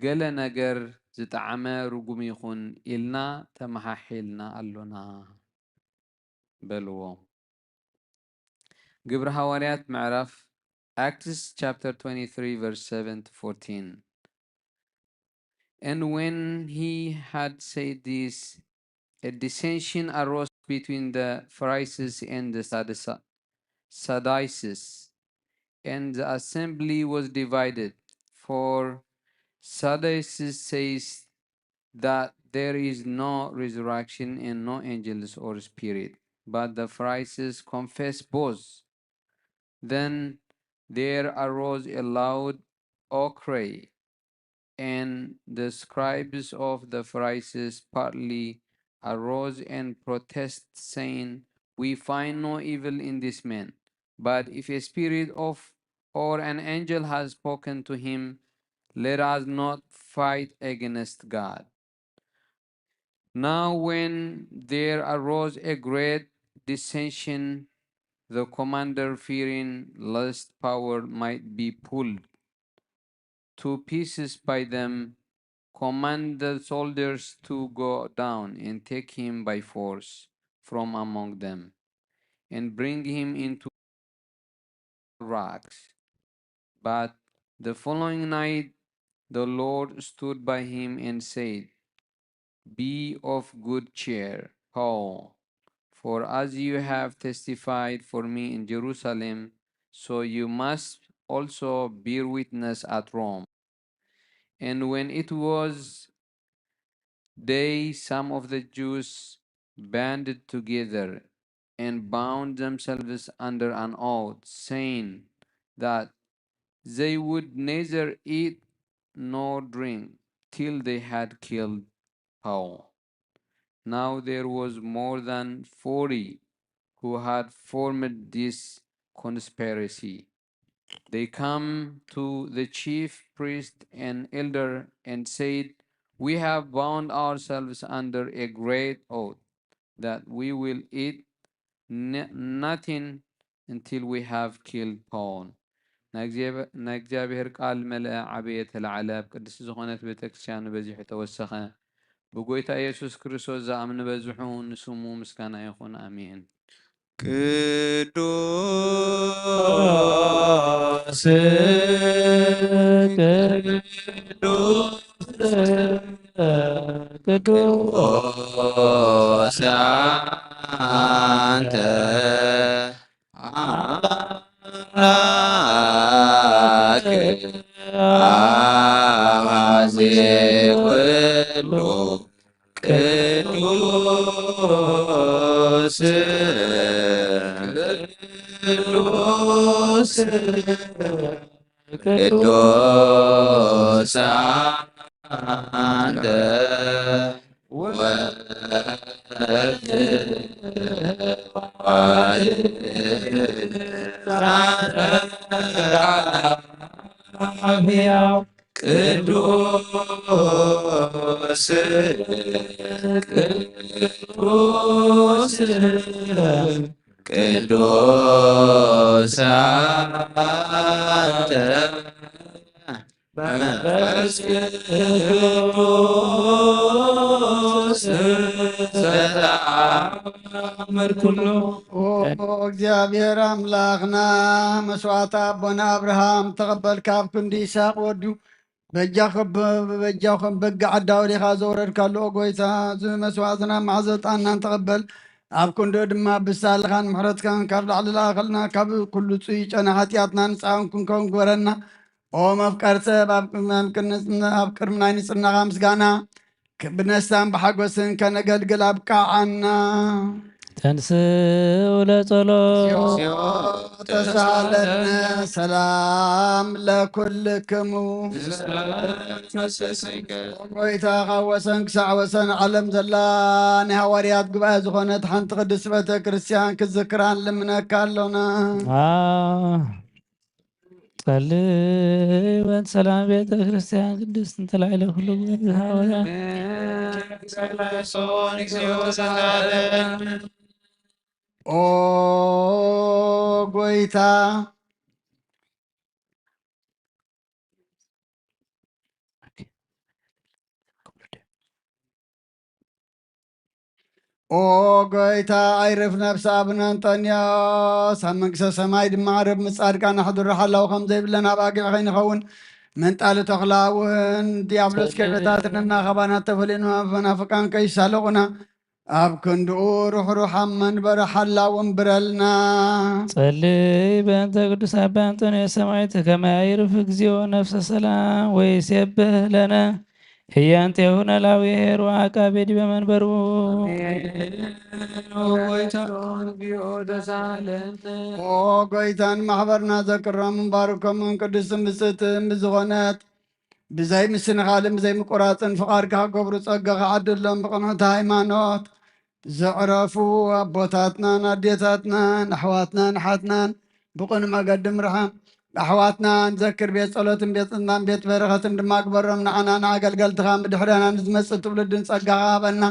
ገለ ነገር ዝጣዕመ ርጉም ይኹን ኢልና ተመሓሒልና ኣሎና በልዎ። ግብረ ሐዋርያት ምዕራፍ Acts chapter 23 verse 7 to 14. And when he had said this, a dissension arose between the Pharisees and the Sadducees, and the assembly was divided. For Sadducees says that there is no resurrection and no angels or spirit, but the Pharisees confess both. Then there arose a loud outcry, and the scribes of the Pharisees partly arose and protest, saying, "We find no evil in this man, but if a spirit or an angel has spoken to him, let us not fight against God." Now when there arose a great dissension, the commander, fearing lest power might be pulled to pieces by them, commanded the soldiers to go down and take him by force from among them and bring him into rocks. But the following night the Lord stood by him and said, "Be of good cheer, Paul, for as you have testified for me in Jerusalem, so you must also bear witness at Rome." And when it was day, some of the Jews banded together and bound themselves under an oath, saying that they would neither eat nor drink till they had killed Paul. Now there was more than 40 who had formed this conspiracy. They come to the chief priest and elder and said, "We have bound ourselves under a great oath that we will eat nothing until we have killed Paul." ናእግዚኣብሔር ቃል መልአ ዓበየ ተላዕለ ኣብ ቅድስቲ ዝኾነት ቤተክርስትያን በዚሑ ተወሰኸ ብጎይታ ኢየሱስ ክርስቶስ ዝኣምኑ በዝሑ ንስሙ ምስጋና ይኹን ኣሜን። ቅዱስ ቅዱስ አንተ አምላክ አባዜ ኩሉ ቅዱስ ቅዱስ ቅዱስ አንተ ቅዱስ ቅዱስ ቅዱስ አንተ መንፈስ ቅዱስ ዘተአምር ኩሉ እግዚአብሔር አምላክና መስዋዕት አቦና አብርሃም ተቀበል ካብ ክንዲ ይስሐቅ ወዱ በጃኸም በጋ ዓዳው ዲኻ ዘውረድካሉ ጎይታ መስዋዕትና ማዕዘጣና ንተቐበል ኣብ ክንዶ ድማ ብሳልኻን ምሕረትካን ካብ ላዕሊ ላኸልና ካብ ኩሉ ጽይ ጨና ሓጢኣትና ንፃውን ክንከውን ግበረና ኦ መፍቀር ሰብ ኣብ ቅድሚ ናይ ንጽናኻ ምስጋና ብነስታን ብሓጎስን ከነገልግል ኣብቃዓና ተንሥኡ ለጸሎት ተሳለነ ሰላም ለኩልክሙ ጎይታ ካብ ወሰን ክሳዕ ወሰን ዓለም ዘላ ናይ ሃዋርያት ጉባኤ ዝኾነት ሓንቲ ቅድስት ቤተ ክርስቲያን ክዝክራን ልምነካ ኣሎና ጸልይ በእንተ ሰላም ቤተ ክርስቲያን ቅድስት እንተላዕለ ኩሉ ሃዋርያት ኦ ጎይታ ኦ ጎይታ ኣይርፍ ነፍሲ ኣብነ አንጦንዮስ ኣብ መንግስተ ሰማይ ድማ ዓረብ ምጻድቃን ኣሕዱር ሓላው ከም ዘይብለን ኣብ ኣጊዕ ኸይንኸውን መንጣሊ ተኽላውን ዲያብሎስ ከይበታትንና ኸባናት ተፈሊኑ መናፍቃን ከይሳለቑና ኣብ ክንድኡ ሩሕሩሕ ኣብ መንበረ ሓላውን ብረልና ጸልይ በእንተ ቅዱስ አባ አንጦንዮስ ሰማዕት ከመ ያዕርፍ እግዚኦ ነፍሰ ሰላም ወይሴብሕ ለነ ህያንቴሁ ለእግዚአብሔር ወዐቃቤ ዲበ መንበሩ ኦ ጎይታን ማሕበርና ዘክሮም ባርኮምን ቅዱስን ብፅትን ብዝኾነት ብዘይ ምስንኻልን ብዘይ ምቁራፅን ፍቓድካ ገብሩ ፀጋኻ ዓድሎም ብቕንዕቲ ሃይማኖት ዘዕረፉ ኣቦታትናን ኣዴታትናን ኣሕዋትናን ሓትናን ብቕኑ መገዲ ምርሓም ኣሕዋትና ንዘክር ቤት ጸሎትን ቤት ጽናን ቤት በረኸትን ድማ ግበሮም ንዓና ንኣገልገልትኻ ብድሕርና ንዝመጽእ ትውልድን ጸጋኻ ሃበና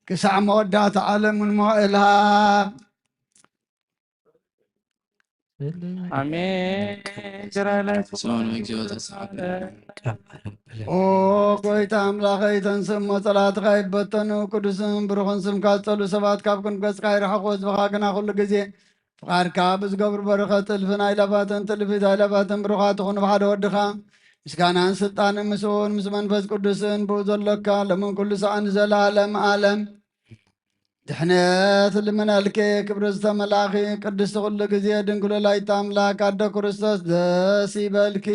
ክሳዕ መወዳእታ ዓለምን ሞእልሃ ኦ ጎይታ ኣምላኸይ ተንስእሞ ጸላትኻ ይበተኑ ቅዱስን ብሩኽን ስምካ ዝጸሉ ሰባት ካብ ክንገጽካ ይረሓቑ ህዝብኻ ግና ኩሉ ግዜ ፍቓድካ ብዝገብሩ በረኸት እልፍን ኣይለፋትን ትልፊት ኣይለፋትን ብሩኻት ይኹኑ ብሓደ ወድኻ ምስጋናን ስልጣንን ምስውን ምስ መንፈስ ቅዱስን ብኡ ዘሎካ ለምን ኩሉ ሰዓን ዘለዓለም ዓለም ድሕነት ልምነልኬ ክብሪ ዝተመላኺ ቅድስቲ ኩሉ ግዜ ድንግሎ ላይታ ኣምላክ ኣደ ክርስቶስ ደስ ይበልኪ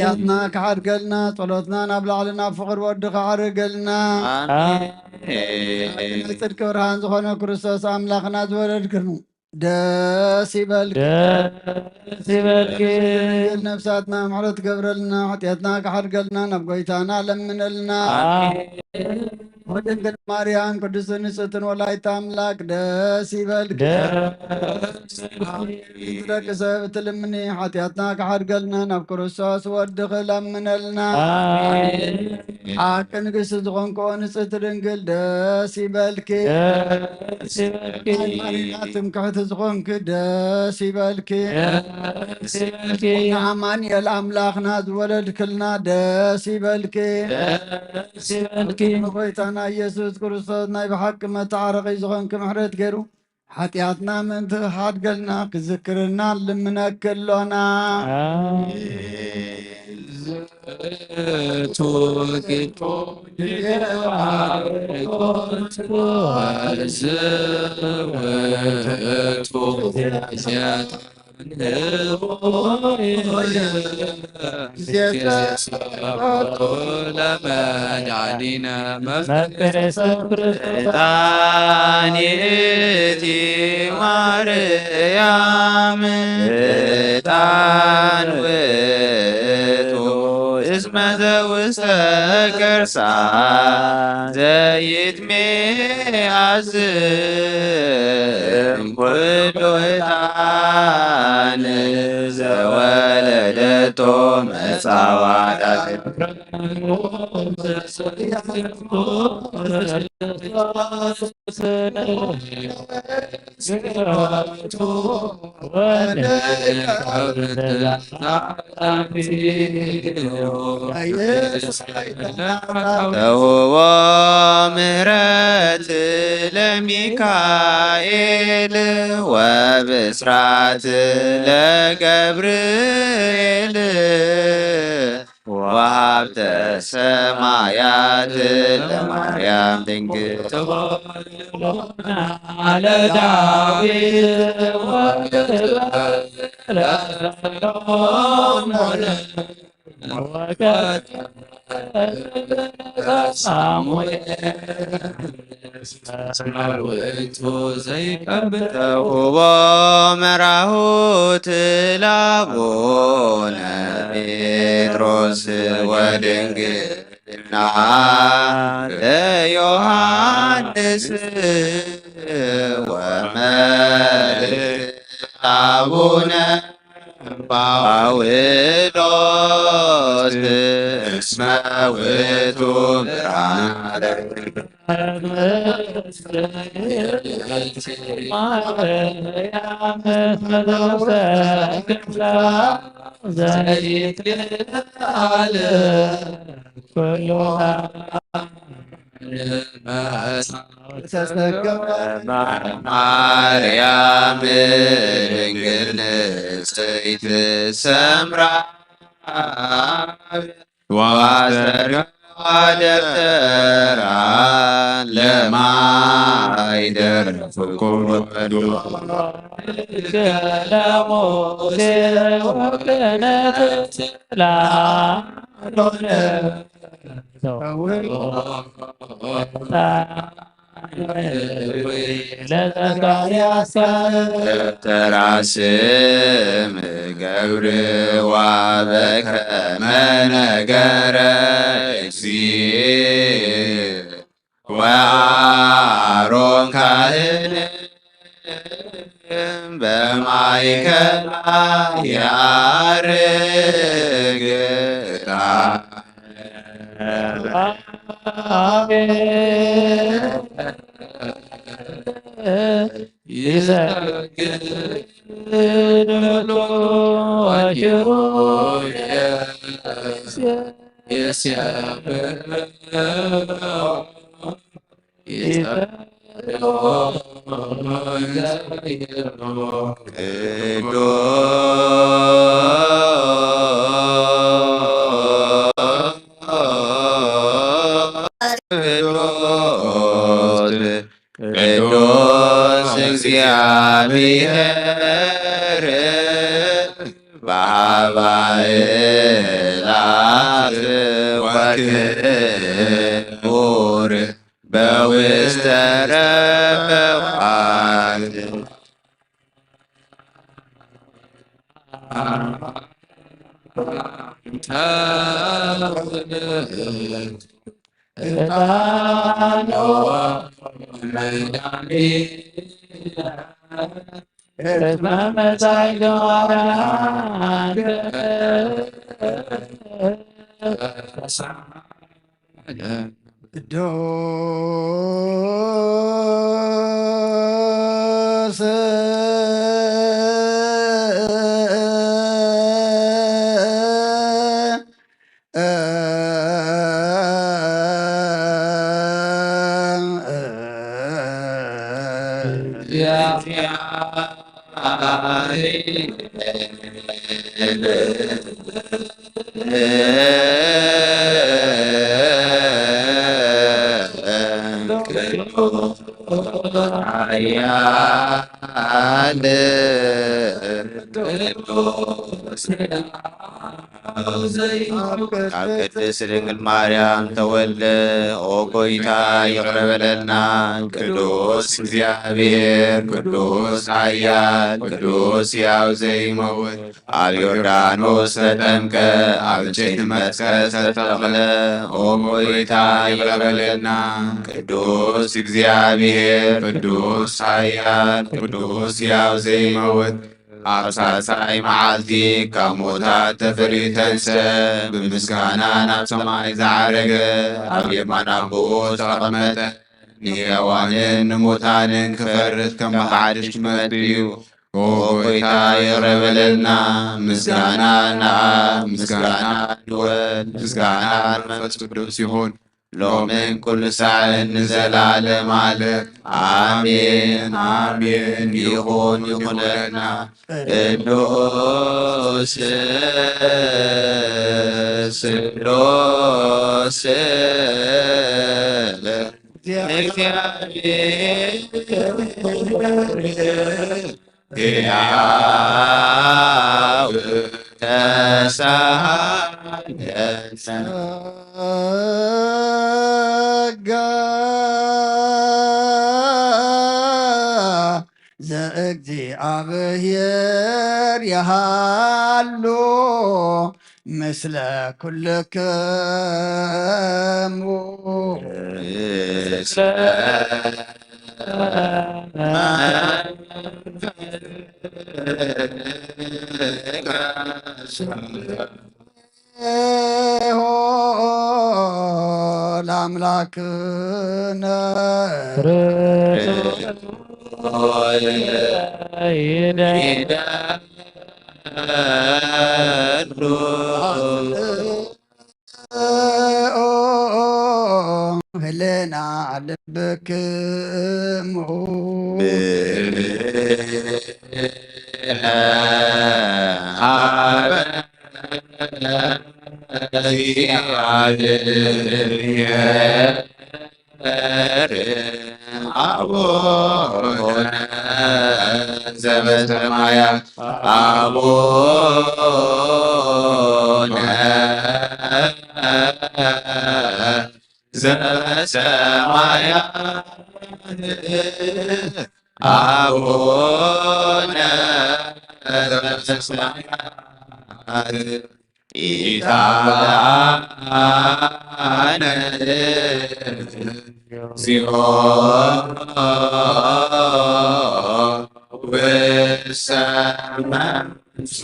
ያትና ክሓድገልና ጸሎትና ናብ ላዕሊ ናብ ፍቕሪ ወድኻ ዓርገልና ጽድቂ ብርሃን ዝኾነ ክርስቶስ ኣምላኽና ዝወለድክኑ ደስ ይበልኪ ነፍሳትና ምሕረት ገብረልና ሓጢአትና ክሓድገልና ናብ ጎይታና ለምነልና ወድንግል ማርያም ቅድስትን ንጽሕትን ወላዲተ አምላክ ደስ ይበልኪ ደቂ ሰብ እትልምኒ ሓጢአትና ክሓድገልና ናብ ክርስቶስ ወድኽ ለምነልና ሓቂ ንግሥቲ ዝኾንኮ ንጽሕቲ ድንግል ደስ ይበልኪ ትምክሕቲ ዝኾንክ ደስ ይበልኪ ንኣማኑኤል ኣምላኽና ዝወለድክልና ደስ ይበልኪ ጎይታና ኢየሱስ ክርስቶስ ናይ ብሓቂ መተዓረቒ ዝኾንክ ምሕረት ገይሩ ሓጢአትና ምእንቲ ሓድገልና ክዝክርና ልምነክሎና ዕጣንእቲ ማርያም ዕጣን ውእቱ እስመ ዘውስተ ከርሳ ዘይትሜአዝም ኩሉ ዕጣን ዘወለደቶ መጻዋዕታት ተውቦ ምህረት ለሚካኤል ወብስራት ለገብርኤል ወሀብተ ሰማያት ለማርያም ድንግል ተሁቦ መራሁት ለአቡነ ጴጥሮስ ወድንግልና ለዮሐንስ ወመልእክት አቡነ ጳውሎስ እስመ ውእቱ ብርሃነ ማርያም ድንግል ንጽሕት ሰምራ ወአስተርአዋ ደብተራ ለማይደር ፍቁር ወዱ ደብተራ ስም ገብር ወበከመ ነገረ እግዚእ ወአሮን ካህን በማእከላ ያርግ ቅዱስ እግዚአብሔር በአባዕላት ወክቡር በውስተ ረፈዋት ቅዱስ ካብ ቅድስት ድንግል ማርያም ተወልደ ኦ ጎይታ ይቅር በለና። ቅዱስ እግዚአብሔር ቅዱስ ኃያል ቅዱስ ሕያው ዘይመውት ኣብ ዮርዳኖስ ተጠምቀ ኣብ ዕንጨይቲ መስቀል ዝተተኽለ ኦ ጎይታ ይቅር በለና። ቅዱስ እግዚአብሔር ቅዱስ ኃያል ቅዱስ ሕያው ዘይመውት ኣብ ሳልሳይ መዓልቲ ካብ ሙታት ተፈሪተንሰ ብምስጋና ናብ ሰማይ ዝዓረገ ኣብ የማነ ኣቦኡ ዝተቐመጠ ንሕያዋንን ንሙታንን ክፈርድ ከም ብሓድሽ ክመጽእ እዩ። ኦ ጎይታ ይቅር በለና። ምስጋና ንኣብ ምስጋና ንወልድ ምስጋና ንመንፈስ ቅዱስ ይሁን ሎምን ኩሉ ሰዓት ንዘላለም ዓለም አሜን አሜን። ይኹን ይኹነና ቅዱስ ስሉስ እግዚአብሔር ሕያው ጸጋ ዘእግዚአብሔር ያሃሎ ምስለ ኩልክሙ ለአምላክነ ህልና ልብክሙ አቡነ ዘበሰማያት አቡነ ዘበሰማያት አቡነ ዘበሰማያት ኢታብአነ እግዚኦ ወሰመንሱ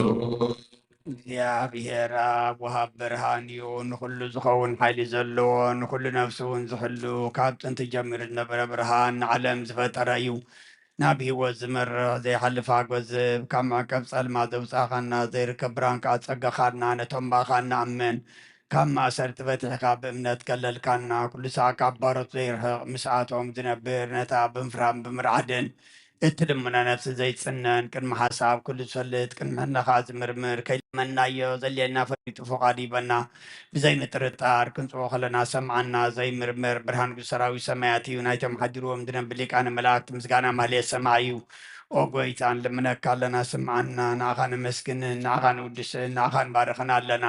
እግዚአብሔር አብ ወሃብ ብርሃን እዩ ንኩሉ ዝኸውን ሓይሊ ዘለዎ ንኩሉ ነፍሲ እውን ዝሕሉ ካብ ጥንቲ ጀሚሩ ዝነበረ ብርሃን ንዓለም ዝፈጠረ እዩ ናብ ሂወት ዝመርሕ ዘይሓልፍ ጎዝብ ካብ መዕቀብ ጸልማት ዘውፃእኻና ዘይርከብ ብርሃን ከዓ ፀጋኻና ነቶም ባኻ ንኣምን ካብ ማእሰርቲ በቲሕካ ብእምነት ከለልካና ኩሉ ሰዓት ካብ ባሮት ዘይርሕቕ ምስኣቶም ዝነብር ነታ ብምፍራም ብምርዓድን እቲ ልሙና ነፍሲ ዘይፅነን ቅድሚ ሓሳብ ኩሉ ዝፈልጥ ቅድሚ ሕናኻ ዝምርምር ከይለመናዮ ዘልየና ፈሪጡ ፍቓድ ይበና ብዘይምጥርጣር ክንፅቦ ከለና ሰምዓና ዘይምርምር ብርሃን ሰራዊት ሰማያት እዩ ናይቶም ሓዲርዎም ዝነብር ሊቃነ መላእክቲ ምስጋና ማህሌት ሰማዕ እዩ ኦ ጎይታ ንልምነካ ኣለና ስምዓና ንኣኻ ነመስግንን ንኣኻ ንውድስን ንኣኻ ንባርኽና ኣለና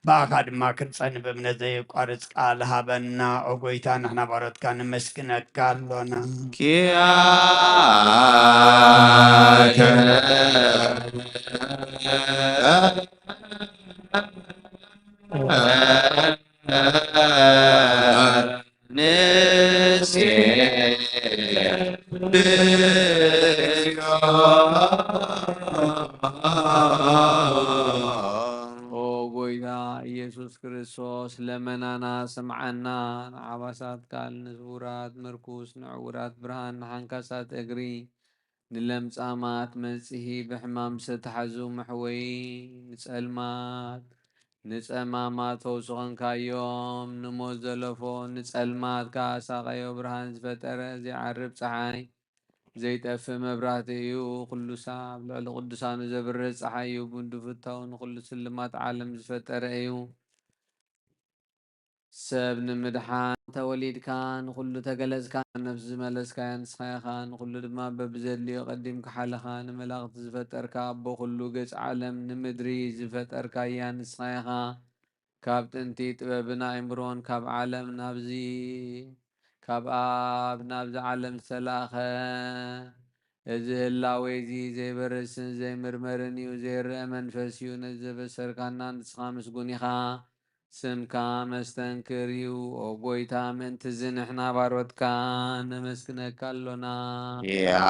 በኣኻ ድማ ክንፀኒ ብእምነት ዘይቋርፅ ቃል ሃበና ኦ ጎይታ ንሕና ባሮትካ ነመስግነካ ኣሎና ኪያከ ኢየሱስ ክርስቶስ ለመናና ስምዓና ንዓባሳት ቃል ንዝቡራት ምርኩስ ንዕውራት ብርሃን ንሓንካሳት እግሪ ንለምጻማት መንጽሂ ብሕማም ዝተሓዙ መሕወይ ንጸልማት ንጸማማት ተውስኸንካዮም ንሞት ዘለፎ ንጸልማት ካሳቐዮ ብርሃን ዝፈጠረ ዘይዓርብ ፀሓይ ዘይጠፍእ መብራህቲ እዩ ኩሉ ሳብ ልዕሊ ቅዱሳኑ ዘብርህ ፀሓይ እዩ ብንዱፍታው ንኩሉ ስልማት ዓለም ዝፈጠረ እዩ ሰብ ንምድሓን ተወሊድካ ንኩሉ ተገለጽካ ነፍሲ ዝመለስካያ ንስኻ ኢኻ ንኩሉ ድማ በብዘድልዮ ቀዲምካ ሓለኻ ንመላእኽቲ ዝፈጠርካ ኣቦ ኩሉ ገጽ ዓለም ንምድሪ ዝፈጠርካያ ንስኻ ኢኻ ካብ ጥንቲ ጥበብን ኣእምሮን ካብ ዓለም ናብዚ ካብ ኣብ ናብዚ ዓለም ዝተላኸ እዚ ህላዌ እዚ ዘይበርስን ዘይምርመርን እዩ ዘይርአ መንፈስ እዩ ነዚ ዘበሰርካና ንስኻ ምስጉን ኢኻ ስምካ መስተንክር እዩ ኦ ጎይታ ምእንቲ እዚ ንሕና ባሮትካ ነመስግነካ ኣሎና ያከ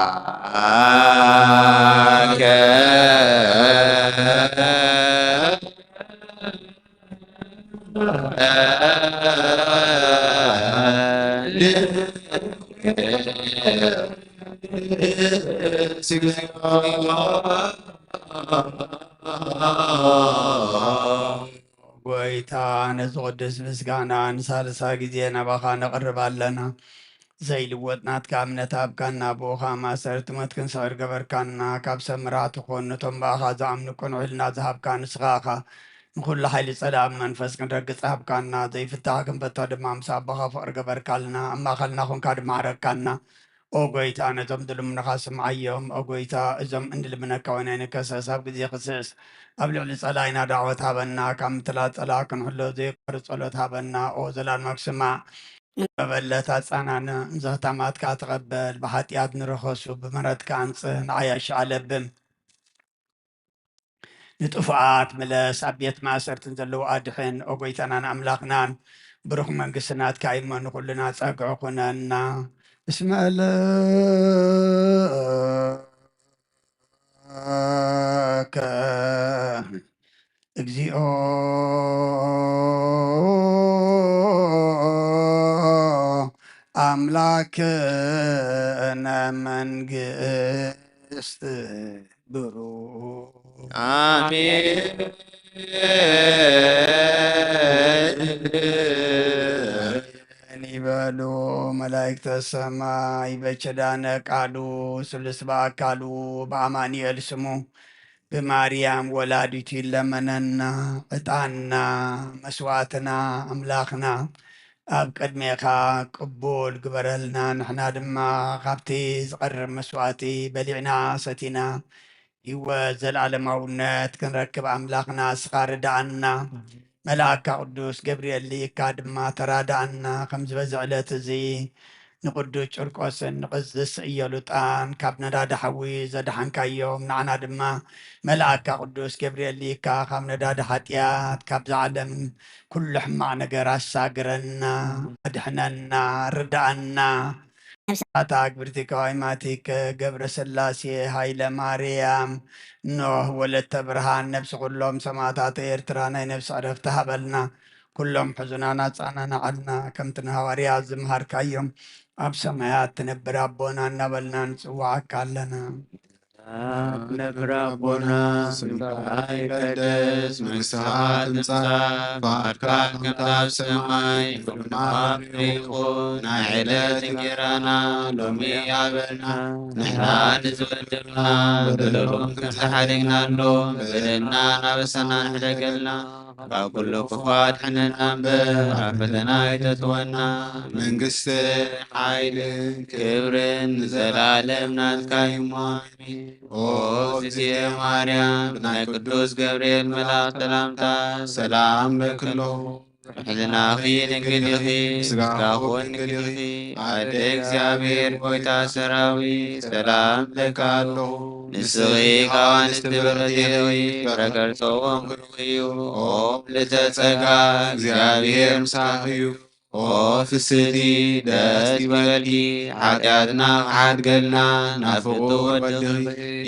ጎይታ ንዝቅድስ ምስጋና ንሳልሳ ጊዜ ናባኻ ነቕርብ ኣለና ዘይልወጥ ናትካ እምነት ኣብካና ብኡኻ ማሰርቲ ሞት ክንስዕር ገበርካና ካብ ሰብ ምራህቲ ኮን ነቶም ባእኻ ዝኣምኑ ቅንዑ ኢልና ዝሃብካ ንስኻ ኢኻ ንኩሉ ሓይሊ ፀላም መንፈስ ክንረግፅ ሃብካና ዘይፍታሕ ክንፈቶ ድማ ምስ ኣቦኻ ፍቅሪ ገበርካልና እማኸልና ኮንካ ድማ ዓረግካና ኦ ጎይታ ነዞም ድልሙንኻ ስምዓዮም ኦ ጎይታ እዞም እንድልምነካ ወይና ንከሰስ ኣብ ግዜ ክስስ ኣብ ልዕሊ ፀላኢና ዳዕወት ሃበና ካብ ምትላት ፀላእ ክንሕሎ ዘይቋርፅ ጸሎት ሃበና ኦ ዘላለማ ክስማዕ በበለት ኣፃናነ ዘኽታማትካ ተቐበል ብሓጢኣት ንረኸሱ ብመረትካ ኣንፅህ ንዓያሽ ኣለብን ንጥፉኣት ምለስ ኣብ ቤት ማእሰርትን ዘለዉ ኣድሕን ኦ ጎይታናን ኣምላኽናን ብሩኽ መንግስቲ ናትካ ይመኑ ኩልና ፀግዑ ኩነና እስመ ለከ እግዚኦ አምላክነ መንግስት ብሩክ አሜን ይበሉ መላእክተ ሰማይ በቸዳነ ቃሉ ስሉስ በአካሉ በአማኑኤል ስሙ በማርያም ወላዲቱ ይለመነና ዕጣንና መስዋዕትና አምላኽና ኣብ ቅድሜኻ ቅቡል ግበረልና ንሕና ድማ ካብቲ ዝቐርብ መስዋዕቲ በሊዕና ሰቲና ህይወት ዘለዓለማውነት ክንረክብ ኣምላኽና ስኻ ርዳእና መልአካ ቅዱስ ገብርኤል ሊካ ድማ ተራዳእና ከም ዝበዝሕ ዕለት እዚ ንቅዱስ ጨርቆስን ንቅድስት ኢየሉጣን ካብ ነዳዲ ሓዊ ዘድሓንካዮም ንዓና ድማ መልአካ ቅዱስ ገብርኤል ሊካ ካብ ነዳዲ ሓጢኣት ካብ ዝዓለም ኩሉ ሕማቅ ነገር ኣሳግረና ኣድሕነና ርዳእና ነፍሳታ ግብርቲከ ዋይማቲከ ገብረ ስላሴ ሃይለ ማርያም ኖህ ወለተ ብርሃን ነብሲ ኩሎም ሰማዕታት ኤርትራ ናይ ነብሲ ዕረፍቲ ሃበልና ኩሎም ሕዙናና ፃናና ዓልና ከምቲ ንሃዋርያት ዝምሃርካዮም ኣብ ሰማያት ትነብር ኣቦና እናበልና ንፅዋዓካ ኣለና ነብር ኣቦና ስምካ ይቀደስ መንግሥትኻ ትምጻእ ፈቃድካ ከምቲ ኣብ ሰማይ ከምኡ ይኹን ናይ ዕለት እንጀራና ሎሚ ሃበና ንሕና ንዝበደሉና በደሎም ከምዝሓደግናሎ በደልና ናበሰና ንሕደገልና ካብ ኩሉ ክፉ ኣድሕነና እምበር ኣብ ፈተና ኣይተትወና መንግስትን ሓይልን ክብርን ንዘላለም ናትካ እዩ ኣሜን ኦ እግዝእትየ ማርያም ናይ ቅዱስ ገብርኤል መልአክ ሰላምታ ሰላም ለክሎ ሕልናኺ ድንግል ኢኺ ስጋኹን ድንግል ኢኺ ኣደ እግዚአብሔር ጐይታ ሰራዊት ሰላም ለካ ኣለኹ ንስኺ ካብ ኣንስቲ በረኺት ፍረከርፆም ብሩኽ እዩ ኦ ልዕልተ ጸጋ እግዚአብሔር ምሳኺ እዩ ኦ ፍስቲ ደስ ይበልኪ ኃጢአትና ሓድገልና ናብ ፍቁር ወድኺ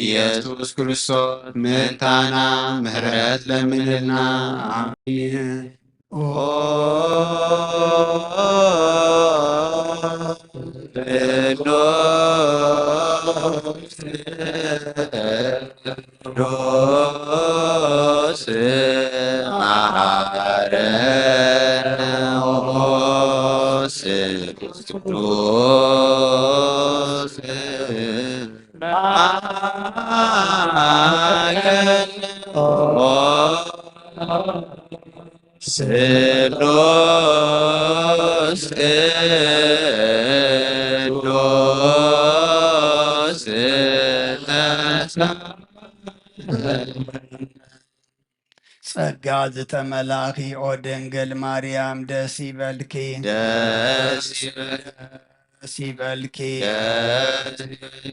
ኢየሱስ ክርስቶስ ምእንታና ምህረት ለምንልና አሜን ቅዱስ መሐረነ ቅዱስ ስሉስ ቅዱስ ጸጋ ዝተመላኺ ኦ ድንግል ማርያም ደስ ይበልኪ ደስ ይበልኪ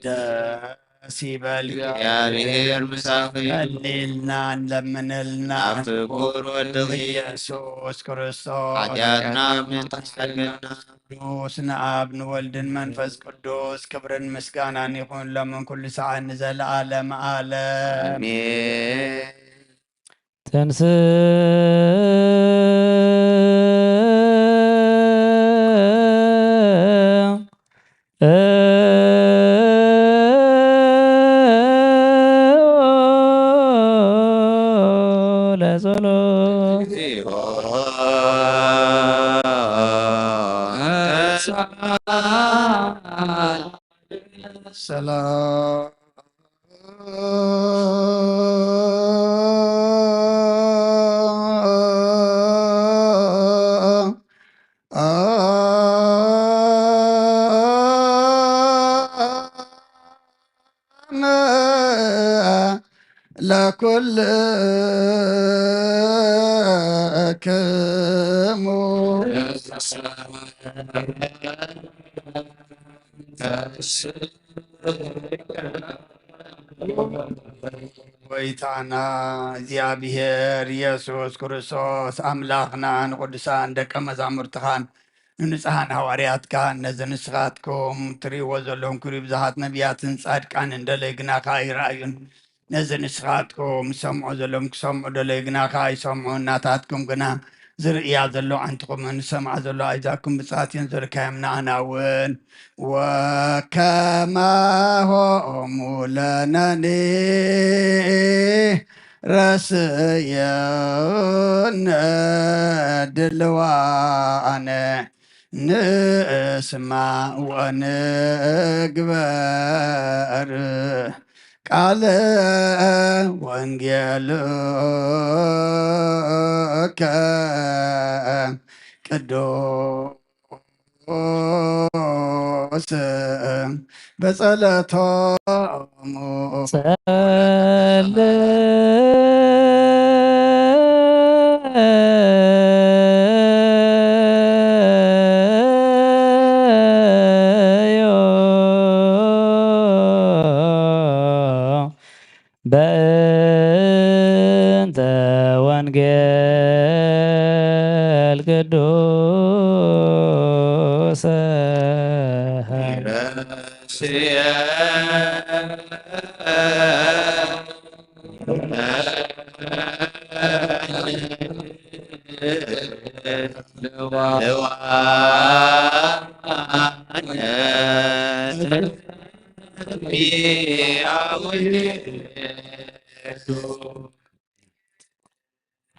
ደስ ይበልኪ እግዚአብሔር ምሳኺ ቀሊልና እንለምንልና ኣብ ፍቁር ወድኺ ኢየሱስ ክርስቶስ ኃጢአትና ምንተሓገልና ቅዱስ ንአብ ንወልድን መንፈስ ቅዱስ ክብርን ምስጋናን ይኹን ሎምን ኩሉ ሰዓት ንዘለዓለም ዓለም አሜን ተንስ ለጸሎት ሰላም ወይታና እግዚአብሔር ኢየሱስ ክርስቶስ አምላኽናን ቅዱሳን ደቀ መዛሙርትኻን ንንጹሓን ሃዋርያትካ ነዚ ንስኻትኩም ትሪእዎ ዘለኹም ክብሪ ብዙሓት ነቢያትን ጻድቃንን ደለይ ግናኻ ይረኣዩን ነዚ ንስኻትኩም ሰምዑ ዘለኹም ክሰምዑ ደለይ ግናኻ ይሰምዑን ናታትኩም ግና ዝርእያ ዘሎ ዓንትኹምን ሰምዓ ዘሎ ኣይዛኩም ብፅሓት እየን ዘርካዮም ንኣና እውን ወከማሆሙ ለነኒ ረስየነ ድልዋነ ንእስማዕ ወንግበር ቃለ ወንጌልከ ቅዱስ በጸለቶሙ በእንተ ወንጌል ቅዱስ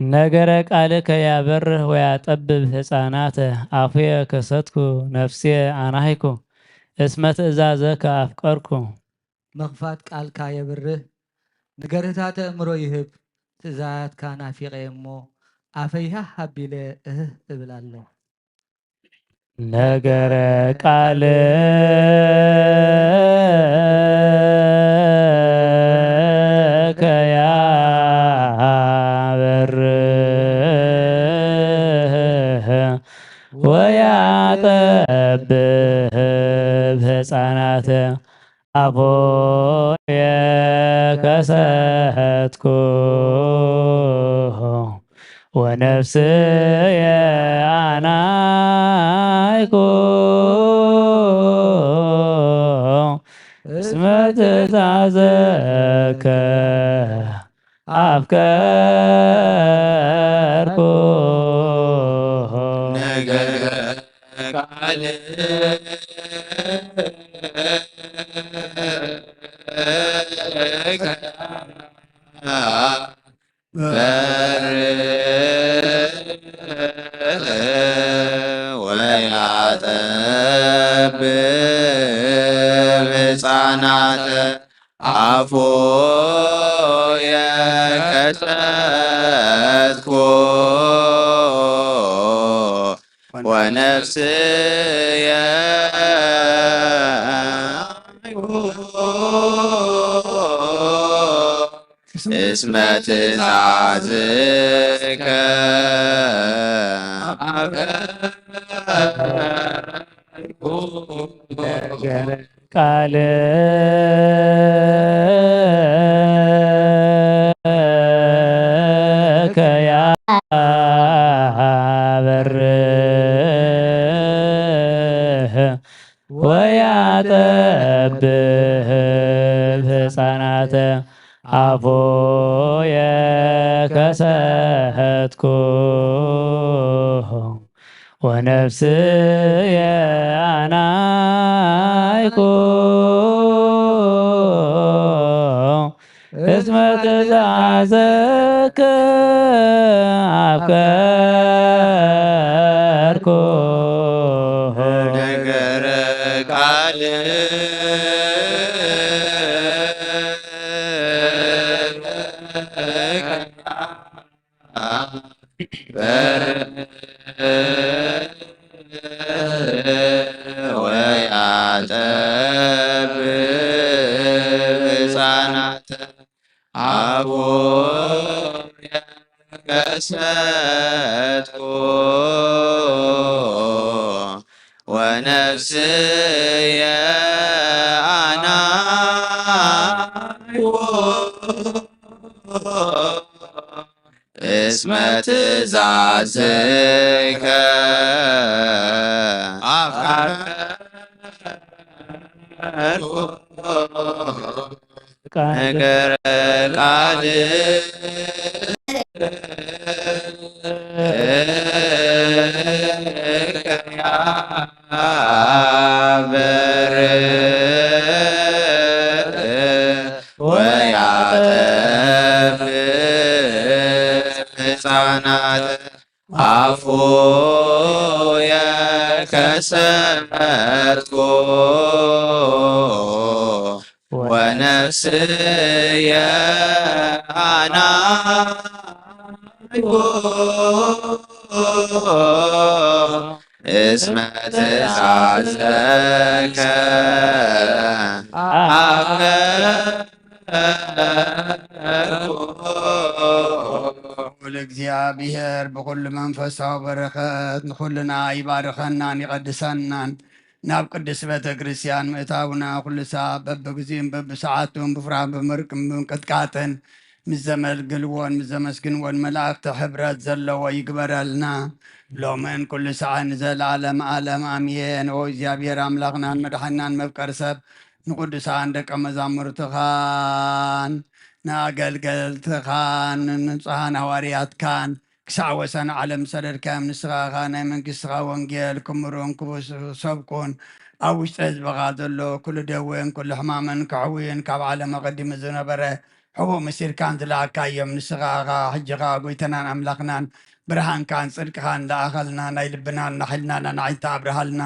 ነገረ ቃልከ ያበርህ ወያጠብብ ሕፃናተ አፉየ ከሰትኩ ነፍስየ አናሂኩ እስመ ትእዛዘከ አፍቀርኩ። መኽፋት ቃልካ የብርህ ንገርታት አእምሮ ይህብ ትእዛዛትካ ናፊቀ እሞ አፈይሃ ሀቢለ እህ እብላለሁ። ነገረ ቃልከ ያበርህ ወያጠብብ ሕፃናተ አፉየ ከሰትኩ ወነፍስየ አናይኩ እስመ ትእዛዘከ አፍቀርኩ። ነገረ ወያጠብብ ሕፃናተ አፉየ ከሰትኩ ወነፍስየ እስመ ትእዛዝከ ነገረ ቃልከ ያበርህ ወያጠብብ ሕፃናተ አፉየ ከሰትኩ ወነፍስየ አናይኩ እስመ ትእዛዘከ አፍቀርኩ። ወያጠብ ሕፃናት አቦየ ከሰትኩ ወነፍስየ አናይዎ እስመ ትእዛዝከ አፍቀርኩ ነገረ ወያጠፍ ሕፃናት አፎየ ከሰትኩ ወነፍስየ አናይዎ እስመ ትእዛዝከ አፍቀርኩ ለእግዚአብሔር ብኩሉ መንፈሳዊ በረኸት ንኩልና ይባርከናን ይቀድሰናን ናብ ቅዱስ ቤተ ክርስቲያን ምእታውና ኩሉ ሰዓት በብግዚኡን በብሰዓቱን ብፍራን ብምርቅን ብምቅጥቃጥን ምስ ዘመልግልዎን ምስ ዘመስግንዎን መላእክቲ ሕብረት ዘለዎ ይግበረልና ሎምን ኩሉ ሰዓት ንዘለዓለም ዓለም አሜን። ኦ እግዚአብሔር አምላኽናን መድሓናን መፍቀሪ ሰብ ንቅዱሳን ደቀ መዛሙርትኻን ንኣገልገልትኻን ንንጹሓን ሃዋርያትካን ክሳዕ ወሰን ዓለም ሰደድካዮም ንስኻኻ ናይ መንግስትኻ ወንጌል ክምሩን ክሰብኩን ኣብ ውሽጢ ህዝብኻ ዘሎ ኩሉ ደዌን ኩሉ ሕማምን ክሕውይን ካብ ዓለም ኣቐዲሙ ዝነበረ ሕቡእ መሲርካን ዝለኣካዮም ንስኻኻ ሕጂኻ ጎይተናን ኣምላኽናን ብርሃንካን ጽድቅኻን ለኣኸልና ናይ ልብናን ናሕልናን ናዓይንታ ኣብርሃልና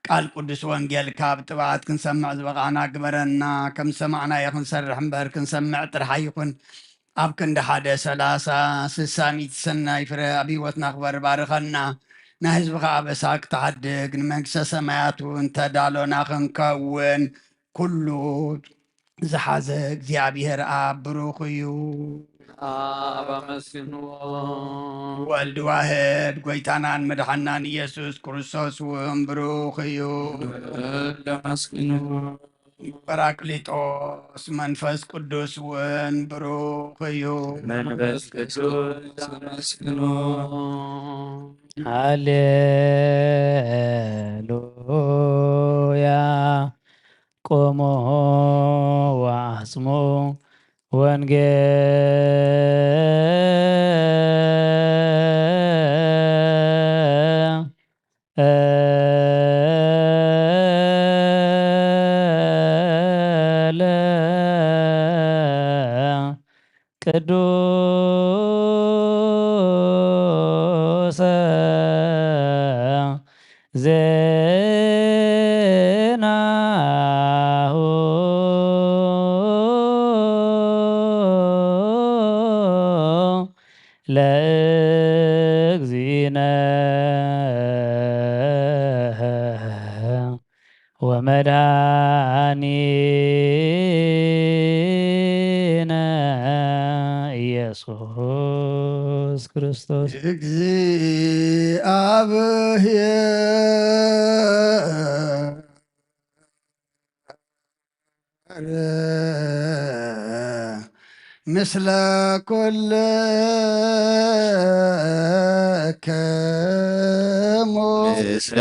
ቃል ቅዱስ ወንጌልካ ብጥብዓት ክንሰምዕ ዝበቓዕና ግበረና ከም ሰማዕናዮ ክንሰርሕ እምበር ክንሰምዕ ጥራሕ ይኹን ኣብ ክንዲ 130 ሰናይ ፍረ ኣብ ሂወትና ክበር ባርኸና ናይ ህዝብኻ ኣበሳ ክትሓድግ ንመንግስተ ሰማያት እውን ተዳሎና ክንከውን ኩሉ ዝሓዘ እግዚአብሔር ኣብ ብሩኽ እዩ። አብ አመስግንዎ ወልድ ዋህድ ጎይታናን መድሓናን ኢየሱስ ክርስቶስ እውን ብሩኽ እዩ። አመስግንዎ ጰራቅሊጦስ መንፈስ ቅዱስ እውን ብሩኽ እዩ። መንፈስ ቅዱስ አመስግንዎ ሃሌሉያ ቆሞ ወአጽሙ ወንጌለ ቅዱሰ ዜናሁ ለእግዚእነ ወመድኃኒነ ኢየሱስ ክርስቶስ እግዚአብሔር ምስለ ኩልክሙ ምስለ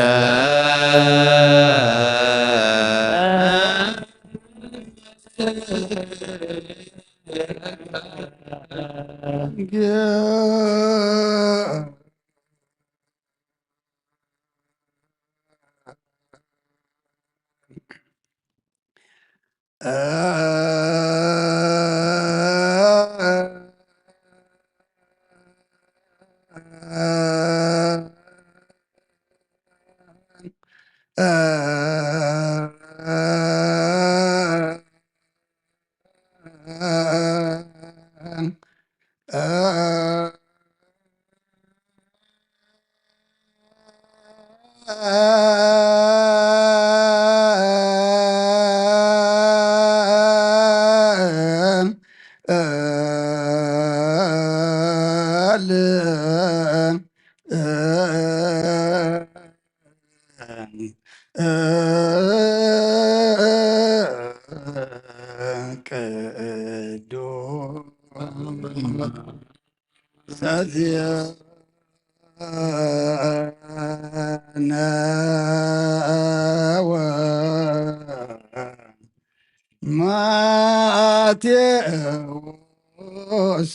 ማቴዎስ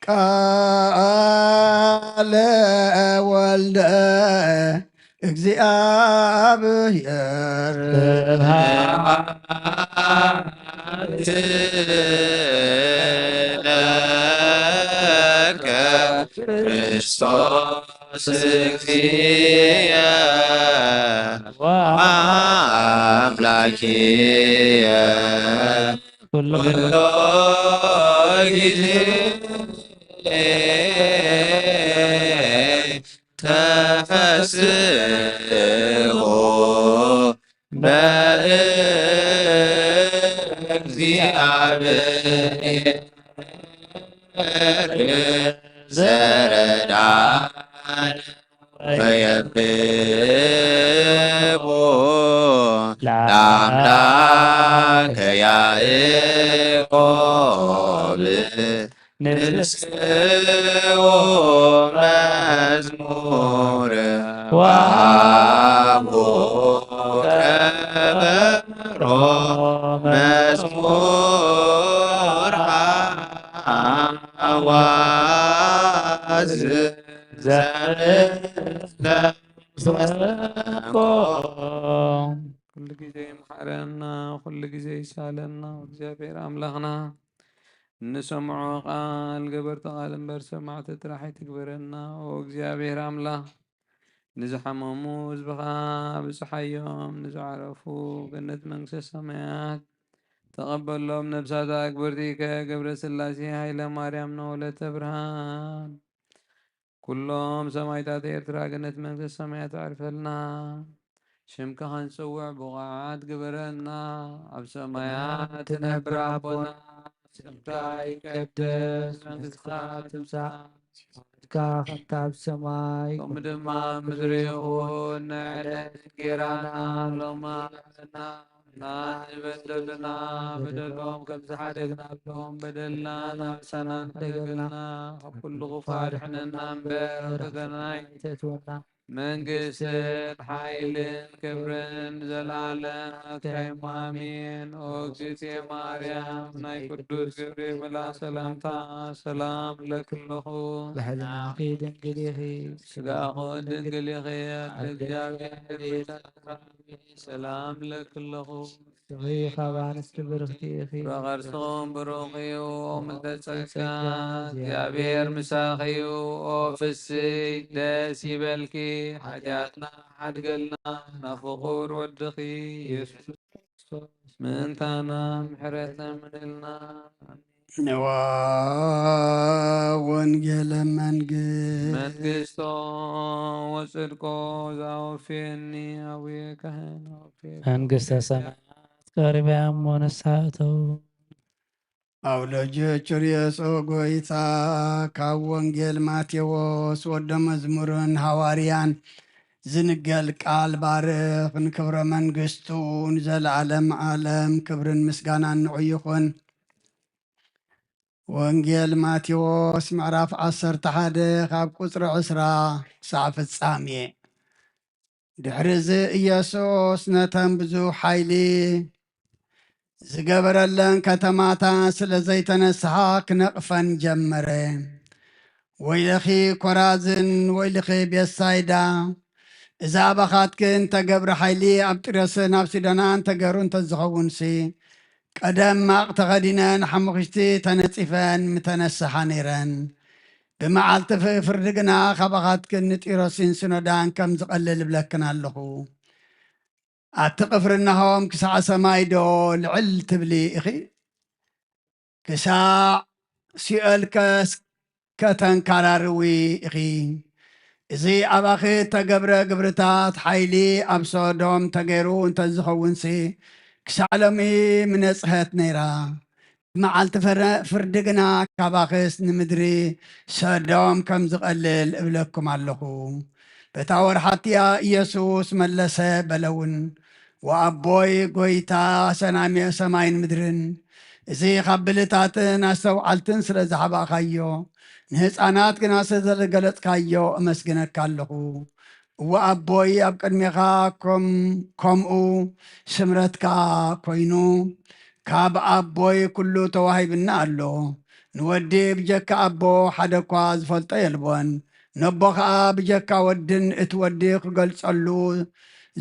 ቃለ ወልደ እግዚአብሔር ለከ ክርስቶስ እግዚእየ አምላኪየ ኩሎ ጊዜ ተፈስሖ በእግዚአብሔር ዘረዳን ወየብቦ ለአምላከ ያዕቆብ ንስኦ መዝሙር ወሃቦ ከበሮ መዝሙር አዋዝ ኩሉ ጊዜ ይምሓረና ኩሉ ጊዜ ይሳለና እግዚአብሔር አምላኽና ንሰምዖ ቃል ገበርቶ ቃል እምበር ሰማዕቲ ጥራሕ ይትግበረና ኦ እግዚአብሔር አምላኽ ንዝሓመሙ ህዝብኻ ብፅሓዮም ንዝዓረፉ ገነት መንግስተ ሰማያት ተቐበሎም ነብሳት አክብርቲከ ገብረ ስላሴ ሃይለ ማርያም ወለተ ብርሃን ኩሎም ሰማዕታት ኤርትራ ገነት መንግስተ ሰማያት አዕርፈልና ሽምካ ክንፅውዕ ብቑዓት ግበረና ኣብ ሰማያት ትነብር ኣቦና ስምካ ይቀደስ መንግስትካ ትምጻእ ፈቃድካ ከምቲ ኣብ ሰማይ ከምኡ ድማ ምድሪ ይኹን ንዕለት እንጀራና ሎሚ ሃበና ንበደልና በደሎም ከም ዝሓደግናሎም በደልና ናብሳና ንሕደገልና ካብ ኩሉ ክፉእ ኣድሕነና እምበር ፈተና ኣይተእትወና መንግስትን ሓይልን ክብርን ዘለዓለም ናትካ አሜን። ኦ እግዝእትየ ማርያም ናይ ቅዱስ ገብርኤል መልአክ ሰላምታ ሰላም ለክለኹ ብሕልናኺ ድንግል ኢኺ ስጋኹ ድንግል ኢኺ እግዚአብሔር ሰላም ለክለኹ ስኺ ካብ ኣንስቲ ብርክቲ ኢኺ ብቐርስኹም ብሩኽ እዩ ኦ ምልዕተ ጸጋ እግዚአብሔር ምሳኺ እዩ ኦ ፍስሕት ደስ ይበልኪ ሓጢኣትና ሓድገልና ናብ ፍቁር ወድኺ ኢየሱስ ክርስቶስ ምእንታና ምሕረትና ምንልና ነዋ ወንጌለ መንግስቶ ወጽድቆ ዘአውፌኒ አቡየ ካህን መንግስተ ሰማያት ቀሪባ እሞ ንስሐ እተው አውለጆች ርየሶ ጎይታ ካብ ወንጌል ማቴዎስ ወደ መዝሙርን ሐዋርያን ዝንገል ቃል ባርኽ ንክብረ መንግስቱን ዘለዓለም ዓለም ክብርን ምስጋናን ንዑ ይኹን። ወንጌል ማቴዎስ ምዕራፍ 11 ካብ ቁፅሪ 20 ክሳብ ፍጻሜ። ድሕሪዚ ኢየሱስ ነተን ብዙሕ ሓይሊ ዝገበረለን ከተማታት ስለ ዘይተነስሓ ክነቕፈን ጀመረ። ወይልኺ ኮራዝን ወይልኺ ቤትሳይዳ እዛ ባኻትክን ተገብረ ሓይሊ ኣብ ጢሮስን ኣብ ሲዶናን ተገይሩ እንተዝኸውንሲ ቀደም ማቕ ተኸዲነን ሓሙኽሽቲ ተነፂፈን ምተነስሓ ነይረን። ብመዓልቲ ፍርዲ ግና ካባኻትክን ንጢሮስን ሲኖዳን ከም ዝቐልል ይብለክን ኣለኹ። ኣቲ ቅፍርናሆም ክሳዕ ሰማይ ዶ ልዕል ትብሊ ኢኺ ክሳዕ ሲኦል ከተንከራርዊ ኢኺ እዚ ኣባኺ ተገብረ ግብርታት ሓይሊ ኣብ ሶዶም ተገይሩ እንተዝኸውንሲ ክሳዕ ሎሚ ምነጽሀት ነይራ መዓልቲ ፍርዲ ግና ካባኽስ ንምድሪ ሰዶም ከም ዝቐልል እብለኩም ኣለኹ በታ ወርሓትያ ኢየሱስ መለሰ በለውን ወኣቦይ ጐይታ ሰማይን ምድርን እዚ ካብ ብልታትን ኣስተውዓልትን ስለ ዝሓባእኻዮ ንህፃናት ግና ስለ ዘለገለጽካዮ እመስግነካ ኣለኹ እወ ኣቦይ ኣብ ቅድሜኻ ከምኡ ስምረትካ ኮይኑ ካብ ኣቦይ ኩሉ ተዋሂብና ኣሎ ንወዲ ብጀካ ኣቦ ሓደ እኳ ዝፈልጦ የልቦን ነቦ ከዓ ብጀካ ወድን እቲ ወዲ ክገልጸሉ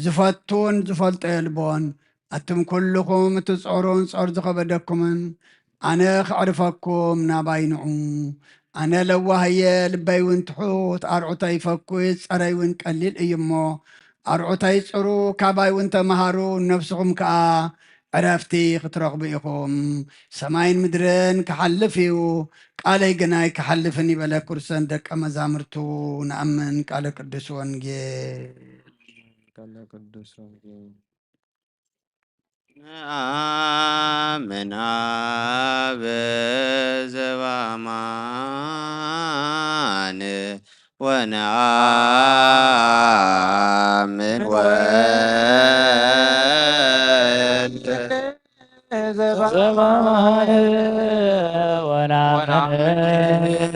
ዝፈቱን ዝፈልጦ የልቦን ኣቱም ኩልኹም እቲ ጾሩን ጾር ዝኸበደኩምን ኣነ ክዕርፈኩም ናባይንዑ ኣነ ለዋህየ ልበይ እውን ትሑት ኣርዑተይ ፈኩስ ጸረይ እውን ቀሊል እዩ እሞ ኣርዑተይ ጽሩ ካባይ እውን ተመሃሩ ነፍስኹም ከዓ ዕረፍቲ ክትረኽቡ ኢኹም ሰማይን ምድርን ክሓልፍ እዩ ቃለይ ግናይ ክሓልፍን ይበለ ኩርሰን ደቀ መዛሙርቱ ንኣምን ቃለ ቅዱስ ወንጌል نآمن بزوامان ونآمن زمان ونعمل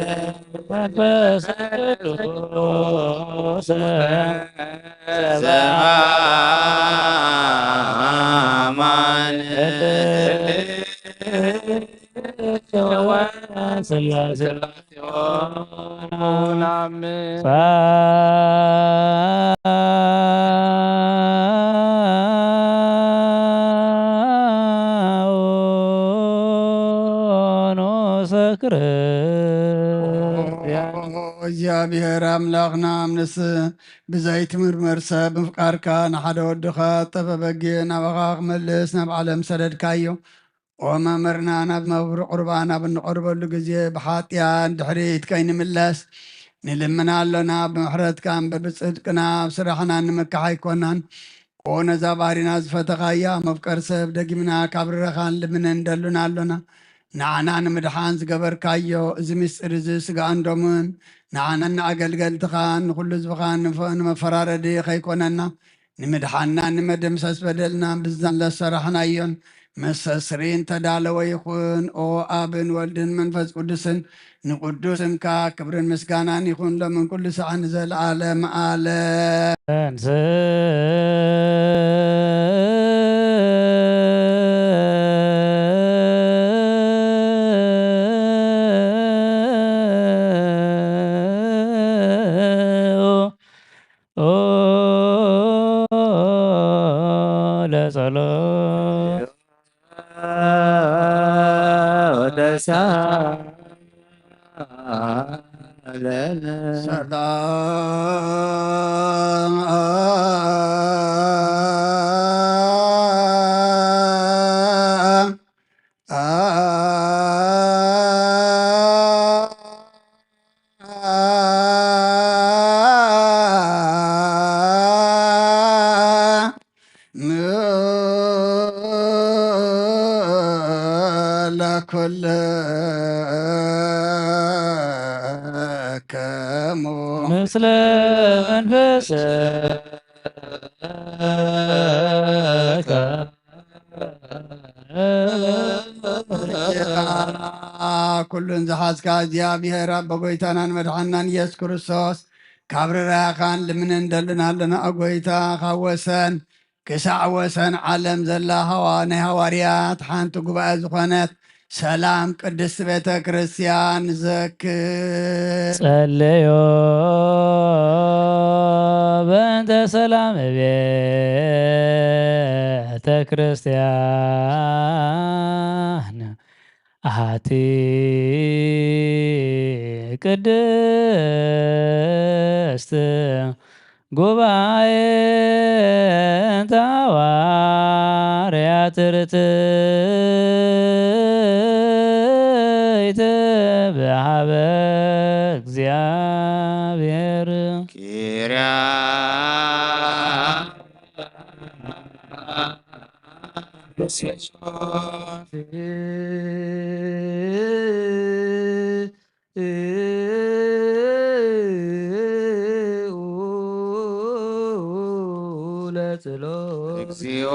منفس القدوس زمان እግዚአብሔር አምላኽና ኣምንስ ብዘይቲ ምርመር ሰብ ምፍቃርካ ንሓደ ወድኻ ጠበበጊ ናባኻ ክመልስ ናብ ዓለም ሰደድካዮ ኦ መምህርና ናብ መብሪ ቁርባን ኣብ እንቐርበሉ ግዜ ብሓጢያን ድሕሪት ከይንምለስ ንልምና ኣሎና ብምሕረትካ እምበር ብፅድቅና ኣብ ስራሕና ንምካሕ ኣይኮናን ኦ ነዛ ባህሪና ዝፈተኻያ መፍቀር ሰብ ደጊምና ካብ ርረኻን ልምንን ደሉና ኣሎና ንዓና ንምድሓን ዝገበርካዮ እዚ ምስጢር እዚ ስጋ እንዶምን ንዓና ንኣገልገልትኻን ንኩሉ ዝብኻን ንመፈራረዲ ከይኮነና ንምድሓና ንመደምሰስ በደልና ብዛን ለሰራሕናዮን መሰስሪ እንተዳለወ ይኹን ኦ ኣብን ወልድን መንፈስ ቅዱስን ንቅዱስ ስምካ ክብርን ምስጋናን ይኹን ሎምን ኩሉ ሰዓት ንዘለዓለም ኣለም ለጸሎት ምስለ መንፈስከ ኩሉን ዝሓዝካ እግዚኣብሔር ኣቦ ጎይታናን መድሓናን ኢየሱስ ክርስቶስ ካብ ርራኻን ልምንን ደልና ኣለና ኣጎይታ ካብ ወሰን ክሳዕ ወሰን ዓለም ዘላ ናይ ሃዋርያት ሓንቲ ጉባኤ ዝኾነት ሰላም ቅድስት ቤተ ክርስቲያን ዘክር ጸለዮ በእንተ ሰላም ቤተ ክርስቲያን አሐቲ ቅድስት ጉባኤ እንተ ሐዋርያት ርትዕት በሀበ እግዚአብሔር ኪርያ እግዚኦ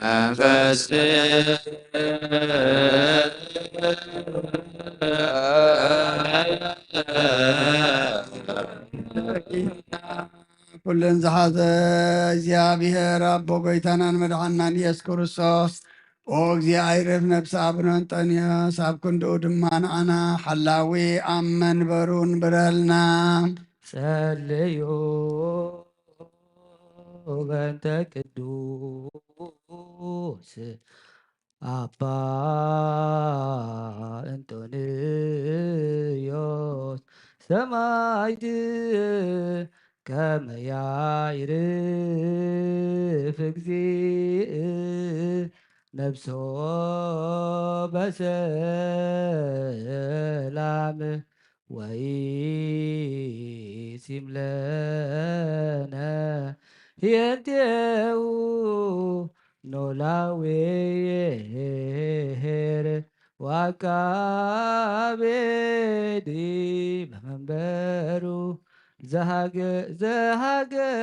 መንፈስ ኩለን ዝሓዘ እግዚአብሔር አቦ ጎይታናን መድሓናን ኢየሱስ ክርስቶስ ኦ እግዚአብሔር ነብሲ አቡነ አንጦንዮስ ኣብ ክንድኡ ድማ ንዓና ሓላዊ ኣብ መንበሩን ብረልና ጸልዩ በእንተ ቅዱስ አባ እንጦንዮስ ሰማዕት ከመ ያዕርፍ እግዚእ ነብሶ በሰላም ወይሲምለነ የንቴው ኖላዊ ሄር ዋቃቤ በመንበሩ ዘሃገር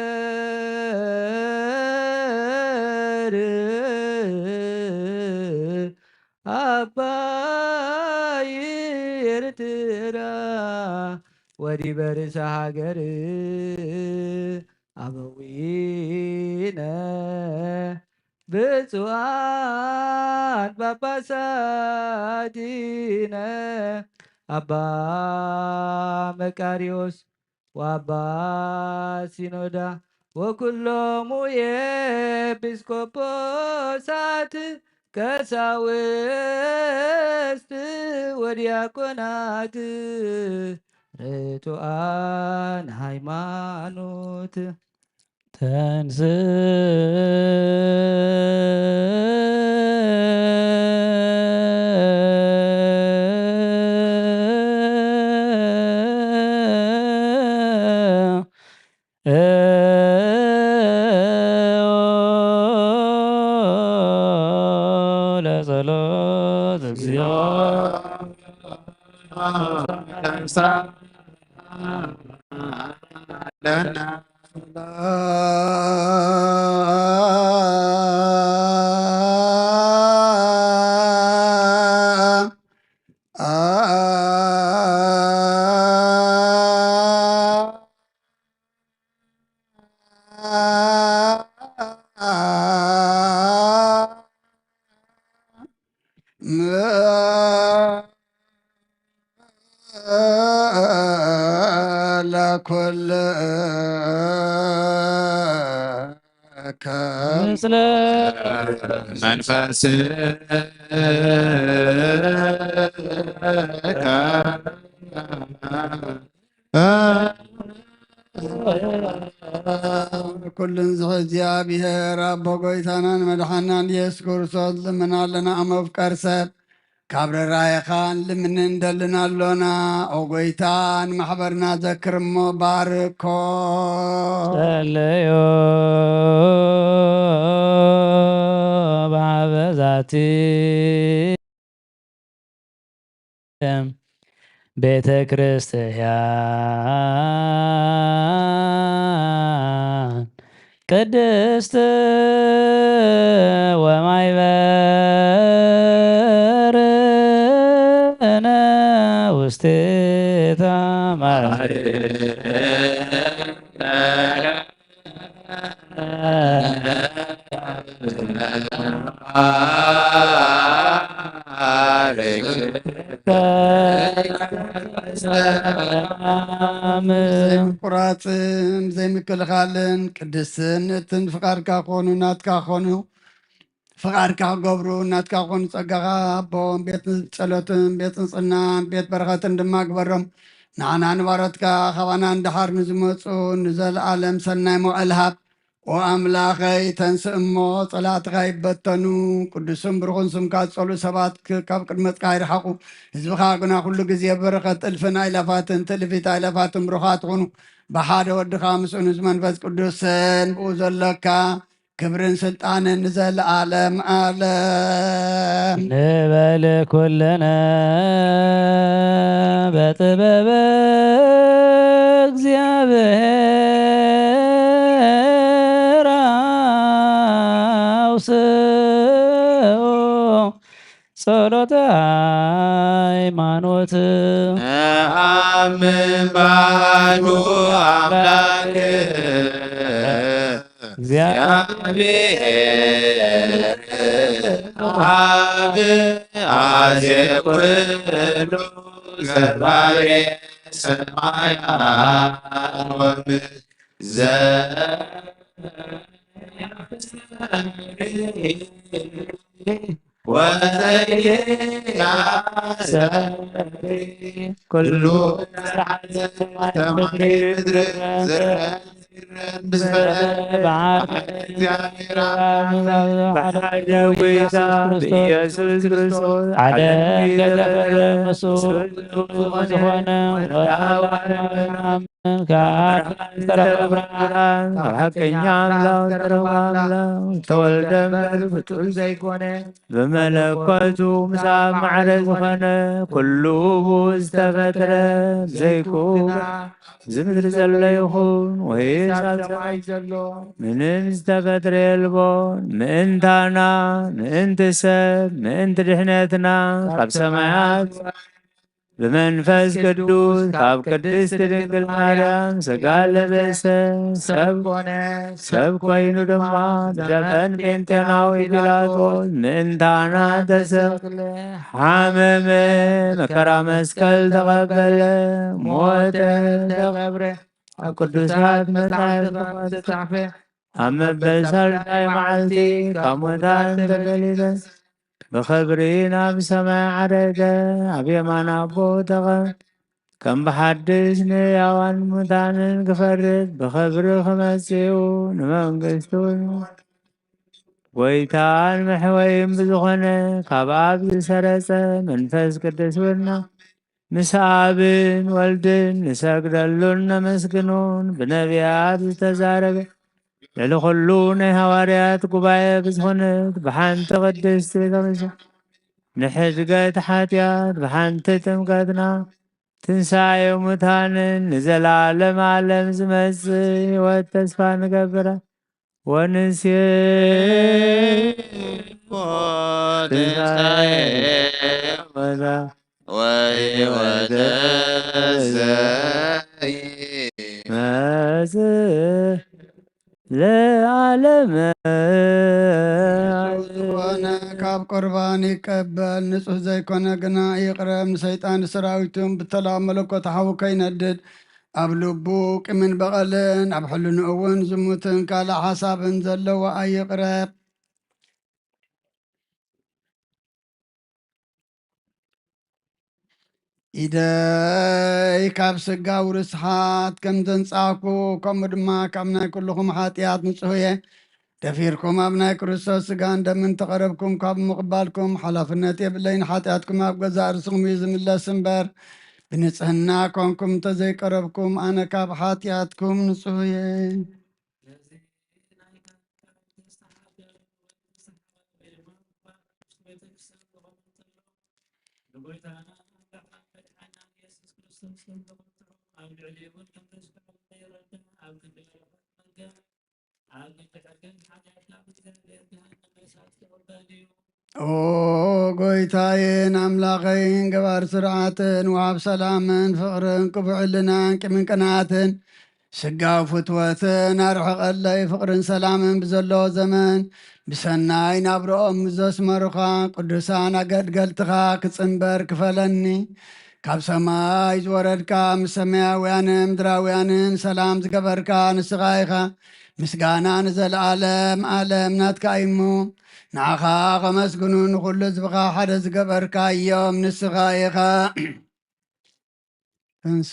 አባይ ኤርትራ ወዲህ በርእሰ ሀገር አበዊነ ብፁዓን ጳጳሳቲነ አባ መቃሪዎስ ወአባ ሲኖዳ ወኩሎሙ የኤጲስቆጶሳት ቀሳውስት ወዲያቆናት ርቱዓን ሃይማኖት ተንስ ለጸሎት እግዚኦ ለኩል ምስለ መንፈስ ኩልን ዝሕ እግዚአብሔር አቦ ጎይታናን መድሓናን ኢየሱስ ክርስቶስ ልምናለና መፍቀር ሰብ ካብ ርራይኻን ልምንን ደልና ኣሎና ኦ ጎይታን ማሕበርና ዘክር እሞ ባርኮ ጸለዮ በአበዛቲ ቤተ ክርስቲያን ቅድስት ወማይበርነ ውስቴታ ዘይምቁራፅን ዘይምክልኻልን ቅድስነትን ፍቃድካ ኮኑ ናትካ ኮኑ ፍቃድካ ክገብሩ እናትካ ኮኑ ፀጋኻ ኣቦም ቤት ፀሎትን ቤት ንፅናን ቤት በረኸትን ድማ ግበሮም ንዓና ንባሮትካ ካባና እንዳሓር ንዝመፁ ንዘለኣለም ሰናይ መውዕል ሃብ ወኣምላኸይ ተንስእ እሞ ፀላእትካ ይበተኑ ቅዱስን ብሩኹን ስምካ ዝፀልኡ ሰባት ካብ ቅድመትካ ይርሓቑ ህዝብኻ ግና ኩሉ ግዜ በረኸት እልፍን ኣይላፋትን ትልፊት ኣይላፋትን ብሩኻት ትኹኑ ብሓደ ወድኻ ምስኡ ንዝመንፈስ ቅዱስን ብኡ ዘለካ ክብርን ስልጣንን ንዘለኣለም ዓለም ንበል ኩልነ በጥበበ እግዚአብሔር አውስኦ ጸሎተ ሃይማኖት ነአምን ባሕዱ አምላክ እግዚአብሔር አብ አዜብ ኩሉ ገባሬ ሰማያት ወዘየያሰሪ ኩሉ ሰማይ ምድር ኢየሱስ ክርስቶስ ዓለም ገዘፈረ ምሱ ዝኾነ ሐቀኛ አምላክ ተረባ አምላክ ተወልደ ፍጡር ዘይኮነ በመለኮቱ ምሳብ ማዕረ ዝኾነ ኩሉ ዝተፈጥረ ዘይኩን ዝምድሪ ዘሎ ይኹን ወይስ ኣብ ሰማይ ዘሎ ምንም ዝተፈጥረ የልቦን ምእንታና ምእንቲ ሰብ ምእንቲ ድሕነትና ካብ ሰማያት በመንፈስ ቅዱስ ካብ ቅድስት ድንግል ማርያም ሥጋ ለበሰ ሰብ ኮነ። ሰብ ኮይኑ ድማ ዘመን ጴንጤናዊ ጲላጦስ ምእንታና ተሰቅለ፣ ሓመመ፣ መከራ መስቀል ተቐበለ፣ ሞተ፣ ተቐብረ። ኣብ ቅዱሳት መጻሕፍቲ ዝተጻሕፈ ኣብ መበል ሳልሳይ መዓልቲ ካብ ሙታን ተገሊጸ ብኽብሪ ናብ ሰማይ ዓረገ፣ ኣብ የማን ኣቦ ተቐመጠ። ከም ብሓድሽ ንሕያዋን ሙታንን ክፈርድ ብኽብሪ ክመጽኡ ንመንግሥቱ ጎይታን መሕወይን ብዝኾነ ካብ ኣብ ዝሰረጸ መንፈስ ቅዱስ ውና ምስ ኣብን ወልድን ንሰግደሉን ነመስግኑን ብነቢያት ዝተዛረበ ልዕሊ ኩሉ ናይ ሃዋርያት ጉባኤ ብዝኾነት ብሓንቲ ቅድስቲ ቤተክርስቲያን ንሕድገት ሓጢአት ብሓንቲ ጥምቀትና ትንሣኤ ሙታንን ንዘላለም ዓለም ዝመጽእ ሕይወት ተስፋ ንገብረ ወንሴሞ ትንሣኤ ወሕይወተ መጽእ ለዓለመ ዝኾነ ካብ ቁርባን ይቀበል ንጹህ ዘይኮነ ግና ይቕረብ ንሰይጣን ሰራዊቱን ብተላው መለኮት ሓዊ ከይነድድ ኣብ ልቡ ቂምን በቐልን ኣብ ሕልንኡ እውን ዝሙትን ካልእ ሓሳብን ዘለዎ ኣይቕረብ። ኢደይ ካብ ስጋዊ ርስሓት ከም ዘንጻኩ ከምኡ ድማ ካብ ናይ ኩልኹም ሓጢኣት ንጹህ እየ ደፊርኩም ኣብ ናይ ክርስቶስ ስጋ እንደምን ተቐረብኩም ካብ ምቕባልኩም ሓላፍነት የብለይን ሓጢኣትኩም ኣብ ገዛእ ርስኹም እዩ ዝምለስ እምበር ብንጽህና ኮንኩም እንተዘይቀረብኩም ኣነ ካብ ሓጢኣትኩም ንጹህ እየ። ኦ ጎይታዬን አምላኸይን ገባር ስርዓትን ወሃብ ሰላምን ፍቅርን ቅቡዕልናን ቂምን ቅንዓትን ስጋው ፍትወትን ኣርሕቐለይ ፍቕርን ሰላምን ብዘለዎ ዘመን ብሰናይ ናብርኦም ዘስመሩኻ ቅዱሳን ኣገልገልትኻ ክጽንበር ክፈለኒ ካብ ሰማይ ዝወረድካ ምስ ሰማያውያንን ምድራውያንን ሰላም ዝገበርካ ንስኻ ኢኻ ምስጋና ንዘለዓለም ዓለም ናትካ እሞ ንዓኻ ኸመስግኑ ንኹሉ ህዝብኻ ሓደ ዝገበርካ እዮም ንስኻ ኢኻ እንስ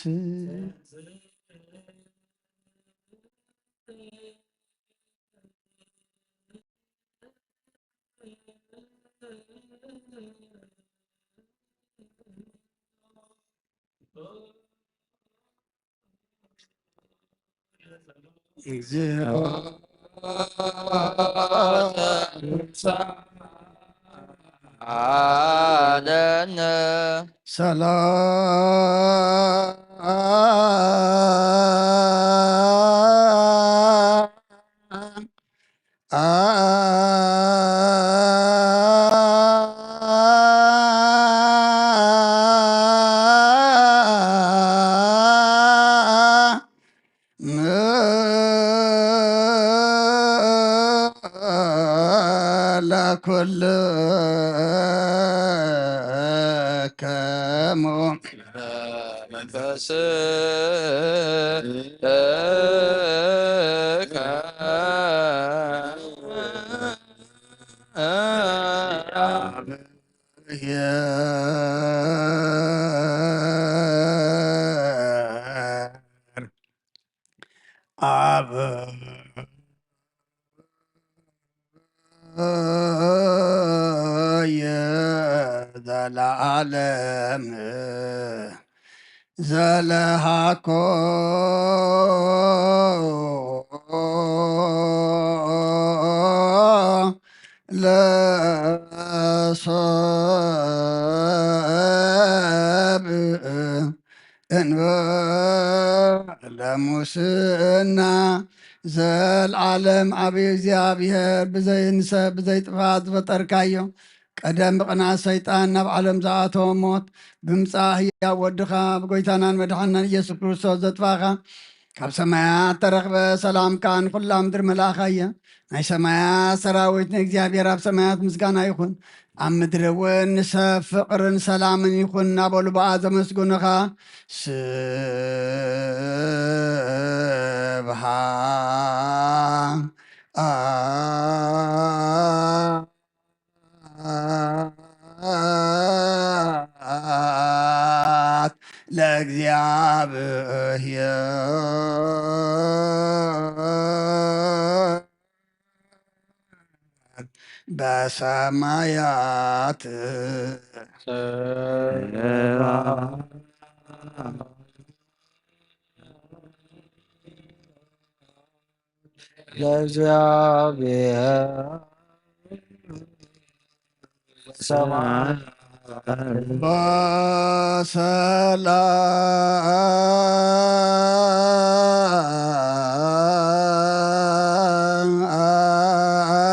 እግዚኦ አለነ ሰላም ለኩልከሙ መንፈስከ አብ ዘለዓለም ዘለሃኮ ለሰብእ እንበለ ሙስና ዘለዓለም ዓብይ እግዚኣብሔር ብዘይንሰብ ብዘይጥፋት ዝፈጠርካዮ ቀደም ብቕንዓት ሰይጣን ናብ ዓለም ዝኣተወ ሞት ብምጻእ ህያው ወድኻ ብጎይታናን መድሓናን ኢየሱስ ክርስቶስ ዘጥፋኻ ካብ ሰማያት ተረኽበ ሰላምካ ንኩላ ምድሪ መላእኻየ ናይ ሰማያት ሰራዊት ንእግዚኣብሔር ኣብ ሰማያት ምስጋና ይኹን ኣብ ምድሪ እውን ንሰብ ፍቕርን ሰላምን ይኹን እናበሉ በኣ ዘመስጉንኻ ስብሃት ለእግዚአብሔር በሰማያት ለእግዚአብሔር ሰማይ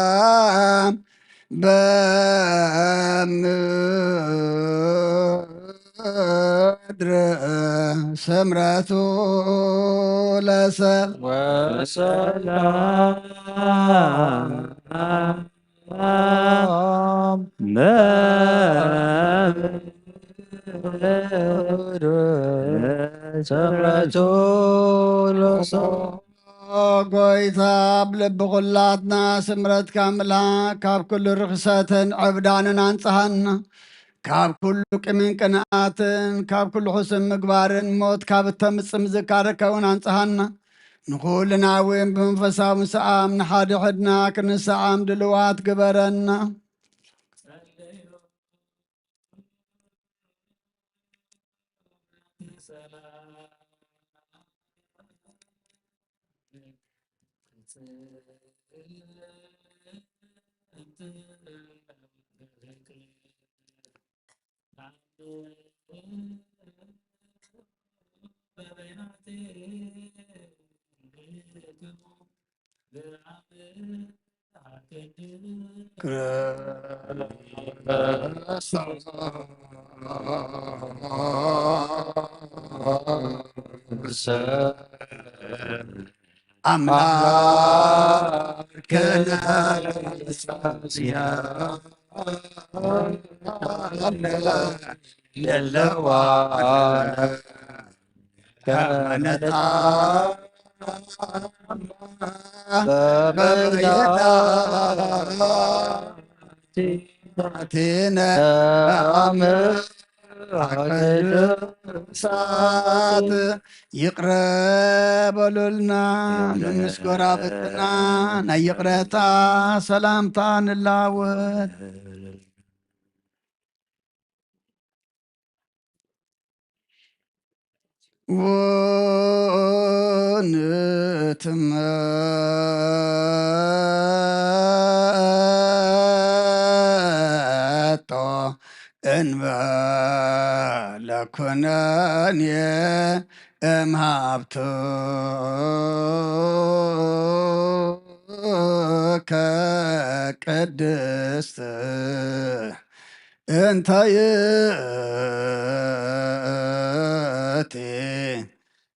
በሰላም በምድር ስምረቱ ለሰብ ወሰላም በምድር ስምረቱ ለሰብ ጎይታ ብልቢ ኩላትና ስምረትካ ምላክ ካብ ኩሉ ርክሰትን ዕብዳንን አንጽሃና ካብ ኩሉ ቅምን ቅንኣትን ካብ ኩሉ ሕስን ምግባርን ሞት ካብ እተምፅም ዝካረከውን አንጽሃና ንኩልና እውን ብመንፈሳዊ ሰዓም ንሓደ ሕድና ክንሰዓም ድልዋት ግበረና አምላክነ የለዋ ከመነታ በበይናቴነ ቅዱሳት ይቅረ በሉልና ምምስጎራ ብትና ናይ ይቅረታ ሰላምታ ንላወት ወንትመጦ እንበለ ኩነኔ እምሃብቱ ከቅድስት እንተ ይእቲ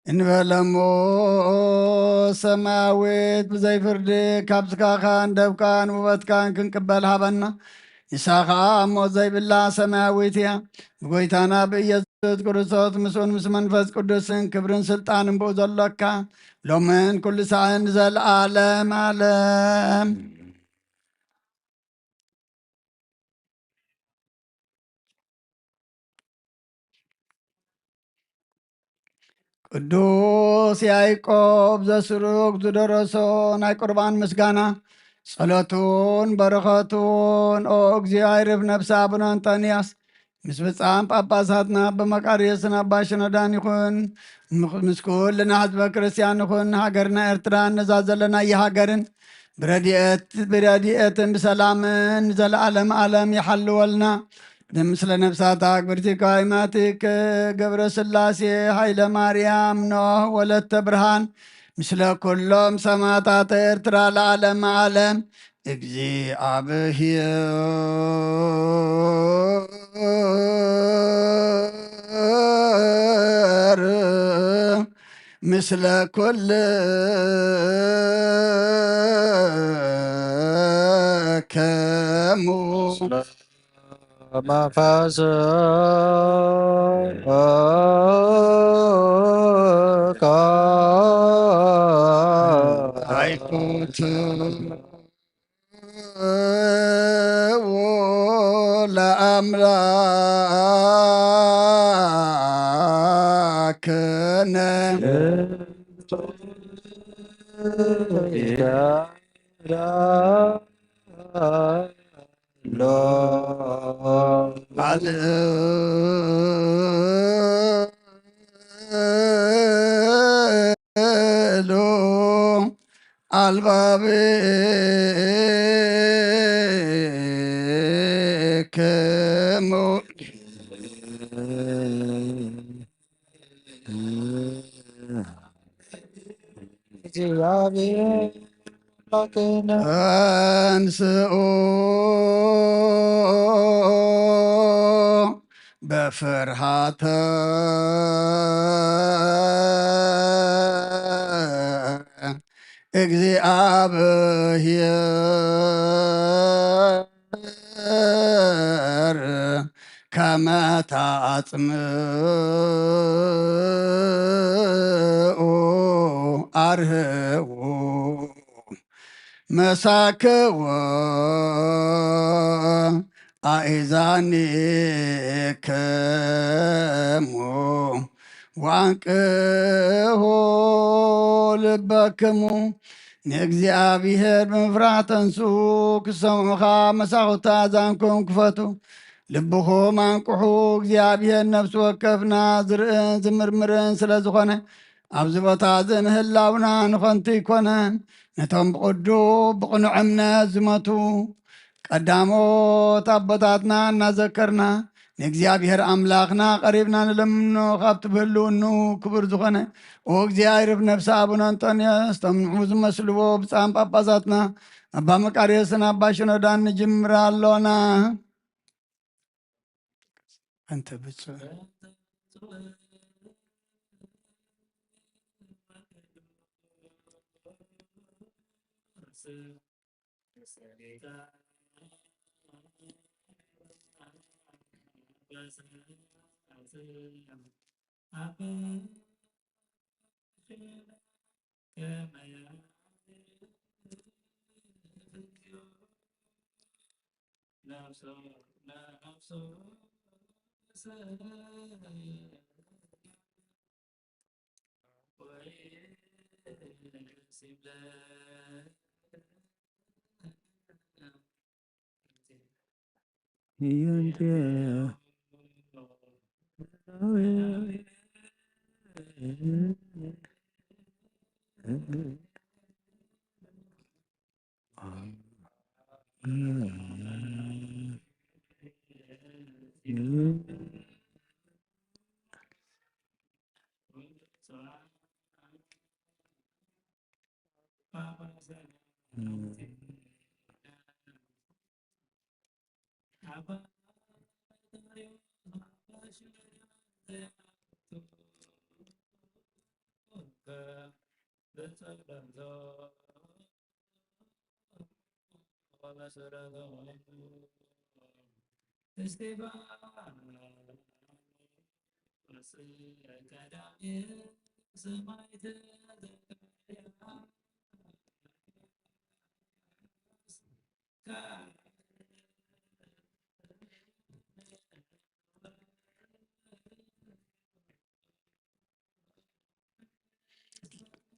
እንበለሞ ሰማያዊት ብዘይፍርዲ ካብ ዝካኻን ደብካን ውበትካን ክንቅበል ሃበና ንሳኻ ሞት ዘይብላ ሰማያዊት እያ ብጎይታና ብኢየሱስ ክርስቶስ ምስኡን ምስ መንፈስ ቅዱስን ክብርን ስልጣንን ብኡ ዘሎካ ሎምን ኩሉ ሰዓን ዘለዓለም ዓለም ቅዱስ ያዕቆብ ዘስሩግ ዝደረሶ ናይ ቁርባን ምስጋና ጸሎቱን በረኸቱን ኦ እግዚኦ አይርፍ ነፍሲ አቡነ አንጦንያስ ምስ ፍጻም ጳጳሳትና በመቃርየስን አባ ሽኖዳን ይኹን ምስ ኩልና ህዝበ ክርስቲያን ይኹን ሃገርና ኤርትራ ነዛ ዘለና የሃገርን ብረድኤትን ብሰላምን ዘለዓለም ዓለም ይሓልወልና ምስለ ነፍሳታ ግብርቲካ ይማቲክ ገብረ ስላሴ ኃይለ ማርያም ኖህ ወለተ ብርሃን ምስለ ኩሎም ሰማዕታት ኤርትራ ለዓለም ዓለም እግዚአብሔር ምስለ ኩልከሙ መንፈስ አይኩት ለአምላክነ አልሎ አልባቤክሙ አንስኡ በፍርሃተ እግዚአብሔር ከመ ታጽምዑ አርህዉ መሳክዎ አእዛኒክሙ ዋንቅሁ ልበክሙ ንእግዚአብሔር ብምፍራህ ተንሱ ክሰምዑኻ መሳኹታ ዛንኩም ክፈቱ ልብኹም አንቁሑ እግዚአብሔር ነፍሲ ወከፍና ዝርእን ዝምርምርን ስለ ዝኾነ ኣብዚ ቦታ እዚ ምህላውና ንኾንቲ ይኮነን ነቶም ብቅዱብ ብቕኑዕ እምነት ዝመቱ ቀዳሞት ኣቦታትና እናዘከርና ንእግዚአብሔር ኣምላኽና ቀሪብና ንለምኖ ካብቲ ብህልውኑ ክቡር ዝኾነ ኦ እግዚአብሔር ነፍሲ አቡነ አንጦንያስ ቶም ንዑ ዝመስልዎ ብፃም ጳጳሳትና አባ መቃርየስን አባ ሽኖዳን ንጅምር ኣሎና አንተ ብፁዕ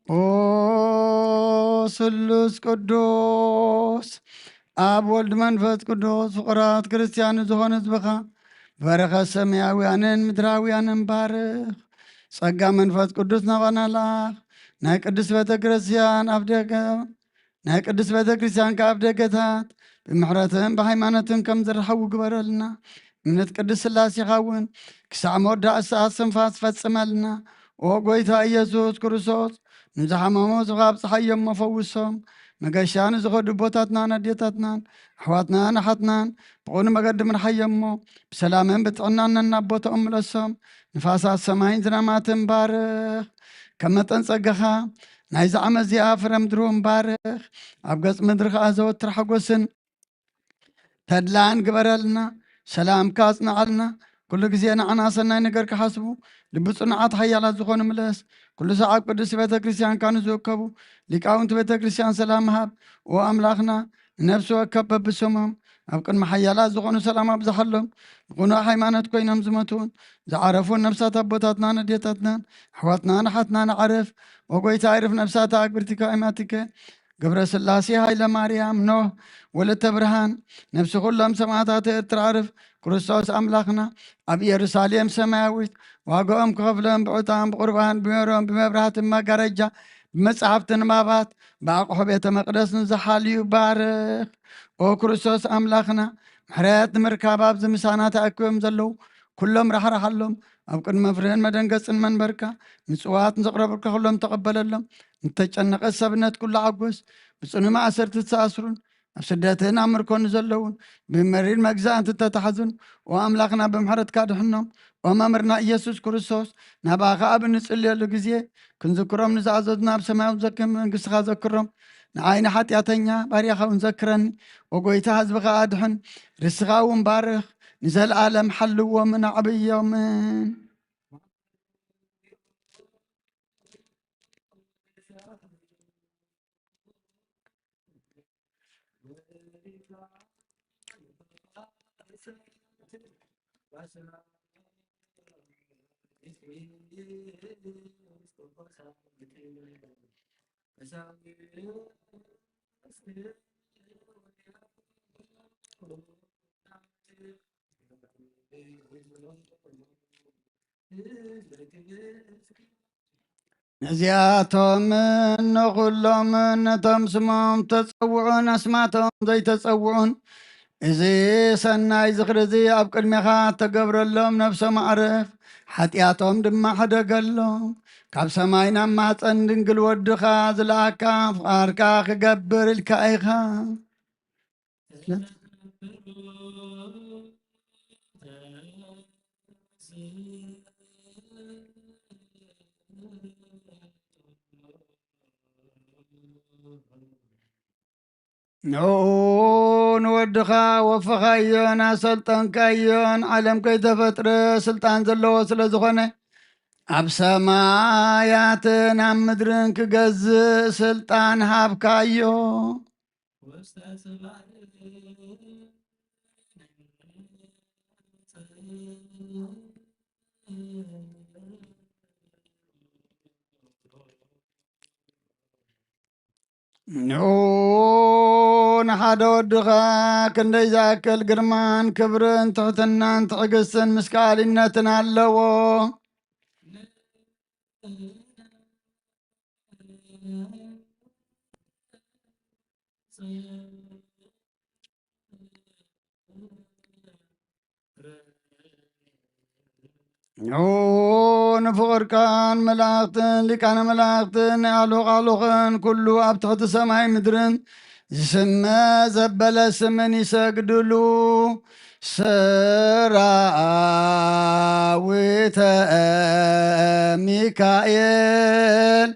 ኦ ስሉስ ቅዱስ ኣብ ወልድ መንፈስ ቅዱስ ፍቁራት ክርስቲያን ዝኾነ ህዝብኻ በረኸት ሰማያውያንን ምድራውያንን ባርኽ። ጸጋ መንፈስ ቅዱስ ናባናላኽ ናይ ቅዱስ ቤተ ክርስቲያን ኣብ ደገ ናይ ቅዱስ ቤተ ክርስቲያን ካብ ደገታት ብምሕረትን ብሃይማኖትን ከም ዝረኸቡ ግበረልና። እምነት ቅዱስ ስላሴኻ እውን ክሳዕ መወዳእ ሰዓት ስንፋስ ፈጽመልና። ኦ ጎይታ ኢየሱስ ክርስቶስ ንዝሓመሙ ዝኻብፅሓዮም መፈውሶም መገሻ ንዝኸዱ ቦታትናን ኣዴታትናን ኣሕዋትናን ኣሓትናን ብቑኑ መገዲ ምርሓዮሞ ብሰላምን ብጥዕናን ነናቦቶኦም ምለሶም። ንፋሳት ሰማይን ዝናማትን ባርኽ። ከም መጠን ጸጋኻ ናይዚ ዓመት እዚኣ ፍረ ምድሩን ባርኽ። ኣብ ገጽ ምድሪ ከዓ ዘወትር ሓጎስን ተድላን ግበረልና። ሰላምካ ኣጽንዓልና። ኩሉ ግዜ ንዓና ሰናይ ነገር ክሓስቡ ልቢ ጽኑዓት ሓያላት ዝኾኑ ምለስ። ኩሉ ሰዓብ ቅዱስ ቤተ ክርስቲያንካ ንዝወከቡ ሊቃውንቲ ቤተ ክርስቲያን ሰላም ሃብ። ኦ ኣምላኽና ንነፍሲ ወከብ በብሰሞም ኣብ ቅድሚ ሓያላት ዝኾኑ ሰላም ኣብዝሓሎም ብቑኑዕ ሃይማኖት ኮይኖም ዝመቱን ዝዓረፉን ነብሳት ኣቦታትናን ኣዴታትናን ኣሕዋትናን ኣሓትናን ዓረፍ። ኦ ጎይታ ይርፍ ነብሳት ኣግብርቲካ ኣይማቲከ ገብረ ስላሴ ሃይለ ማርያም ኖህ ወለተ ብርሃን ነብሲ ኩሎም ሰማዕታት ኤርትራ ዓርፍ። ክርስቶስ ኣምላኽና ኣብ ኢየሩሳሌም ሰማያዊት ዋግኦም ክኸፍሎም ብዕጣን ብቁርባን ብሜሮን ብመብራህትን መጋረጃ ብመጽሓፍቲ ንባባት ብኣቑሑ ቤተ መቕደስ ንዝሓልዩ ባርኽ። ኦ ክርስቶስ ኣምላኽና ምሕረት ንምርካብ ኣብዚ ምሳና ተኣኪቦም ዘለዉ ኩሎም ራሕራሓሎም ኣብ ቅድመ ፍርህን መደንገፅን መንበርካ ምጽዋት ንዘቕረቡልካ ኩሎም ተቐበለሎም። እንተጨነቐት ሰብነት ኩሉ ዓጐስ ብጽኑዕ ማእሰርቲ ዝተኣስሩን ኣብ ስደትን ኣብ ምርኮን ዘለውን ብመሪር መግዛእንቲ ተታሕዙን ኦ ኣምላኽና ብምሕረትካ ድሕኖም። ኦ መምህርና ኢየሱስ ክርስቶስ ናባኻ ኣብ እንጽልየሉ ግዜ ክንዝክሮም ንዝኣዘዙና ኣብ ሰማያዊ ዘክም መንግሥትኻ ዘክሮም። ንዓይኒ ሓጢኣተኛ ባርያኻ እውን ዘክረኒ። ኦ ጎይታ ህዝብኻ ኣድሕን ርስኻ እውን ባርኽ። ንዘለኣለም ሓልዎምን ኣዕብዮምን። ነዚኣቶምን ንኹሎምን ነቶም ስሞም ተጸውዑን ኣስማቶም ዘይተጸውዑን እዚ ሰናይ ዝኽሪ እዚ ኣብ ቅድሜኻ ተገብረሎም ነብሶም ኣዕርፍ። ሓጢኣቶም ድማ ሓደገሎም። ካብ ሰማይ ናብ ማፀን ድንግል ወድኻ ዝለኣካ ፍቓርካ ክገብር ኢልካ ኢኻ። ንወድኻ ወፈኻዮን ኣሰልጠንካዮን ዓለም ከይተፈጥረ ስልጣን ዘለዎ ስለ ዝኾነ ኣብ ሰማያትን ኣብ ምድርን ክገዝእ ስልጣን ሃብካዮ ንሓደ ወድኻ ክንደይ ዝኣክል ግርማን ክብርን ትሕትናን ትዕግስትን ምስካኣልነትን ኣለዎ ንፍቕርካን መላእኽትን ሊቃነ መላእኽትን ኣሉኻሉኽን ኩሉ ኣብ ትሕቲ ሰማይ ምድርን ዝስመ ዘበለ ስምን ይሰግድሉ ሰራዊተ ሚካኤል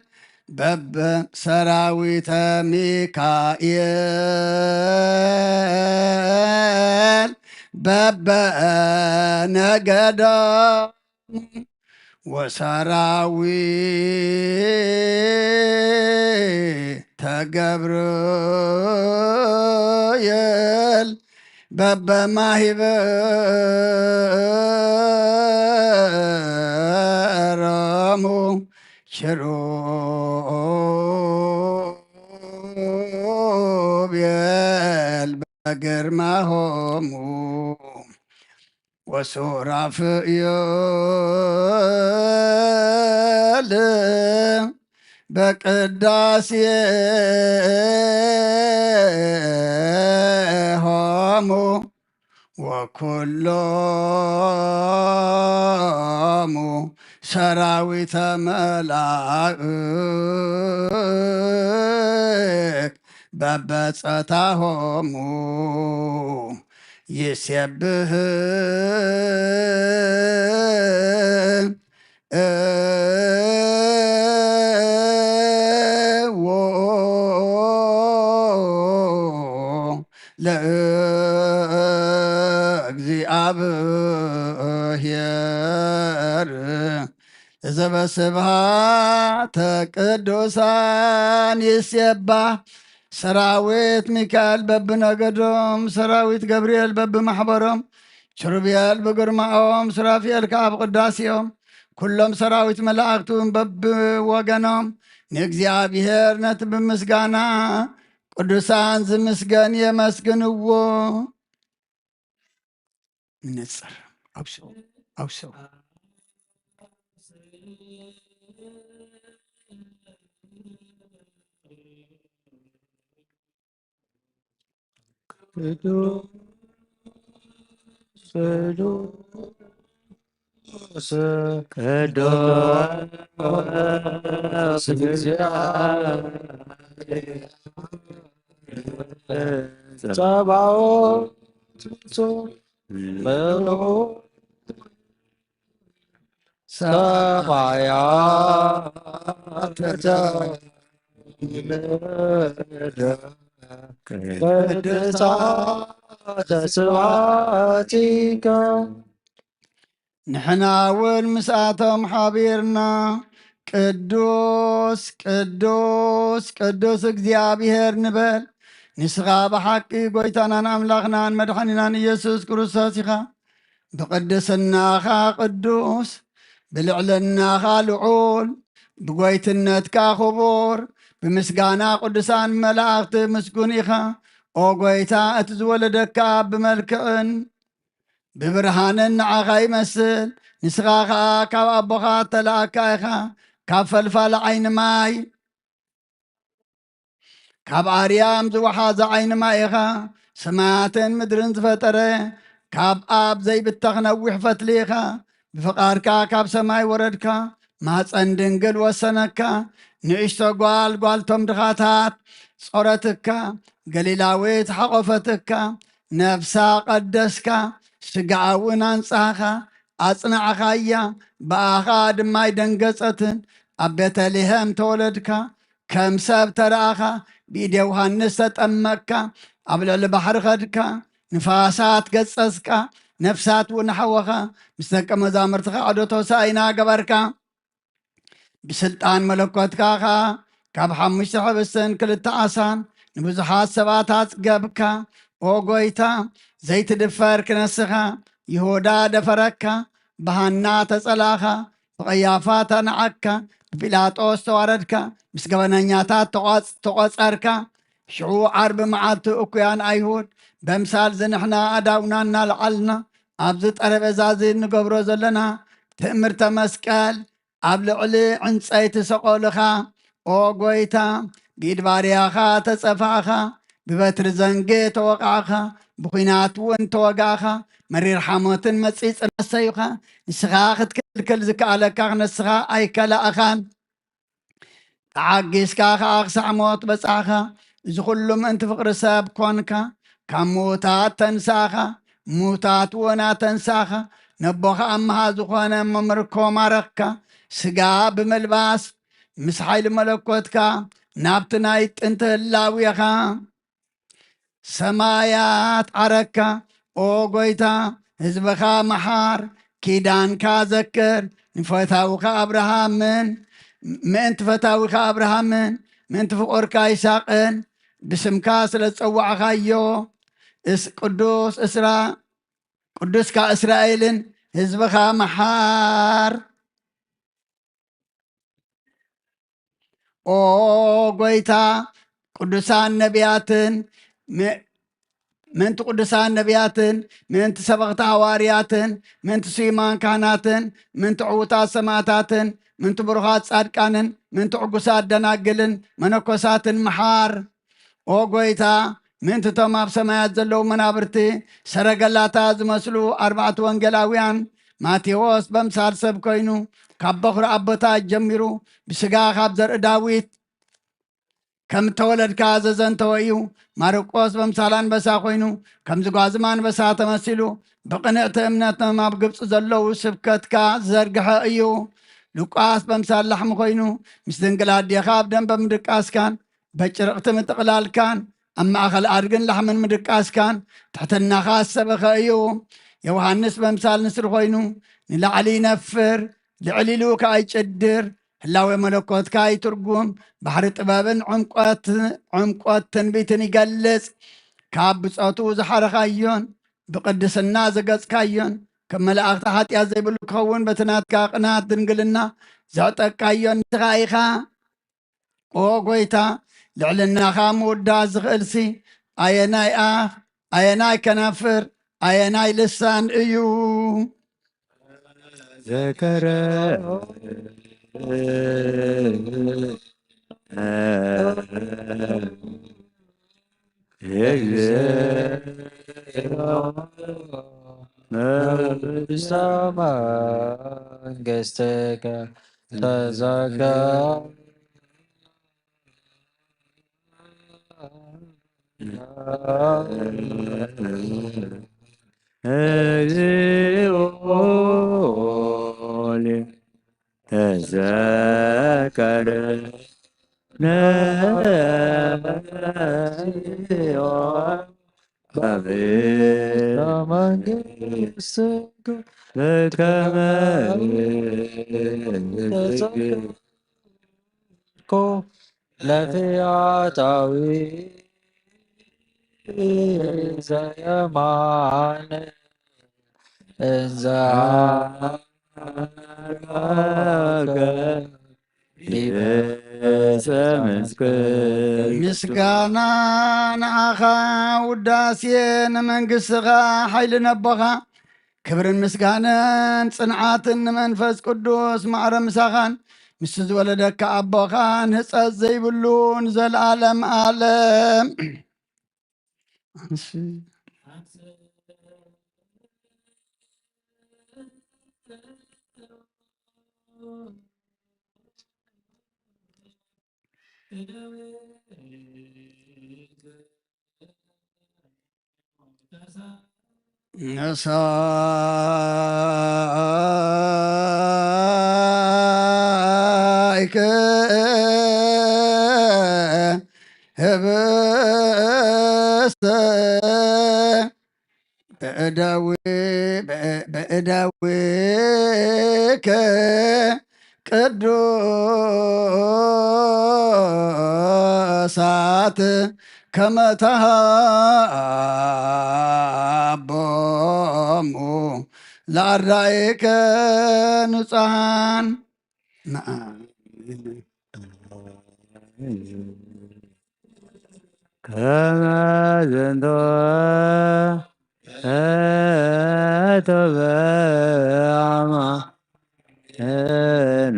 በበ ሰራዊተ ሚካኤል በበ ነገዳ ወሰራዊተ ገብርኤል በበማሂበሮሙ ኪሩቤል በግርማሆሙ ወሱራፍኤል በቅዳሴሆሙ ወኩሎሙ ሰራዊተ መላእክት በበጸታሆሙ ይሴብህ ለእግዚአብሔር ዘበስብሐተ ቅዱሳን ይሴባህ ሰራዊት ሚካኤል በብነገዶም ሰራዊት ገብርኤል በብማሕበሮም ኪሩቤል ብግርማኦም ሱራፌል ካብ ቅዳሴኦም ኩሎም ሰራዊት መላእክቱን በብወገኖም ንእግዚአብሔር ነቲ ብምስጋና ቅዱሳን ዝምስገን የመስግንዎ ንጽር ኣውሰው ቅዱስ ጸባኦት ሰማያት ቅድሳተ ስብሐቲከ ንሕና እውን ምስኣቶም ሓቢርና ቅዱስ ቅዱስ ቅዱስ እግዚአብሔር ንበል ንስኻ ብሓቂ ጎይታናን ኣምላኽናን መድሓኒናን ኢየሱስ ክርስቶስ ኢኻ ብቅድስናኻ ቅዱስ ብልዕልናኻ ልዑል ብጎይትነትካ ክቡር ብምስጋና ቅዱሳን መላእኽቲ ምስጉን ኢኻ ኦ ጎይታ እቲ ዝወለደካ ብመልክዕን ብብርሃንን ንዓኻ ይመስል ንስኻ ኸዓ ካብ ኣቦኻ ተለኣካ ኢኻ ካብ ፈልፋለ ዓይኒ ማይ ካብ ኣርያም ዝወሓዘ ዓይኒ ማይ ኢኻ ሰማያትን ምድርን ዝፈጠረ ካብ ኣብ ዘይብተኽ ነዊሕ ፈትሊ ኢኻ ብፍቓድካ ካብ ሰማይ ወረድካ ማፀን ድንግል ወሰነካ ንእሽቶ ጓልቶም ድኻታት ጾረትካ ገሊላዊት ሓቆፈትካ ነፍሳ ቀደስካ ስጋዓ እውን አንጻኻ ኣጽናዕኻያ ብኣኻ ድማ ይደንገጸትን ኣብ ቤተልሔም ተወለድካ ከም ሰብ ተረኣኻ ብኢደ ዮሃንስ ተጠመቅካ ኣብ ልዕሊ ባሕሪ ኸድካ ንፋሳት ገጸስካ ነፍሳት እውን ሓወኻ ምስ ደቀ መዛሙርትኻ ዕዶቶ ሳይና ገበርካ ብስልጣን መለኮትካ ኸ ካብ 5 ሕብስትን 2 ዓሳን ንብዙሓት ሰባት ኣጽገብካ ኦ ጎይታ ዘይትድፈር ክነስኻ ይሁዳ ደፈረካ ብሃና ተጸላኻ ብቐያፋ ተነዓካ ብጲላጦስ ተዋረድካ ምስ ገበነኛታት ተቖጸርካ ሽዑ ዓርቢ መዓልቲ እኩያን ኣይሁድ በምሳል ዝንሕና ኣዳውና እናልዓልና ኣብዚ ጠረጴዛ እዚ ንገብሮ ዘለና ትእምርተ መስቀል ኣብ ልዕሊ ዕንፀይቲ ሰቆልኻ ኦ ጎይታ ብኢድ ባርያኻ ተጸፋዕኻ ብበትሪ ዘንጌ ተወቃዕኻ ብኹናት እውን ተወጋእኻ መሪር ሓሞትን መፂፅን ኣሰዩኻ ንስኻ ክትክልክል ዝከኣለካ ክነስኻ ኣይከላእኻን ተዓጊስካ ከዓ ክሳዕ ሞት በጻሕኻ እዚ ኩሉ ምእንቲ ፍቕሪ ሰብ ኮንካ ካብ ሙታት ተንሳኻ ሙታት እውን ኣተንሳኻ ነቦኻ ኣመሃ ዝኾነ መምርኮ ማረኽካ ስጋ ብምልባስ ምስ ሓይሊ መለኮትካ ናብቲ ናይ ጥንቲ ህላዊኻ ሰማያት ዓረካ ኦ ጎይታ ህዝበኻ መሓር ኪዳንካ ዘክር ንፈታዊኻ ኣብርሃምን ምእንቲ ፈታዊኻ ኣብርሃምን ምእንቲ ፍቑርካ ይስሐቅን ብስምካ ስለ ዝፀዋዕኻዮ ቅዱስካ እስራኤልን ህዝበኻ መሓር ኦ ጎይታ ቅዱሳን ነቢያትን ምእንቲ ቅዱሳን ነቢያትን ምእንቲ ሰበኽቲ ሃዋርያትን ምእንቲ ስዩማን ካህናትን ምእንቲ ዕዉታት ሰማዕታትን ምእንቲ ብሩኻት ጻድቃንን ምእንቲ ዕጉሳት ደናግልን መነኮሳትን መሓር ኦ ጎይታ ምእንቲ እቶም ኣብ ሰማያት ዘለዉ መናብርቲ ሰረገላታት ዝመስሉ 4 ወንጌላውያን ማቴዎስ በምሳል ሰብ ኮይኑ ካብ በኹሪ ኣቦታት ጀሚሩ ብስጋ ካብ ዘርኢ ዳዊት ከም ተወለድካ ዘዘንተወ እዩ ማርቆስ በምሳል አንበሳ ኮይኑ ከም ዝጓዝማ አንበሳ ተመሲሉ ብቕንዕቲ እምነቶም ኣብ ግብፂ ዘለዉ ስብከትካ ዝዘርግሐ እዩ ሉቃስ በምሳል ላሕሚ ኮይኑ ምስ ድንግል ኣዴኻ ኣብ ደንበ ምድቃስካን በጭርቕቲ ምጥቕላልካን ኣብ ማእኸል ኣድግን ላሕምን ምድቃስካን ትሕትናኻ ዝሰበኸ እዩ ዮሃንስ በምሳል ንስሪ ኮይኑ ንላዕሊ ይነፍር ልዕሊሉ ከዓ ይጭድር ህላዌ መለኮትካ ይትርጉም ባሕሪ ጥበብን ዕምቆት ትንቢትን ይገልጽ ካብ ብፆቱ ዝሓረኻዮን ብቅድስና ዘገጽካዮን ከም መላእኽቲ ሓጢኣት ዘይብሉ ክኸውን በቲ ናትካ ቅናት ድንግልና ዘዕጠቃዮን ንስኻ ኢኻ ኦ ጎይታ ልዕልናኻ ምውዳስ ዝኽእልሲ ኣየናይ ኣፍ ኣየናይ ከናፍር ኣየናይ ልሳን እዩ ዘከረ መንግሥትከ ተዘጋ ተዘከረ ለፊያታዊ ዘየማን እንዘ ምስጋና ንዓኻ ውዳሴ ንመንግሥትኻ ሓይሊ ነቦኻ ክብርን ምስጋናን ጽንዓትን ንመንፈስ ቅዱስ ማዕረ ምሳኻን ምስ ዝወለደካ ኣቦኻን ህፀት ዘይብሉን ዘለዓለም ዓለም ነሳይከ በእደዊከ ቅዱሳት ከመ ተሃቦሙ ለአርዳኢከ ንጹሐን ከመ ዝንቱ ተበአማ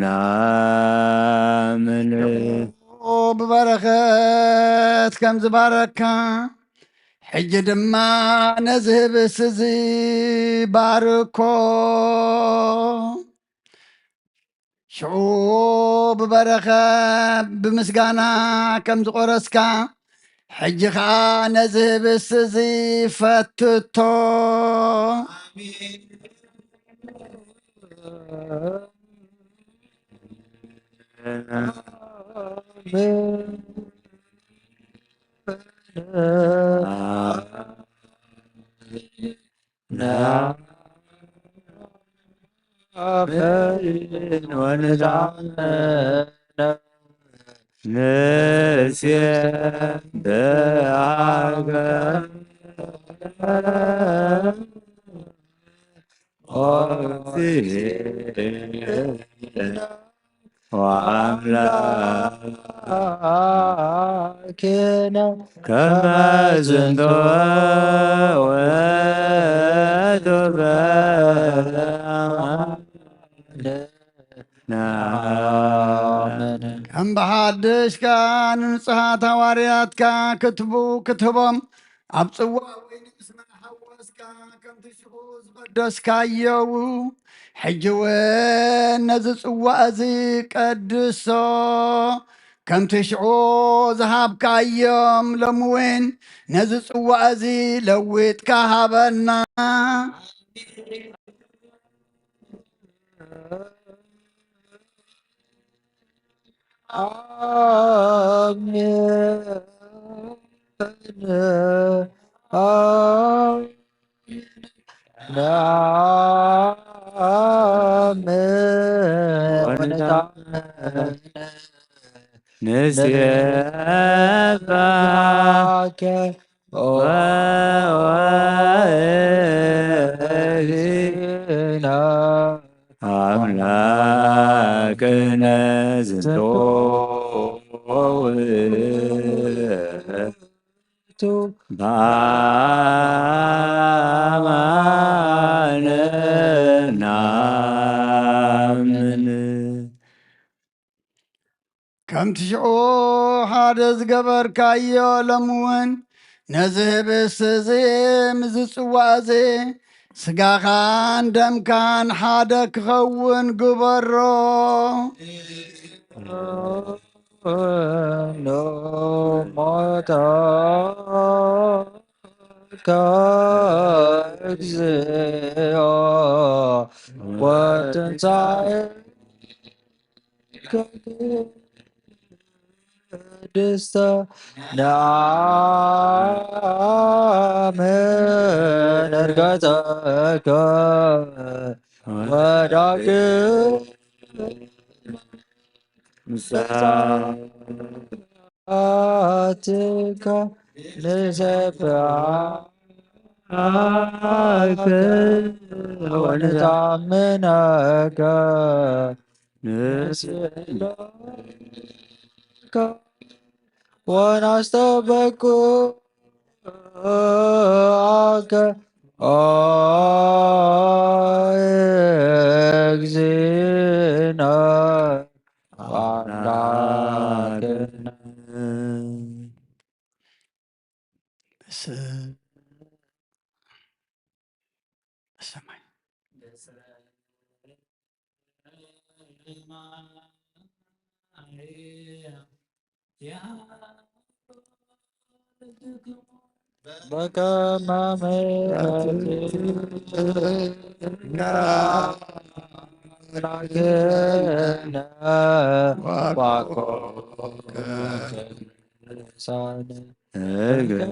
ናምን ብበረኸት ከም ዝባረካ ሕጂ ድማ ነዚ ህብስ እዚ ባርኮ ሽዑ ብበረኸ ብምስጋና ከም ዝቆረስካ ሕጂ ከዓ ነዚ ህብስ እዚ ፈትቶ ወአምላክነ ከመ ዝንቱ ውእቱ ከም ብሓድሽካ ንንጹሓት ሃዋርያትካ ክትቦም ኣብ ጽዋዕ ወይኒ ምስ መሓወስካ ከምቲ ሽዑ ዝቐደስካየው ሕጂ እውን ነዚ ጽዋዕ እዚ ቀድሶ ከምቲ ሽዑ ዝሃብካዮም ሎሚ እውን ነዚ ጽዋዕ እዚ ለዊጥካ ሃበና ንሴባከ ወወእግዚእነ አምላክነ ዝንቱ ውእቱ በአማን ናምን ከምቲ ሽዑ ሓደ ዝገበርካዮ ሎሚ እውን ነዚ ህብስቲ እዚ ምዝ ጽዋዕ እዚ ስጋኻን ደምካን ሓደ ክኸውን ግበሮ ሞተከ እግዚኦ ወትንሣኤከ ቅድስተ ነአምን ዕርገተከ ወዳግም ምጽአትከ ንሰብሐከ ወንታምነከ ንስእለከ ወናስተበኩዓከ እግዚእነ አምላክነ በሰማይ በከመ ምሕረትከ አምላክነ ዋኮከ ቅዱሳን በከመ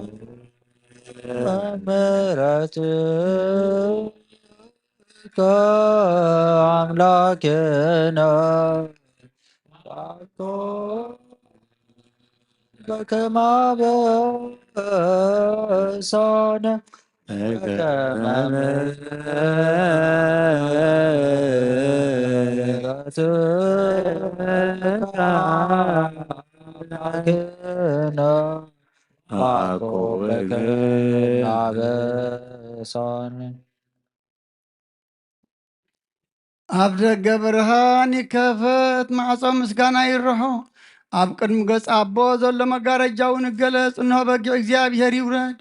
ምሕረትከ አምላኬነ በከመ አበሳነ በከመ ምሕረትከ አምላኬነ ያዕቆብ በከመ አበሳነ ኣብ ደገ ብርሃን ይከፈት፣ ማዕፆ ምስጋና ይርሖ። ኣብ ቅድሚ ገጽ ኣቦ ዘሎ መጋረጃ እውን ይገለጽ። እንሆ በጊዕ እግዚኣብሔር ይውረድ።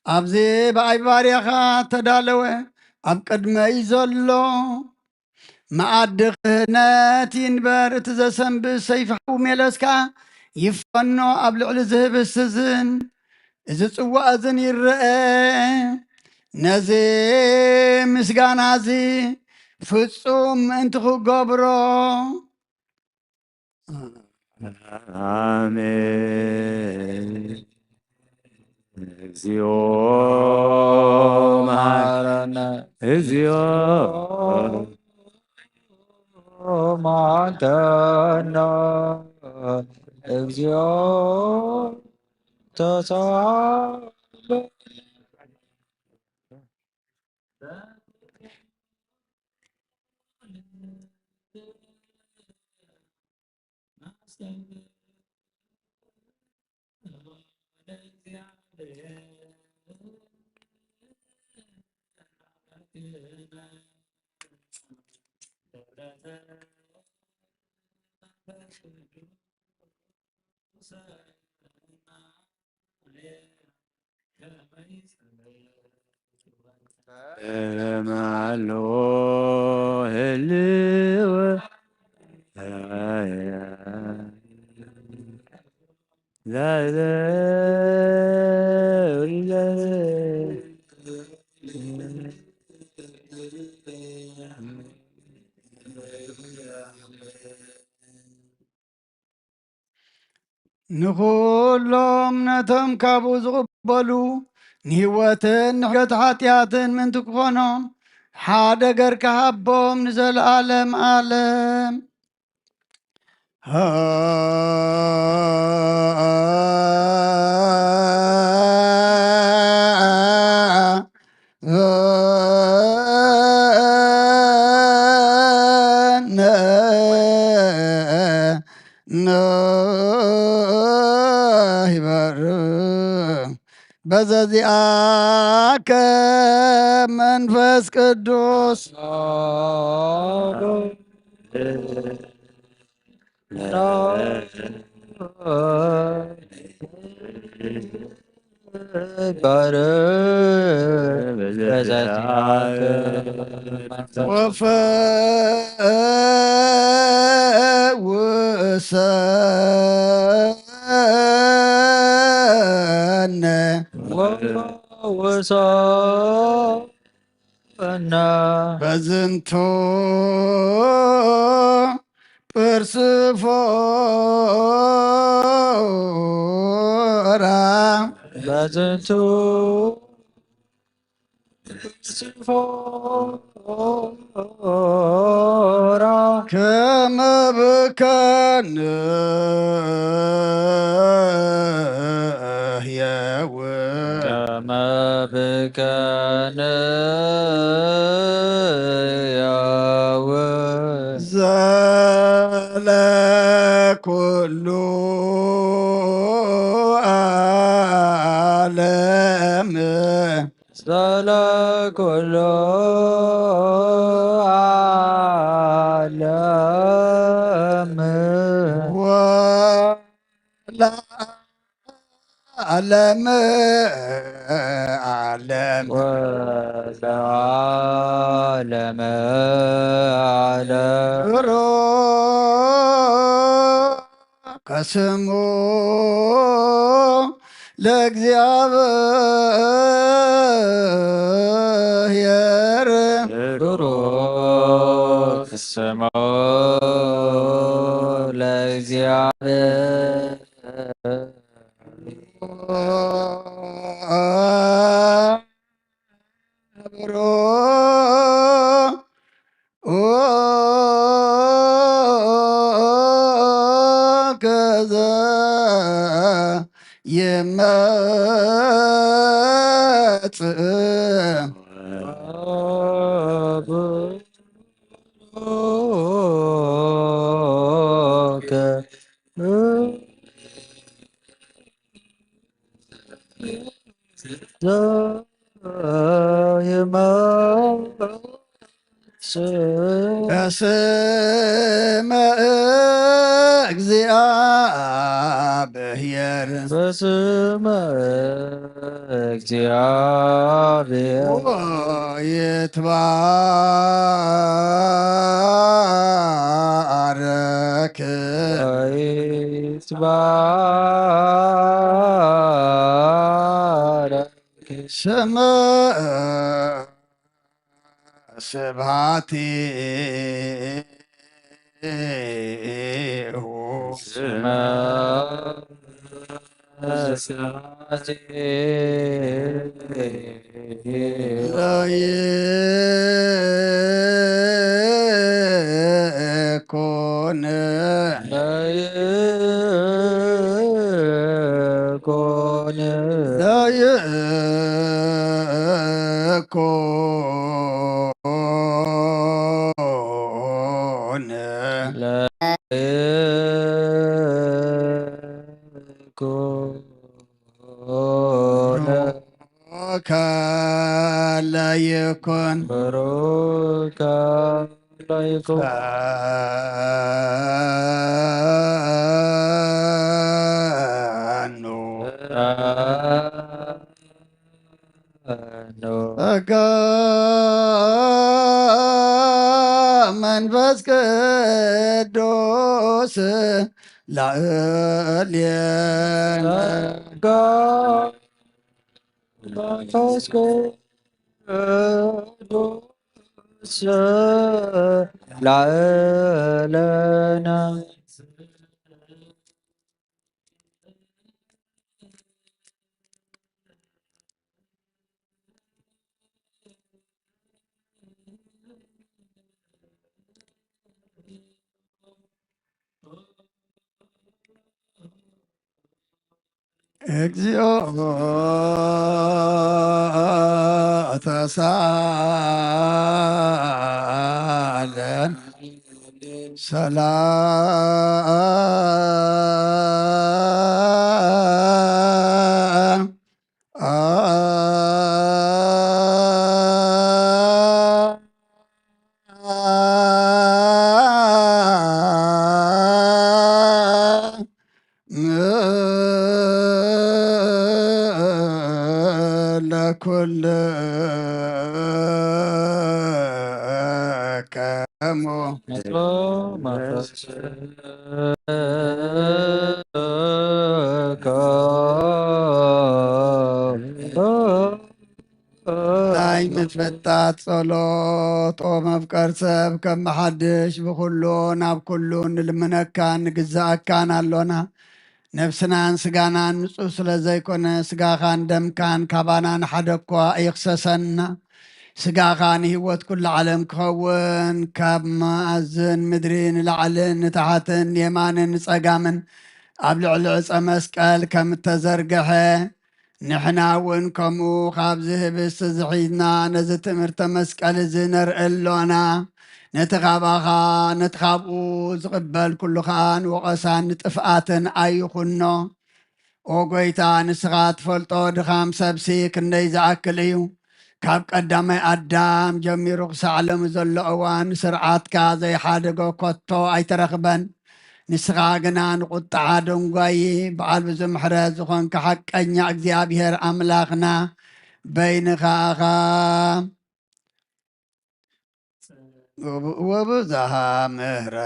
ኣብዚ ብኣይባርያኻ ተዳለወ ኣብ ቅድመይ ዘሎ መኣዲ ክህነት ይንበር። እቲ ዘሰንብስ ሰይፊ ሓዊ ሜለስካ ይፈኖ ኣብ ልዕሊ ዝህብስ እዝን እዚ ጽዋእ እዝን ይርአ። ነዚ ምስጋና እዚ ፍጹም ምእንቲ ክገብሮ አሜን። እግዚኦ መሐረነ እግዚኦ መሐረነ እግዚኦ ተሳሃለ ማሎ ህልወ ንኩሎም ነቶም ካብኡ ዝቕበሉ ንህይወትን ንሕገት ሓጢኣትን ምንቲ ክኾኖም ሓደ ገርካ ሃቦም ንዘለዓለም ዓለም በዘዚአከ መንፈስ ቅዱስ ወፈውሰነ በዝንቱ ጵርስፎራ በዝንቱ ጵርስፎራ ከመ ብከነ ሕያው ከመ ብከነ ሕያው ዘለኩሉ ዓለም ዘለኩሉ ዓለም ወለዓለመ ዓለም ወለዓለመ ዓለም ከስሙ ለእግዚአብሔር ብሩክ ስሙ ለእግዚአብሔር በስመ እግዚአብሔር በስመ እግዚአብሔር ይትባረክ ይትባረክ ስመ ስብሐቲሁ ስመ ለይኩን ለይኩን ለይኩን ለይኩን ከለይኩን ብሩክ ለይኩን ፈኑ ጸጋ መንፈስ ቅዱስ ላዕሌነ መንፈስ ቅዱስ ላዕሌነ እግዚኦ ተሳለን ሰላም ለኩልከሙ ናይ ምትፍጣት ጸሎት ኦ መፍቀር ሰብ ከም መሓድሽ ብኩሉ ናብ ኩሉ ንልምነካ ንግዛእካን ኣሎና ነፍስናን ስጋናን ንጹህ ስለ ዘይኮነ ስጋኻን ደምካን ካባና ንሓደ እኳ ኣይኽሰሰና ስጋኻ ንህይወት ኩሉ ዓለም ክኸውን ካብ ማእዝን ምድሪ ንላዕልን ንታሕትን የማንን ጸጋምን ኣብ ልዕሊ ዕፀ መስቀል ከም እተዘርግሐ ንሕና እውን ከምኡ ካብዚ ህብስቲ ዝሒዝና ነዚ ትምህርተ መስቀል እዚ ነርኢ ኣሎና ነቲ ኻባኻ ነቲ ካብኡ ዝቕበል ኩሉ ከዓ ንወቐሳን ንጥፍኣትን ኣይኹኖ ኦ ጐይታ ንስኻ ትፈልጦ ድኻም ሰብሲ ክንደይ ዝኣክል እዩ ካብ ቀዳማይ ኣዳም ጀሚሩ ክሳዕ ሎሚ ዘሎ እዋን ስርዓትካ ዘይሓደጎ ከቶ ኣይተረኽበን ንስኻ ግና ንቁጣዓ ደንጓይ በዓል ብዙ ምሕረት ዝኾንካ ሓቀኛ እግዚኣብሔር ኣምላኽና በይንኻኻ ወብዝሃ ምሕረት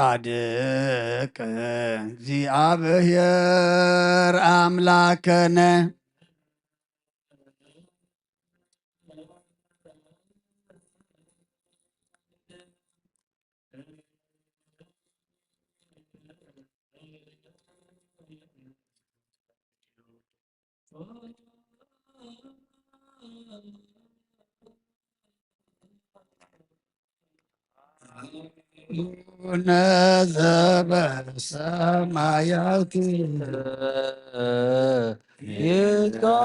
ወጻድቅ እግዚአብሔር አምላክነ ነዘበ ሰማያት ይትቀደስ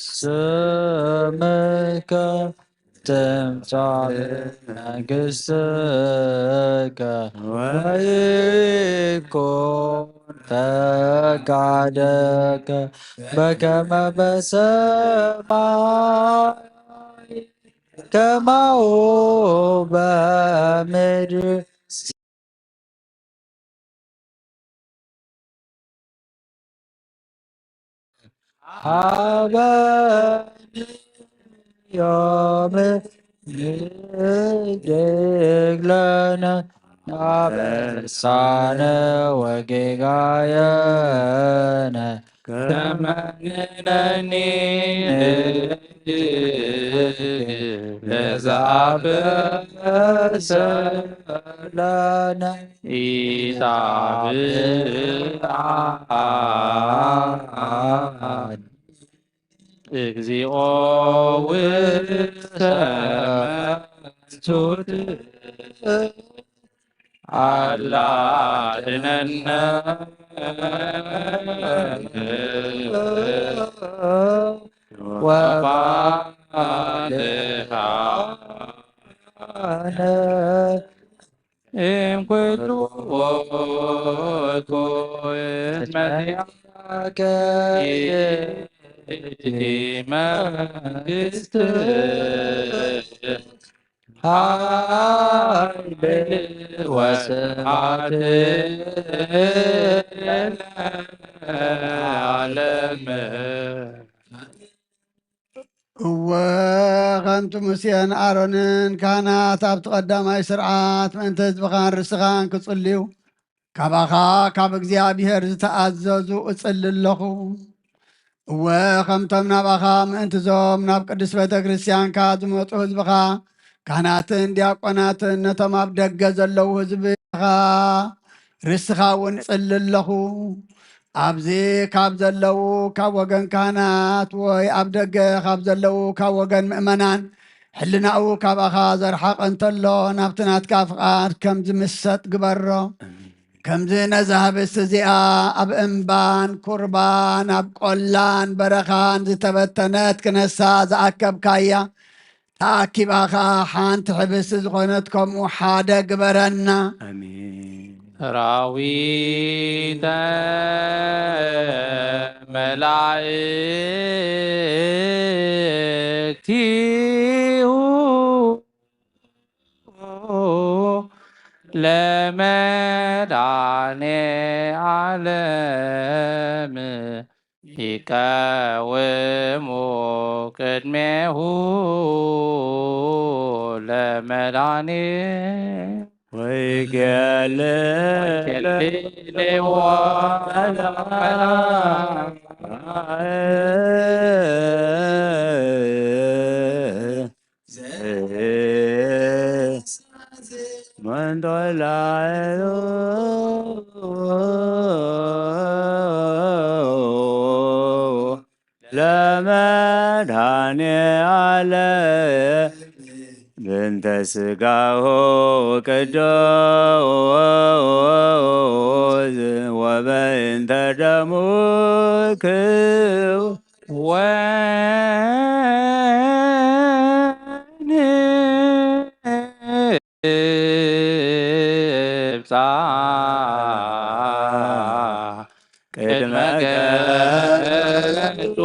ስምከ ትምጻእ መንግሥትከ ወይኩን ፈቃድከ በከመ በሰማይ ከማሁ በምድር ሀበነ ዮም ንኅድግ ለነ አበሳነ ወጌጋየነ ከመ ንሕነኒ ንኅድግ ለዘአበሰ ለነ ኢታብአን እግዚኦ ውስተ መንሱት አላ አድኅነነ ወባልሐነ እምኩሉ ወኩን መዚአከ ይእቲ መንግሥት ኃይል ወስብሐት ለዓለመ እወ ኸንቱ ሙሴን አሮንን ካህናት ኣብቲ ቀዳማይ ስርዓት ምእንተ ህዝብኻን ርስኻን ክጽልዩ ካባኻ ካብ እግዚኣብሔር ዝተኣዘዙ እጽሊ ኣለኹ። እወ ከምቶም ናባኻ ምእንትዞም ናብ ቅዱስ ቤተ ክርስቲያንካ ዝመፁ ህዝብኻ ካህናትን ዲያቆናትን ነቶም ኣብ ደገ ዘለዉ ህዝብኻ ርስኻ እውን ጽሊ ኣለኹ። ኣብዚ ካብ ዘለው ካብ ወገን ካህናት ወይ ኣብ ደገ ካብ ዘለው ካብ ወገን ምእመናን ሕልናኡ ካባኻ ዘርሓቐ እንተሎ ናብቲ ናትካ ፍቓድ ከም ዝምሰጥ ግበሮ። ከምዚ ነዛ ህብስቲ እዚኣ ኣብ እምባን ኩርባን ኣብ ቆላን በረኻን ዝተበተነት ክነሳ ዝኣከብካያ ተኣኪባኻ ሓንቲ ህብስቲ ዝኾነት ከምኡ ሓደ ግበረና። ሰራዊተ መላእክቲሁ ለመድኃኔ ዓለም ይቀውሙ ቅድሜሁ ለመድኃኔ ወይገለልዎ መንጦላዕሉ ለመድኃኔ ዓለም በእንተ ሥጋሁ ቅዱስ ወበእንተ ደሙ ቅድመ ገጹ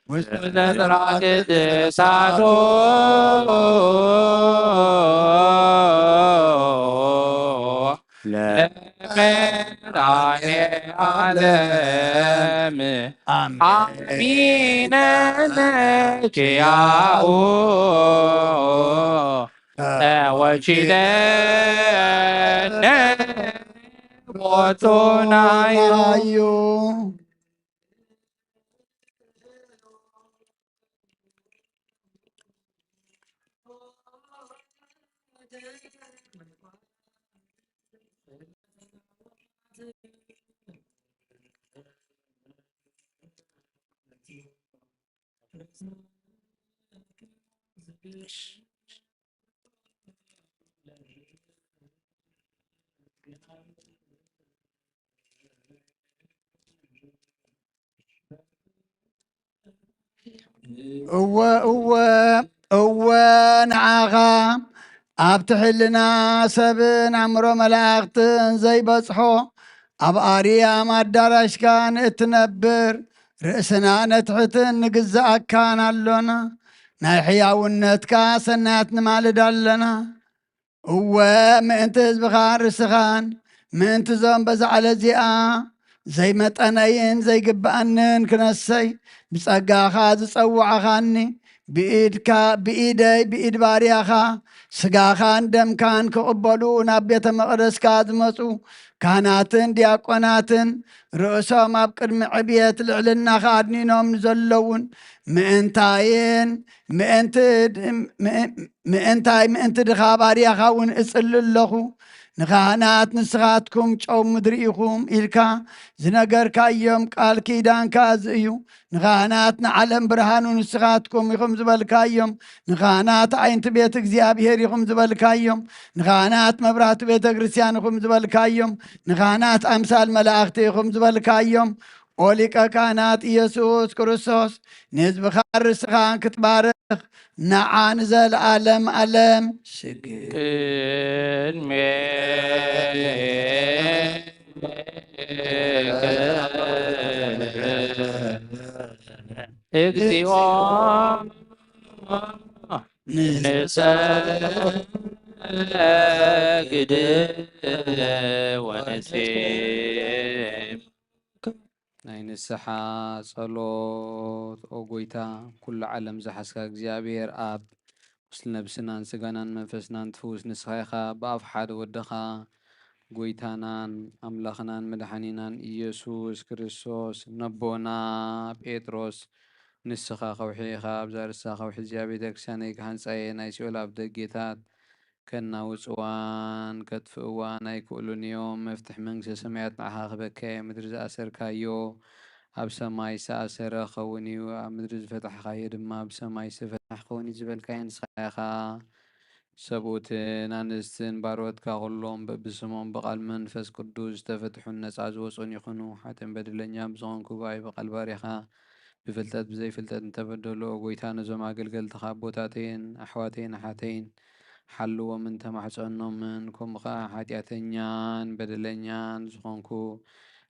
ውስጥ ዘጥራቅት ሳዶ ለመድኃኔ ዓለም አሚነ ለኪያኡ ተወችደነ ሞቱናዩ እወ ንዓኻ ኣብ ትሕልና ሰብን ኣእምሮ መላእኽትን ዘይበጽሖ ኣብ ኣርያም ኣዳራሽካ ንእትነብር ርእስና ነትሕትን ንግዛእካን ኣሎና ናይ ሕያውነትካ ሰናያት ንማልድ ኣለና እወ ምእንቲ ህዝብኻ ርስኻን ምእንቲ ዞም በዛ ዓለት እዚኣ ዘይመጠነይን ዘይግባአንን ክነሰይ ብጸጋኻ ዝጸውዐኻኒ ብኢደይ ብኢድ ባርያኻ ስጋኻን ደምካን ክቕበሉ ናብ ቤተ መቕደስካ ዝመፁ ካህናትን ዲያቆናትን ርእሶም ኣብ ቅድሚ ዕብየት ልዕልናኻ ኣድኒኖም ዘለውን ምእንታይ ድኻ ባርያኻ እውን እጽሊ ኣለኹ ንካህናት ንስኻትኩም ጨው ምድሪ ኢኹም ኢልካ ዝነገርካዮም ቃል ኪዳንካ እዚ እዩ ንካህናት ንዓለም ብርሃኑ ንስኻትኩም ኢኹም ዝበልካዮም ንካህናት ዓይንቲ ቤት እግዚኣብሔር ኢኹም ዝበልካዮም ንካህናት መብራህቲ ቤተ ክርስቲያን ኢኹም ዝበልካዮም ንካህናት ኣምሳል መላእኽቲ ኢኹም ዝበልካዮም ኦ ሊቀ ካህናት ኢየሱስ ክርስቶስ ንህዝብኻ ርስኻን ክትባርኽ ንዓ ንዘለዓለም ዓለም ስግድ እግዚኦ ንሰግድ ወንሴም ናይ ንስሓ ጸሎት ኦ ጎይታ ኩሉ ዓለም ዝሓስካ እግዚኣብሔር ኣብ ምስሊ ነብስናን ስጋናን መንፈስናን ትፍውስ ንስኻ ኢኻ ብኣፍ ሓደ ወድኻ ጎይታናን ኣምላኽናን መድሓኒናን ኢየሱስ ክርስቶስ ነቦና ጴጥሮስ ንስኻ ኸውሒ ኢኻ ኣብዛ ርሳ ኸውሒ እዚኣ ቤተ ክርስቲያነይ ክሃንፃየ ናይ ሲኦል ኣብ ደጌታት ከናውፅዋን ከጥፍእዋን ኣይክእሉን እዮም መፍትሒ መንግስቲ ሰማያት ንዓኻ ክበካየ ምድሪ ዝኣሰርካዮ ኣብ ሰማይ ዝተኣሰረ ኸውን እዩ ኣብ ምድሪ ዝፈታሕካዮ ድማ ብሰማይ ዝተፈታሕ ኸውን እዩ ዝበልካየ ንስኻ ኢኻ ሰብኡትን ኣንስትን ባሮትካ ኩሎም በብስሞም ብቓል መንፈስ ቅዱስ ዝተፈትሑን ነፃ ዝወፁን ይኹኑ ሓጥን በድለኛ ብዝኾንኩ ባይ ብቓል ባርያኻ ብፍልጠት ብዘይፍልጠት እንተበደሎ ጎይታ ነዞም ኣገልገልትኻ ቦታተይን ኣሕዋተይን ኣሓተይን ሓልዎምን ተማሕፀኖምን ከምኡ ከዓ ሓጢአተኛን በደለኛን ዝኾንኩ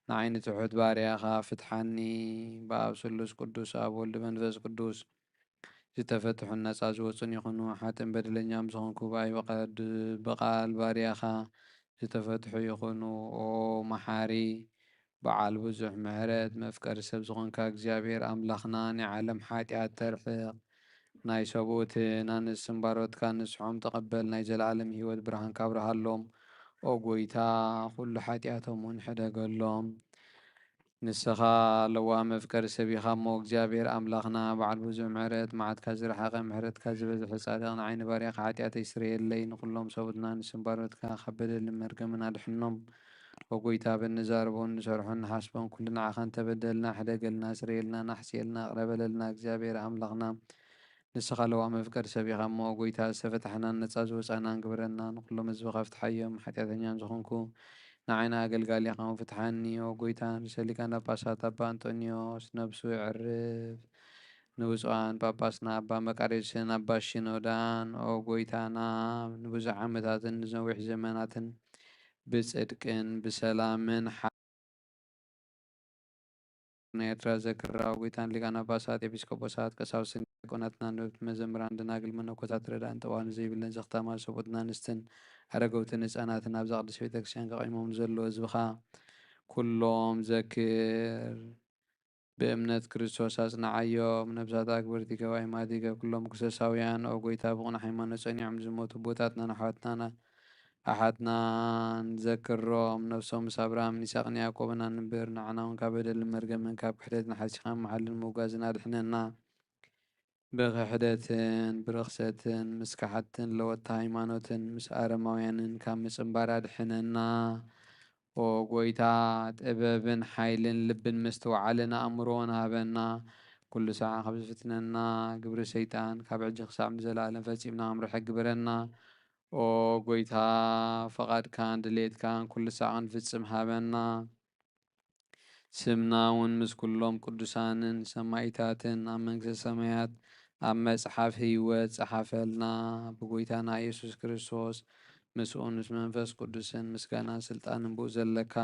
ንዓይኒ ትሑት ባርያኻ ፍትሓኒ ብኣብ ስሉስ ቅዱስ ኣብ ወልዲ መንፈስ ቅዱስ ዝተፈትሑን ነፃ ዝወፁን ይኹኑ ሓጥን በደለኛም ዝኾንኩ ባይ በቓል ባርያኻ ዝተፈትሑ ይኹኑ ኦ መሓሪ በዓል ብዙሕ ምሕረት መፍቀሪ ሰብ ዝኾንካ እግዚኣብሔር ኣምላኽና ናይ ዓለም ሓጢኣት ተርሕቕ ናይ ሰብኡትን ኣንስትን ባሮትካ ንስሖም ተቐበል ናይ ዘለዓለም ሂወት ብርሃን ካብርሃሎም ኦ ጎይታ ኩሉ ሓጢኣቶም እውን ሕደገሎም ንስኻ ለዋ መፍቀሪ ሰብ ኢኻ እሞ እግዚኣብሔር ኣምላኽና በዓል ብዙሕ ምሕረት መዓትካ ዝረሓቐ ምሕረትካ ዝበዝሐ ጻድቕ ንዓይኒ ባርያኻ ሓጢኣተይ ይስረየለይ ንኩሎም ሰብኡትና ኣንስትን ባሮትካ ካብ በደልን መርገምን ኣድሕኖም ኦ ጎይታ ብንዛረቦን ንሰርሖን ንሓስቦን ኩሉ ንዓኻ እንተበደልና ሕደገልና ስረየልና ናሕስየልና ቅረበለልና እግዚኣብሔር ኣምላኽና ንስኻ ለዋ መፍቀሪ ሰብ ኢኻ እሞ ጎይታ ዝተፈታሕናን ነፃ ዝወፃናን ግብረና ንኩሎም ህዝብኻ ፍትሓዮም ሓጢአተኛን ዝኾንኩ ንዓይና ኣገልጋሊ ኢኻ ፍትሓኒ ኦ ጎይታ ንሰሊቃን ጳጳሳት ኣባ አንጦኒዮስ ነብሱ ይዕርፍ ንብፁዓን ጳጳስና ኣባ መቃርዮስን ኣባ ሽኖዳን ኦ ጎይታና ንብዙሕ ዓመታትን ንነዊሕ ዘመናትን ብጽድቅን ብሰላምን ኤርትራ ዘክራዊ ጎይታን ሊቃነ ጳጳሳት ኤጲስቆጶሳት ቀሳውስትን ዲያቆናትና ንብብት መዘምራን ደናግል መነኮሳት ረዳእን ጠዋን ዘይብለን ዘኽተማ ሰብኡትን ኣንስትን ኣረገውትን ህፃናትን ኣብዛ ቅዱስ ቤተክርስትያን ከቂሞም ዘሎ ህዝብኻ ኩሎም ዘክር ብእምነት ክርስቶስ ኣጽናዓዮም ነብሳት ኣክበርቲ ገባይ ማዲገ ኩሎም ክርስቶሳውያን ኦ ጎይታ ብቕኑ ሃይማኖት ጸኒዖም ዝሞቱ ቦታትናን ኣሓትናን ዘክሮም ነፍሶም ምስ ኣብርሃም ይስሐቅን ያዕቆብን ኣንብር ንዓና እውን ካብ በደልን መርገምን ካብ ክሕደትን ሓቲኻ መሓልን ምውጋዝን ኣድሕነና ብክሕደትን ብርክሰትን ምስ ካሓትን ለወጥታ ሃይማኖትን ምስ ኣረማውያንን ካብ ምፅምባር ኣድሕነና ኦ ጎይታ ጥበብን ሓይልን ልብን ምስትውዓልን ኣእምሮን ሃበና ኩሉ ሰዓት ካብ ዝፍትነና ግብሪ ሰይጣን ካብ ሕጂ ክሳብ ንዘለኣለም ፈፂምና ክንርሐ ግብረና ኦ ጎይታ ፈቃድካን ድሌትካን ኩሉ ሰዓት ክንፍፅም ሃበና ስምናውን ምስ ኩሎም ቅዱሳንን ሰማዕታትን ኣብ መንግስቲ ሰማያት ኣብ መጽሓፍ ህይወት ጸሓፈልና ብጎይታና ኢየሱስ ክርስቶስ ምስኡ ምስ መንፈስ ቅዱስን ምስጋናን ስልጣንን ብኡ ዘለካ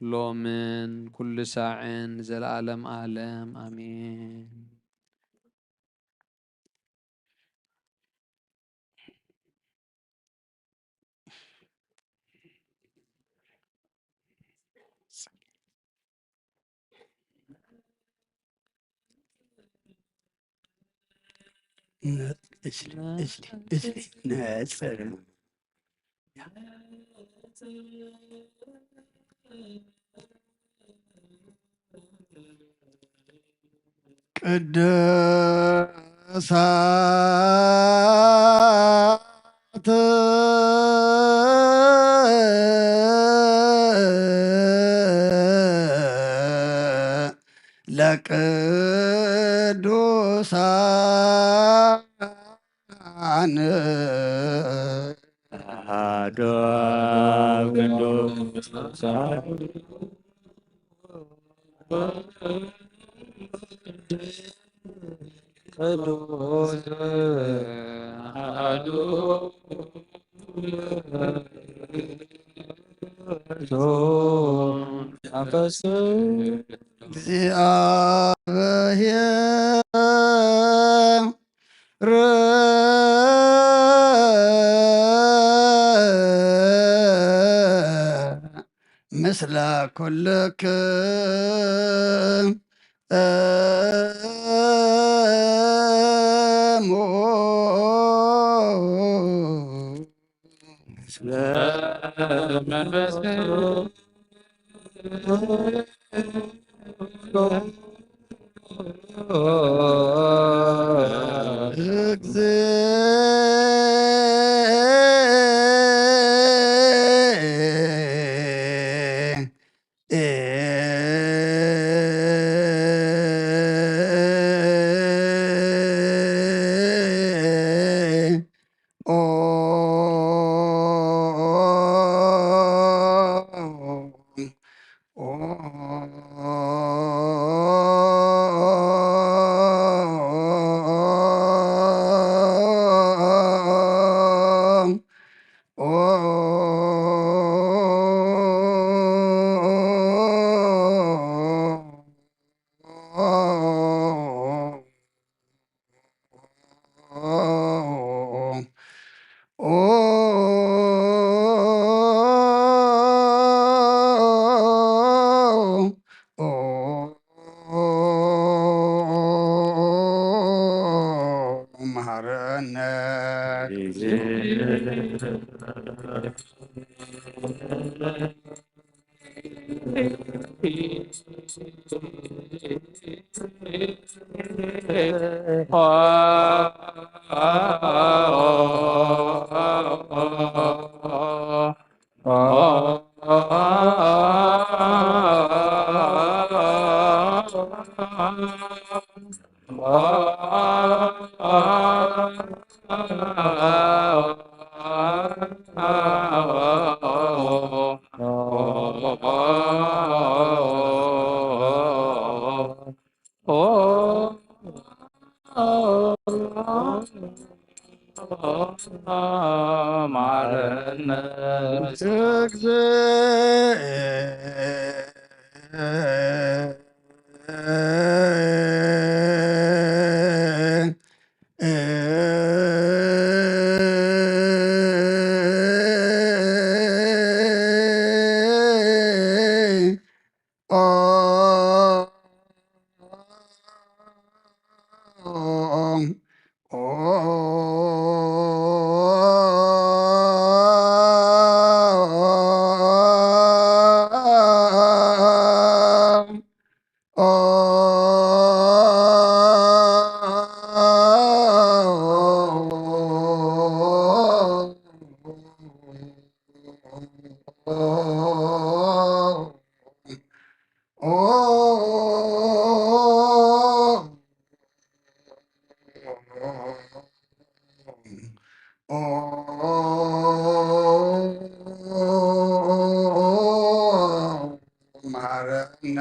ሎምን ኩሉ ሳዕን ዘለዓለም ዓለም ኣሜን። ቅድሳት ለቅዱሳን አሐዱ አብ ቅዱስ ቅዱስ አሐዱ መንፈስ እግዚአብሔር ምስለ ኩልክሙ መንፈስ መሐረነ መሐረነ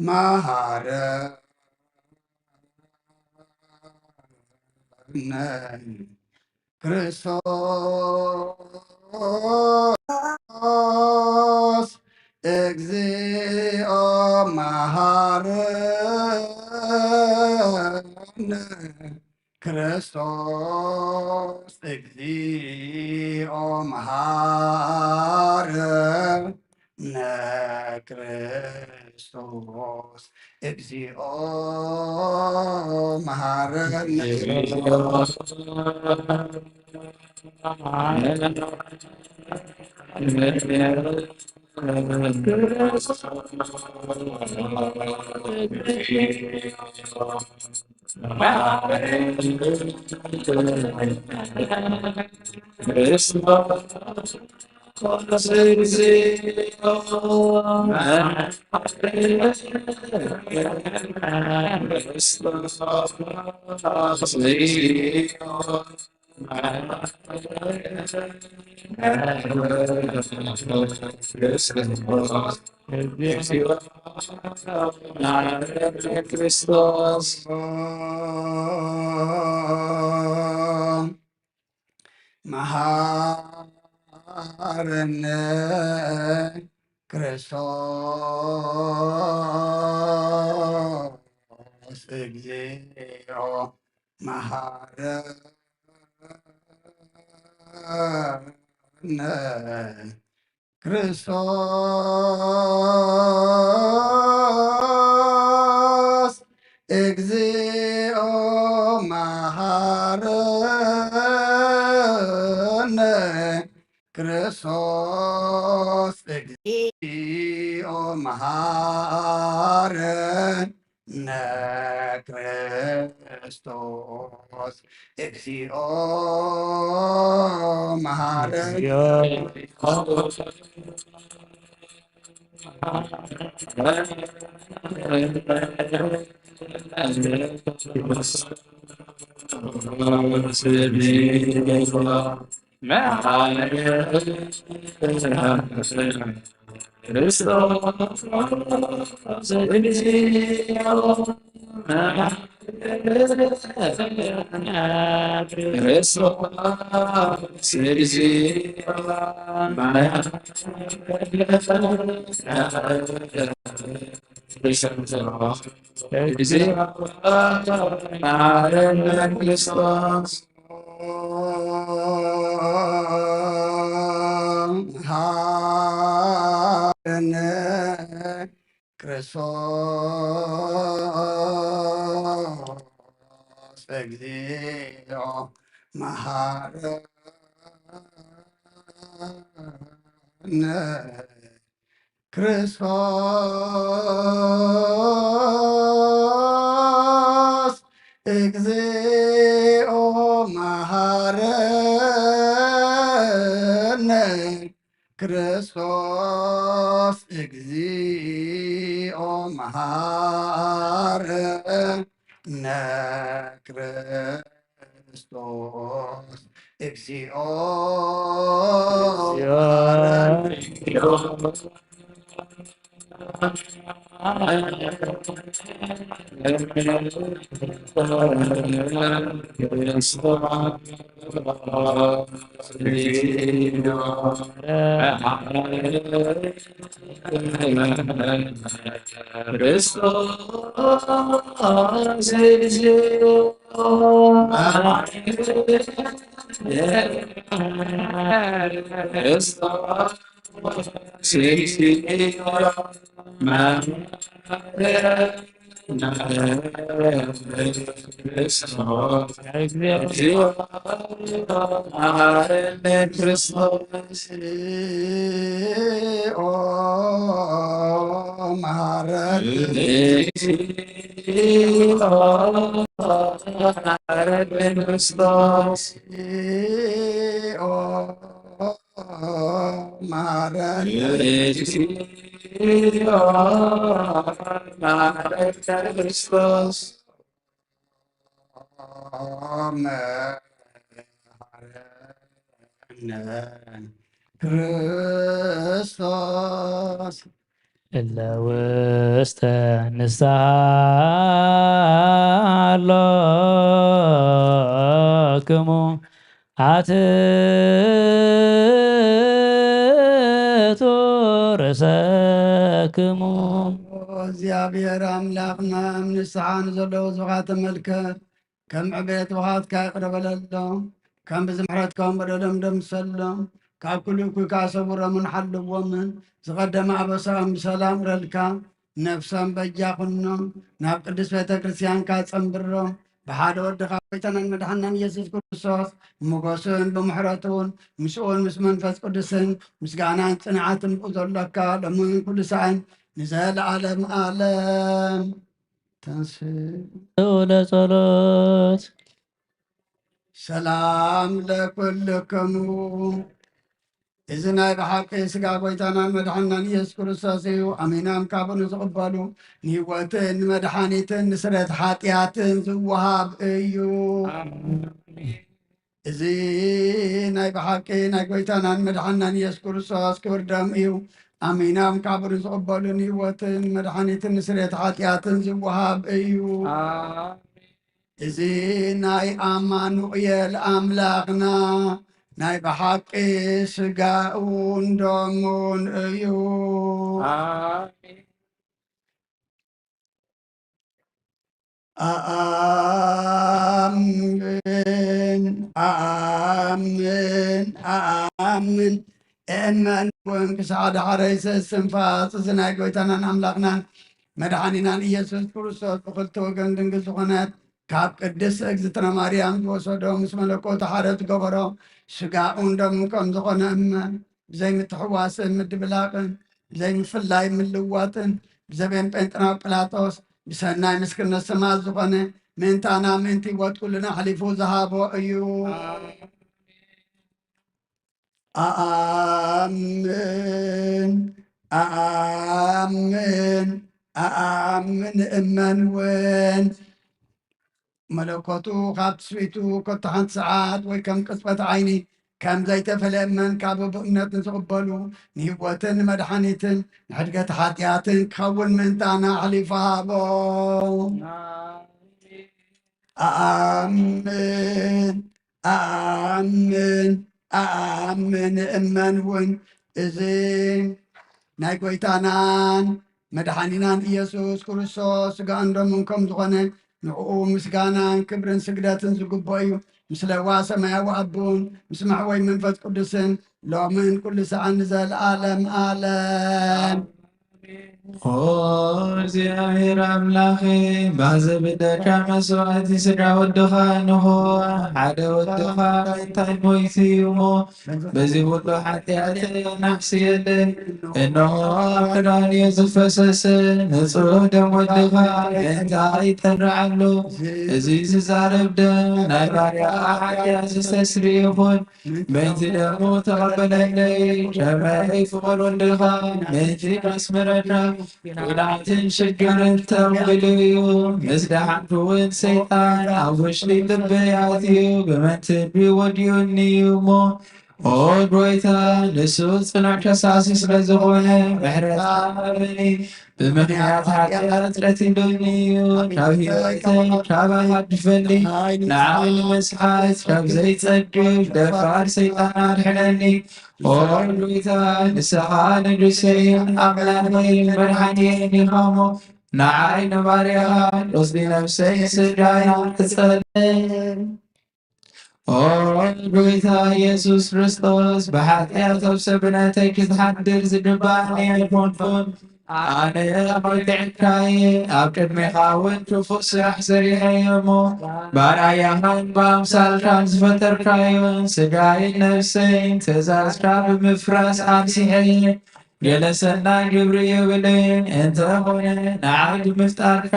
መሐረነ ክርስቶስ እግዚኦ መሐረነ ክርስቶስ እግዚኦ መሐረነ ክርስቶስ እግዚኦ መሐረነ ክርስቶስ እግዚኦ መሐረነ መሐረነ ክርስቶስ እግዚኦ መሐረነ ክርስቶስ እግዚኦ መሐረነ ክርስቶስ እግዚኦ መሐረነ ክርስቶስ እግዚኦ መሐረነ መሐረነ ክርስቶስ እግዚኦ መሐረነ ክርስቶስ እግዚኦ መሐረነ ክርስቶስ እግዚኦ መሐረነ ክርስቶስ እግዚኦ ክርስቶስ እለ ውስተ ንስሐ አሎክሙ አትቱ ርእሰክሙ እግዚአብሔር አምላኽና ንስሓን ዘለዉ ዝኻ ተመልከት ከም ዕቤት ውኻትካ ይቕረበለሎም ከም ብዝምሕረትካውን በደሎም ደምሰሎም ካብ ኩሉ እኩይካ ሰውሮምን ሓልዎምን ዝቐደመ ኣበሳም ብሰላም ረልካ ነፍሶም በጃኹኖም ናብ ቅዱስ ቤተ ክርስቲያንካ ጸንብሮም ብሓደ ወድኻ ጎይታናን መድሓናን ኢየሱስ ክርስቶስ ሞገስን ብምሕረቱን ምስኡን ምስ መንፈስ ቅዱስን ምስጋናን ጽንዓትን ብኡ ዘለካ ሎምን ኩሉ ሰዓን ንዘለዓለም ዓለም ተንሥእ ለጸሎት ሰላም ለኩልክሙ እዚ ናይ ብሓቂ ስጋ ጎይታናን መድሓናን ኢየሱስ ክርስቶስ እዩ። ኣሚኖም ካብኡ ንዝቕበሉ ንህይወትን ንመድሓኒትን ንስረት ሓጢኣትን ዝወሃብ እዩ። እዚ ናይ ብሓቂ ናይ ጎይታናን መድሓናን ኢየሱስ ክርስቶስ ክብር ደም እዩ። ኣሚኖም ካብኡ ንዝቕበሉ ንህይወትን መድሓኒትን ንስረት ሓጢኣትን ዝወሃብ እዩ። እዚ ናይ ኣማኑኤል ኣምላኽና ናይ ብሓቂ ስጋኡን ደሙን እዩ። ኣአምን ኣአምን ኣአምን እመን እውን ክሳዕ ዳሕረይ ስንፋስ እዚ ናይ ጎይታናን ኣምላኽናን መድሓኒናን ኢየሱስ ክርስቶስ ብክልተ ወገን ድንግል ዝኾነት ካብ ቅድስት እግዝእትነ ማርያም ዝወሰዶ ምስ መለኮቱ ሓደ ዝገበሮ ስጋኡን ደሙን ከም ዝኾነ እመን ብዘይምትሕዋስን ምድብላቅን ብዘይምፍላይ ምልዋጥን ብዘቤን ጴንጤናዊ ጲላጦስ ብሰናይ ምስክርነት ሰማዕ ዝኾነ ምእንታና ምእንቲ ሂወት ኩልና ሓሊፉ ዝሃቦ እዩ። ኣኣምን ኣኣምን ኣኣምን እመን እውን መለኮቱ ካብ ትስቢቱ ኮታ ሓንቲ ሰዓት ወይ ከም ቅፅበት ዓይኒ ከም ዘይተፈለየ እመን ካብ ብእምነት ንዝቕበሉ ንህይወትን ንመድሓኒትን ንሕድገት ሓጢኣትን ክኸውን ምእንታና ሓሊፉ ሃቦ። ኣኣምን ኣኣምን ኣኣምን እመን እውን እዚ ናይ ጎይታናን መድሓኒናን ኢየሱስ ክርስቶስ ስጋን ደሙን ከም ዝኾነ ንዕኡ ምስጋናን ክብርን ስግደትን ዝግብኦ እዩ። ምስለ ዋ ሰማያዊ ኣቦን ምስ ማሕወይ መንፈስ ቅዱስን ሎምን ኩሉ ሰዓት ንዘለኣለም ኣለም። ኦ እግዚአብሔር አምላኬ ባዘብደካ መስዋዕቲ ስጋ ወድኻ እንሆ ሓደ ወድኻ እንታይ ሞይቱ እዩ እሞ በዚ ሁሉ ሓጢአት ናሕስየለን እነሆ ኣብ ክዳንዮ ዝፈሰሰ ንጹህ ደም ወድኻ እንታይ ይተርዓሉ እዚ ዝዛረብ ደም ናይ ባርያኻ ሓጢአት ዝተስርይ ይኹን በንቲ ደሙ ተቐበለለይ ሸመይ ፍቕር ወድኻ በንቲ መስመረካ ቁልዓትን ሽግርን ተውግሉ እዩ ምስ ደሓንኩ እውን ሰይጣን ኣብ ውሽጢ ልበይ ኣትዩ ብመንትቢ ወዲኡኒ እዩ እሞ ኦ ጎይታ ንሱ ጽኑዕ ከሳሲ ስለ ዝኾነ ምሕረትካ ሃበኒ ብምክንያት ሓጢአት ቀቲሉኒ እዩ ካብ ሂወተይ ካብ ኣሃድፈኒ ንዓይ ንምስሓት ካብ ዘይጸግብ ደፋር ሰይጣን ኣድሕነኒ ኦ ጎይታ ንስኻ ንጉሰይን ኣምላኸይን መድሓኒየን ኢኻ እሞ ንዓይ ንባርያኻ ቁስሊ ነፍሰይ ስጋይ ትጸልም። ኦ ጎይታ ኢየሱስ ክርስቶስ ብሓጢአት ኣብ ሰብነተይ ክትሓድር ዝግባእኒ ኣይኮንኩን ኣነ ሞይትዕካየ ኣብ ቅድሚኻ እውን ክፉእ ስራሕ ሰሪሐየ እሞ ባርያኻን ብኣምሳልካን ዝፈጠርካዮን ስጋይን ነፍሰይን ትእዛዝካ ብምፍራስ ኣንሲሐየ ገለ ሰናይ ግብሪ የብልን እንተኾነ ንዓይ ብምፍጣርካ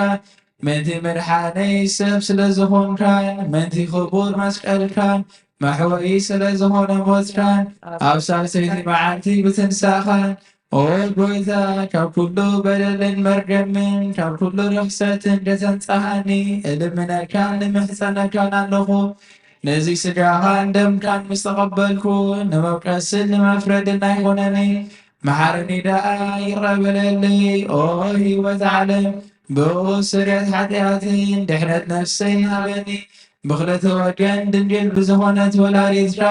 መንቲ መድሓነይ ሰብ ስለ ዝኾንካን መንቲ ክቡር መስቀልካን መሕወኢ ስለ ዝኾነ ሞትካን ኣብ ሳልሰይቲ መዓልቲ ብትንሳኻን ኦ ጎይታ ካብ ኩሉ በደልን መርገምን ካብ ኩሉ ርክሰትን ደተንጻሃኒ እልምነካን ንምሕፀነካን ኣለኹ ነዚ ስጋኻን ደምካን ምስ ተቐበልኩ ንመውቀስን ንመፍረድን ኣይኮነኒ መሓረኒ ደኣ ይቐበለለይ ኦ ህይወት ዓለም ብኡ ስርየት ሓጢአትን ድሕነት ነፍሰይ ሃበኒ ብክልተ ወገን ድንግል ብዝኾነት ወላዲትካ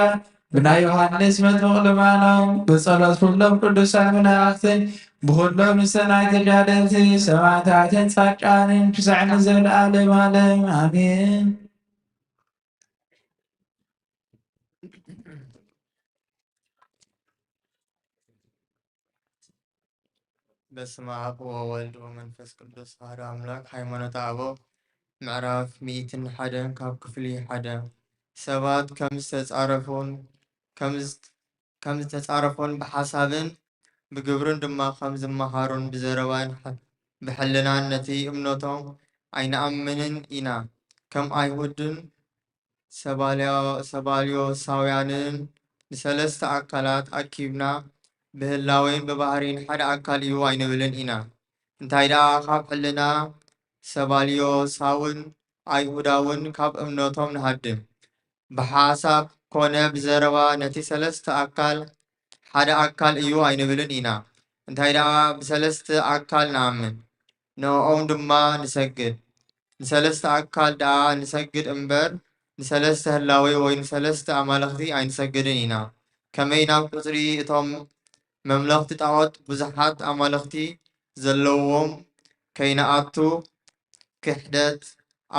ብናይ ዮሃንስ መጥምቕ ልማኖም ብጸሎት ኩሎም ቅዱሳን መላእኽትን ብኩሎም ንሰናይ ተጋደልቲ ሰማዕታትን ጻድቃንን ክሳዕ ንዘለኣለም ዓለም ኣሜን። በስመ አብ ወወልድ ወመንፈስ ቅዱስ አሐዱ አምላክ። ሃይማኖተ አበው ምዕራፍ 101 ካብ ክፍሊ 1 ሰባት ከም ዝተጻረፉን ብሓሳብን ብግብርን ድማ ከም ዝመሃሩን ብዘረባን ብሕልናን ነቲ እምነቶም ኣይንኣምንን ኢና ከም ኣይሁድን ሰባልዮሳውያንን ንሰለስተ ኣካላት ኣኪብና ብህላወይን ብባህሪን ሓደ ኣካል እዩ ኣይንብልን ኢና። እንታይ ደኣ ካብ ሕልና ሰባልዮሳውን ኣይሁዳውን ካብ እምነቶም ንሃድም ብሓሳብ ኮነ ብዘረባ ነቲ ሰለስተ ኣካል ሓደ ኣካል እዩ ኣይንብልን ኢና። እንታይ ደኣ ብሰለስተ ኣካል ንኣምን ንኦም ድማ ንሰግድ ንሰለስተ ኣካል ደኣ ንሰግድ እምበር ንሰለስተ ህላዌ ወይ ንሰለስተ ኣማልኽቲ ኣይንሰግድን ኢና። ከመይ ናብ ቁፅሪ እቶም መምለኽቲ ጣዖት ብዙሓት ኣማልኽቲ ዘለዎም ከይነኣቱ ክሕደት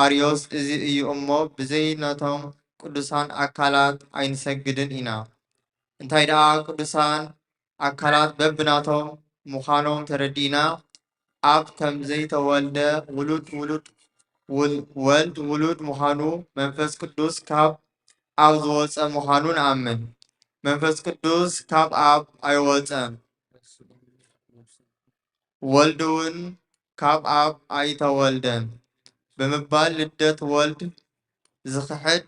ኣርዮስ እዚ እዩ እሞ ብዘይ ነቶም ቅዱሳን ኣካላት ኣይንሰግድን ኢና። እንታይ ደኣ ቅዱሳን ኣካላት በብናቶም ምዃኖም ተረዲእና ኣብ ከም ዘይተወልደ ወልድ ውሉድ ምዃኑ መንፈስ ቅዱስ ካብ ኣብ ዝወፀ ምዃኑ ንኣምን። መንፈስ ቅዱስ ካብ ኣብ ኣይወፀን ወልድ እውን ካብ ኣብ ኣይተወልደን ብምባል ልደት ወልድ ዝኽሕድ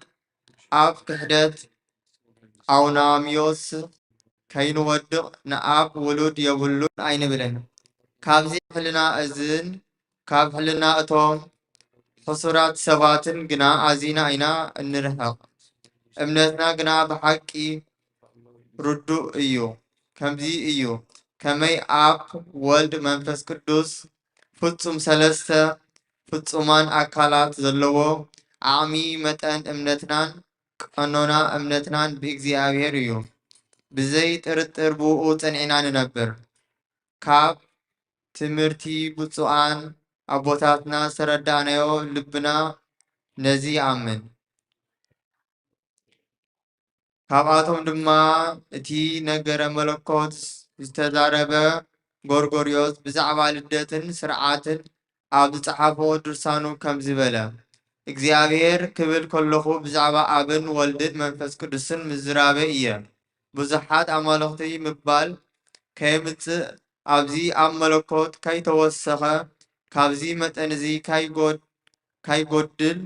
ኣብ ክሕደት ኣውናምዮስ ከይንወድቕ ንኣብ ውሉድ የብሉን ኣይንብልን። ካብዚ ሕልና እዝን ካብ ሕልና እቶም ሕሱራት ሰባትን ግና ኣዚና ኢና እንርሕቕ። እምነትና ግና ብሓቂ ርዱእ እዩ። ከምዚ እዩ ከመይ ኣብ ወልድ መንፈስ ቅዱስ ፍጹም ሰለስተ ፍጹማን ኣካላት ዘለዎ ዓቕሚ መጠን እምነትናን ቀኖና እምነትናን ብእግዚአብሔር እዩ። ብዘይ ጥርጥር ብኡ ጸኒዕና ንነብር። ካብ ትምህርቲ ብፁዓን ኣቦታትና ዝተረዳእናዮ ልብና ነዚ ይኣምን። ካብኣቶም ድማ እቲ ነገረ መለኮት ዝተዛረበ ጎርጎርዮስ ብዛዕባ ልደትን ስርዓትን ኣብ ዝፀሓፎ ድርሳኑ ከም ዝበለ እግዚኣብሔር ክብል ከለኹ ብዛዕባ ኣብን ወልድን መንፈስ ቅዱስን ምዝራበ እየ። ብዙሓት ኣማልኽቲ ምባል ከየምፅእ ኣብዚ ኣብ መለኮት ከይተወሰኸ ካብዚ መጠን እዚ ካይጎድል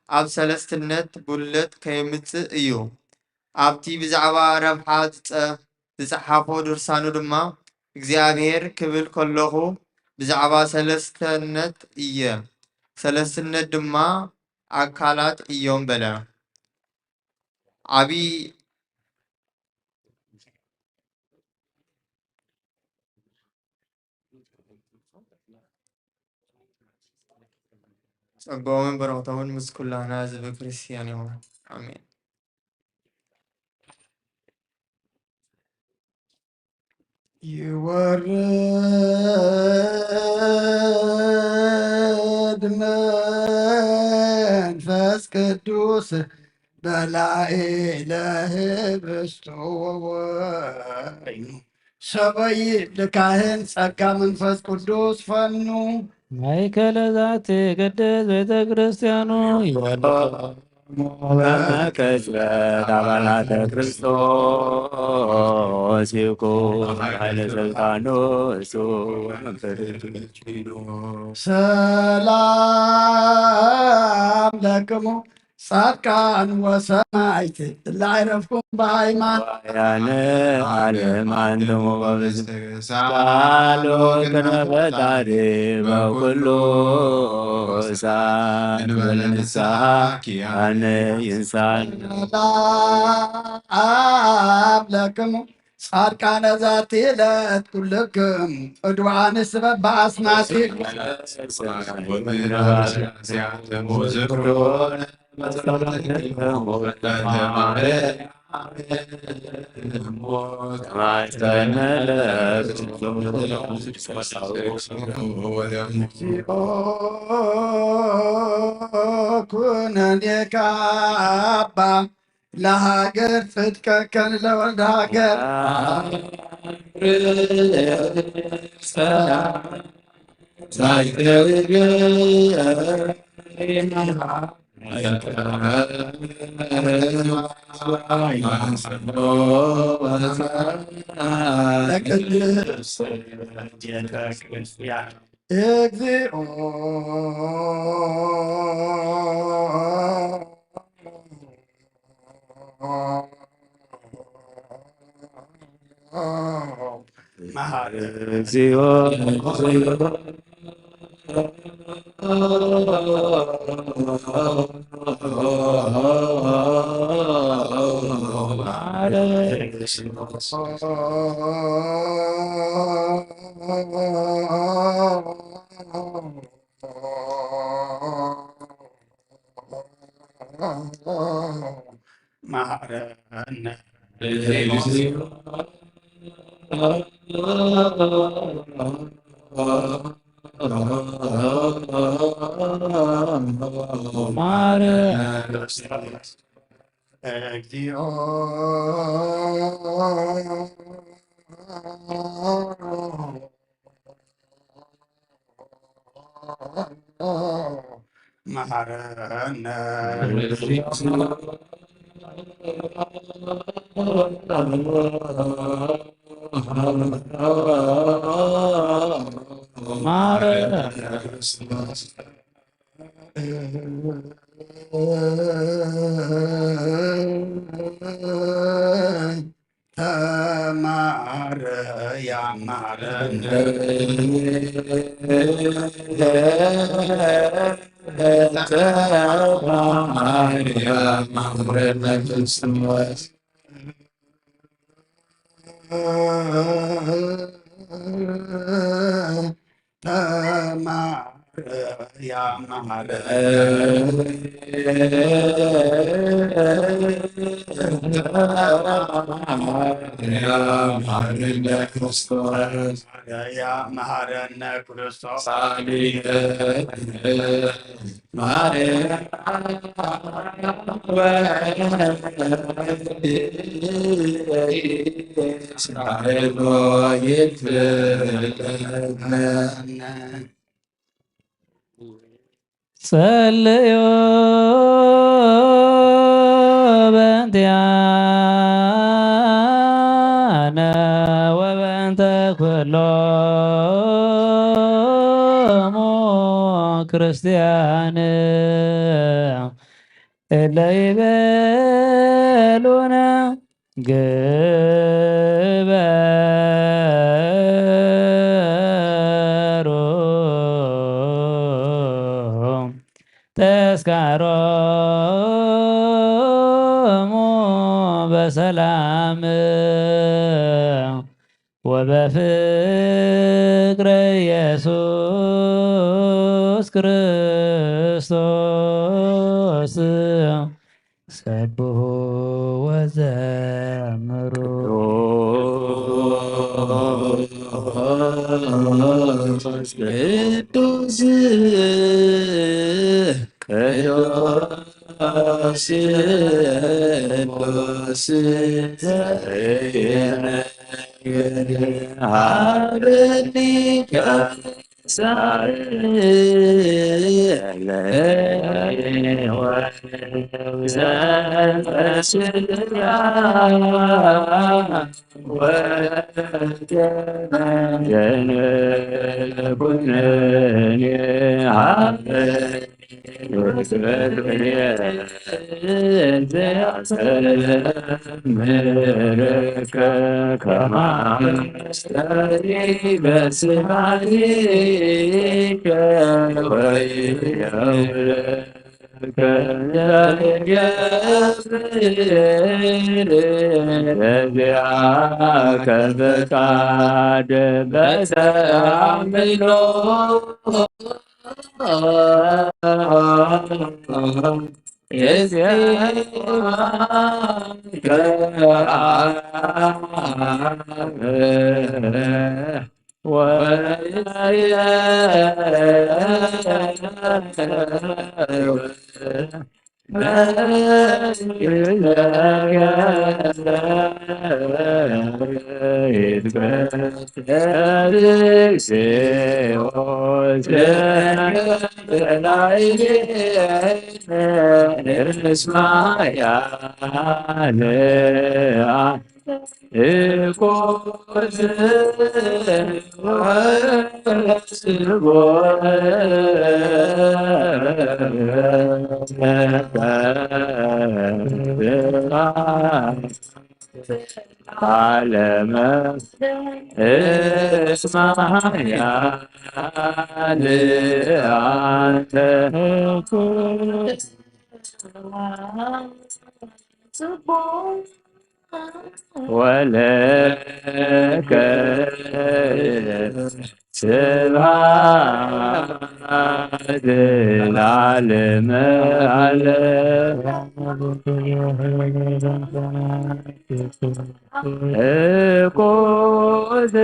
ኣብ ሰለስትነት ጉለት ከየምፅእ እዩ። ኣብቲ ብዛዕባ ረብሓ ዝፀሓፎ ድርሳኑ ድማ እግዚኣብሔር ክብል ከለኹ ብዛዕባ ሰለስተነት እየ። ሰለስትነት ድማ ኣካላት እዮም በለ። ዓብይ ጸጋውን በረኸቶምን ምስ ኩላና ህዝበ ክርስቲያን ይሁን አሜን። ይወርድ መንፈስ ቅዱስ በላዕለ ህብስቱ ወወይኑ ሰበይ ልካህን ጸጋ መንፈስ ቅዱስ ፈኑ ማእከለ ዛቲ ቅድስት ቤተ ክርስቲያኑ በመቅጽበት አባላተ ክርስቶስ ይኩን ኃይለ ስልጣኑ እሱ ሰላም ለክሙ ጻድቃን ወሰማዕት ላዕረፍኩም በሃይማኖት ያነ ዓለም አንትሙ በብዝቃሎ ከነፈጣሪ በኩሉ ሳን በለንስሓ ኪያነ ይንሳን ሰላም ለክሙ ጻድቃነ ዛቲ ዕለት ኩልክም ዕድዋን ስበብ በአስማቲክሙ ኩነኔከ አባ ለሀገር ጽድቀከን ለወልደ ሀገር እግዚኦ እግዚኦ ማረነ እግዚኦ ማረነ ተማረ ያማረን ተማረ ያማረ ያማረነ ክርስቶስ ያማረነ ክርስቶስ ጸልዮ በእንቲአነ ወበእንተ ኩሎሙ ክርስቲያን እለ ይቤሉነ ግበሩ ተስካሮሙ በሰላም ወበፍቅረ ኢየሱስ ክርስቶስ ሰብሑ ወዘምሩ ቅዱስ ቅዱስ ከፈቃድ በተአምኖ ዓለመ እስማያ አንተ ወለከ ስብሐት ለዓለመ ዓለም እቆት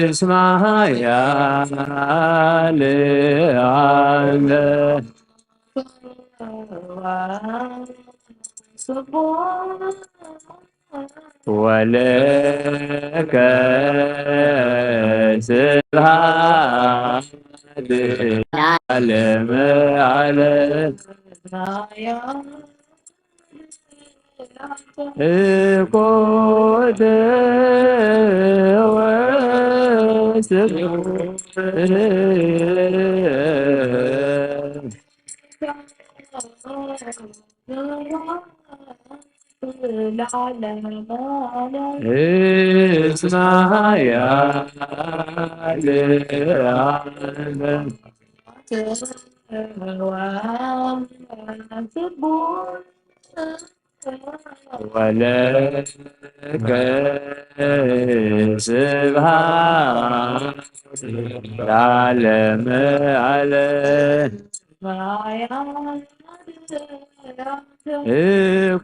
እስማያ ለአለ ولك سبحان العالم على قد اسمع يا لعالم ولك سبحان العالم عليه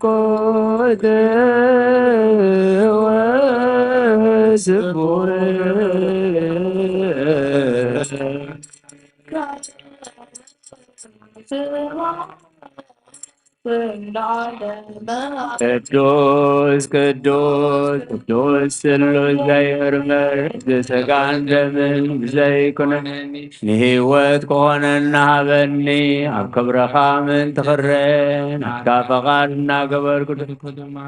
قد ቅዱስ ቅዱስ ቅዱስ ስሉስ ዘይምርምር ብሥጋን ደምን ብዘይኩነኒ ንህይወት ከሆነና ሃበኒ ኣብ ክብረኻ ምንቲ ክረን ኣፍካ ፈቓድ እናገበርኩ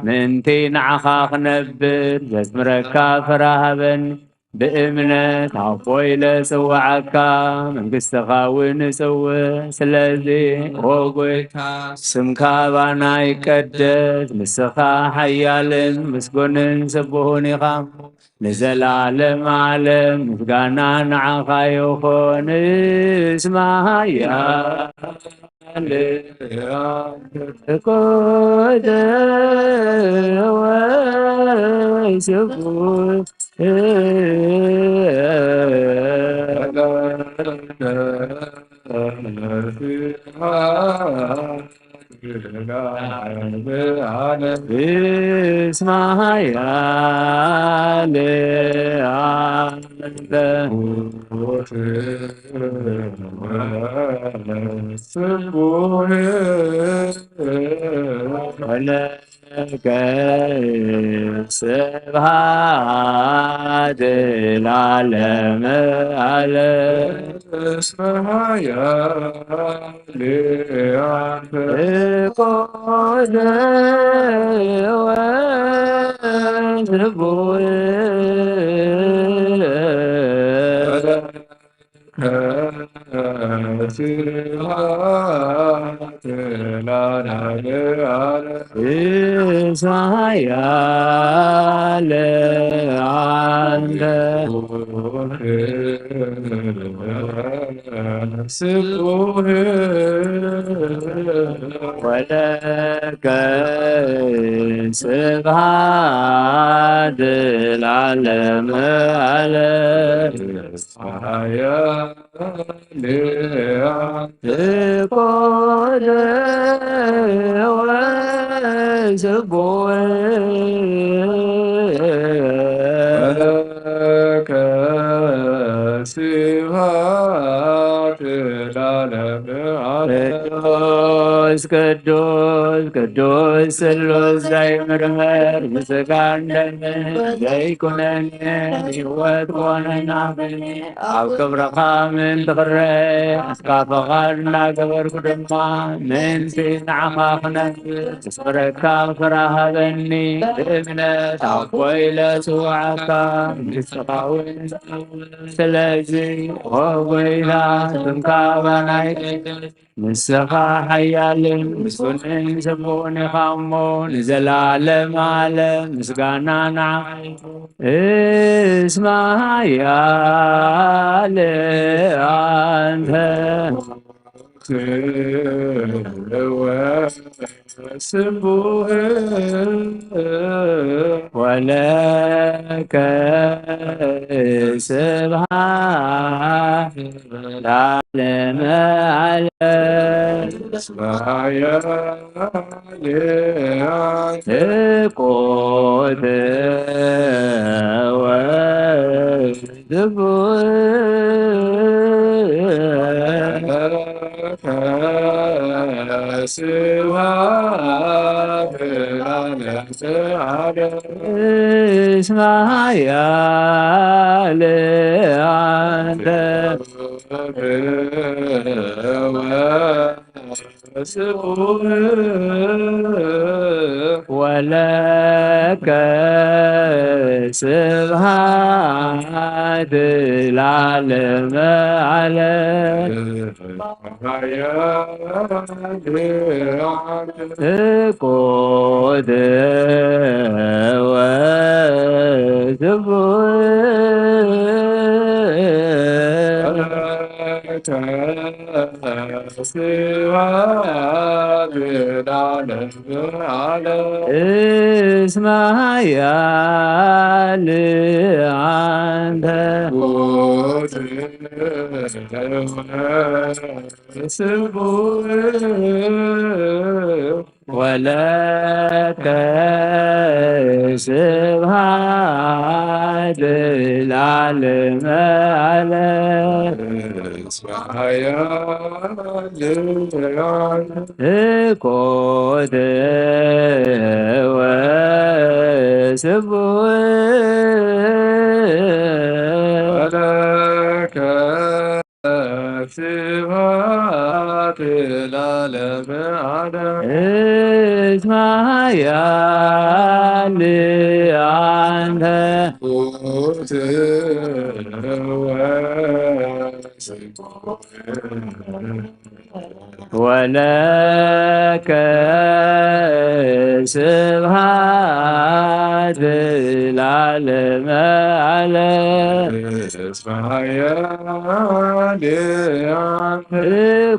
ምንቲ ንዓኻ ክነብር ዘስምረካ ፍራሃበኒ بإمنة عفويل سوعكا من قستخا ونسوي سلازي وقويتا سمكا بانا يكدد مسخا حيال مسكون سبوني خام نزل عالم عالم مفقانا نعاقا يخون اسمها يا قد وسبون اسمع يا لك سبحان العالم على اسمها يا قد ولك سبحان العالم على يا قد ولك سبحان العالم ቅዱስ ቅዱስ ቅዱስ ስሉስ ዘይምርምር ብሥጋን ደምን ዘይኩነኒ ህይወት ኮነና ኣብ ክብረኻ ምንቲ ክረአ ኣፍካ ፈቓድ እናገበርኩ ድማ ምንቲ ንዓኻ ክነብር ዘስምረካ ፍራሃበኒ ብእምነት ኣቆይለ ስውዓካ ንስኻ እውን ስለዚ ወጎይታ ስምካ ባናይ مسخا حيال مسكون سبوني خامون زلالم عالم مسقانا نعم اسمع يا أنت ولك سبحان العالم على اسمع يا قوت وذبور ولك سبحان العالم على قد اسمع يا لعنده ولك سبحان العالم على قد وسبوه ولك صفات العالم على اسمع يا لعنده ولك سبحان العالم على اسمع يا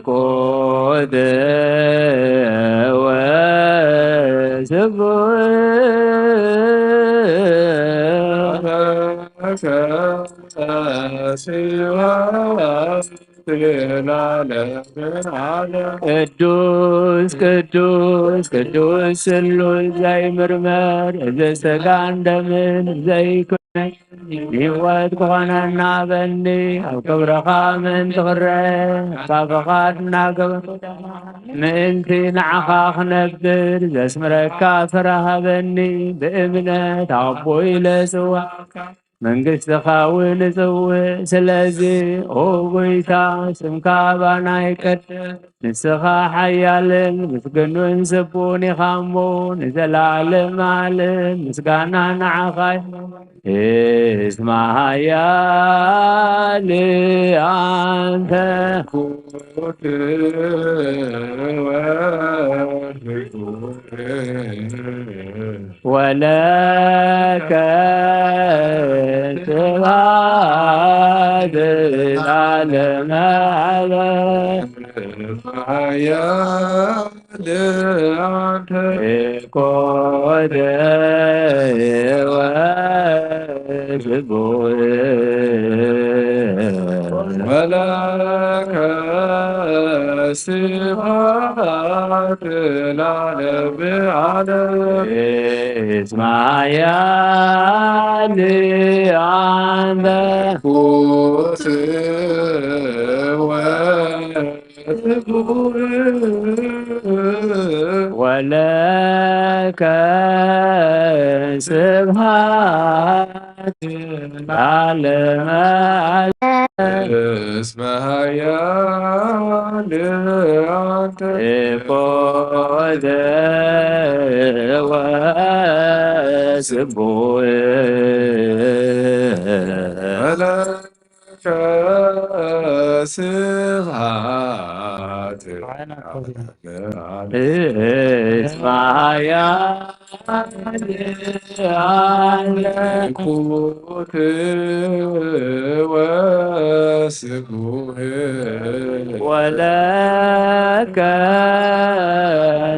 قد ቅዱስ ቅዱስ ቅዱስ ስሉል ዘይምርመር ዘሥጋ እንደምን ዘይኩነን ሕይወት ክኾነና በኒ ኣብ ክብረኻ ምን ትኽረ ካብ ፈቓድ እናገበ ምእንቲ ንዓኻ ክነብር ዘስምረካ ፍረሃበኒ ብእምነት ኣቦ ኢለ ጽዋዕ መንግሥትኻ እውን እጽውዕ ስለዚ ኦ ጎይታ ስምካ ባና ይቀድስ ንስኻ ሓያልን ምስግኑን ስቡን ኢኻ እሞ ንዘላለም ዓለም ምስጋና ንዓኻ እስማዕ ያ ለዓንተ ولك سبحان العالم على يا لعنت قد وسبوه ولك صفات العالم على اسمع يا لعنده ولك سبحان العالم اسمع يا لعنت قد وسبوه ولك صفات اسمع يا لعنت وسبوه ولك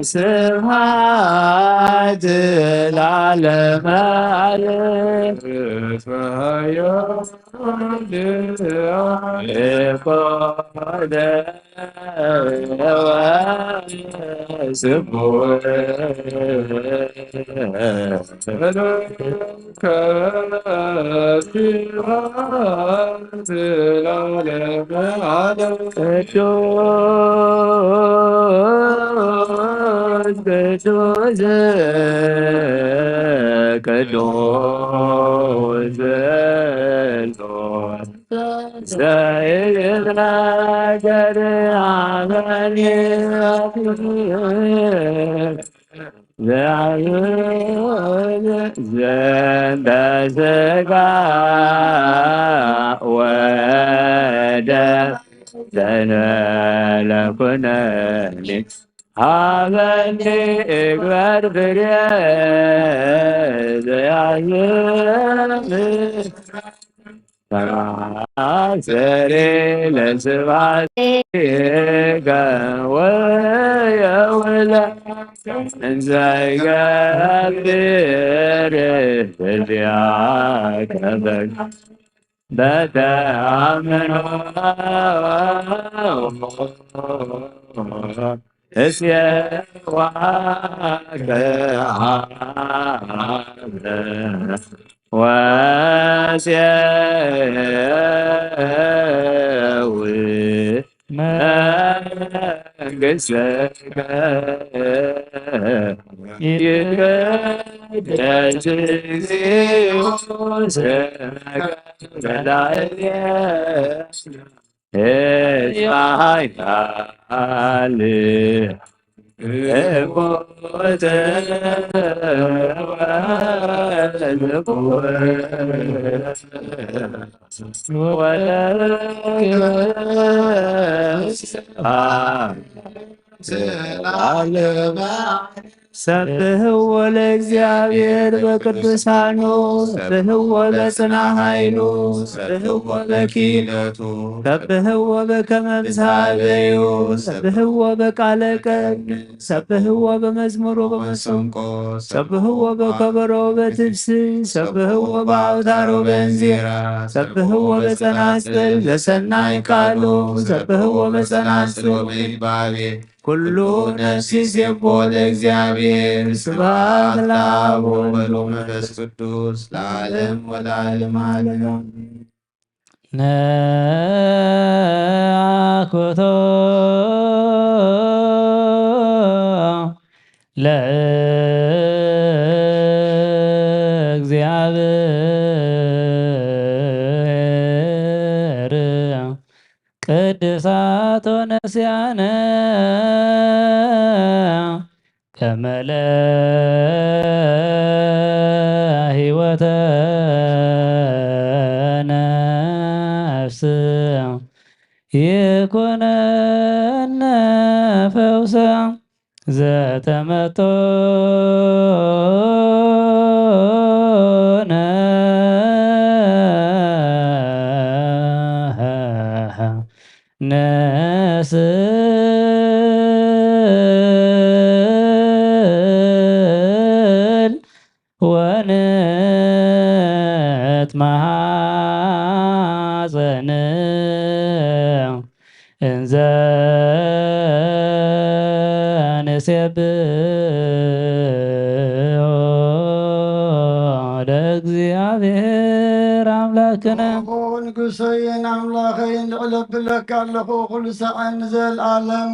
سبحان العالم عليك اسمع يا قد وسبوه ولك صفات العالم عليك ቅዱስ ቅዱስ ዘይናገር አመን ዘንተ ሥጋ ወደም ዘነለኩነኒ ሀበኒ እግበር ፍሬ ዘያዝም ሰሬ ለስብሐት ወየውለ እንዘ ይገብር ህሊናከ በተአምኖ እስየዋከ ወስየው መንግሥትከ ይትቀደስ እግዚኦ ስምከ በላዕሌየ ይትባረክ እሙት ሰብሕዎ ለእግዚአብሔር በቅዱሳኑ ሰብሕዎ በጽንዓ ኃይሉ ሰብሕዎ በኪነቱ ሰብሕዎ በከመ ምሳሌሁ ሰብሕዎ በቃለ ቀን ሰብሕዎ በመዝሙሩ በመሰንቆ ሰብሕዎ በከበሮ በትፍስሕ ሰብሕዎ በአውታሩ በእንዚራ ሰብሕዎ በጸናጽል በሰናይ ቃሉ ሰብሕዎ በጸናጽል በይባቤ ኩሉ ነፍስ ይሴብሖ ለእግዚአብሔር ስብሐት ለአብ ወወልድ ወመንፈስ ቅዱስ ለዓለም ወለዓለመ ዓለም። ነአኩቶ ለእግዚአብሔር ቅድሳቶ ነስያነ ከመ ለሕይወተ ነፍስ ይኩነነ ፈውሰ ዘተመቶነ ነስእል ወንትማሐፀን እንዘ ንሴብሖ ለእግዚአብሔር አምላክነ ንጉሰይን አምላኸይን ልዕለብለካ ኣለኹ ኩሉ ሰዓን ንዘለዓለም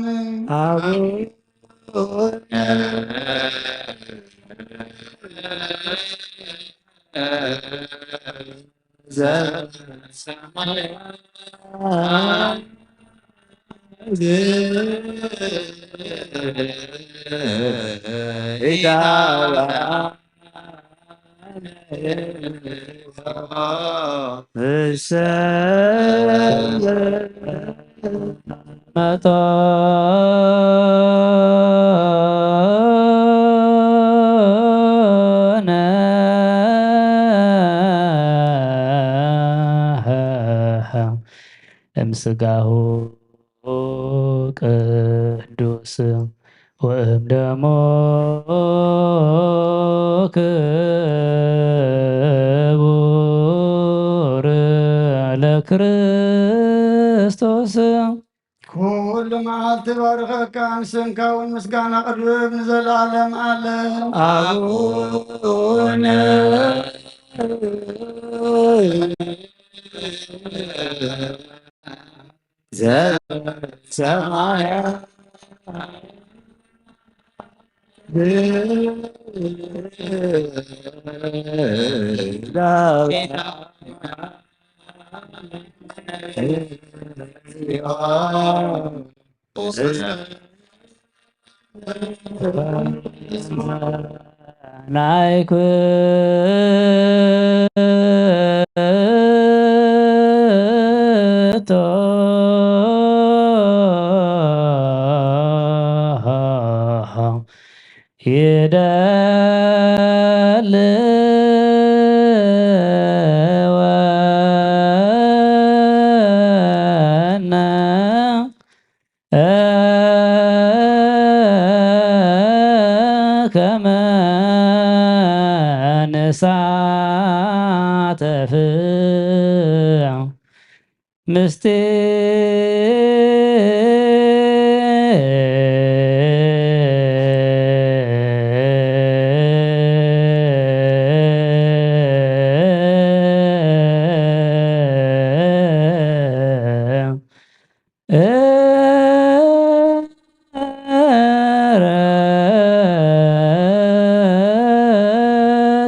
እምስጋሁ ቅዱስ ወእምደሞ ክቡር ለክርስቶስ ኩሉ መዓልቲ ባርከካ ንስንካውን ምስጋና ቅርብ ንዘለዓለም ዓለም አቡነ ዘበሰማያት ናይኩ ይደልወነ ከመ ንሳተፍ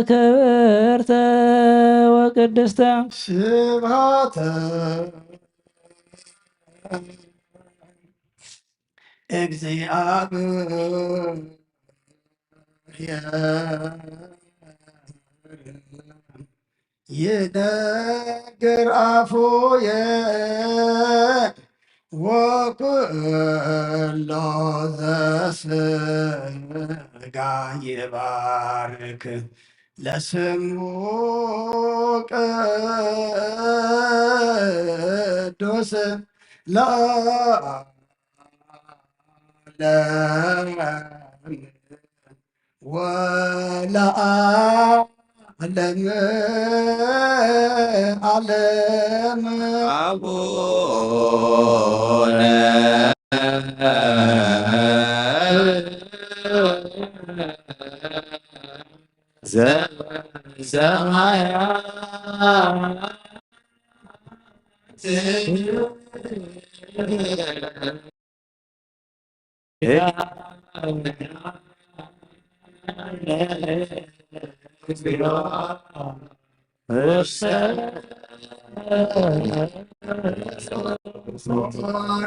ክብርተ ወቅድስተ ስብሐተ እግዚአብሔር ይነግር አፉየ ወኩሎ ዘሥጋ ይባርክ ለስሙ ቅዱስ ለዓለም ወለዓለም ዓለም አቡነ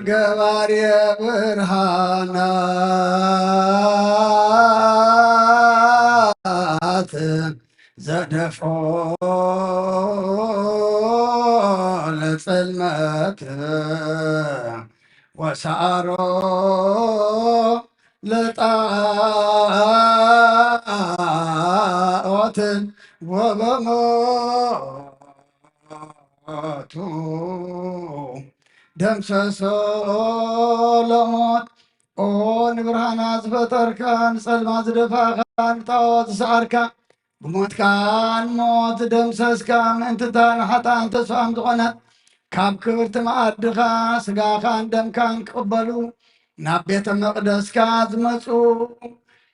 ገባሬ ብርሃናት ዘደፍኦ ለጽልመት ወሳሮ ለጣዖት ወበሞቱ ደምሰሶ ለሞት ኦ ንብርሃና ዝፈጠርካን ጸልማ ዝደፋኻን ጣዖት ዝሰዓርካ ብሞትካን ሞት ደምሰስካ ምእንትታን ሓጣን ተስፋም ዝኾነት ካብ ክብርቲ መዓድኻ ስጋኻን ደምካን ክቕበሉ ናብ ቤተ መቕደስካ ዝመፁ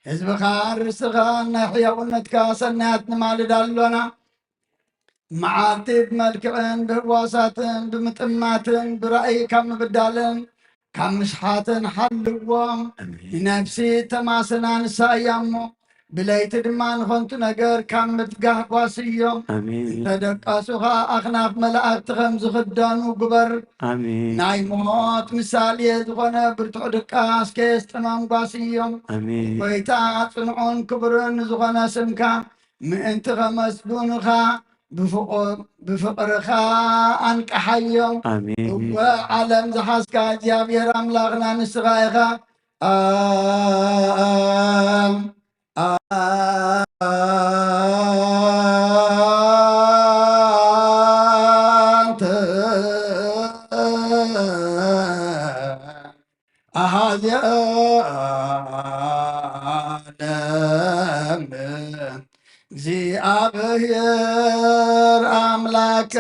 ህዝብኻን ርስኻን ናይ ሕያውነትካ ሰናያት ንማልድ ኣሎና መዓልቲ ብመልክዕን ብህዋሳትን ብምጥማትን ብራእይ ካብ ምብዳልን ካብ ምሽሓትን ሓልዎም ንነፍሲ ተማስና ንሳ እያ እሞ ብለይቲ ድማ ንኸንቱ ነገር ካብ ምትጋህ ጓስዮም እንተደቀሱኻ ኣኽናፍ መላእክቲ ከም ዝኽደኑ ግበር ናይ ሞት ምሳሌ ዝኾነ ብርቱዕ ድቃስ ከየስጥመም ጓስዮም ጎይታ ጽኑዑን ክቡርን ዝኾነ ስምካ ምእንቲ ኸመስጉንኻ ብፍቕርኻ አንቀሓዮም እወ ዓለም ዝሓዝካ እግዚኣብሔር ኣምላኽና ንስኻ ኢኻ አንተ አሃዚ ዓለም እግዚአብሔር አምላክ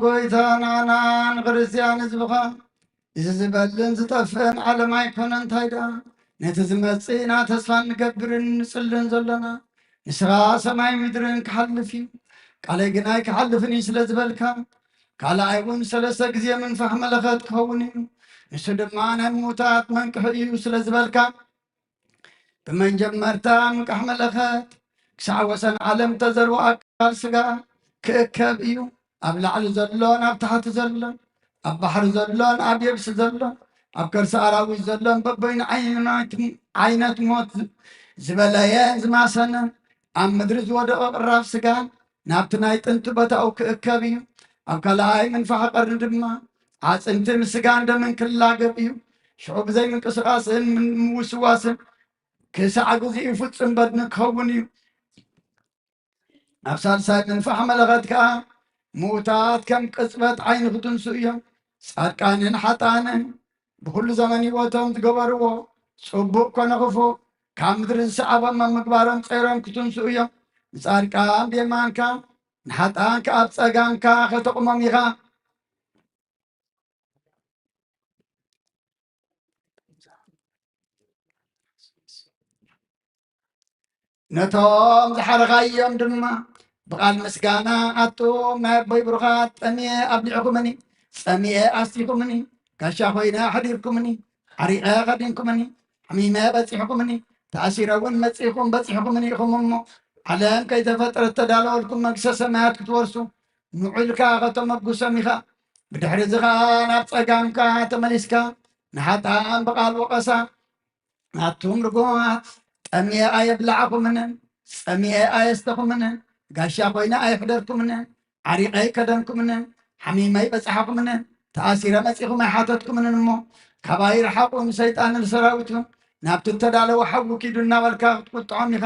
ጎይታናናን ክርስቲያን ህዝብኻ እዚ ዝበልን ዝጠፍእን ዓለም ኣይኮነ እንታይ ደኣ ነቲ ዝመፅእና ተስፋ ንገብርን ንፅልን ዘለና ንስኻ ሰማይ ምድርን ክሓልፍ እዩ ቃለይ ግናይ ክሓልፍኒ ስለ ዝበልካ ካልኣይ እውን 3 ግዜ ምንፋሕ መለኸት ክኸውን እዩ ንሱ ድማ ናይ ምዉታት መንቅሒ እዩ ስለ ዝበልካ ብመንጀመርታ ምንቃሕ መለኸት ክሳዕ ወሰን ዓለም ተዘርቦ ኣካል ስጋ ክእከብ እዩ ኣብ ላዕሊ ዘሎን ኣብ ታሕቲ ዘሎን ኣብ ባሕሪ ዘሎን ኣብ የብሲ ዘሎን ኣብ ከርሲ ኣራዊት ዘሎን በበይኑ ዓይነት ሞት ዝበለየን ዝማሰነን ኣብ ምድሪ ዝወደቐ ቅራፍ ስጋን ናብቲ ናይ ጥንቲ ቦታኡ ክእከብ እዩ ኣብ ካልኣይ ምንፋሕ ቀርኒ ድማ ዓፅምቲ ምስ ስጋን ደምን ክላገብ እዩ ሽዑ ብዘይ ምንቅስቓስን ምውስዋስን ክሳዕ ግዚኡ ፍጹም በድኒ ክኸውን እዩ ኣብ ሳልሳይ ምንፋሕ መለኸት ከዓ ምዉታት ከም ቅፅበት ዓይኒ ክትንሱ እዮም ጻድቃንን ሓጣንን ብኩሉ ዘመን ህይወቶም ዝገበርዎ ጽቡቕ ኮነ ክፉእ ካብ ምድሪ ዝሰዓቦም ምግባሮም ፀይሮም ክትንሱ እዮም ንጻድቃን ብየማንካ ንሓጣንካ ኣብ ፀጋምካ ከተቕሞም ኢኻ ነቶም ዝሓረኻዮም ድማ ብቓል ምስጋና ኣቶም ናይ ኣቦይ ብሩኻት ጠሚየ ኣብሊዕኹምኒ ፀሚየ ኣስቲኹምኒ ጋሻ ኮይነ ሓዲርኩምኒ ዓሪቐ ኸዲንኩምኒ ሓሚመ በፂሕኩምኒ ተኣሲረ እውን መፂኹም በፂሕኩምኒ ኢኹም እሞ ዓለም ከይተፈጠረ ተዳለወልኩም መንግስተ ሰማያት ክትወርሱ ንዑልካ ከተመጉሶም ኢኻ ብድሕሪ እዚ ከዓ ናብ ፀጋምካ ተመሊስካ ንሓጣን ብቓል ወቐሳ ናቱም ርጉማት ጠሚየ ኣየብላዕኹምንን ፀሚየ ኣየስተኹምንን ጋሻ ኮይነ ኣይሕደርኩምንን ዓሪቐይ ከደንኩምንን ሓሚመይ በፅሓኹምንን ተኣሲረ መፂኹም ኣይሓተትኩምንን እሞ ካባይ ረሓቁም ሰይጣንን ሰራዊቱን ናብቲ እተዳለወ ሓዊ ኪዱ እናበልካ ክትቁጥዖም ኢኻ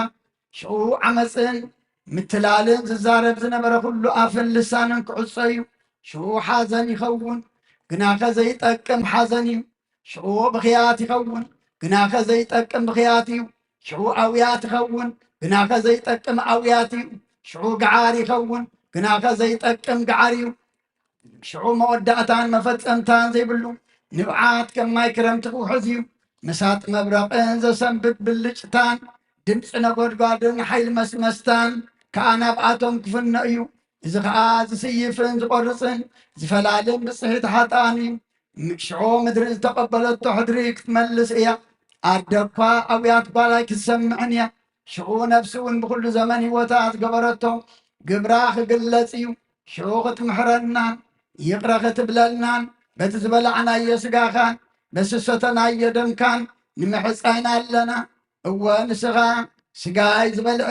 ሽዑ ዓመፅን ምትላልን ዝዛረብ ዝነበረ ኩሉ ኣፍን ልሳንን ክዕፀ እዩ ሽዑ ሓዘን ይኸውን ግናኸ ዘይጠቅም ሓዘን እዩ ሽዑ ብኽያት ይኸውን ግናኸ ዘይጠቅም ብኽያት እዩ ሽዑ ኣውያት ይኸውን ግናኸ ዘይጠቅም ኣውያት እዩ ሽዑ ገዓር ይኸውን ግናኸ ዘይጠቅም ገዓር እዩ ሽዑ መወዳእታን መፈፀምታን ዘይብሉ ንብዓት ከም ማይ ክረምቲ ክውሕዝ እዩ ምሳጥ መብረቕን ዘሰንብት ብልጭታን ድምፂ ነጎድጓድን ሓይሊ መስመስታን ከዓ ናብኣቶም ክፍነ እዩ እዚ ከዓ ዝስይፍን ዝቆርፅን ዝፈላልን ብፅሒት ሓጣን እዩ ሽዑ ምድሪ ዝተቐበለቶ ሕድሪ ክትመልስ እያ ኣደኳ ኣብያት ጓላይ ክትሰምዕን እያ ሽዑ ነፍሲ እውን ብኩሉ ዘመን ህይወታ ዝገበረቶ ግብራ ክግለፅ እዩ ሽዑ ክትምሕረናን ይቕረ ክትብለልናን በቲ ዝበላዕናዮ ስጋኻን በስሰተናዮ ደምካን ንምሕፀና ኣለና እወ ንስኻ ስጋይ ዝበልዐ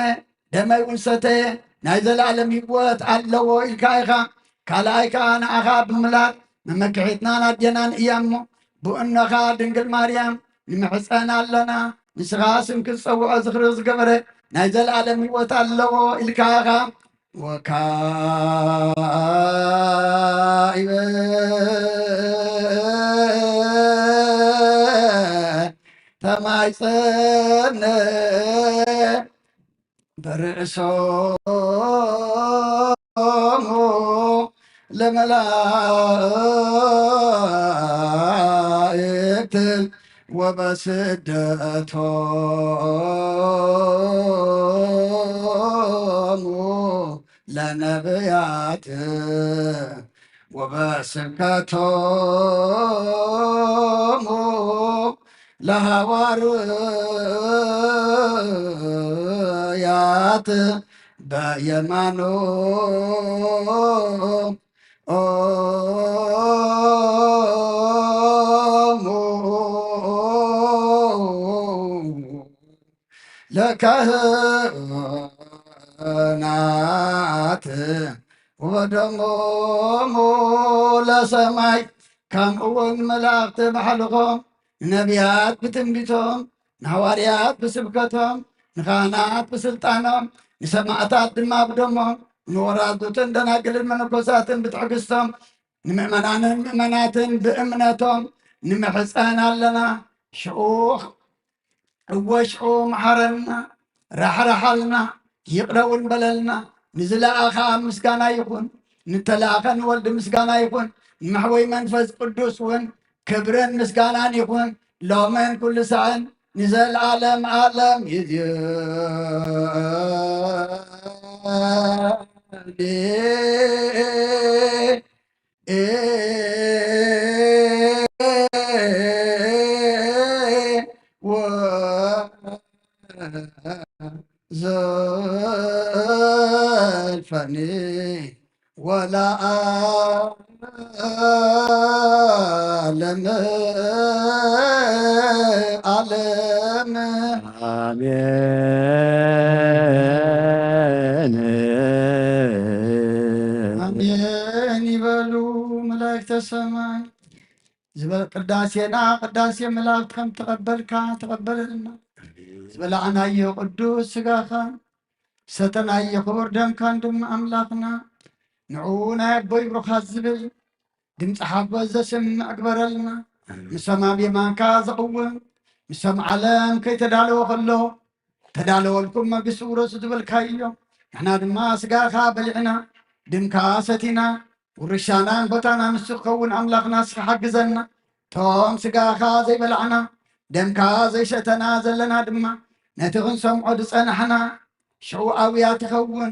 ደመይ እውን ሰተየ ናይ ዘለዓለም ህይወት ኣለዎ ኢልካ ኢኻ ካልኣይ ከዓ ንዓኻ ብምምላጥ መመክሒትናን ኣድየናን እያ እሞ ብእነኻ ድንግል ማርያም ንምሕፀና ኣለና ንስኻ ስም ክትፀውዖ ዝኽሪ ዝገበረ ናይ ዘለዓለም ህይወት ኣለዎ ኢልካ ኢኻ ወካይበ ተማይፀነ በርእሶሙ ለመላእክት ወበስደቶሙ ለነቢያት ወበስብከቶሙ ለሐዋርያት በየማኖ ለካህናት ወደሞሙ ለሰማይ ከምኡውን መላእክቲ ባሕልኾም ነቢያት ብትንቢቶም ንሐዋርያት ብስብከቶም ንካህናት ብስልጣኖም ንሰማዕታት ድማ ብደሞም ንወራዱትን ደናግልን መነኮሳትን ብትዕግስቶም ንምእመናንን ምእመናትን ብእምነቶም ንምሕፀን ኣለና ሽዑ እወ ሽዑ መሓረና ራሕራሓልና ይቕረውን በለልና ንዝለኣኻ ምስጋና ይኹን ንተለኣኸ ንወልዲ ምስጋና ይኹን ንማሕወይ መንፈስ ቅዱስ እውን ክብርን ምስጋናን ይኹን ሎምን ኩሉ ሰዓን ንዘለዓለም ዓለም ይዝዮ زلفني ولا عالم عالم አሜን ይበሉ መላእክተ ሰማይ ዝበል ቅዳሴና ቅዳሴ መላእክት ከም ተቀበልካ ተቀበለልና ዝበላዕናዮ ቅዱስ ስጋኻ ሰተናዮ ክቡር ደምካን ድማ ኣምላኽና ንዑ ናይ ኣቦይ ብሩኻት ዝብል ድምፂ ሓጎስ ዘስምዕ ግበረልና ምሰማም የማንካ ዘቕውም ምሰም ዓለም ከይተዳለወ ከሎ ተዳለወልኩም መንግስቲ ውረሱ ዝበልካዮም ንሕና ድማ ስጋኻ በሊዕና ድምካ ሰቲና ውርሻናን ቦታና ንሱ ክኸውን ኣምላኽና ስኻ ሓግዘና ቶም ስጋኻ ዘይበላዕና ደምካ ዘይሰተና ዘለና ድማ ነቲ ክንሰምዖ ዝፀናሕና ሽዑ ኣውያት ይኸውን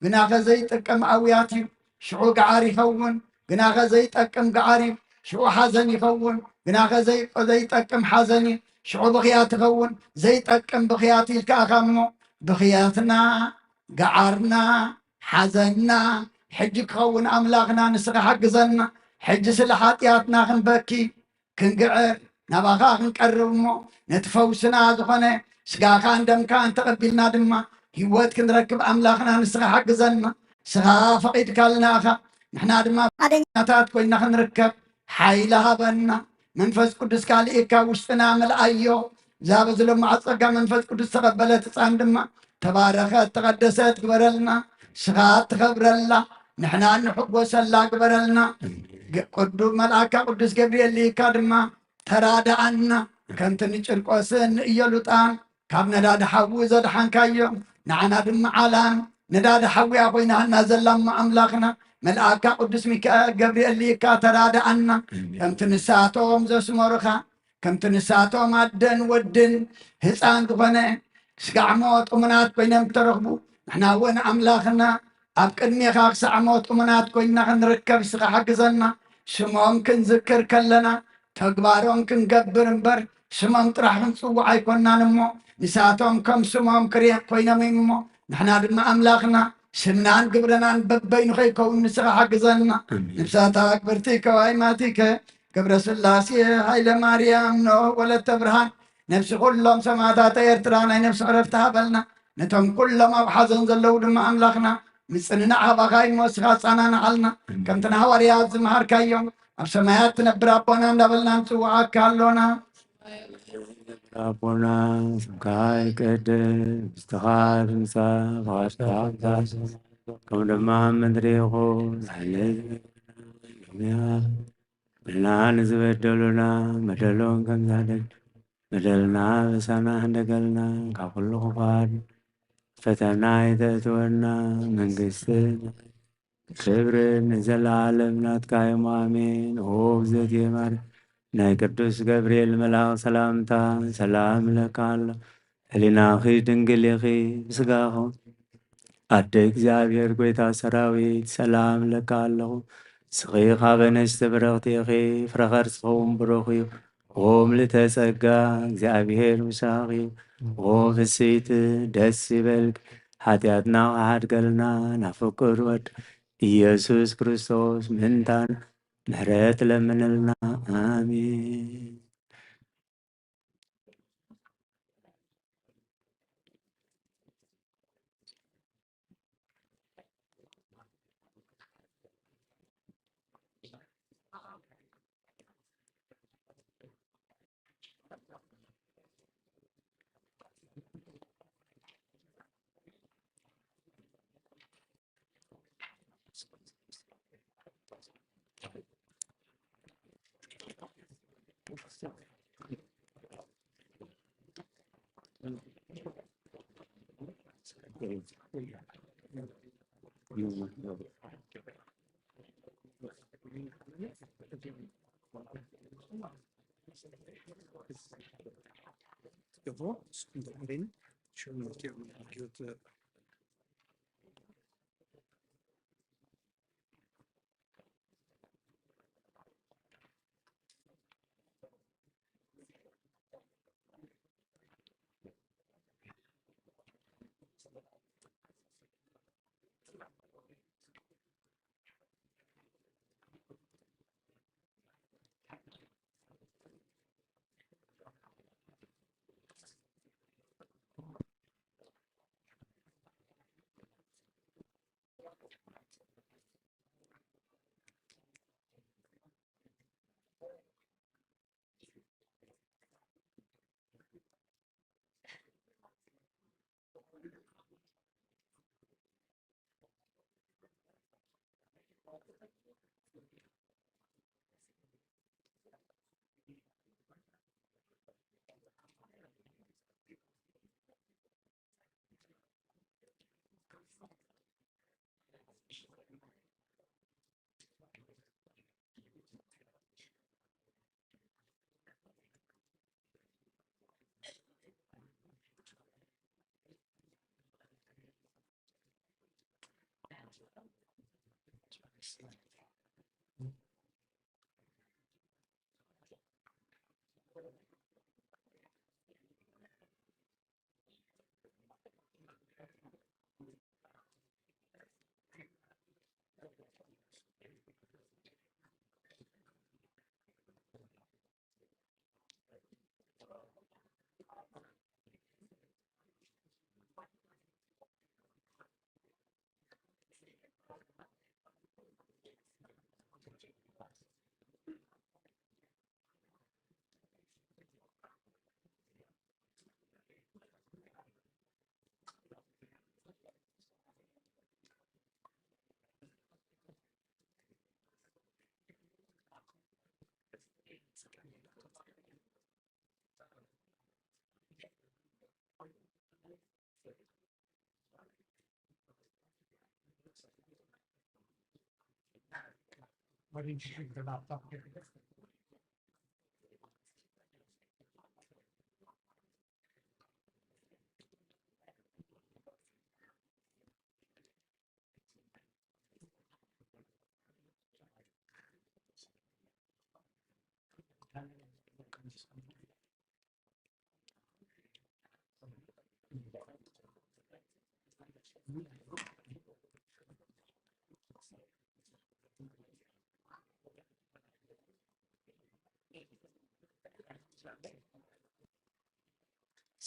ግናኸ ዘይጥቀም ኣውያት እዩ ሽዑ ገዓር ይኸውን ግናኸ ዘይጠቅም ገዓር እዩ ሽዑ ሓዘን ይኸውን ግናኸ ዘይጠቅም ሓዘን እዩ ሽዑ ብኽያት ይኸውን ዘይጠቅም ብኽያት ኢልካኻ እሞ ብኽያትና ገዓርና ሓዘንና ሕጂ ክኸውን ኣምላኽና ንስኻ ሓግዘና ሕጂ ስለ ሓጢኣትና ክንበኪ ክንግዕር ናባኻ ክንቀርብ እሞ ነቲ ፈውስና ዝኾነ ስጋኻን ደምካን ተቐቢልና ድማ ህይወት ክንረክብ ኣምላኽና ንስኻ ሓግዘና ስኻ ፈቒድካልና ኢኻ ንሕና ድማ ኣደኛታት ኮይና ክንርከብ ሓይሊ ሃበና መንፈስ ቅዱስ ካልእካ ውሽጥና መልኣዮ ዛበ ዝለማዖ ፀጋ መንፈስ ቅዱስ ተቐበለት ህፃን ድማ ተባረኸት ተቐደሰት ግበረልና ስኻ ትኸብረላ ንሕና ንሕጎሰላ ግበረልና ቅዱስ መልኣካ ቅዱስ ገብርኤል ልኢካ ድማ ተራዳኣና ከምቲ ንጭርቆስን ንእየሉጣን ካብ ነዳዲ ሓዊ ዘድሓንካዮም ንዓና ድማ ዓላም ነዳዲ ሓዊያ ኮይናህና ዘላማ ኣምላኽና መልኣካ ቅዱስ ሚካኤል ገብርኤል ልኢካ ተራዳኣና ከምቲ ንሳቶም ዘስመሩኻ ከምቲ ንሳቶም ኣደን ወድን ህፃን ዝኾነ ስጋዕሞ ጥሙናት ኮይኖም ተረኽቡ ንሕና እውን ኣምላኽና ኣብ ቅድሜኻ ክሳዕሞ ጥሙናት ኮይና ክንርከብ ስኻ ሓግዘና ስሞም ክንዝክር ከለና ተግባሮም ክንገብር እምበር ስሞም ጥራሕ ክንፅዋዕ ኣይኮናን እሞ ንሳቶም ከም ስሞም ክሪእ ኮይኖም እሞ ንሕና ድማ ኣምላኽና ስምናን ግብረናን በበይኑ ከይከውን ንስኻ ሓግዘና ንብሳታ ኣክብርቲ ከዋይማቲከ ገብረ ስላሴ ሃይለ ማርያም ኖህ ወለተ ብርሃን ነፍሲ ኩሎም ሰማዕታት ኤርትራ ናይ ነፍሲ ዕረፍቲ ሃበልና ነቶም ኩሎም ኣብ ሓዘን ዘለው ድማ ኣምላኽና ምፅንናዕ ሃባኻይ ንወስኻ ፃናንዓልና ከምቲ ንሃዋርያት ዝመሃርካዮም ኣብ ሰማያት ትነብር ኣቦና እንዳበልና ንፅዋዓካ ኣሎና አቡና ስምካ ይቀድስ ምስትኻ ትምጻእ ፈቃድካ ከምኡ ድማ ምድሪ ይኹን ብልና ንዝበደሉና በደሎን ከምዛደግ በደልና በሳና እንደገልና ካብ ኩሉ ክፋል ፈተና ይተእትወና መንግስትን ክብርን ንዘለዓለም ናትካ እዮም ኣሜን። ኦ እግዝእትየ ማርያም ናይ ቅዱስ ገብርኤል መልኣክ ሰላምታ ሰላም ለካ ኣሎ ህሊናኺ ድንግል ኢኺ ብስጋኹ ኣደ እግዚአብሔር ጎይታ ሰራዊት ሰላም ለካ ኣለኹ ስኺ ኻበ ንእሽቲ ብርኽቲ ኢኺ ፍረኸር ዝኸውን ብሩኽ እዩ ኦ ምልዕተ ጸጋ እግዚአብሔር ምሳኺ ኦ ፍስይቲ ደስ ይበልክ ሓጢኣትና ሓድገልና ናብ ፍቁር ወድ ኢየሱስ ክርስቶስ ምንታን ምሕረት ለምንልና አሜን።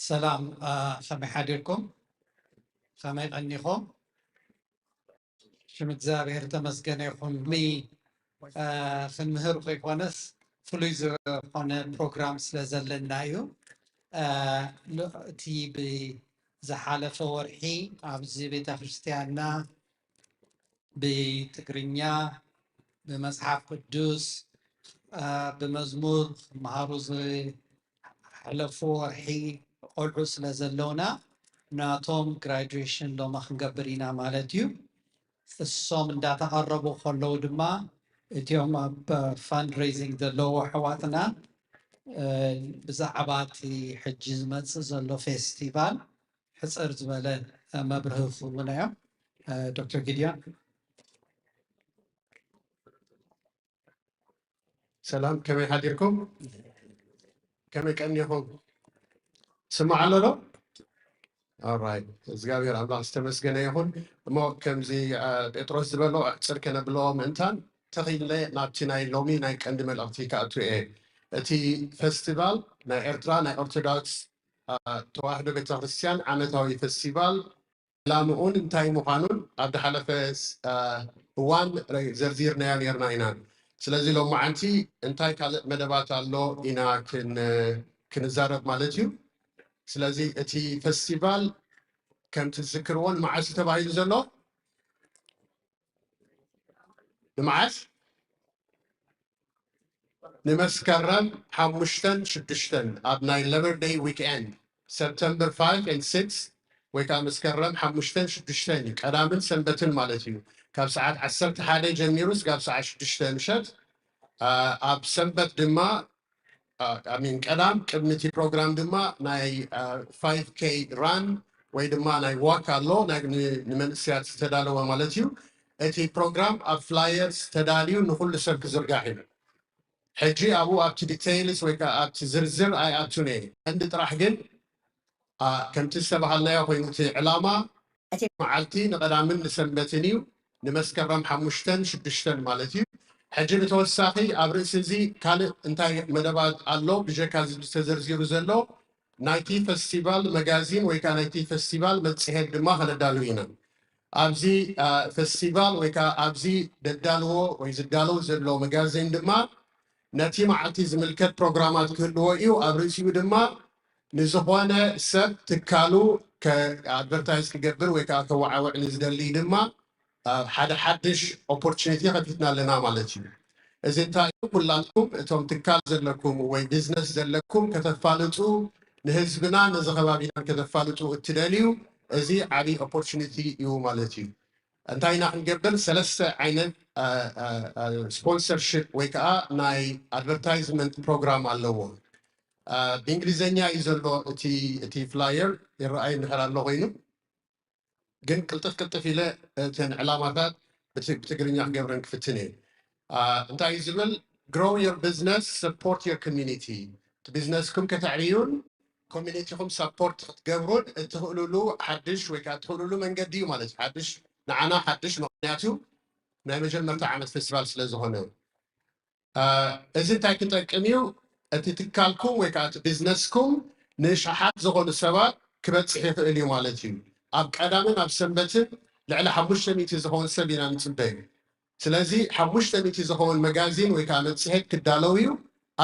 سلام سمح حديركم سمح أنيكم شمت زابير تمسكن يكون مي خنمهر قيقونس فلوز قنا بروجرام سلازلنا يو تي بزحالة فورحي عبزي بيت خريستيانا بتقرينيا بمصحف قدوس بمزمور معروض حلفو ورحي قلعو سلازلونا ناتوم graduation لو ما خنقبرينا مالتيو الصوم داتا قربو خلو دما اليوم fundraising دلو حواتنا بزعباتي حجز مدسز اللو فيستيفال حصر زمالة مبره فلونا دكتور جديان سلام كم حديركم كم كأني هم سمع له alright زغابير الله استمسكنا يهون مو كم زي بتروس بلو سركنا بلو منتان تغيلة نابتناي لومي ناي كندم الأرتيكا تو تي فestival نا إرترا نا أرثوذكس تواحد بتخريستيان عمتاوي فestival لامون انتاي مقانون عبد حلفس وان زرزيرنا يرنا إنان سلازي لو معنتي انتاي كالت مدبات اللو إنا كن زارب مالتيو سلازي اتي فستيفال كم تذكرون معاش تبعي زلو معاش نمسكرم حمشتن شدشتن ابناي ليبر داي ويك اند سبتمبر 5 and 6 ويكا مسكرم حمشتن شدشتن كرامن سنبتن مالتيو كاب ساعات عسرت حالي جميروس كاب ساعات شدشتن شد اب سنبت دما I mean كلام كمنتي program دما ناي 5K run ويدما ناي walk allo ناي نمن سيات تدالو مالتيو اتي program اب flyers تداليو نقول لسرك زرقاحين حجي ابو اب details ويكا اب زرزر اي اتوني عند طرح جن كم تسبح الله وينتي علامه معلتي نقدامن نسمتنيو نمسكرم حمشتن شدشتن مالتيو حجي بتوساخي ابرسزي كان انتاي مدبات الله بجكاز تزرزيرو زلو نايتي فستيفال ماغازين ويكا نايتي فستيفال متصهد دما هندالوينا ابزي فستيفال ويكا ابزي ددالو ويزدالو زلو ماغازين دما نتي معلتي زملكت بروجرامات كله ايو ابرسيو دما نزخوانا سب تكالو كادفرتايز كجبر ويكا كوعوع نزدلي دما ሓደ ሓድሽ ኦፖርቹኒቲ ከፊትና ኣለና ማለት እዩ እዚ እንታይ እዩ ኩላትኩም እቶም ትካል ዘለኩም ወይ ቢዝነስ ዘለኩም ከተፋልጡ ንህዝብና ነዚ ከባቢና ከተፋልጡ እትደልዩ እዚ ዓብይ ኦፖርቹኒቲ እዩ ማለት እዩ እንታይ ኢና ክንገብር ሰለስተ ዓይነት ስፖንሰርሽፕ ወይ ከዓ ናይ ኣድቨርታይዝመንት ፕሮግራም ኣለዎ ብእንግሊዝኛ እዩ ዘሎ እቲ ፍላየር ይረኣይ ንኽእል ኣሎ ኮይኑ ግን ቅልጥፍ ኢለ እተን ዕላማታት ብትግርኛ ክገብረን ክፍትን እየ እንታይ እዩ ዝብል grow your business support your community እቲ ቢዝነስኩም ከተዕብዩን ኮሚኒቲኩም ሰፖርት ክትገብሩን እትኽእልሉ ሓድሽ ወይ ከዓ እትኽእልሉ መንገዲ እዩ ማለት እዩ ሓድሽ ንዓና ሓድሽ ምክንያቱ ናይ መጀመርታ ዓመት ፌስቲቫል ስለ ዝኾነ እዚ እንታይ ክጠቅም እዩ እቲ ትካልኩም ወይ ከዓ እቲ ቢዝነስኩም ንሸሓት ዝኾኑ ሰባት ክበፅሕ ይኽእል እዩ ማለት እዩ ኣብ ቀዳምን ኣብ ሰንበትን ልዕሊ 500 ዝኸውን ሰብ ኢና ንፅበይ ስለዚ 500 ዝኸውን መጋዚን ወይ ከዓ መፅሄት ክዳለው እዩ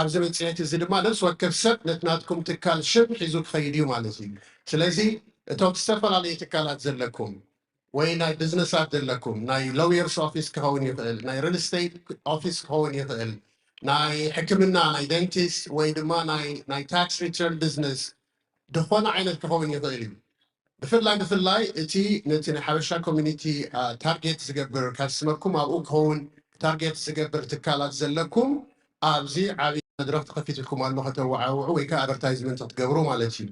ኣብዚ መፅሄት እዚ ድማ ነፍሲ ወከፍ ሰብ ነትናትኩም ትካል ሽም ሒዙ ክኸይድ እዩ ማለት እዩ ስለዚ እቶም ዝተፈላለዩ ትካላት ዘለኩም ወይ ናይ ቢዝነሳት ዘለኩም ናይ ሎየርስ ኦፊስ ክኸውን ይኽእል ናይ ሪል ስቴት ኦፊስ ክኸውን ይኽእል ናይ ሕክምና ናይ ደንቲስት ወይ ድማ ናይ ታክስ ሪተርን ቢዝነስ ድኾነ ዓይነት ክኸውን ይኽእል እዩ ብፍላይ እቲ ነቲ ናይ ሓበሻ ኮሚኒቲ ታርጌት ዝገብር ካስተመርኩም ኣብኡ ክኸውን ታርጌት ዝገብር ትካላት ዘለኩም ኣብዚ ዓብይ መድረክ ተኸፊትልኩም ኣሎ ከተወዓውዑ ወይ ከዓ ኣድቨርታይዝመንት ክትገብሩ ማለት እዩ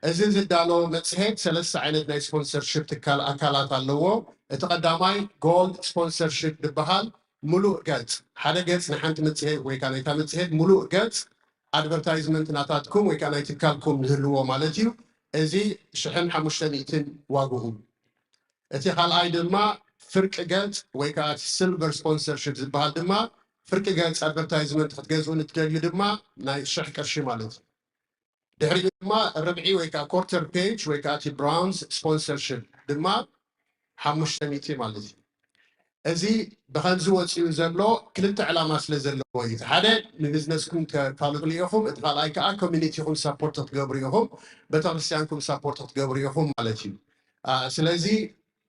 እዚ ዝዳሎ መፅሄት ሰለስተ ዓይነት ናይ ስፖንሰርሽፕ ትካል ኣካላት ኣለዎ እቲ ቀዳማይ ጎልድ ስፖንሰርሽፕ ዝበሃል ሙሉእ ገጽ ሓደ ገጽ ናይ ሓንቲ መፅሄት ወይ ከዓ ናይታ መፅሄት ሙሉእ ገጽ ኣድቨርታይዝመንት ናታትኩም ወይ ከዓ ናይ ትካልኩም ዝህልዎ ማለት እዩ እዚ 1500 ዋግኡ እቲ ካልኣይ ድማ ፍርቂ ገጽ ወይ ከዓ ሲልቨር ስፖንሰርሽፕ ዝበሃል ድማ ፍርቂ ገጽ ኣድቨርታይዝመንት ክትገዝኡ እንትደልዩ ድማ ናይ 1000 ቅርሺ ማለት እዩ ድሕሪኡ ድማ ርብዒ ወይ ከዓ ኮርተር ፔጅ ወይ ከዓ እቲ ብራውንስ ስፖንሰርሽፕ ድማ 500 ማለት እዩ እዚ ብኸምዚ ወፂኡ ዘሎ ክልተ ዕላማ ስለ ዘለዎ እዩ እቲ ሓደ ንቢዝነስኩም ተፋልጥሉ ኢኹም እቲ ካልኣይ ከዓ ኮሚኒቲኩም ሰፖርት ክትገብሩ ኢኹም ቤተክርስትያንኩም ሰፖርት ክትገብሩ ኢኹም ማለት እዩ ስለዚ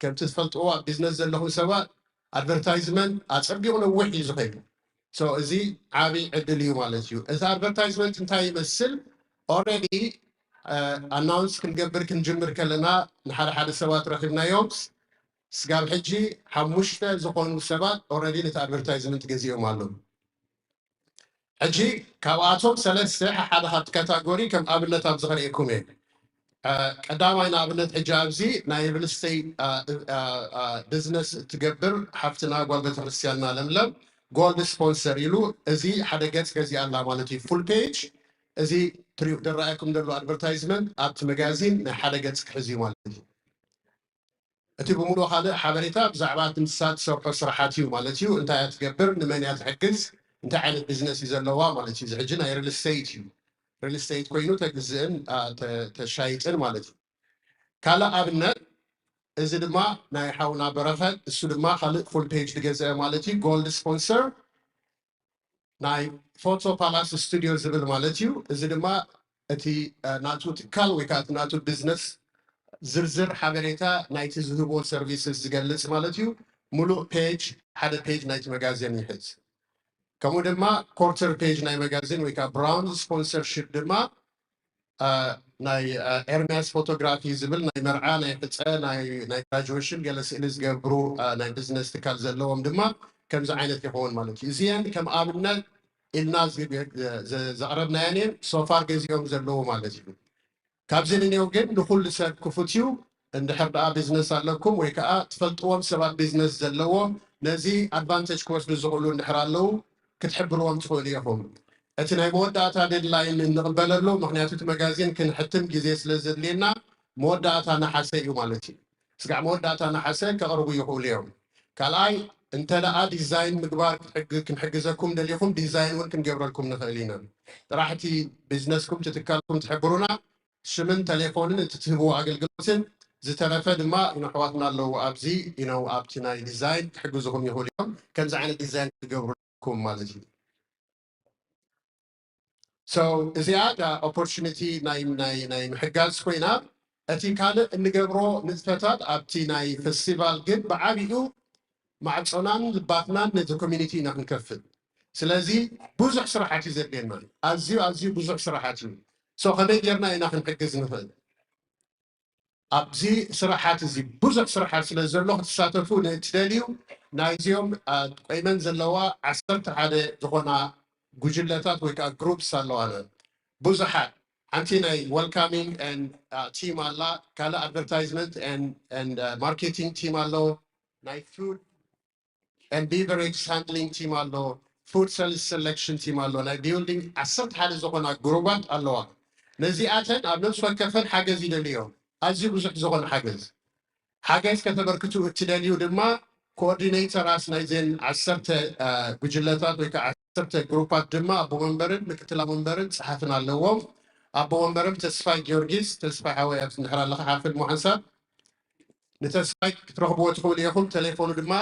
ከምቲ ትፈልጥዎ ኣብ ቢዝነስ ዘለኹም ሰባት ኣድቨርታይዝመንት ኣፀቢቑ ነዊሕ እዩ ዝኸይዱ እዚ ዓብይ ዕድል እዩ ማለት እዩ እዚ ኣድቨርታይዝመንት እንታይ ይመስል ኦልሬዲ ኣናውንስ ክንገብር ክንጅምር ከለና ንሓደ ሓደ ሰባት ረኺብናዮም ስጋብ ሕጂ 5 ዝኾኑ ሰባት ኦልሬዲ ነቲ ኣድቨርታይዝመንት ገዚኦም ኣለዉ ሕጂ ካብኣቶም ሰለስተ ሓደ ካብቲ ካታጎሪ ከም ኣብነት ኣብ ዝኸርእየኩም እየ ቀዳማይ ንኣብነት ሕጂ ኣብዚ ናይ ሪል ስቴት ቢዝነስ ትገብር ሓፍትና ጓል ቤተክርስትያንና ለምለም ጎልድ ስፖንሰር ኢሉ እዚ ሓደ ገጽ ገዚኣ ኣላ ማለት እዩ ፉል ፔጅ እዚ ትሪኡ ዝረኣየኩም ዘሎ ኣድቨርታይዝመንት ኣብቲ መጋዚን ናይ ሓደ ገጽ ክሕዝ እዩ ማለት እዩ እቲ ብምሉእ ካልእ ሓበሬታ ብዛዕባ እቲ ንሳት ዝሰርሖ ስራሓት እዩ ማለት እዩ እንታይ እያ ትገብር ንመን እያ ትሕግዝ እንታይ ዓይነት ቢዝነስ እዩ ዘለዋ ማለት እዩ እዚ ሕጂ ናይ ሪል ስቴት እዩ ሪል ስቴት ኮይኑ ተግዝእን ተሻይጥን ማለት እዩ ካልእ ኣብነት እዚ ድማ ናይ ሓውና በረኸት እሱ ድማ ካልእ ፉል ፔጅ ዝገዝአ ማለት እዩ ጎልድ ስፖንሰር ናይ ፎቶ ፓላስ ስቱድዮ ዝብል ማለት እዩ እዚ ድማ እቲ ናቱ ትካል ወይ ከዓ እቲ ናቱ ቢዝነስ ዝርዝር ሓበሬታ ናይቲ ዝህቦ ሰርቪስስ ዝገልጽ ማለት እዩ ሙሉእ ፔጅ ሓደ ፔጅ ናይቲ መጋዚን ይሕዝ ከምኡ ድማ ኮርተር ፔጅ ናይ መጋዚን ወይ ከዓ ብራውን ስፖንሰርሽፕ ድማ ናይ ኤርሚያስ ፎቶግራፊ ዝብል ናይ መርዓ ናይ ሕፀ ናይ ግራጁዌሽን ገለ ስእሊ ዝገብሩ ናይ ቢዝነስ ትካል ዘለዎም ድማ ከምዚ ዓይነት ይኸውን ማለት እዩ እዚአን ከም ኣብነት ኢልና ዘቕረብናየን እየን ሶፋር ገዚኦም ዘለዎ ማለት እዩ ካብዚ ንኔው ግን ንኩሉ ሰብ ክፉት እዩ እንድሕር ደኣ ቢዝነስ ኣለኩም ወይ ከዓ ትፈልጥዎም ሰባት ቢዝነስ ዘለዎም ነዚ ኣድቫንቴጅ ክወስዱ ዝኽእሉ እንድሕር ኣለዉ ክትሕብርዎም ትኽእሉ ኢኹም እቲ ናይ መወዳእታ ዴድላይን ንቕበለሉ ምክንያቱ እቲ መጋዚን ክንሕትም ግዜ ስለ ዘድልየና መወዳእታ ናሓሰ እዩ ማለት እዩ ስጋዕ መወዳእታ ናሓሰ ከቕርቡ ይኽእሉ እዮም ካልኣይ እንተ ደኣ ዲዛይን ምግባር ክንሕግዘኩም ደሊኹም ዲዛይን እውን ክንገብረልኩም ንኽእል ኢና ጥራሕቲ ቢዝነስኩም ትትካልኩም ትሕብሩና ሽምን ቴሌፎንን እቲ ትህብዎ ኣገልግሎትን ዝተረፈ ድማ ንኣሕዋትና ኣለዉ ኣብዚ ኣብቲ ናይ ዲዛይን ክሕግዙኹም ይኽእሉ እዮም ከምዚ ዓይነት ዲዛይን ክገብሩልኩም ማለት እዩ እዚኣ ኦፖርቹኒቲ ናይ ምሕጋዝ ኮይና እቲ ካልእ እንገብሮ ንጥፈታት ኣብቲ ናይ ፌስቲቫል ግን ብዓብዩ ማዕፆናን ልባትናን ነቲ ኮሚኒቲ ኢና ክንከፍል ስለዚ ብዙሕ ስራሓት እዩ ዘድልየና ኣዝዩ ብዙሕ ስራሓት እዩ ከመይ ጌርና ኢና ክንሕግዝ ንኽእል ኣብዚ ስራሓት እዚ ብዙሕ ስራሓት ስለ ዘሎ ክትሳተፉ ትደልዩ ናይዚኦም ቆይመን ዘለዋ 11 ዝኾና ጉጅለታት ወይ ከዓ ግሩፕስ ኣለዋነ ብዙሓት ሓንቲ ናይ ዌልካሚንግ ቲም ኣላ ካልእ ኣድቨርታይዝመንት ማርኬቲንግ ቲም ኣሎ ናይ ፉድ and beverage handling team allo food sales selection team allo ናይ building 11 ዝኾና ግሩባት ኣለዋ ነዚኣተን ኣብ ነፍሲ ወከፈን ሓገዝ ይደልዮም ኣዝዩ ብዙሕ ዝኾነ ሓገዝ ከተበርክቱ እትደልዩ ድማ ኮኦርዲኔተራስ ናይዘን 10 ጉጅለታት ወይ ከዓ 10 ግሩፓት ድማ ኣቦ ወንበርን ምክትል ወንበርን ፀሓፍን ኣለዎም ኣቦ ወንበርም ተስፋይ ጊዮርጊስ ተስፋይ ሓወይ ኣብ ንሕራ ኣለኻ ሓፍል ሙሓንሳብ ንተስፋይ ክትረኽብዎ ትኽእሉ ኢኹም ቴሌፎኑ ድማ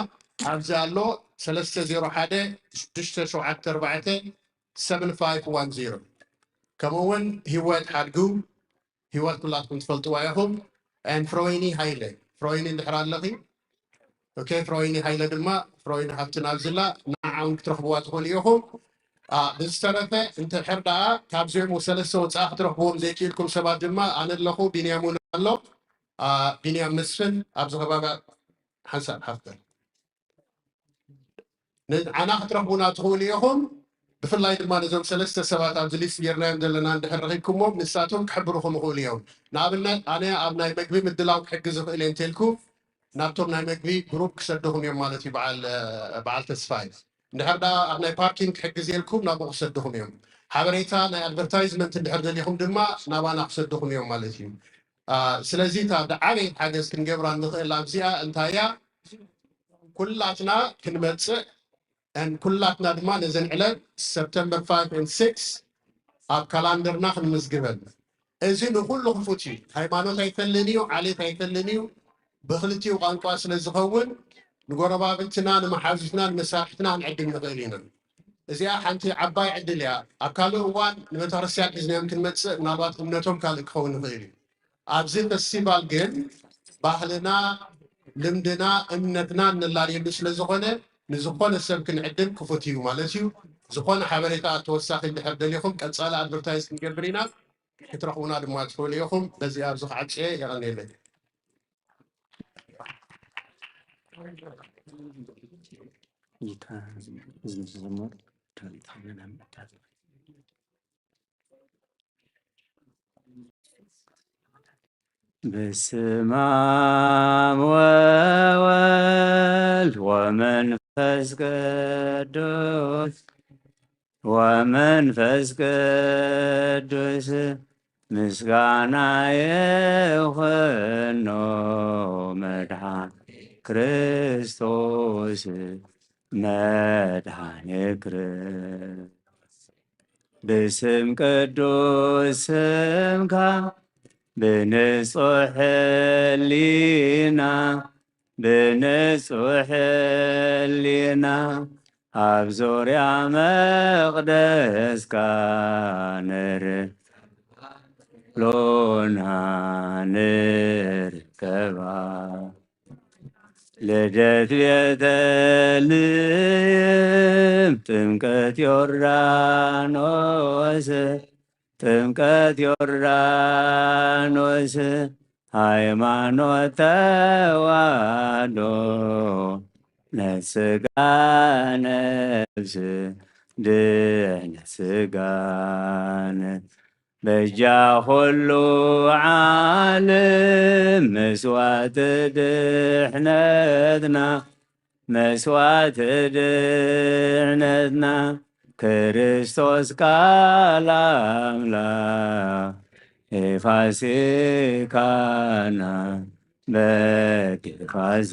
ኣብዚ ኣሎ 301 674 7510 ከምኡውን ሂወት ሓድጉ ሂወት ኩላትኩም ትፈልጥዋ ኢኹም ፍሮይኒ ሃይለ ፍሮይኒ እንድሕር ኣለኺ ኦኬ ፍሮይኒ ሃይለ ድማ ፍሮይኒ ሃብትን ኣብዝላ ንዓውን ክትረኽብዋ ትኽእሉ ኢኹም ብዝተረፈ እንተድሕር ደኣ ካብዚኦም ሰለስተ ወፃኢ ክትረኽብዎም ዘይክኢልኩም ሰባት ድማ ኣነ ኣለኹ ቢንያሙን ኣሎ ቢንያም መስፍን ኣብዚ ከባቢ ሓንሳብ ሓፍተር ኣና ክትረኽቡና ትኽእሉ ኢኹም ብፍላይ ድማ ነዞም ሰለስተ ሰባት ኣብዚ ሊስት ጌርናዮም ዘለና እንድሕር ረኺብኩሞም ንሳቶም ክሕብርኩም ይኽእሉ እዮም ንኣብነት ኣነ ኣብ ናይ ምግቢ ምድላው ክሕግዝ ይኽእል እየ እንተልኩም ናብቶም ናይ ምግቢ ግሩፕ ክሰድኹም እዮም ማለት እዩ በዓል ተስፋይ እንድሕር ዳ ኣብ ናይ ፓርኪንግ ክሕግዝ የልኩም ናብኡ ክሰድኹም እዮም ሓበሬታ ናይ ኣድቨርታይዝመንት እንድሕር ደሊኹም ድማ ናባና ክሰድኹም እዮም ማለት እዩ ስለዚ ዓበይት ሓገዝ ክንገብራ ንኽእል ኣብዚኣ እንታይ እያ ኩላትና ክንመፅእ ኩላትና ድማ ነዘን ዕለት ሰፕተምበር 5 and 6 ኣብ ካላንደርና ክንምዝግበን እዚ ንኩሉ ክፉት እዩ ሃይማኖት ኣይፈልን እዩ ዓሌት ኣይፈልን እዩ ብክልቲኡ ቋንቋ ስለ ዝኸውን ንጎረባብትና ንመሓዙትና ንመሳርሕትና ክንዕድል ንኽእል ኢና እዚኣ ሓንቲ ዓባይ ዕድል እያ ኣብ ካልእ እዋን ንቤተክርስትያን ሒዝናዮም ክንመፅእ ምናልባት እምነቶም ካልእ ክኸውን ይኽእል እዩ ኣብዚ ፌስቲቫል ግን ባህልና ልምድና እምነትና እንላልየሉ ስለ ዝኾነ ንዝኾነ ሰብ ክንዕድል ክፉት እዩ ማለት እዩ ዝኾነ ሓበሬታ ተወሳኺ እንድሕር ደሊኹም ቀፃሊ ኣድቨርታይዝ ክንገብር ኢና ክትረኽቡና ድማ ትኽእሉ ኢኹም በዚ ኣብዚ ክዓፅየ የቐኒየለይ በስመ አብ ወወልድ ወመንፈስ ቅዱስ ምስጋና ይሁኖ መድኃኔ ክርስቶስ መድኃኔ በስም ቅዱስ ስምካ በንጹሕ ሕሊና ኣብ ዙርያ መቅደስካ ሎና ንርከባ ልደት ቤተልሔም ጥምቀት ዮርዳኖስ ሃይማኖት ተዋህዶ ነስጋ ነፍስ ድህነት ስጋን በጃ ኩሉ ዓለም መስዋዕት ድሕነትና ክርስቶስ ቃል አምላክ የፋሲካና በጌፋሴ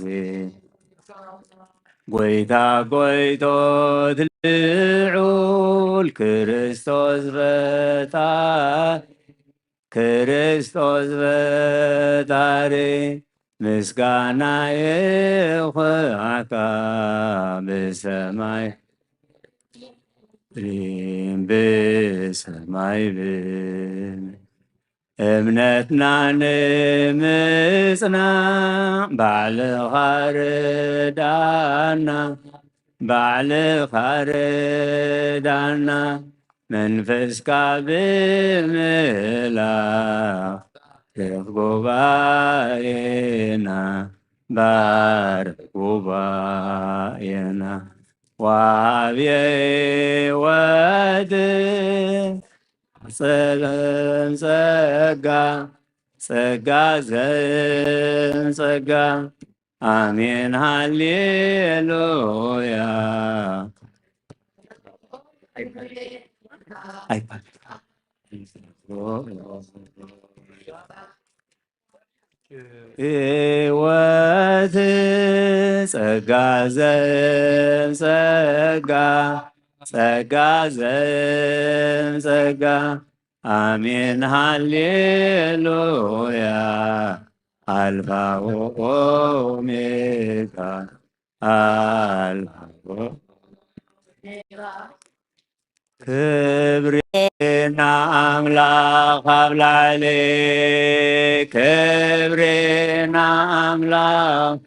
ጎይታ ጎይቶት ልዑል ክርስቶስ ፈጣሪ ምስጋና ይኹንካ በሰማይ በሰማይ እምነትና ንምጽና ባዕልኻ ርዳና ባዕልኻ ርዳና መንፈስካ ብምላኽ ጉባኤና ባርክ ጉባኤና ወሃብየ ሕይወት ጸጋ ጸጋ ጸጋ አሜን ሃሌሉያ ሕይወት ጸጋ ጸጋ ጸጋ ጸጋ አሜን ሃሌሉያ አልፋ ኦሜጋ አልፋ ክብሬና አምላክ አብላሌ ክብሬና አምላክ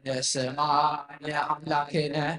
የሰማይ አምላክ ነህ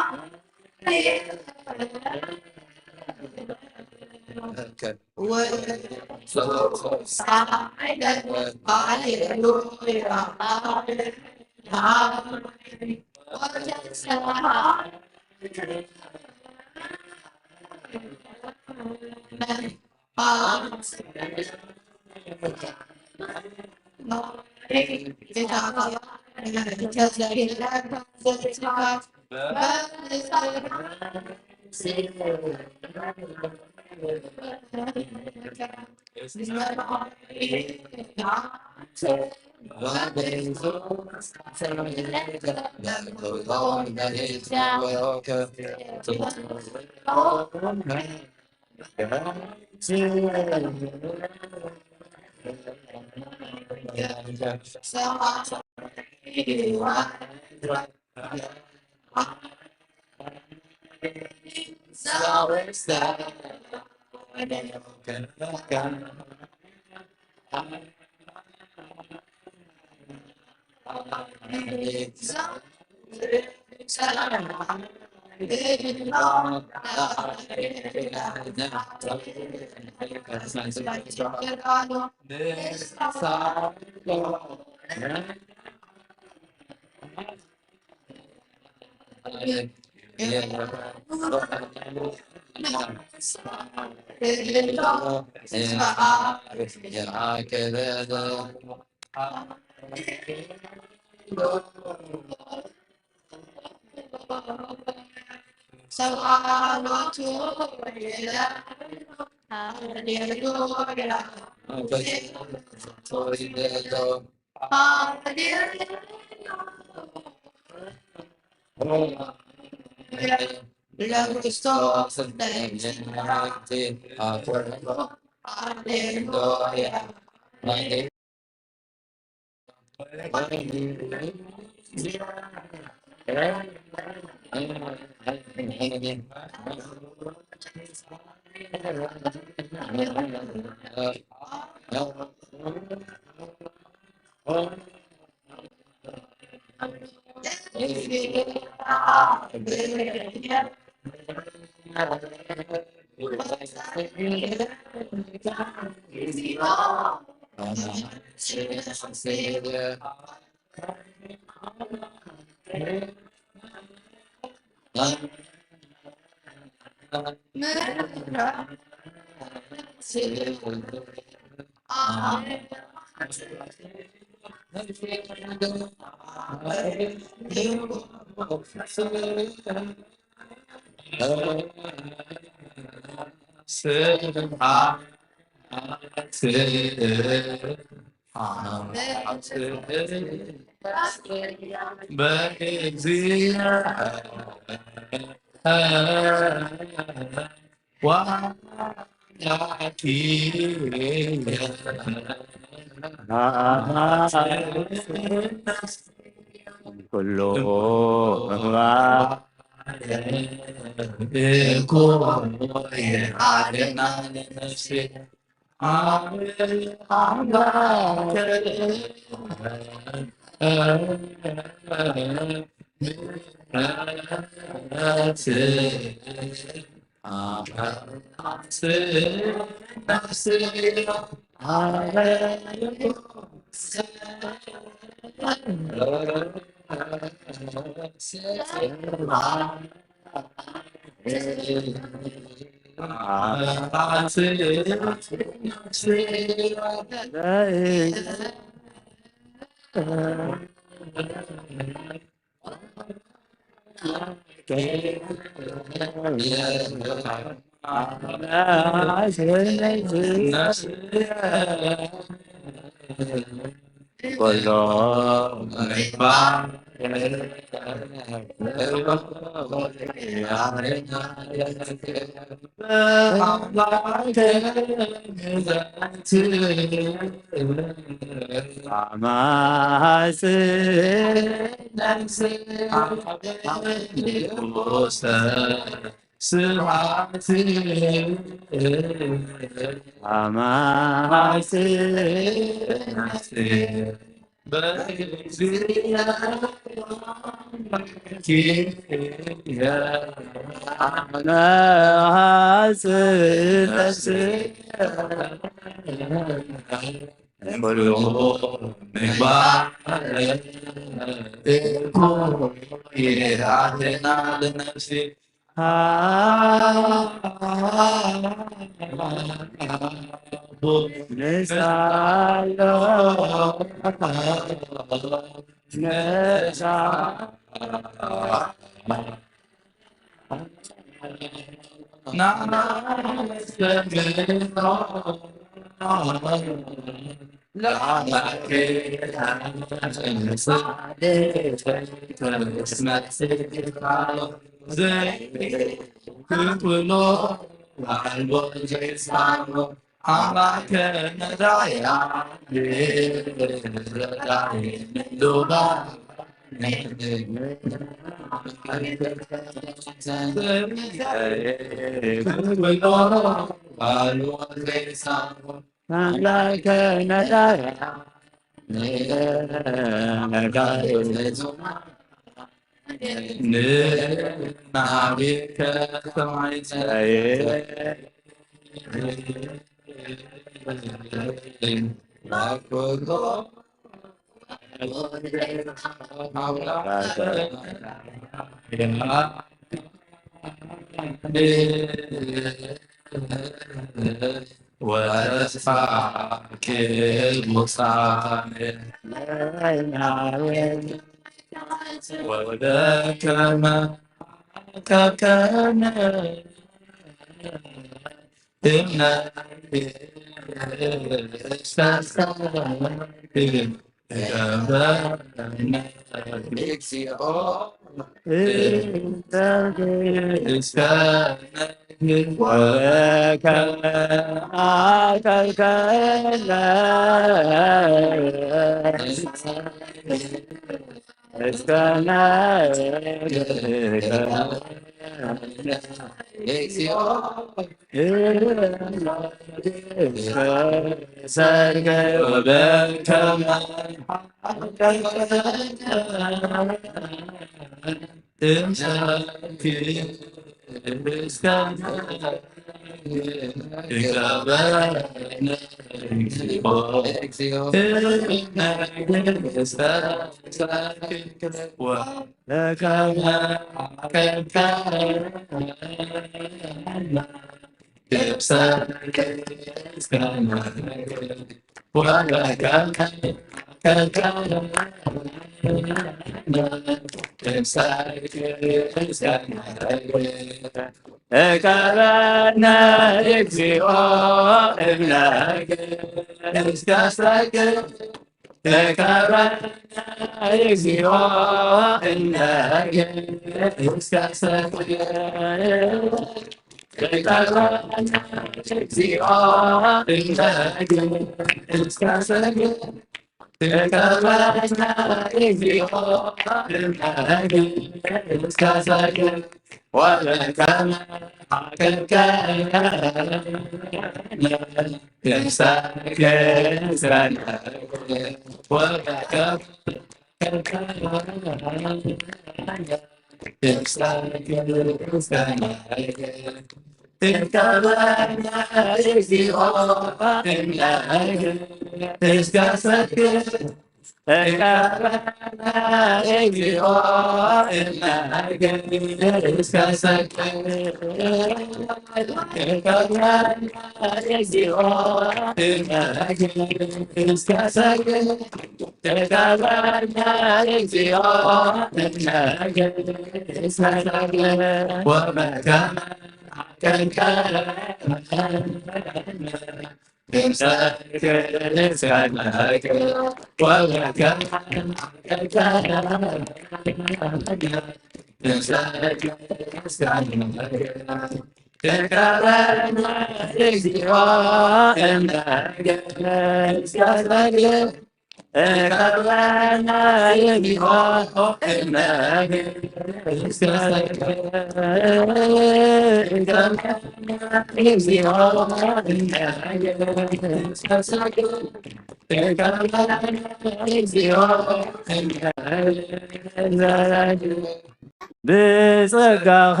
ብጸጋኻ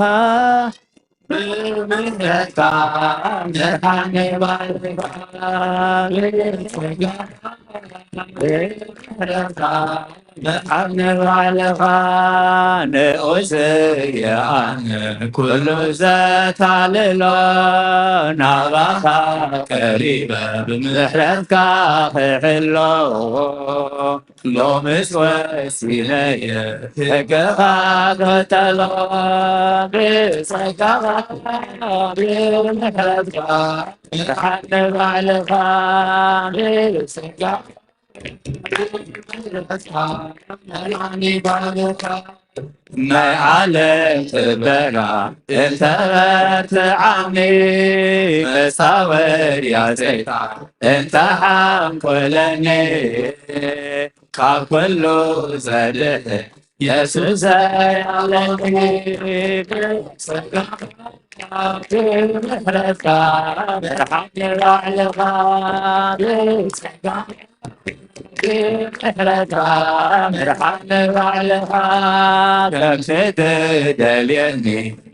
ብምህረትካ መድኃኔ ባርካ መድኃኔ ባርካ ንዑስ የኣነ ኩሉ ዘታልሎ ናባኻ ቀሪበ ብምሕረትካ ክሕሎ ሎምስ ወሲነየ ሕግኻ ክተሎ ብጸጋኻ ብምሕረትካ መድኃኔ ባርካ ብጸጋኻ ናይ ዓለም ጥበራ እንተበርትዓኒ መሳወርያ ዘይጣን እንተሓንቆለኒ ካብ ኩሉ ዘድህ የሱስ ዘያለኒ ብምህረትካ መድኃኔ ባርካ ብጸጋኻ ብምህረትካ መድኃኔ ባርካ ከም ትደልየኒ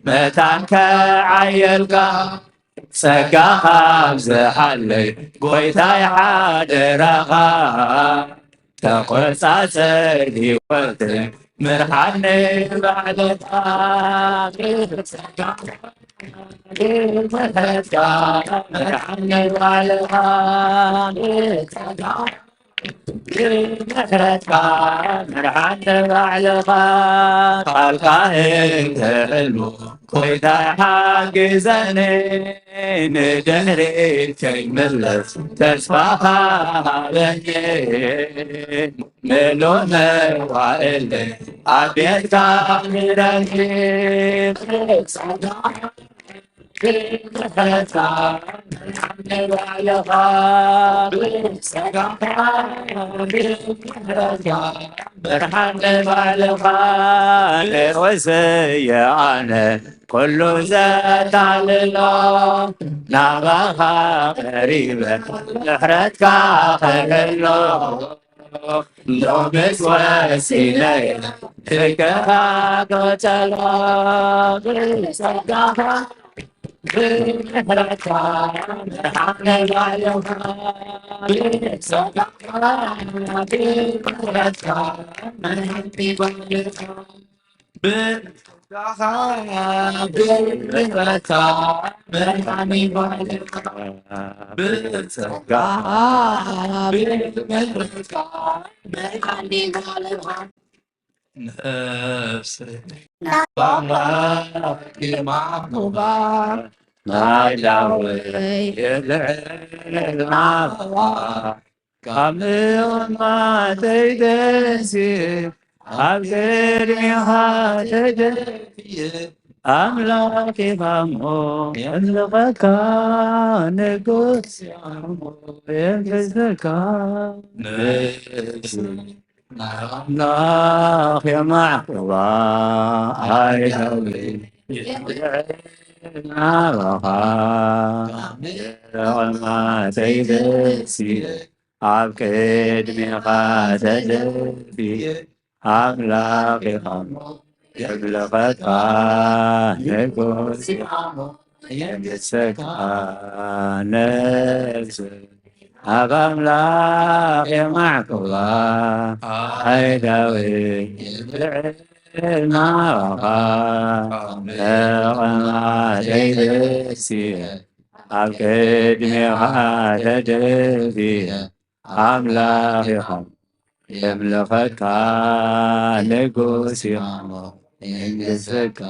መታን ከዓየልካ ጸጋኻ ብዝሓለይ ጐይታይ ሓደራኻ ተቖጻጸር ሕይወተይ መድኃኔ ባርካ ብጸጋኻ ብምህረትካ መድኃኔ ባርካ ብጸጋኻ ብምህረትካ መድኃኔ ባርካ ቃልካ እንትሕሉ ጐይታይ ሓግዘኒ ንድሕሪት ከይምለስ ተስፋኻ ሃበኒ ምሉእ መዋዕለይ ኣብ ቤትካ ንረክብ وسيعنا كل ذات على نبغى قريبا نحرتك خلو لو بس وسيلة فكرة قتلا بسكها نفسي والله معقوبة ما داوي العين كامل ما تدسي أبدي هاتدي أملاكي بامو يملغك نقص يملغك نفسي الله يا معقوبة هاي هوي ما تيدسي عبكد من قاتل في أخلاقهم يبلغك نقص يمسك نفسك أغملاق معك الله هيدوي المعرفة ما تيدسي القدم هاتدل فيها أملاقهم يملكك نقوسهم يمسك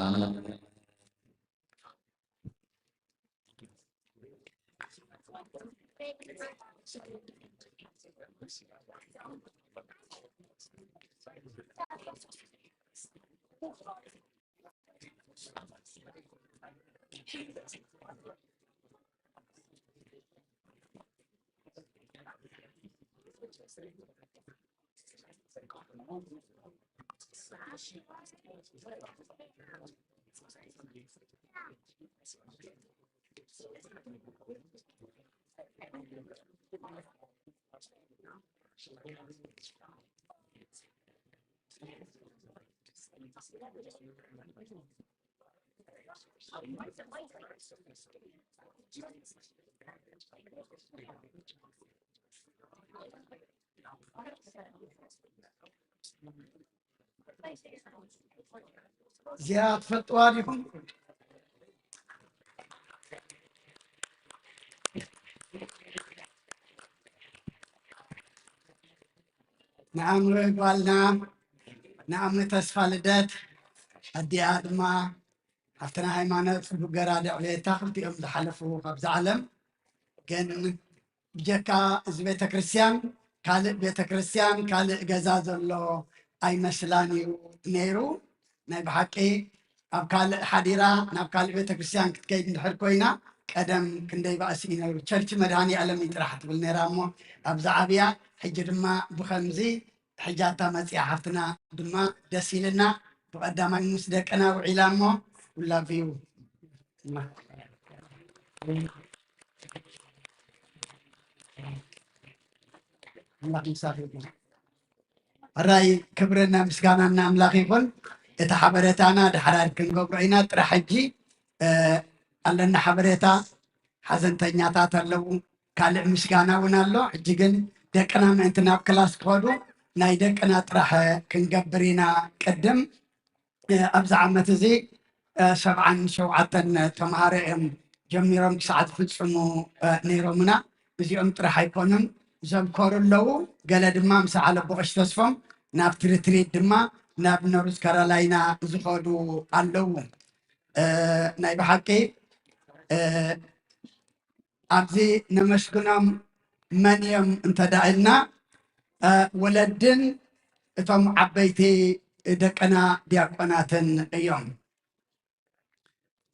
زياد فطواركم نعم قالنا نعم تسفى لدات أدي آدما أفتنا هيمانة في القرادة عليتا خلتي أم دحلفو قبز عالم كان جاكا إز بيتا كريستيان كالق بيتا كريستيان كالق جزاز الله أي مسلاني نيرو ناي بحكي أب كالق حديرة ناب كالق بيتا كريستيان كتكيد ندحر كوينا قدم كندي بأسي نيرو تشرش مدهاني ألم يترحت بالنيرامو أبز عابيا حجر ما بخمزي حجاتا مسيح حفتنا دما دسيلنا بقدام المسدك أنا وعلامو ولا فيو الله يسافركم الرأي كبرنا مسكانا أملاك يقول يتحبرتنا دحرار كنقبرينا ترحجي ألنا حبرتا حزن تنياتا تلو كالع مسكانا ونالو حجيقن دكنا ما انتنا بكلاس كودو ناي دكنا ترح كنقبرينا قدم أبزع عمتزي سبعا شوعة تمارئم جميرم ساعات فتصمو نيرومنا بزيهم ترح يكونن زمكور اللو قال دما مسعى بوغش تصفم ناب تريد دما ناب نورس كارالاينا زخودو اللو نايب حقي أبزي نمشكنام منيم انتدعلنا ولدن اتم عبيتي دكنا دياقوناتن يوم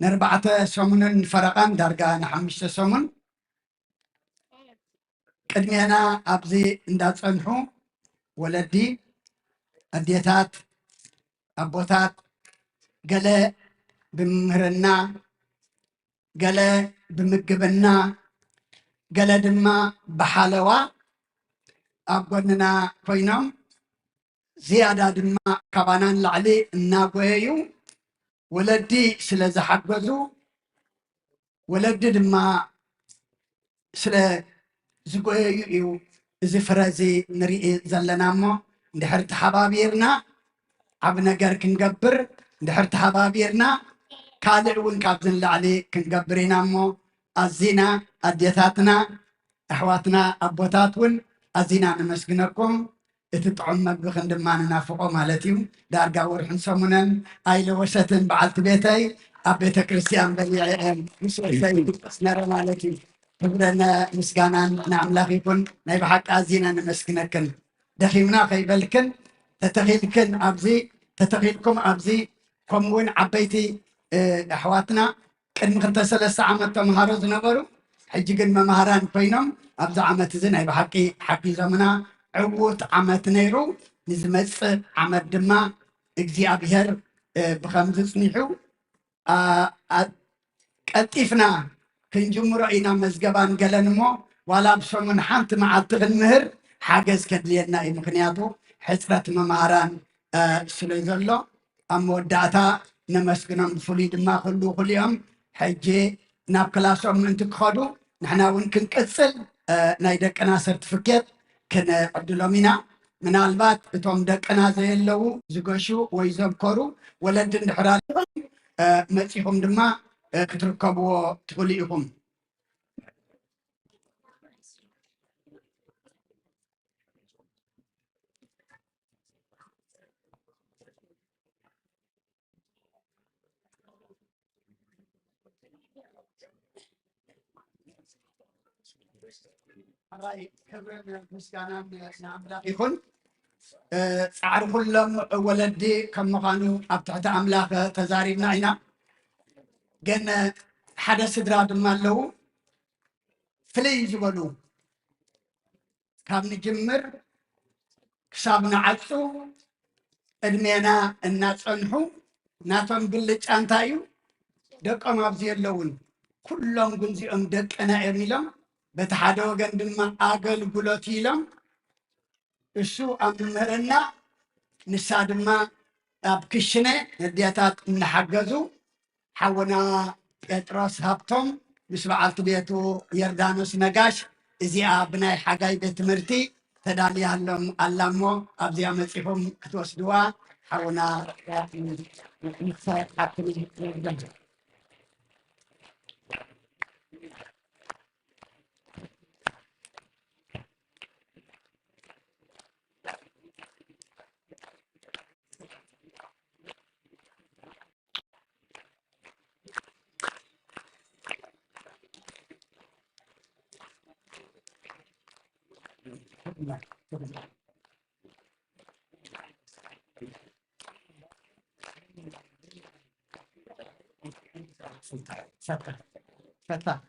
نربعة سمون فرقان درجة نحمش سمون قدمينا أبزي اندات أنحو ولدي أديتات أبوتات قال بمهرنا قال بمقبنا قال دما بحالوا أبونا كوينام زيادة دما كبانان لعلي الناقويو ولدي سلا حقزو ولدي دما سلا زقويو إذا فرازي نري زلنامو دحرت حبابيرنا عبنا جر كنجبر دحرت حبابيرنا كالر ونكابزن لعلي كنجبرينامو الزنا أديتاتنا أحواتنا أبوتاتون الزنا نمسكنكم اتطعم مبخن دمان نافقو مالتيو دارقا ورحن سمونن ايلو وشتن بعلت بيتي ابيت كريستيان بليعيهم نرى مالتي قبلنا مسكانان نعم لاغيكن نايب حق ازينا نمسكنكن دخيمنا خيبلكن تتغيلكن ابزي تتغيلكم ابزي كمون عبيتي احواتنا كن مخنت 3 عامات تمهارو زنبرو حجيكن ممهران كوينم ابزا عامات زين نايب حقي زمنا عوت عمت نيرو نزمت عمت دما اجزيابير بخمس سنيحو كتفنا كنجم رأينا مزقبان قلنمو ولا بسمون حانت مع التغنمهر حاجز كدلينا مخنياتو حسرة مماران سليزلو أمو داتا نمسكنا بفولي دما خليهم حجي ناب كلاسهم من تكخدو نحنا ونكن كسل نايدك أنا سرتفكت كنا عبدالأمينة من البات توم دك أنا زي اللو زقشو ويزبكرو ولد الحرال مسيهم دما كتركبوا تقوليهم راي كبرنا مسكانا يكون عارف كلهم ولدي كم مخانو أبتعت أملاك تزاريبنا هنا جن حدث دراد مالو فليز ولو كم نجمر كسابنا عطو ادمينا الناس انحو ناتم قلت انتايو دق مابزي اللون كلهم قنزي ام دق انا اميلم بتحادو قندما اقل قلوتيلم السو امرنا نسادما ابكشنه ندياتات نحجزو حونا بطرس هابتم مسبعلت بيتو يردانوس نقاش ازيا بناي حقاي بيت مرتي تدالي هلم اللامو ابزيا مصيفهم كتوسدوا حونا فتح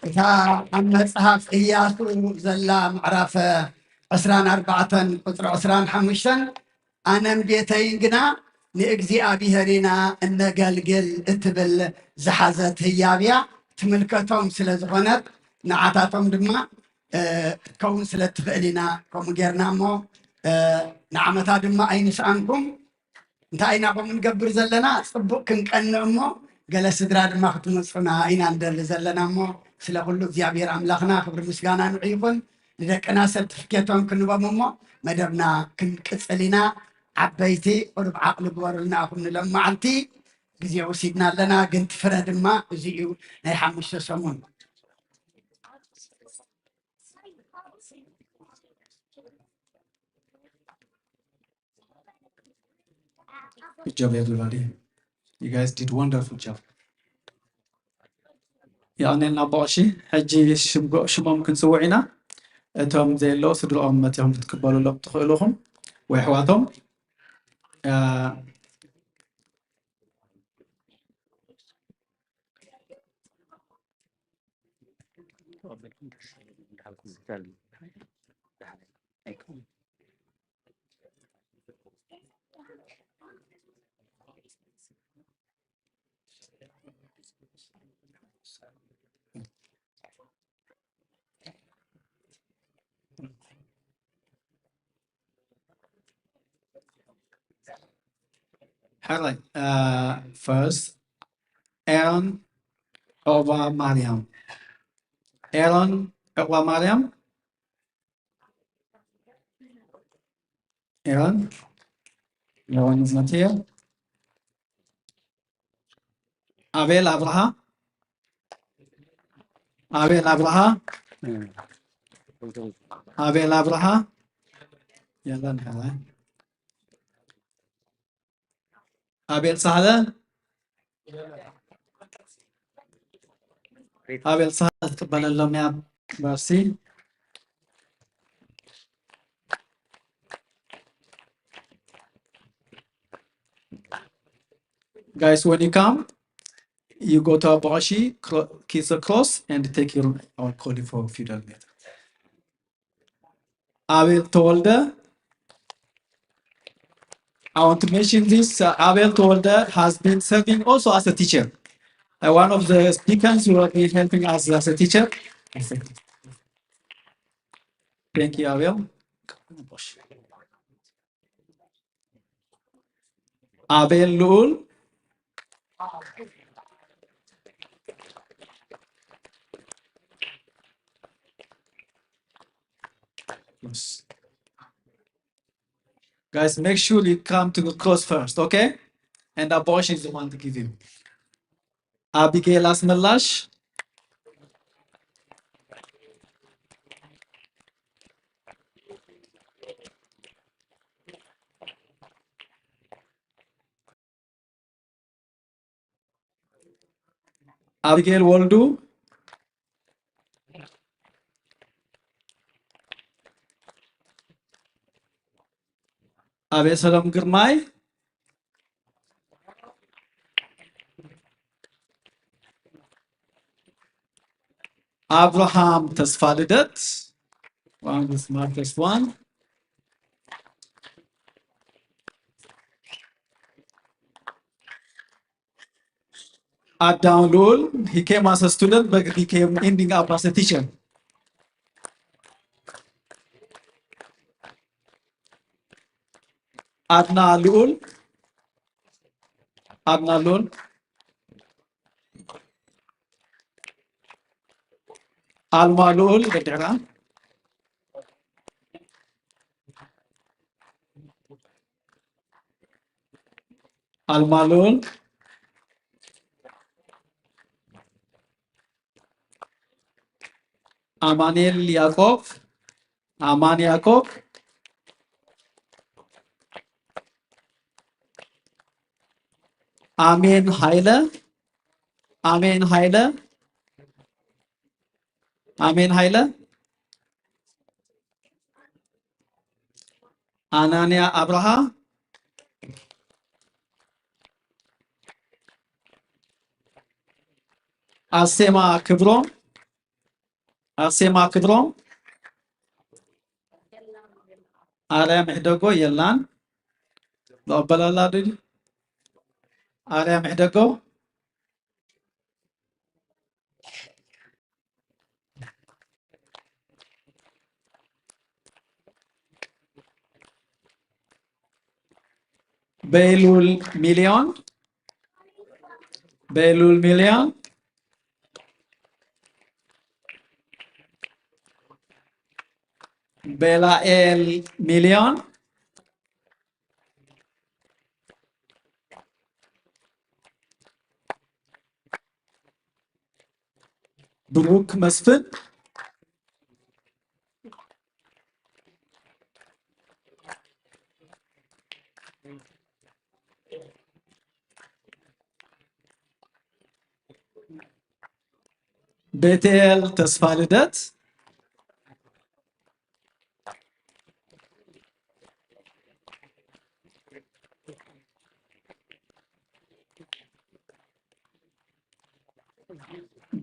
إذا أما صحف إياسو زلا معرف 24 قطر 25 أنا مبيتين قنا نأجزي أبي هرينا إن قلقل اتبل زحزت هيابيا تملكتهم سلزغنت نعاتاتهم دما كون سلت فعلنا كم جرنامو نعمتا دما أين سأنكم انتاينا قوم نقبر زلنا صبوك كن أمو قال سدراد ما ختم صنا أين عند زلنا أمو سلا كله زيابير أملاخنا خبر مسجانا نعيبون لذلك أنا سرتفكيتهم كنوا بمو مدرنا كن كسلنا عبيتي ورب عقل بورلنا أخذنا لما عمتي جزيء وسيدنا لنا قنت فرد ما جزيء نحمش سمون Good job, everybody. You guys did wonderful job. يعني نباشي حجي شمام كنسوعنا أتهم زي اللو سدروا أمتهم تقبلوا لهم تخيلهم وإحواتهم Highlight first Aaron over Mariam. Aaron over Mariam. Aaron. Aaron is not here. Abel Abraham. Abel Abraham. Abel Abraham. يلا نحاول. Abel Sahla. Abel Sahla تقبل اللهم يا مرسي. Guys, when you come, you go to Abashi, kiss the cross, and take your our calling for a feudal later. Abel Tolda. I want to mention this. Abel Tolda has been serving also as a teacher. One of the speakers who have been helping us as a teacher. Thank you, Abel. Abel Lul. Yes. Guys, make sure you come to the cross first, okay? And abortion is the one to give you. Abigail Asmelash. Abigail Waldo. Abesalam Girmay. Abraham Tasfalidat. One of the smartest one. Adam Lul, he came as a student, but he came ending up as a teacher. Adna Lul. Adna Lul. Alma Lul, veteran. Alma Lul. Amanel Yakov. Aman Yakov. Amen Haila. Amen Haila. Amen Haila. Anania Abraham. Asema Kibron. Asema Kibron. Aram Hidago Yelan. Lobaladid. Aram Hidago. Belul Million. Belul Million. Bela El Million. Brooke Masfit. ቤቴል ተስፋ ልደት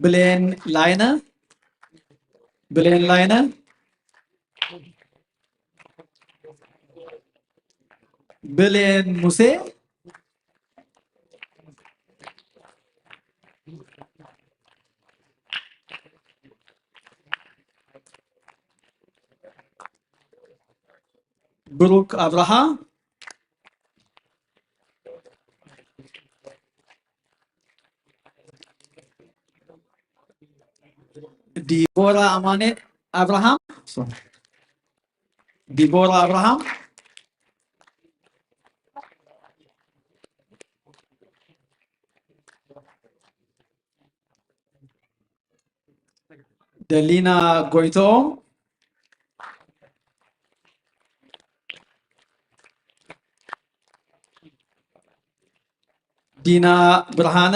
ብሌን ላይነ ብሌን ላይነ ብሌን ሙሴ ብሩክ አብርሃ ዲቦራ አማኔ አብርሃም ዲቦራ አብርሃም ደሊና ጎይቶም ዲና ብርሃነ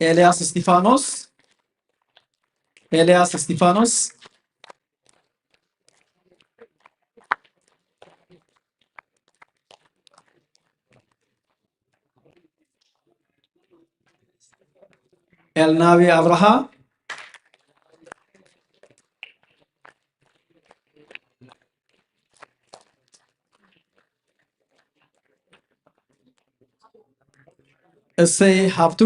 ኤልያስ እስጢፋኖስ ኤልናዊ አብርሃ እሰይ ሀብቱ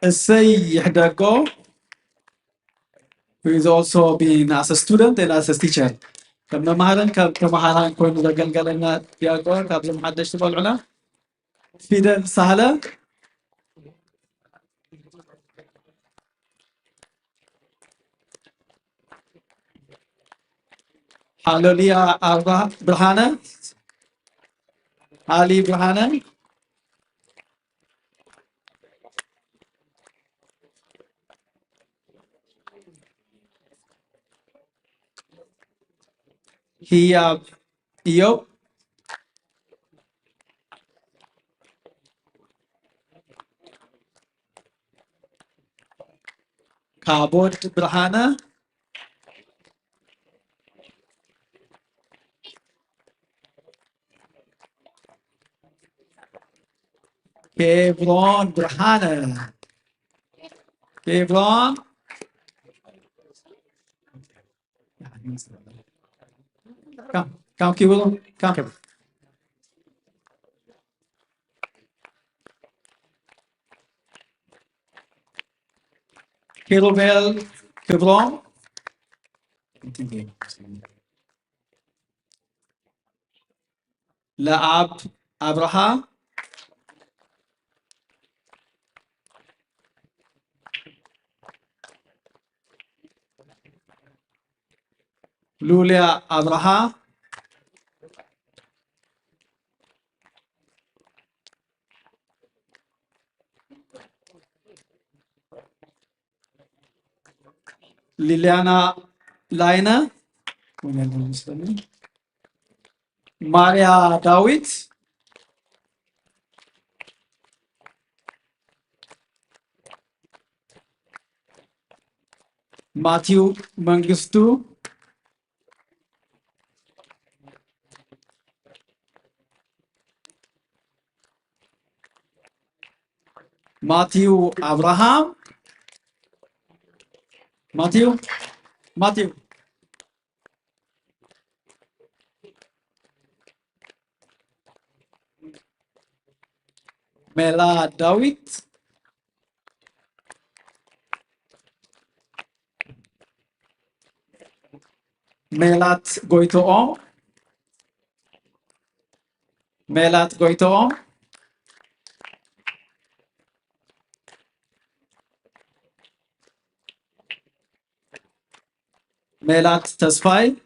እሰይ ይሕደጎ who is also been as a student and as a teacher كم مهارن كم مهارن كون زغلغلنا دياقون كابز محدش تبلعنا فيدل سهله هالوليا أربعة برهانة علي برهانة هي إيوب كابوت برهانة كيفرون برهانة كيفرون كم كيفرون كم كيروبيل كيفرون لعب أبرهام لوليا أبرهام ليليانا لاينا ماريا داويد ماتيو منغستو ماتيو أبراهام ماتيو ميلا داويد ميلات غويتوم ميلات تسفاي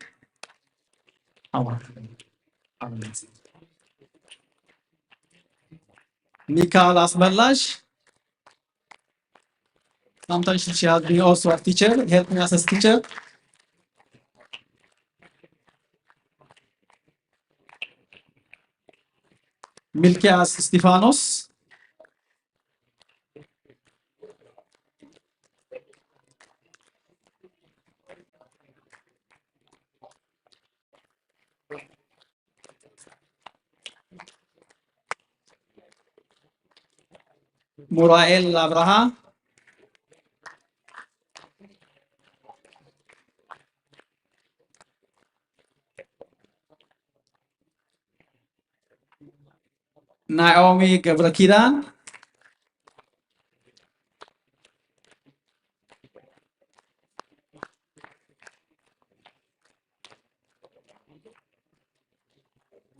ميكال أسملاش sometimes she has been also a teacher helped me as a teacher ملكياس استيفانوس مورائيل أبراهام نعومي جبركيدان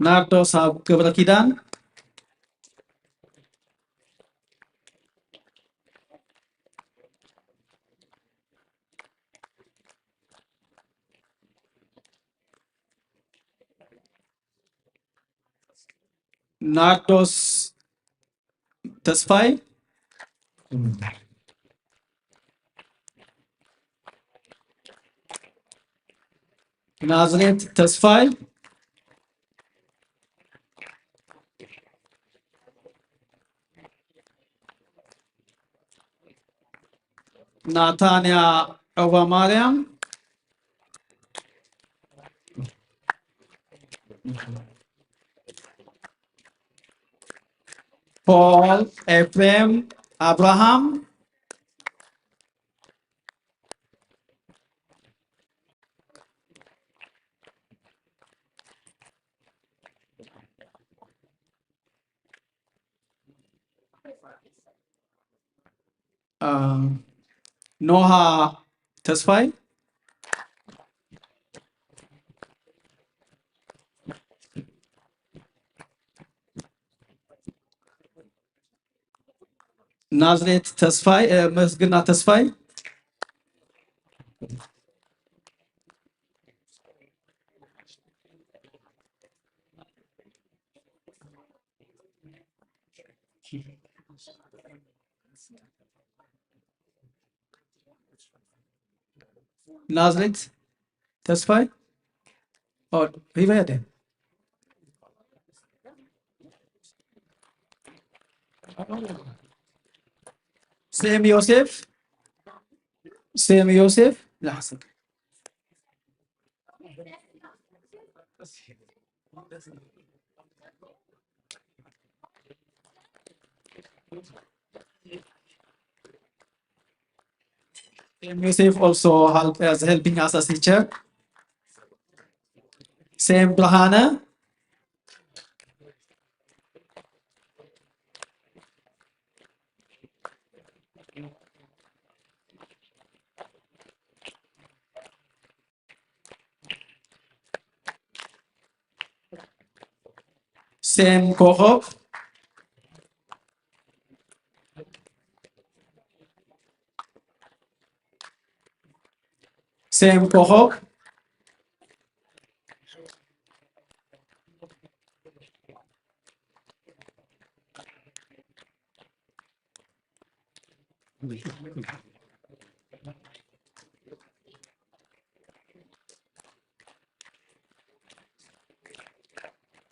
ناردوس جبركيدان ناردوس تسفاي نازريت تسفاي ناتانيا أوبا مريم بول إبراهيم أبراهام نوها تسفاي نازريت تسفاي مسجنا تسفاي نازريت تسفاي أو هي يده سيم يوسف سيم يوسف لحظة Sam Yosef also help as helping us as teacher. Sam Brahana. Sam Kohop. Sam Kohop.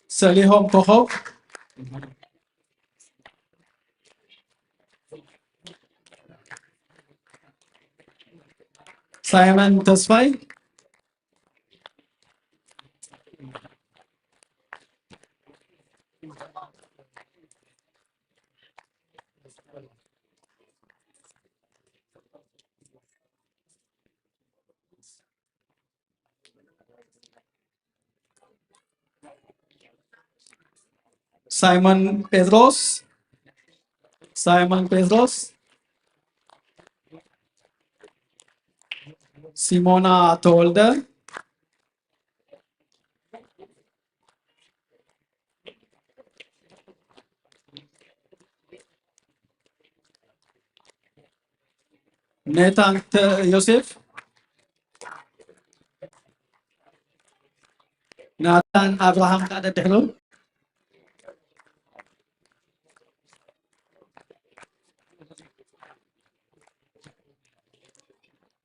Salihom Kohop. Simon Tasfai. Simon Pedros. Simon Pedros. Simona Tolder. Nathan Yosef. Nathan Abraham tak ada dahulu.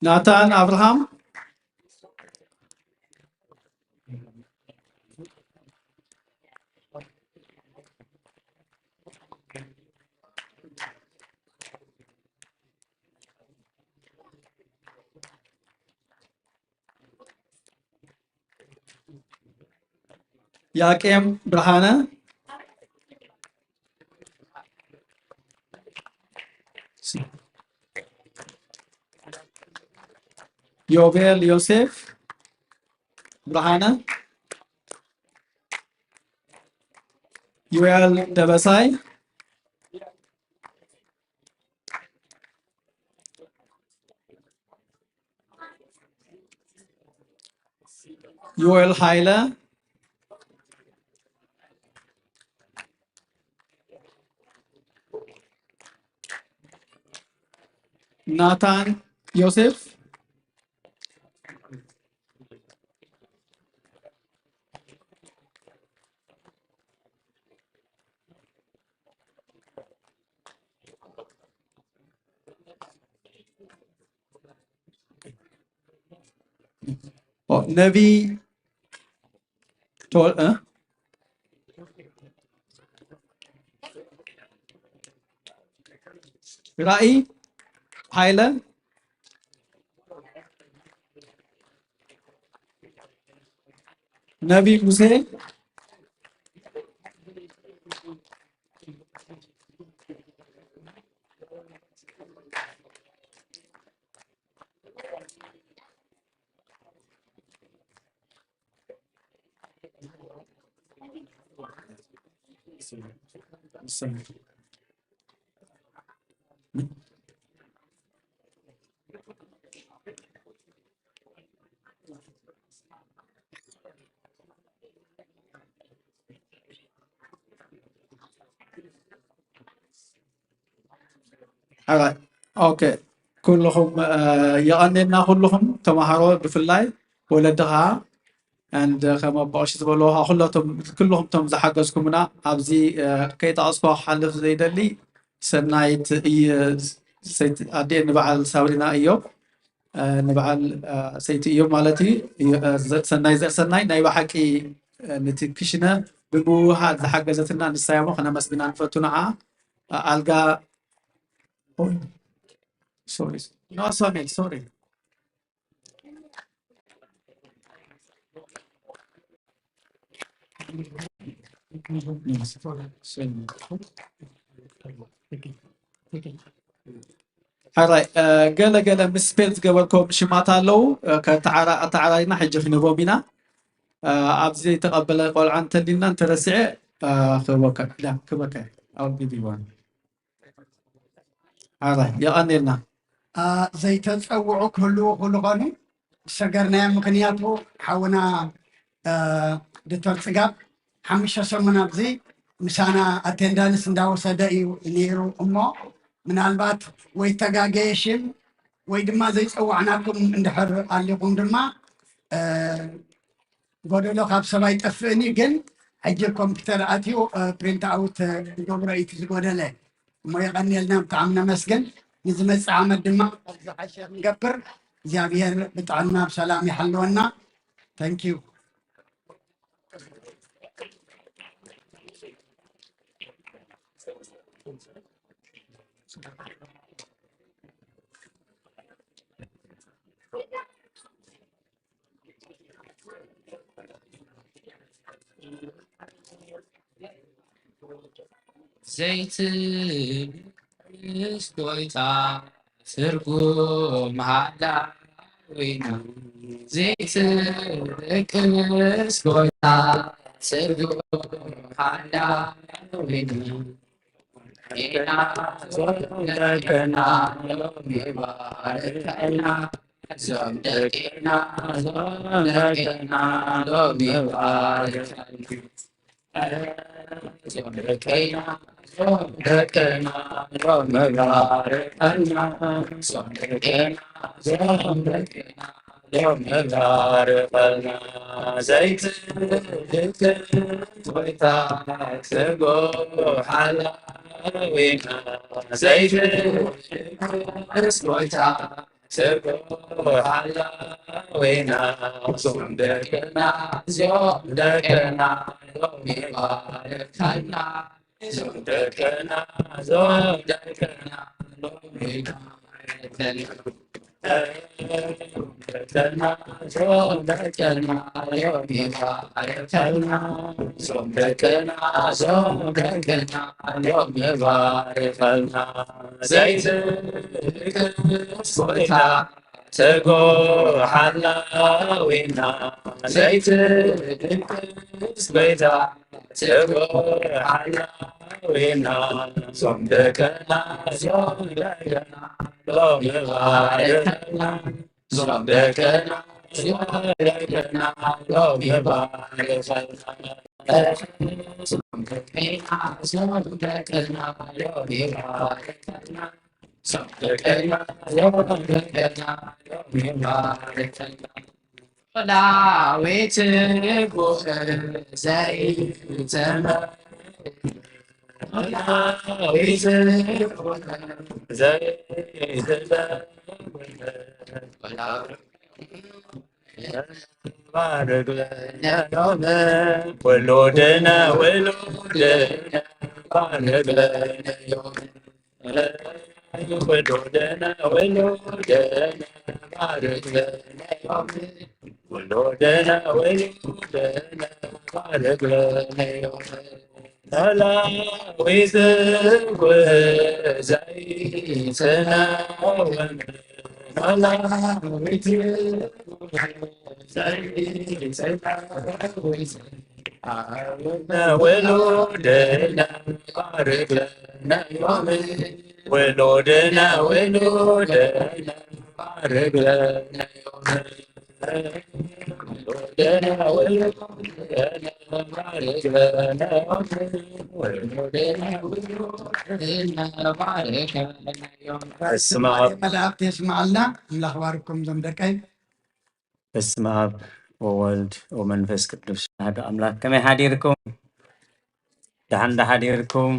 Nathan Abraham. ያቄም ብርሃነ ዮቤል ዮሴፍ ብርሃነ ዩኤል ደበሳይ ዩኤል ኃይለ ናታን ዮሴፍ ነቢ ራእይ ኃይለ ነቢ ሙሴ Alright. Okay. كلهم يغنينا كلهم تمهروا بفلاي ولدها and كما بقاش تقولوها كلهم تم زحقزكمنا أبزي كي تعصبوا حلف زي دلي سنايت سيت أدي نبعل ساورينا إيوب نبعل سيت إيوب مالتي سناي نايبا حكي نتكشنا ببوها زحقزتنا نسايمو خنا مسبنا نفتونا ألقى sorry. No, sorry. Alright, قال مسبيلت قبلكم شمات له كتعرينا حجة في نبوبنا أبزي تقبل قول عن تلينا ترسع خبك لا خبك أو بديوان Alright, يا أنيلنا زي تتصوعوا كله غني سجرنا مكنياتو حونا دكتور صقاب حمشة سمنا بزي مسانا اتندانس نداو سداي نيرو امو من البات ويتغاغيشن ويدما زي تصوعناكم اندحر عليكم دما غودلو خاب سباي طفني جن حجي كمبيوتر اتيو برينت اوت دوبرايت زغودله ما يغنيلنا بتعمنا مسجن نزمت عمد دما زحشيخ نقبر زابير بتعنا بسلام يحلونا ثانك يو زيت سكويتا سرقو محلا وينا زيت سكويتا سرقو محلا وينا إنا زودكنا مباركنا زودكنا زودكنا زودكنا زيت ويتا سرقو حلا وينا زيت ويتا سرقو حلا وينا زودكنا زودكنا مباركنا زودكنا زودكنا مباركنا Dekana, Zom Dekana, Yomi Varekana, Zom Dekana, Zom Dekana, Yomi Varekana, Zaytu Soita, Tego Halawina, Zaytu Soita, Tego Halawina, Zom Dekana, Zom Dekana, Yomi Varekana, Zom Dekana, Zom Dekana, Yomi Varekana. Zom Dekana, Zom Dekana, Yomi Varekana. Zom Dekana, Zom Dekana, Yomi Varekana. La wete go zai tana. La wete go zai tana. Welodena, welodena, welodena, welodena, welodena, welodena, Ala wize zai sana wan. Ala wize zai sana wize. Na welo de na parle na yome. Welo de na parle na yome. ملاك يسمع لنا من اخباركم زمدكاي. በስመ አብ ወወልድ ወመንፈስ ቅዱስ አሐዱ አምላክ። ከመይ ሓዲርኩም? ደሓን ሓዲርኩም?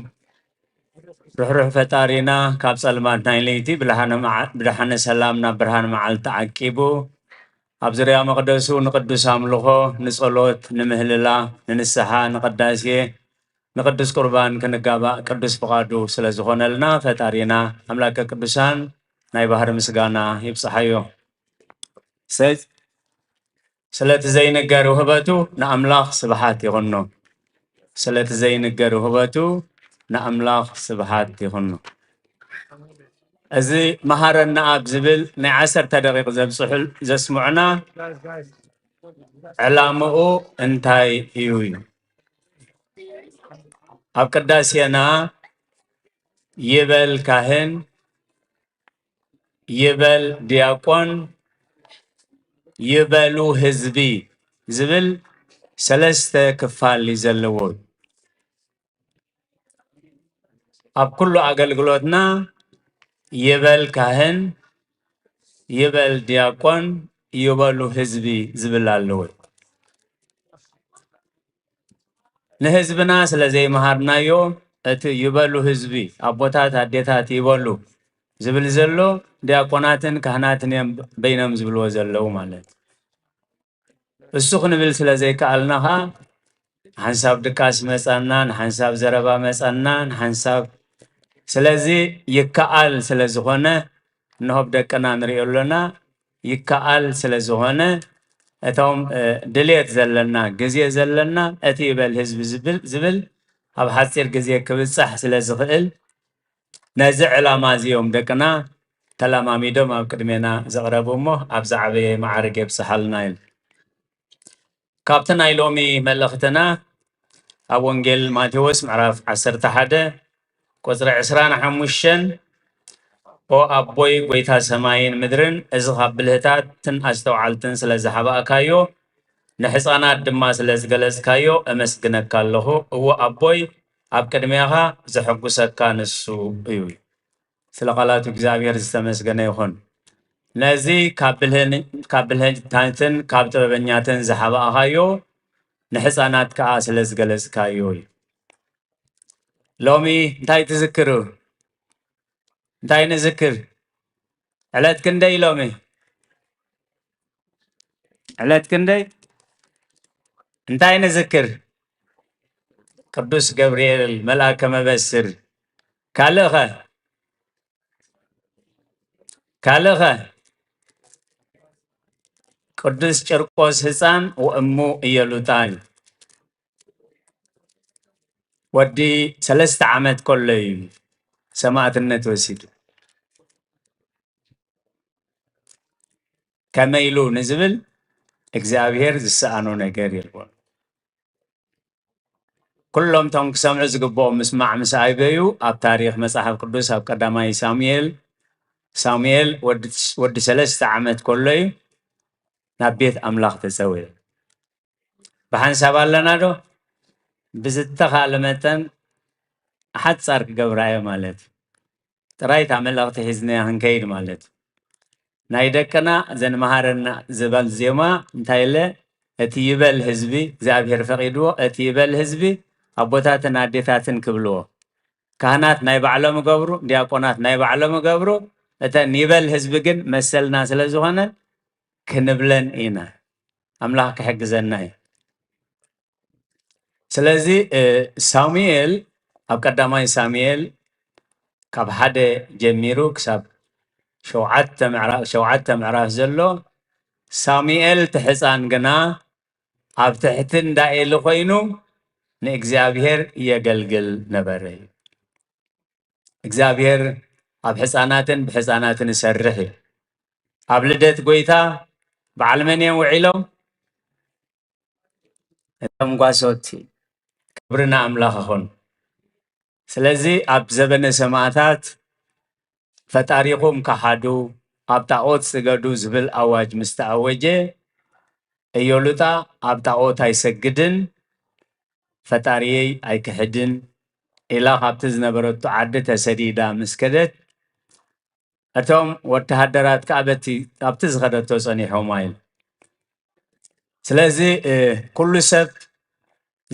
ርሕሩሕ ፈጣሪና ካብ ጸልማት ናይ ለይቲ ብድሓነ ሰላም ናብ ብርሃን መዓልቲ ዓቂቡ ኣብ ዙርያ መቕደሱ ንቅዱስ ኣምልኾ፣ ንጸሎት፣ ንምህልላ፣ ንንስሓ፣ ንቅዳሴ፣ ንቅዱስ ቁርባን ክንጋባእ ቅዱስ ፍቓዱ ስለ ዝኾነልና ፈጣሪና ኣምላከ ቅዱሳን ናይ ባህሪ ምስጋና ይብፅሓዮ። ስለቲ ዘይንገር ውህበቱ ንኣምላኽ ስብሓት ይኹኖ። ስለቲ ዘይንገር ውህበቱ ንኣምላኽ ስብሓት ይኹኖ። እዚ መሃረና ኣብ ዝብል ናይ 10 ደቂቕ ዘብፅሑል ዘስምዑና ዕላምኡ እንታይ እዩ? ኣብ ቅዳሴና ይበል ካህን፣ ይበል ዲያቆን፣ ይበሉ ህዝቢ ዝብል 3 ክፋል እዩ ዘለዎ። ኣብ ኩሉ ኣገልግሎትና ይበል ካህን፣ ይበል ዲያቆን፣ ይበሉ ህዝቢ ዝብል ኣለዎ። ንህዝብና ስለ ዘይመሃርናዮ እቲ ይበሉ ህዝቢ ኣቦታት ኣዴታት ይበሉ ዝብል ዘሎ ዲያቆናትን ካህናትን እዮም በይኖም ዝብልዎ ዘለዉ ማለት። እሱ ክንብል ስለ ዘይከኣልና ኸ ሓንሳብ ድቃስ መፀናን፣ ሓንሳብ ዘረባ መፀናን፣ ሓንሳብ ስለዚ ይከኣል ስለ ዝኾነ እንሆብ ደቅና ንሪኦ ኣለና። ይከኣል ስለ ዝኾነ እቶም ድሌት ዘለና ግዜ ዘለና እቲ ይበል ህዝቢ ዝብል ኣብ ሓፂር ግዜ ክብፃሕ ስለ ዝኽእል ነዚ ዕላማ እዚኦም ደቅና ተለማሚዶም ኣብ ቅድሜና ዘቕረቡ እሞ ኣብ ዝዓበየ ማዕርግ የብፅሓልና ኢሉ ካብቲ ናይ ሎሚ መልእኽትና ኣብ ወንጌል ማቴዎስ ምዕራፍ 11 ቁፅሪ 25 ኦ ኣቦይ ጎይታ ሰማይን ምድርን እዚ ካብ ብልህታትን ኣስተውዓልትን ስለ ዝሓባእካዮ ንህፃናት ድማ ስለ ዝገለጽካዮ ኣመስግነካ ኣለኹ። እዎ ኣቦይ ኣብ ቅድሜኻ ዘሐጉሰካ ንሱ እዩ። ስለ ቃላቱ እግዚአብሔር ዝተመስገነ ይኹን። ነዚ ካብ ብልህታትን ካብ ጥበበኛትን ዝሓባእካዮ ንህፃናት ከዓ ስለ ዝገለጽካዮ እዩ። ሎሚ እንታይ ትዝክሩ? እንታይ ንዝክር? ዕለት ክንደይ ሎሚ? ዕለት ክንደይ? እንታይ ንዝክር? ቅዱስ ገብርኤል መልአከ መበስር። ካልእኸ? ካልእኸ? ቅዱስ ጨርቆስ ህፃን ወእሙ እየሉጣን ወዲ 3 ዓመት ኮለይ ሰማዕትነት ወሲዱ ከመይሉ ንዝብል እግዚአብሔር ዝሰአኖ ነገር የልቦን ኩሎም ቶም ክሰምዑ ዝግብኦም ምስማዕ ምስ ኣይበዩ ኣብ ታሪክ መጽሓፍ ቅዱስ ኣብ ቀዳማይ ሳሙኤል ወዲ 3 ዓመት ኮለይ ናብ ቤት ኣምላኽ ተፀውየ ብሓንሳብ ኣለና ዶ ብዝተኻለ መጠን ሓፃር ክገብራየ ማለት ጥራይታ መልእኽቲ ሒዝናያ ክንከይድ ማለት ናይ ደቅና ዘንመሃረና ዝበል ዜማ እንታይ ኢለ እቲ ይበል ህዝቢ እግዚአብሔር ፈቂድዎ እቲ ይበል ህዝቢ ኣቦታትን ኣዴታትን ክብልዎ ካህናት ናይ ባዕሎም ገብሩ ዲያቆናት ናይ ባዕሎም ገብሩ እተን ይበል ህዝቢ ግን መሰልና ስለ ዝኾነ ክንብለን ኢና ኣምላኽ ክሕግዘና እዩ ስለዚ ሳሙኤል ኣብ ቀዳማይ ሳሙኤል ካብ ሓደ ጀሚሩ ክሳብ 7 ምዕራፍ ዘሎ ሳሙኤል ትሕፃን ግና ኣብ ትሕቲ እንዳኤሊ ኮይኑ ንእግዚአብሔር የገልግል ነበረ እግዚአብሔር ኣብ ሕፃናትን ብሕፃናትን ይሰርሕ ኣብ ልደት ጎይታ በዓል መን እዮም ውዒሎም እቶም ጓሶት ክብርና ኣምላኽ ይኹን ስለዚ ኣብ ዘበነ ሰማዕታት ፈጣሪኹም ከሓዱ ኣብ ጣዖት ስገዱ ዝብል ኣዋጅ ምስ ተኣወጀ እዮሉጣ ኣብ ጣዖት ኣይሰግድን ፈጣሪየይ ኣይክሕድን ኢላ ካብቲ ዝነበረቱ ዓዲ ተሰዲዳ ምስ ከደት እቶም ወተሃደራት ከዓ ኣብቲ ዝኸደቶ ፀኒሖም ኢሉ ስለዚ ኩሉ ሰብ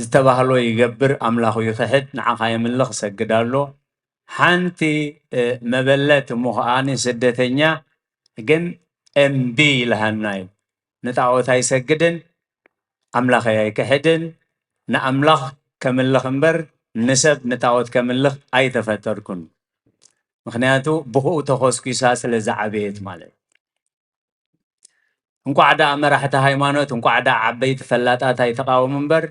ዝተባህሎ ይገብር ኣምላኹ ይክሕድ ንዓኻ የምልኽ ሰግዳሎ ሓንቲ መበለት እሞ ከዓኒ ስደተኛ ግን እምቢ ኢልሃና እዩ ንጣዖት ኣይሰግድን ኣምላኸይ ኣይክሕድን ንኣምላኽ ከምልኽ እምበር ንሰብ ንጣዖት ከምልኽ ኣይተፈጠርኩን ምክንያቱ ብኽኡ ተኾስኩሳ ስለ ዝዓበየት ማለት እንኳዕ ዳ መራሕቲ ሃይማኖት እንኳዕ ዳ ዓበይቲ ፈላጣት ኣይተቃወሙ እምበር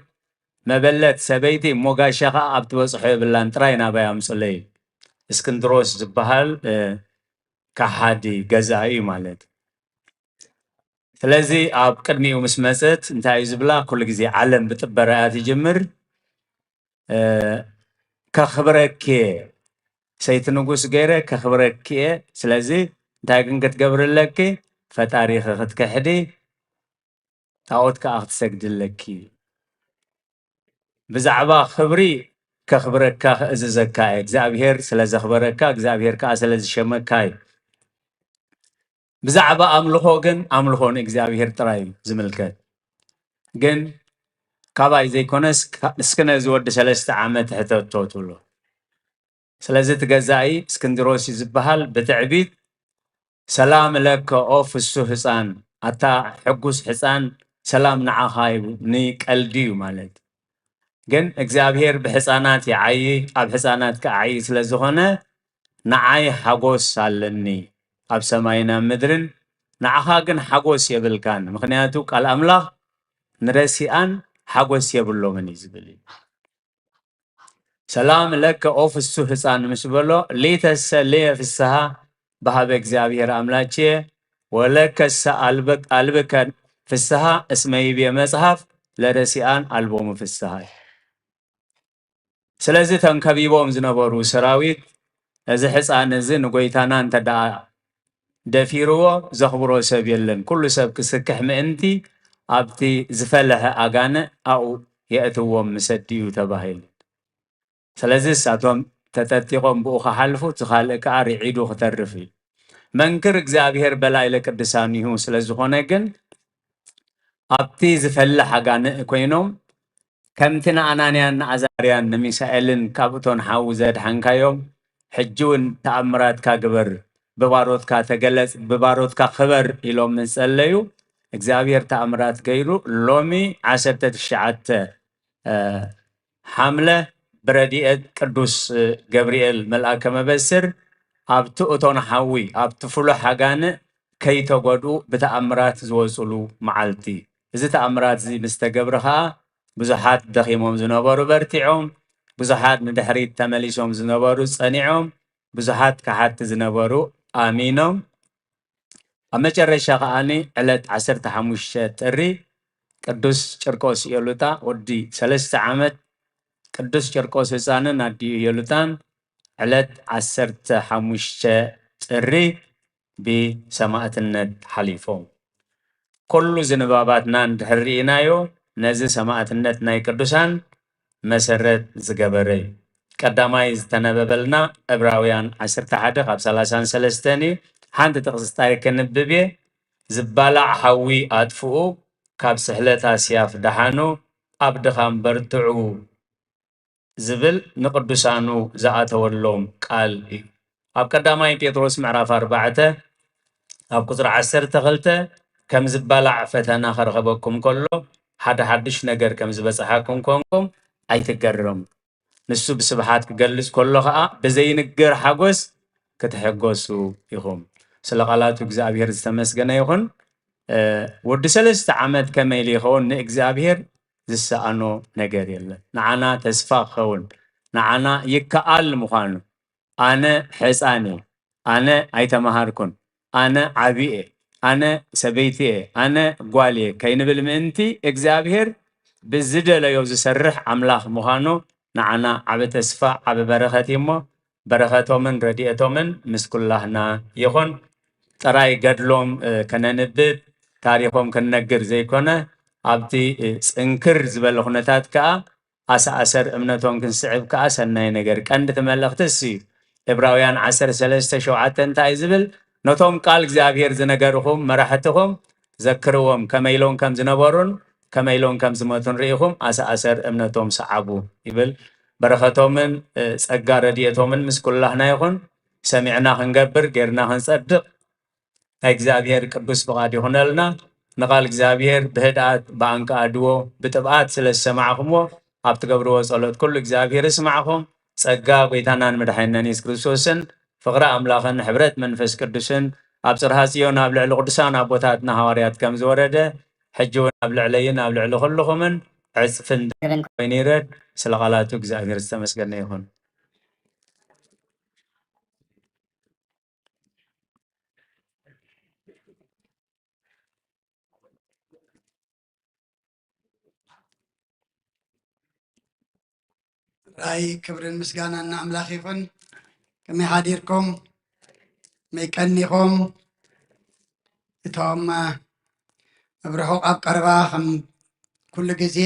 መበለት ሰበይቲ ሞጋሻኻ ኣብ ትበፅሖ የብላን ጥራይ ናባይ ኣምፅለይ እስክንድሮስ ዝበሃል ካሓዲ ገዛኢ ማለት ስለዚ ኣብ ቅድሚኡ ምስ መፀት እንታይ ዝብላ ኩሉ ግዜ ዓለም ብጥበራያ ትጅምር ከኽብረክ ሰይቲ ንጉስ ገይረ ከኽብረክ ስለዚ እንታይ ግን ክትገብርለኪ ፈጣሪኺ ክትክሕዲ ጣዖት ከዓ ክትሰግድለኪ ብዛዕባ ክብሪ ከኽብረካ ክእዝዘካ እግዚአብሔር ስለ ዘኽበረካ እግዚአብሔር ከዓ ስለ ዝሸመካ ብዛዕባ ኣምልኾ ግን ኣምልኾ ንእግዚአብሔር ጥራይ ዝምልከት ግን ካባይ ዘይኮነስ እስክነ ዝወዲ 3 ዓመት ሕተቶ ትብሎ ስለዚ ትገዛኢ እስክንድሮስ ዝበሃል ብትዕቢት ሰላም ለከ ኦ ፍሱህ ህፃን ኣታ ሕጉስ ህፃን ሰላም ንዓኻ ንቀልዲ እዩ ማለት ግን እግዚአብሔር ብሕፃናት ይዓይ ኣብ ሕፃናት ከዓይ ስለ ዝኾነ ንዓይ ሓጎስ ኣለኒ ኣብ ሰማይና ምድርን ንዓኻ ግን ሓጎስ የብልካን ምክንያቱ ቃል ኣምላኽ ንረሲኣን ሓጎስ የብሎምን እዩ ዝብል ሰላም ለከ ኦ ፍሱህ ህፃን ምስ በሎ ሌተሰ ለየ ፍስሃ በሃበ እግዚአብሔር ኣምላቼ ወለከሰ ኣልብከ ፍስሃ እስመ ይብየ መጽሓፍ ለረሲኣን ኣልቦሙ ፍስሃ ስለዚ ተንከቢቦም ዝነበሩ ሰራዊት እዚ ህፃን እዚ ንጎይታና እንተደኣ ደፊርዎ ዘኽብሮ ሰብ የለን ኩሉ ሰብ ክስክሕ ምእንቲ ኣብቲ ዝፈለሐ ኣጋነ ኣብኡ የእትዎም ምሰድዩ ተባሂሉ ስለዚ ሳቶም ተጠጢቆም ብኡ ክሓልፉ ትኻልእ ከዓ ርዒዱ ክተርፍ እዩ መንክር እግዚአብሔር በላይለ ቅዱሳኒሁ ስለ ዝኾነ ግን ኣብቲ ዝፈልሕ ኣጋነ ኮይኖም ከምቲ ንኣናንያን ንኣዛርያን ንሚሳኤልን ካብእቶን ሓዊ ዘድሓንካዮም ሕጂ እውን ተኣምራትካ ግበር ብባሮትካ ተገለጽ ብባሮትካ ክበር ኢሎም ምስ ጸለዩ እግዚአብሔር ተኣምራት ገይሩ ሎሚ 19 ሓምለ ብረድኤት ቅዱስ ገብርኤል መልአከ መበስር ኣብቲ እቶን ሓዊ ኣብቲ ፍሉሕ ኣጋነ ከይተጎድኡ ብተኣምራት ዝወፅሉ መዓልቲ እዚ ተኣምራት እዚ ምስ ተገብረ ከዓ ብዙሓት ደኺሞም ዝነበሩ በርቲዖም ብዙሓት ንድሕሪት ተመሊሶም ዝነበሩ ፀኒዖም ብዙሓት ካሓቲ ዝነበሩ ኣሚኖም ኣብ መጨረሻ ከዓኒ ዕለት 15 ጥሪ ቅዱስ ጨርቆስ ኢየሉጣ ወዲ 3 ዓመት ቅዱስ ጨርቆስ ህፃንን ኣዲኡ ኢየሉጣን ዕለት 15 ጥሪ ብሰማዕትነት ሓሊፎም ኩሉ ዝንባባትና እንድሕር ርኢናዮ ነዚ ሰማዕትነት ናይ ቅዱሳን መሰረት ዝገበረ እዩ ቀዳማይ ዝተነበበልና ዕብራውያን 11 ካብ 33 እዩ ሓንቲ ጥቕሲ ታሪክ ክንብብ እየ ዝባላዕ ሓዊ ኣጥፍኡ ካብ ስሕለት ኣስያፍ ደሓኑ ኣብ ድኻም በርትዑ ዝብል ንቅዱሳኑ ዝኣተወሎም ቃል እዩ ኣብ ቀዳማይ ጴጥሮስ ምዕራፍ 4 ኣብ ቁፅሪ 12 ከም ዝባላዕ ፈተና ከረኸበኩም ከሎ ሓደ ሓድሽ ነገር ከም ዝበፅሓኩም ኮንኩም ኣይትገርም ንሱ ብስብሓት ክገልጽ ከሎ ከዓ ብዘይንግር ሓጎስ ክትሕጎሱ ኢኹም ስለ ቃላቱ እግዚአብሔር ዝተመስገነ ይኹን ወዲ 3 ዓመት ከመይ ይኸውን ንእግዚአብሔር ዝሰኣኖ ነገር የለን ንዓና ተስፋ ክኸውን ንዓና ይከኣል ምዃኑ ኣነ ሕፃን እየ ኣነ ኣይተማሃርኩን ኣነ ዓብየ ኣነ ሰበይቲ እየ ኣነ ጓል እየ ከይንብል ምእንቲ እግዚአብሔር ብዝደለዮ ዝሰርሕ ኣምላኽ ምዃኑ ንዓና ዓብ ተስፋ ዓብ በረኸት እሞ በረኸቶምን ረድኤቶምን ምስ ኩላህና ይኹን ጥራይ ገድሎም ከነንብብ ታሪኾም ክንነግር ዘይኮነ ኣብቲ ፅንክር ዝበለ ኩነታት ከዓ ኣሰኣሰር እምነቶም ክንስዕብ ከዓ ሰናይ ነገር ቀንዲ ተመለኽትስ ዕብራውያን 13:7 እንታይ ዝብል ነቶም ቃል እግዚአብሔር ዝነገርኹም መራሕትኹም ዘክርዎም ከመይሎም ከም ዝነበሩን ከመይሎም ከም ዝመቱን ርኢኹም ኣሰኣሰር እምነቶም ሰዓቡ ይብል በረኸቶምን ጸጋ ረድኤቶምን ምስ ኩላህና ይኹን ሰሚዕና ክንገብር ጌርና ክንጸድቕ ናይ እግዚአብሔር ቅዱስ ፍቃድ ይኹነልና ንቃል እግዚአብሔር ብህድኣት በኣንቃ ኣድዎ ብጥብኣት ስለ ዝሰማዕኹምዎ ኣብ ትገብርዎ ጸሎት ኩሉ እግዚአብሔር ይስማዕኹም ጸጋ ጎይታናን መድሓኒትናን ኢየሱስ ክርስቶስን ፍቅሪ ኣምላኽን ሕብረት መንፈስ ቅዱስን ኣብ ጽርሐ ጽዮን ኣብ ልዕሊ ቅዱሳን ኣቦታትና ሃዋርያት ከም ዝወረደ ሕጂ እውን ኣብ ልዕለይን ኣብ ልዕሊ ኩልኹምን ዕፅፍን ኮይኑ ይረድ ስለ ቃላቱ እግዚአብሔር ዝተመስገነ ይኹን ራይ ክብርን ምስጋናና ኣምላኽ ይኹን ከመይ ሓዲርኩም ከመይ ቀኒኹም እቶም ኣብ ርሑቕ ኣብ ቀረባ ከም ኩሉ ግዜ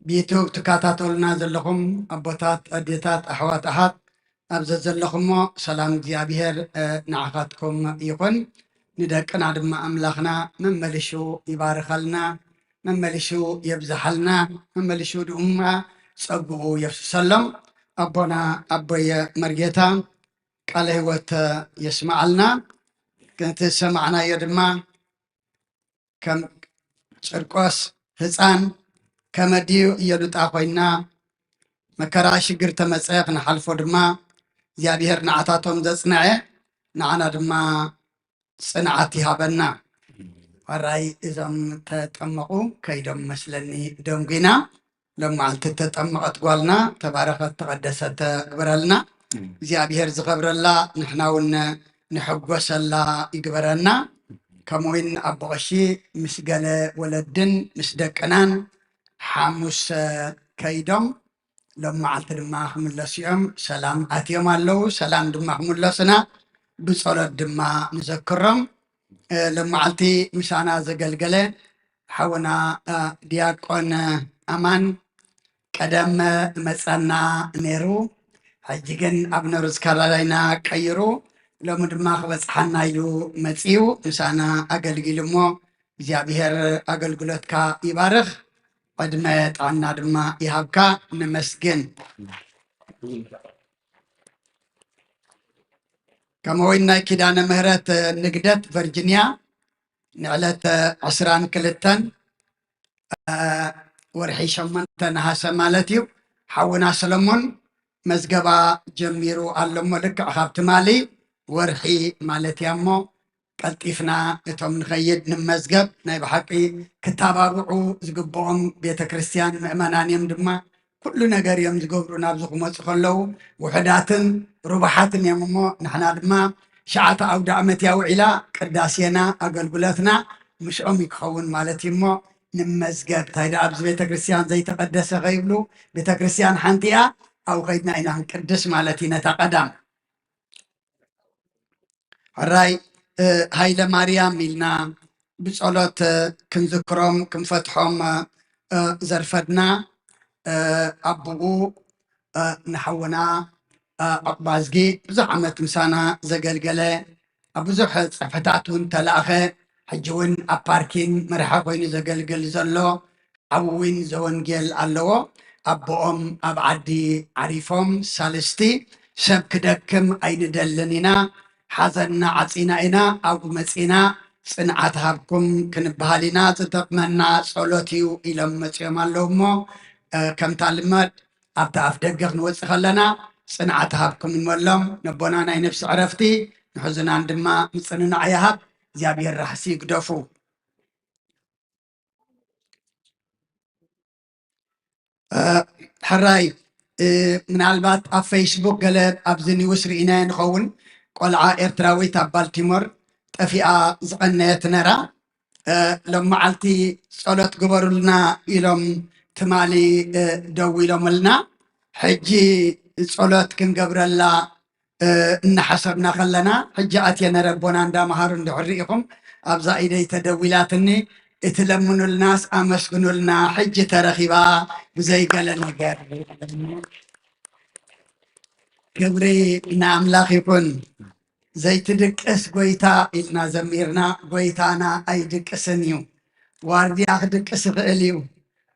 ብዩቱብ ትከታተሉና ዘለኹም ኣቦታት ኣዴታት ኣሕዋት ኣሓት ኣብዚ ዘለኹሞ ሰላም እግዚአብሔር ንዓኻትኩም ይኹን ንደቅና ድማ ኣምላኽና መመልሹ ይባርኸልና መመልሹ የብዝሓልና መመልሹ ድማ ጸጉኡ የፍስሰሎም ኣቦና ኣቦየ መርጌታ ቃለ ህይወት የስማዓልና ከንቲ ሰማዕናዮ ድማ ከም ጨርቆስ ህፃን ከመዲዩ ኢየሉጣ ኮይና መከራ ሽግር ተመፀ ክንሓልፎ ድማ እግዚአብሔር ንዓታቶም ዘጽንዐ ንዓና ድማ ጽንዓት ይሃበና ወራይ እዞም ተጠመቁ ከይዶም መስለኒ ደንጉና ለማዓልቲ ተጠመቀት ጓልና ተባረኸት ተቀደሰት ግበረልና እግዚአብሔር ዝኸብረላ ንሕና እውን ንሕጎሰላ ይግበረና ከምኡውን ኣብ በቐሺ ምስ ገለ ወለድን ምስ ደቅናን ሓሙስ ከይዶም ለማዓልቲ ድማ ክምለሱ እዮም ሰላም ኣትዮም ኣለው ሰላም ድማ ክምለሱና ብጸሎት ድማ ንዘክሮም ለማዓልቲ ምሳና ዘገልገለ ሓውና ዲያቆን ኣማን ቀደም መፀና ነይሩ ሕጂ ግን ኣብ ኖርዝ ካሮላይና ቀይሩ ሎሚ ድማ ክበፅሓና ኢሉ መፂኡ ምሳና ኣገልጊሉ እሞ እግዚአብሔር ኣገልግሎትካ ይባርኽ ቅድመ ጥዕና ድማ ይሃብካ ንመስግን ከምኡውን ናይ ኪዳነ ምህረት ንግደት ቨርጂንያ ንዕለት 22 ወርሒ 8 ነሓሰ ማለት እዩ ሓውና ሰሎሞን መዝገባ ጀሚሩ ኣሎሞ ልክዕ ካብቲ ማሊ ወርሒ ማለት እያ እሞ ቀልጢፍና እቶም ንኸይድ ንመዝገብ ናይ ብሓቂ ክተባብዑ ዝግብኦም ቤተ ክርስቲያን ምእመናን እዮም ድማ ኩሉ ነገር እዮም ዝገብሩ ናብዚ ክመፁ ከለዉ ውሕዳትን ሩባሓትን እዮም እሞ ንሕና ድማ ሸዓተ ኣውደ ዓመት ያውዒላ ቅዳሴና ኣገልግሎትና ምስኦም ይክኸውን ማለት እዩ እሞ ንመዝገብ እንታይ ኣብዚ ቤተ ክርስቲያን ዘይተቀደሰ ከይብሉ ቤተ ክርስቲያን ሓንቲ እያ ኣብኡ ከይድና ኢና ክንቅድስ ማለት እዩ ነታ ቀዳም ሕራይ ሃይለ ማርያም ኢልና ብጸሎት ክንዝክሮም ክንፈትሖም ዘርፈድና ኣቦኡ ንሓውና ኣቕባዝጊ ብዙሕ ዓመት ምሳና ዘገልገለ ኣብ ብዙሕ ፅሕፈታት እውን ተለኣኸ ሕጂ እውን ኣብ ፓርኪን መርሓ ኮይኑ ዘገልግል ዘሎ ዓብውን ዘወንጌል ኣለዎ ኣቦኦም ኣብ ዓዲ ዓሪፎም ሳልስቲ ሰብ ክደክም ኣይንደልን ኢና ሓዘንና ዓፂና ኢና ኣብኡ መፂና ፅንዓት ሃብኩም ክንበሃል ኢና ዝጠቕመና ጸሎት እዩ ኢሎም መፂኦም ኣለዉ እሞ ከምታ ልመድ ኣብቲ ኣፍ ደገ ክንወፅእ ከለና ፅንዓት ሃብኩም ንበሎም ነቦና ናይ ነፍሲ ዕረፍቲ ንሕዝናን ድማ ምፅንናዕ ይሃብ እግዚኣብሔር ራሕሲ ይግደፉ ሕራይ ምናልባት ኣብ ፌስቡክ ገለ ኣብዚ ኒውስ ርኢና ንኸውን ቆልዓ ኤርትራዊት ኣብ ባልቲሞር ጠፊኣ ዝቐነየት ነራ ሎም መዓልቲ ጸሎት ግበሩልና ኢሎም ትማሊ ደው ኢሎምልና ሕጂ ጸሎት ክንገብረላ እናሓሰብና ከለና ሕጂ ኣትየ ነረቦና እንዳምሃሩ እንድሕር ኢኹም ኣብዛ ኢደይ ተደዊላትኒ እትለምኑልናስ ኣመስግኑልና ሕጂ ተረኺባ ብዘይገለ ነገር ክብሪ ንኣምላኽ ይኹን ዘይትድቅስ ጎይታ ኢልና ዘሚርና ጎይታና ኣይድቅስን እዩ ዋርድያ ክድቅስ ይኽእል እዩ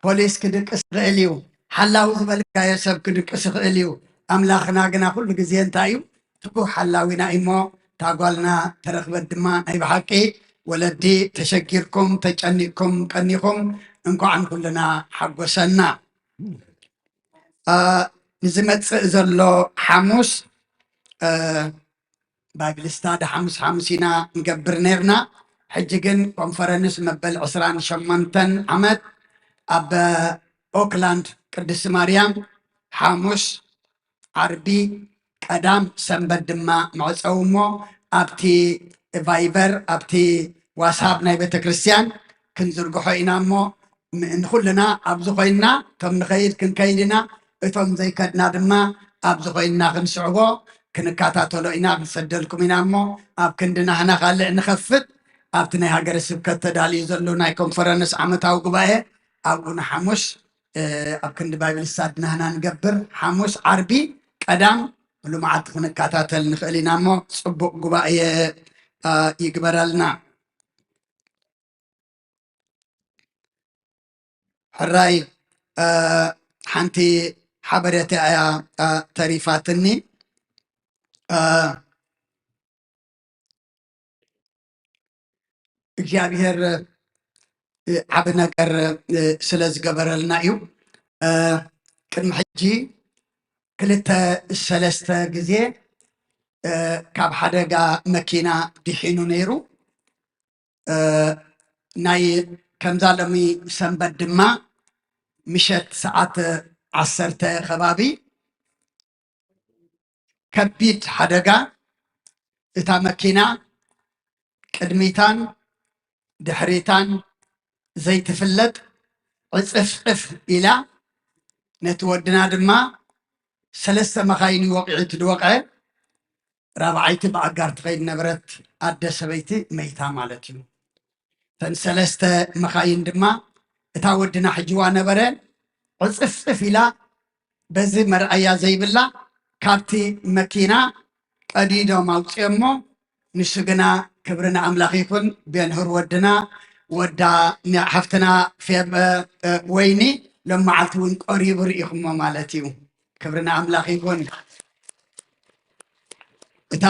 ፖሊስ ክድቅስ ይኽእል እዩ ሓላዊ ዝበልካዮ ሰብ ክድቅስ ይኽእል እዩ ኣምላኽና ግና ኩሉ ግዜ እንታይ እዩ ትጉህ ሓላዊና እሞ ታጓልና ተረኽበት ድማ ናይ ብሓቂ ወለዲ ተሸጊርኩም ተጨኒቕኩም ቀኒኹም እንኳዕን ኩልና ሓጎሰና ንዝመፅእ ዘሎ ሓሙስ ባይብል ስታዲ ሓሙስ ሓሙስ ኢና ንገብር ነርና ሕጂ ግን ኮንፈረንስ መበል 28 ዓመት ኣብ ኦክላንድ ቅድስቲ ማርያም ሓሙስ ዓርቢ ቀዳም ሰንበት ድማ መዕፀው እሞ ኣብቲ ቫይበር ኣብቲ ዋትስኣፕ ናይ ቤተ ክርስቲያን ክንዝርግሖ ኢና እሞ ንኩልና ኣብዚ ኮይንና እቶም ንኸይድ ክንከይድ ኢና እቶም ዘይከድና ድማ ኣብዚ ኮይንና ክንስዕቦ ክንከታተሎ ኢና ክንሰደልኩም ኢና እሞ ኣብ ክንድናህና ካልእ ንኸፍት ኣብቲ ናይ ሃገረ ስብከት ተዳልዩ ዘሎ ናይ ኮንፈረንስ ዓመታዊ ጉባኤ ኣብኡ ንሓሙስ ኣብ ክንዲ ባይብል ስታዲ ናህና ንገብር ሓሙስ ዓርቢ ቀዳም ልመዓልቲ ክንከታተል ንኽእል ኢና እሞ ፅቡቅ ጉባኤ ይግበረልና ሕራይ ሓንቲ ሓበሬታ እያ ተሪፋትኒ እግዚኣብሔር ዓብ ነገር ስለ ዝገበረልና እዩ ቅድሚ ሕጂ 2-3 ግዜ ካብ ሓደጋ መኪና ድሒኑ ነይሩ ናይ ከምዛ ሎሚ ሰንበት ድማ ምሸት ሰዓት 10 ከባቢ ከቢድ ሓደጋ እታ መኪና ቅድሚታን ድሕሪታን ዘይትፍለጥ ዕፅፍዕፍ ኢላ ነቲ ወድና ድማ 3 መኻይን ወቂዒት ድወቅዐ ራብዓይቲ ብኣጋር ትኸይድ ነበረት ኣደ ሰበይቲ መይታ ማለት እዩ ተን 3 መኻይን ድማ እታ ወድና ሕጅዋ ነበረ ዕፅፍዕፍ ኢላ በዚ መርኣያ ዘይብላ ካብቲ መኪና ቀዲዶም ኣውፅኦሞ ንሱ ግና ክብሪ ንኣምላኽ ይኩን ቤንሁር ወድና ወዳ ሓፍትና ወይኒ ሎም መዓልቲ እውን ቆሪቡ ርኢኹሞ ማለት እዩ ክብሪ ንኣምላኽ ይኩን እታ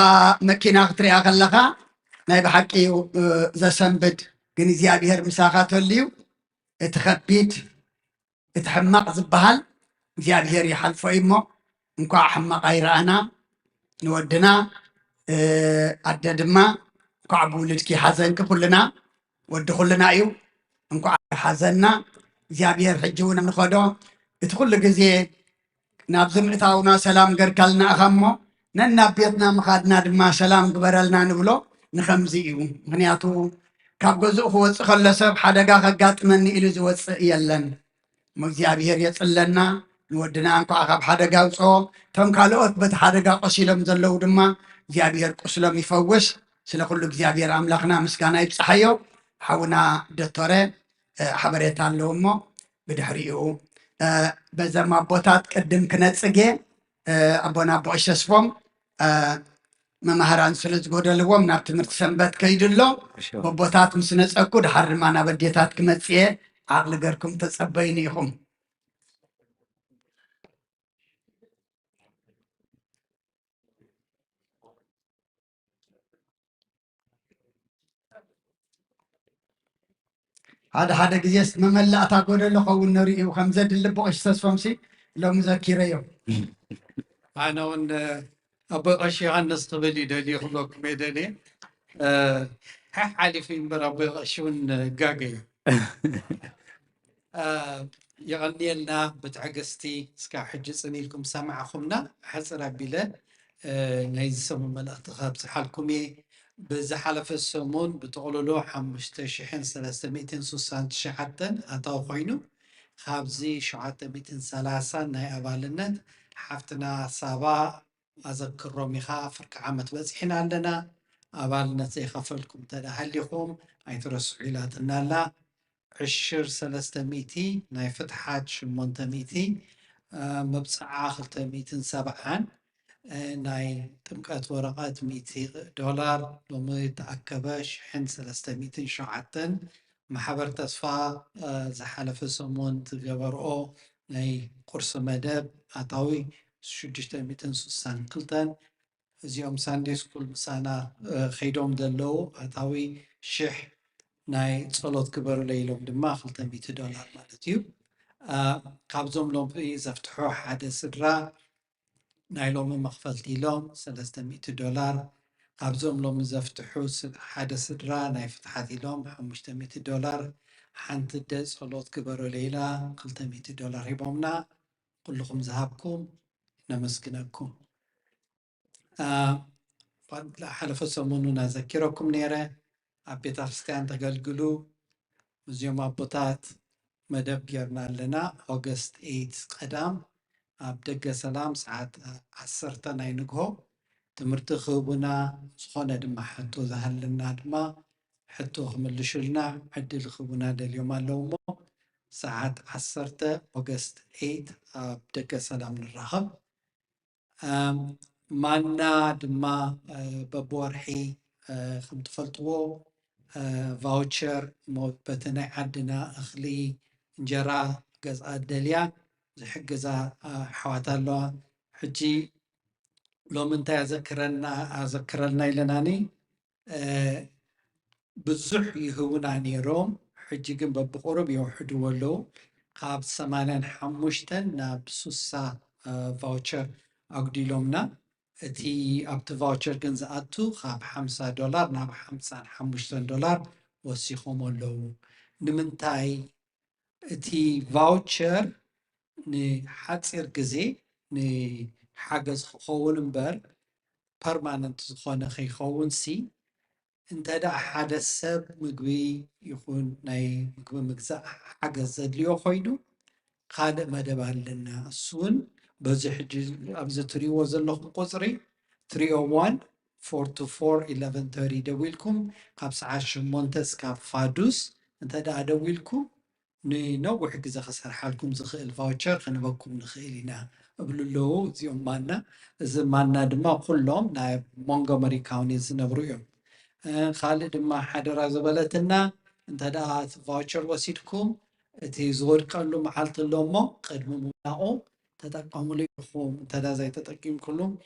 መኪና ክትሪኣ ከለኻ ናይ ብሓቂ ዘሰንብድ ግን እግዚኣብሔር ምሳኻ ተልዩ እቲ ከቢድ እቲ ሕማቕ ዝበሃል እግዚኣብሔር ይሓልፎ እሞ እንኳዕ ሕማቕ ኣይረኣና ንወድና ኣደ ድማ كعب ولدك حزن كلنا ودخلنا أيو انكو حزننا زيابير حجونا نخدو ادخل جزيه نابزم إتاونا سلام قركلنا أخمو ننا بيتنا مخادنا دما سلام قبرلنا نبلو نخمزيو منياتو كاب جزء هو خلص حدقا خقات مني إلي زوت يلن مزيابير يتلنا نودنا انكو أخاب حدقا وصو تم كالوت بت حدقا قسيلم زلو دما زيابير قسلم يفوش سلا كل زيابير أملاقنا مسكانا يبصحيو حاونا دكتورة حبريت اللومو بدحريو بزما بوتات قدم كنصغي ابونا بوشسفوم ممهران سلز غودلوم ናብ ትምህርት ሰንበት ከይድሎ በቦታት ምስነጸኩ ድሐርማና በዴታት ክመጽየ አቅል ገርኩም ተጸበይኒ ይኹም هذا جيس مملا تاقول له خون نري وخمزة اللي بقش تسفمسي لو مذكريه أنا ون أبو أشياء الناس قبلي دلي خلوك ميداني حالي في برابو أشون جاجي يغني لنا بتعقستي سكا حجزني لكم سامعكمنا حسنا بلا نايز سمو ملأت خابس حالكمي بزحلف السمون بتقولوا له حمشت شحن 360 شحتن أتاو خوينو خابزي شعات 230 ناي أبالنت حفتنا سابا أذكر رومي خافر كعامة بزحين عندنا أبالنت زي خفلكم تدا هليكم أيترسو عيلاتنا لا 10 ناي فتحات 800 مبصعة 570 ناي تمكات ورقات $100 لما تأكبش حين 300 شعتن محبر تصفى زحلف السمون تجبرو ناي قرص مدب أطاوي 660 قلتن زيوم ساندي سكول مسانا خيدوم دلو أطاوي شح ناي تصلوت كبر ليلوم دما $500 مالتيو قابزوم لهم في زفتحو حدا سدرا ناي لهم مخفلتي لهم $300 قابزوم لهم زفتحو حدا سدرا ناي فتحاتي لهم $500 حانت الدس صلوت كبر ليلة $500 يبومنا كلكم ذهبكم نمسكنكم حلف السموننا ذكركم نيرة أبيت أفستان تقلقلو مزيوم أبوتات مدب جرنا لنا أغسطس 8 قدام أبدق سلام ساعات 10 ناي نقهو تمرت خبنا سخونة دما حتو ذهل لنا دما حتو خملشلنا عدل خبنا اليوم اللومو ساعات 10 أغسطس 8 أبدق سلام نرحب مانا دما ببورحي خم تفلطوو فاوتشر موت بتنا عدنا أخلي جرا جزء الدليا زحق جزء حوات الله حجي لو من أذكرنا إلناني بزح يهونا نيروم حجي جنب بقرب يوحدوا له قاب 85 نابسوسا فاوتشر أقدي لومنا تي أبت فاوتشر جنزاتو خاب $50 ناب $55 وسيخوم له نمنتاي تي فاوتشر نحتصير جزي نحجز خون مبر permanent خونه خي خون سي انت دا حدا السب مقبي يكون ناي مقبي مقزع حجز زدليو خويدو خادق مدبال لنا السون بزي حجي أبزي تري وزن لكم قصري 301-424-1130 دويلكم قابس 10 مونتس كاب فادوس انت دا دويلكم نوح جزا خسر حالكم زخيل فاوتشر خنبكم نخيلنا قبل له زيوم مانا زمانا دما كلهم نايب مونغومري كاوني زنبرويهم خالد ما حدا زبلتنا انت دا فاوتشر وسيدكم تي زور قالوا محلت اللومو قدم مناقو تتقاموا ليكم تدا زي تتقيم كلهم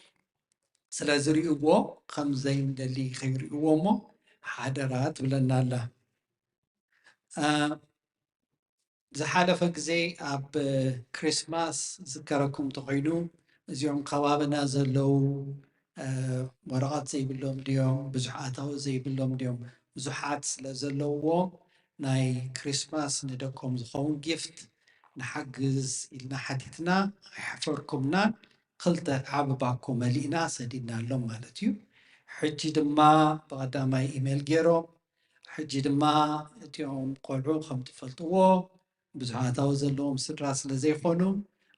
سلازري ابو خمزين دلي خير ابومو حدرات ولنا الله زحالف غزي اب كريسماس ذكركم تقينو زيوم قوابنا زلو ወረቐት ዘይብሎም ድዮም ብዙሕ ኣታዊ ዘይብሎም ድዮም ብዙሓት ስለ ዘለውዎም ናይ ክሪስማስ ንደቆም ዝኸውን ጊፍት ንሓግዝ ኢልና ሓቲትና ኣይሓፈርኩምናን ክልተ ዓብ ባኮ መሊእና ሰዲድናሎም ማለት እዩ ሕጂ ድማ ብቐዳማይ ኢሜል ገይሮም ሕጂ ድማ እቲኦም ቆልዑ ከም ትፈልጥዎ ብዙሕ ኣታዊ ዘለዎም ስድራ ስለ ዘይኮኑ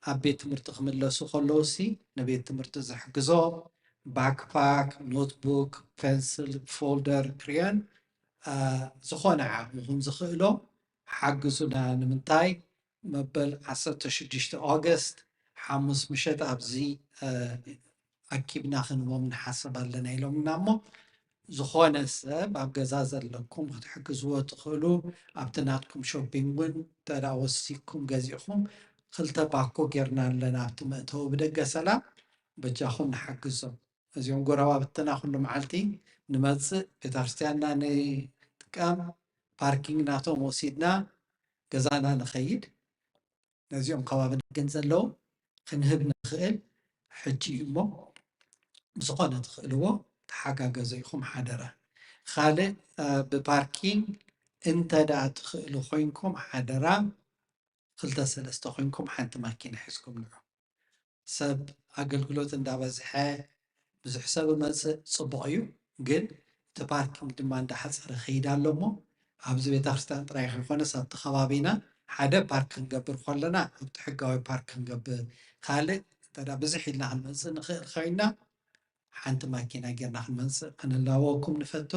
ኣብ ቤት ትምህርቲ ክምለሱ ከለውሲ ንቤት ትምህርቲ ዝሕግዞም ባክፓክ ኖትቡክ ፔንስል ፎልደር ክሪያን ዝኾነ ዓቕምኹም ዝኽእሎም ሓግዙና ንምንታይ መበል 16 ኦገስት 5 ምሸት ኣብዚ ኣኪብና ክንቦም ንሓስብ ኣለና ኢሎምና እሞ ዝኾነ ሰብ ኣብ ገዛ ዘለኩም ክትሕግዝዎ ትኽእሉ ኣብቲ ናትኩም ሾፒንግ እውን ተዳ ወሲኩም ገዚእኹም ክልተ ባኮ ጌርና ኣለና ኣብቲ መእተዊ ብደገ ሰላም በጃኹም ንሓግዞም እዚኦም ጎረባብትና ኩሉ መዓልቲ ንመፅእ ቤተክርስትያንና ንጥቀም ፓርኪንግ ናቶም ወሲድና ገዛና ንኸይድ ነዚኦም ከባቢ ግን ዘለዉ ክንህብ ንኽእል ሕጂ እሞ ብዝኾነ ትኽእልዎ ተሓጋገዘ ኢኹም ሓደራ ካልእ ብፓርኪንግ እንተ ደኣ ትኽእሉ ኮይንኩም ሓደራ ክልተ ሰለስተ ኮይንኩም ሓንቲ ማኪና ሒዝኩም ንዑ ሰብ ኣገልግሎት እንዳበዝሐ ብዙሕ ሰብ መፅእ ፅቡቕ እዩ ግን እቲ ፓርኪንግ ድማ እንዳሓፀረ ኸይድ ኣሎ እሞ ኣብዚ ቤተክርስትያን ጥራይ ከይኮነስ ኣብቲ ከባቢና ሓደ ፓርክ ክንገብር ከለና ኣብቲ ሕጋዊ ፓርክ ክንገብር ካልእ እንተዳ ብዙሕ ኢልና ክንመፅእ ንኽእል ኮይና ሓንቲ ማኪና ጌርና ክንመፅእ ክንላወኩም ንፈቱ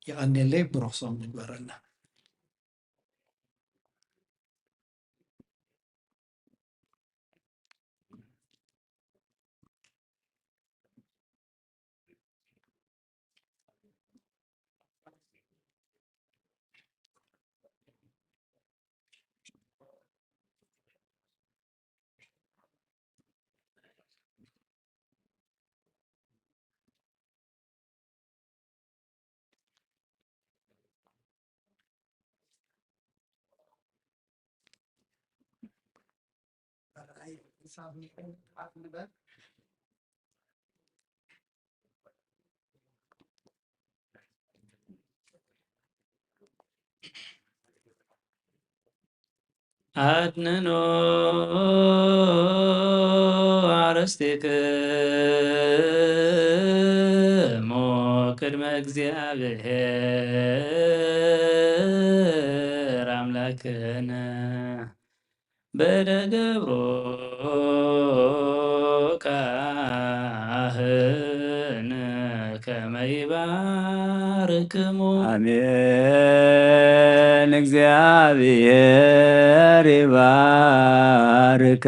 ይቐኒለይ ብረክሶም ንግበረልና አድንኖ አርሥቲክሙ ቅድመ እግዚአብሔር አምላክነ በደገብሮ ካህን ከመ ይባርክሙ አሜን። እግዚአብሔር ይባርከን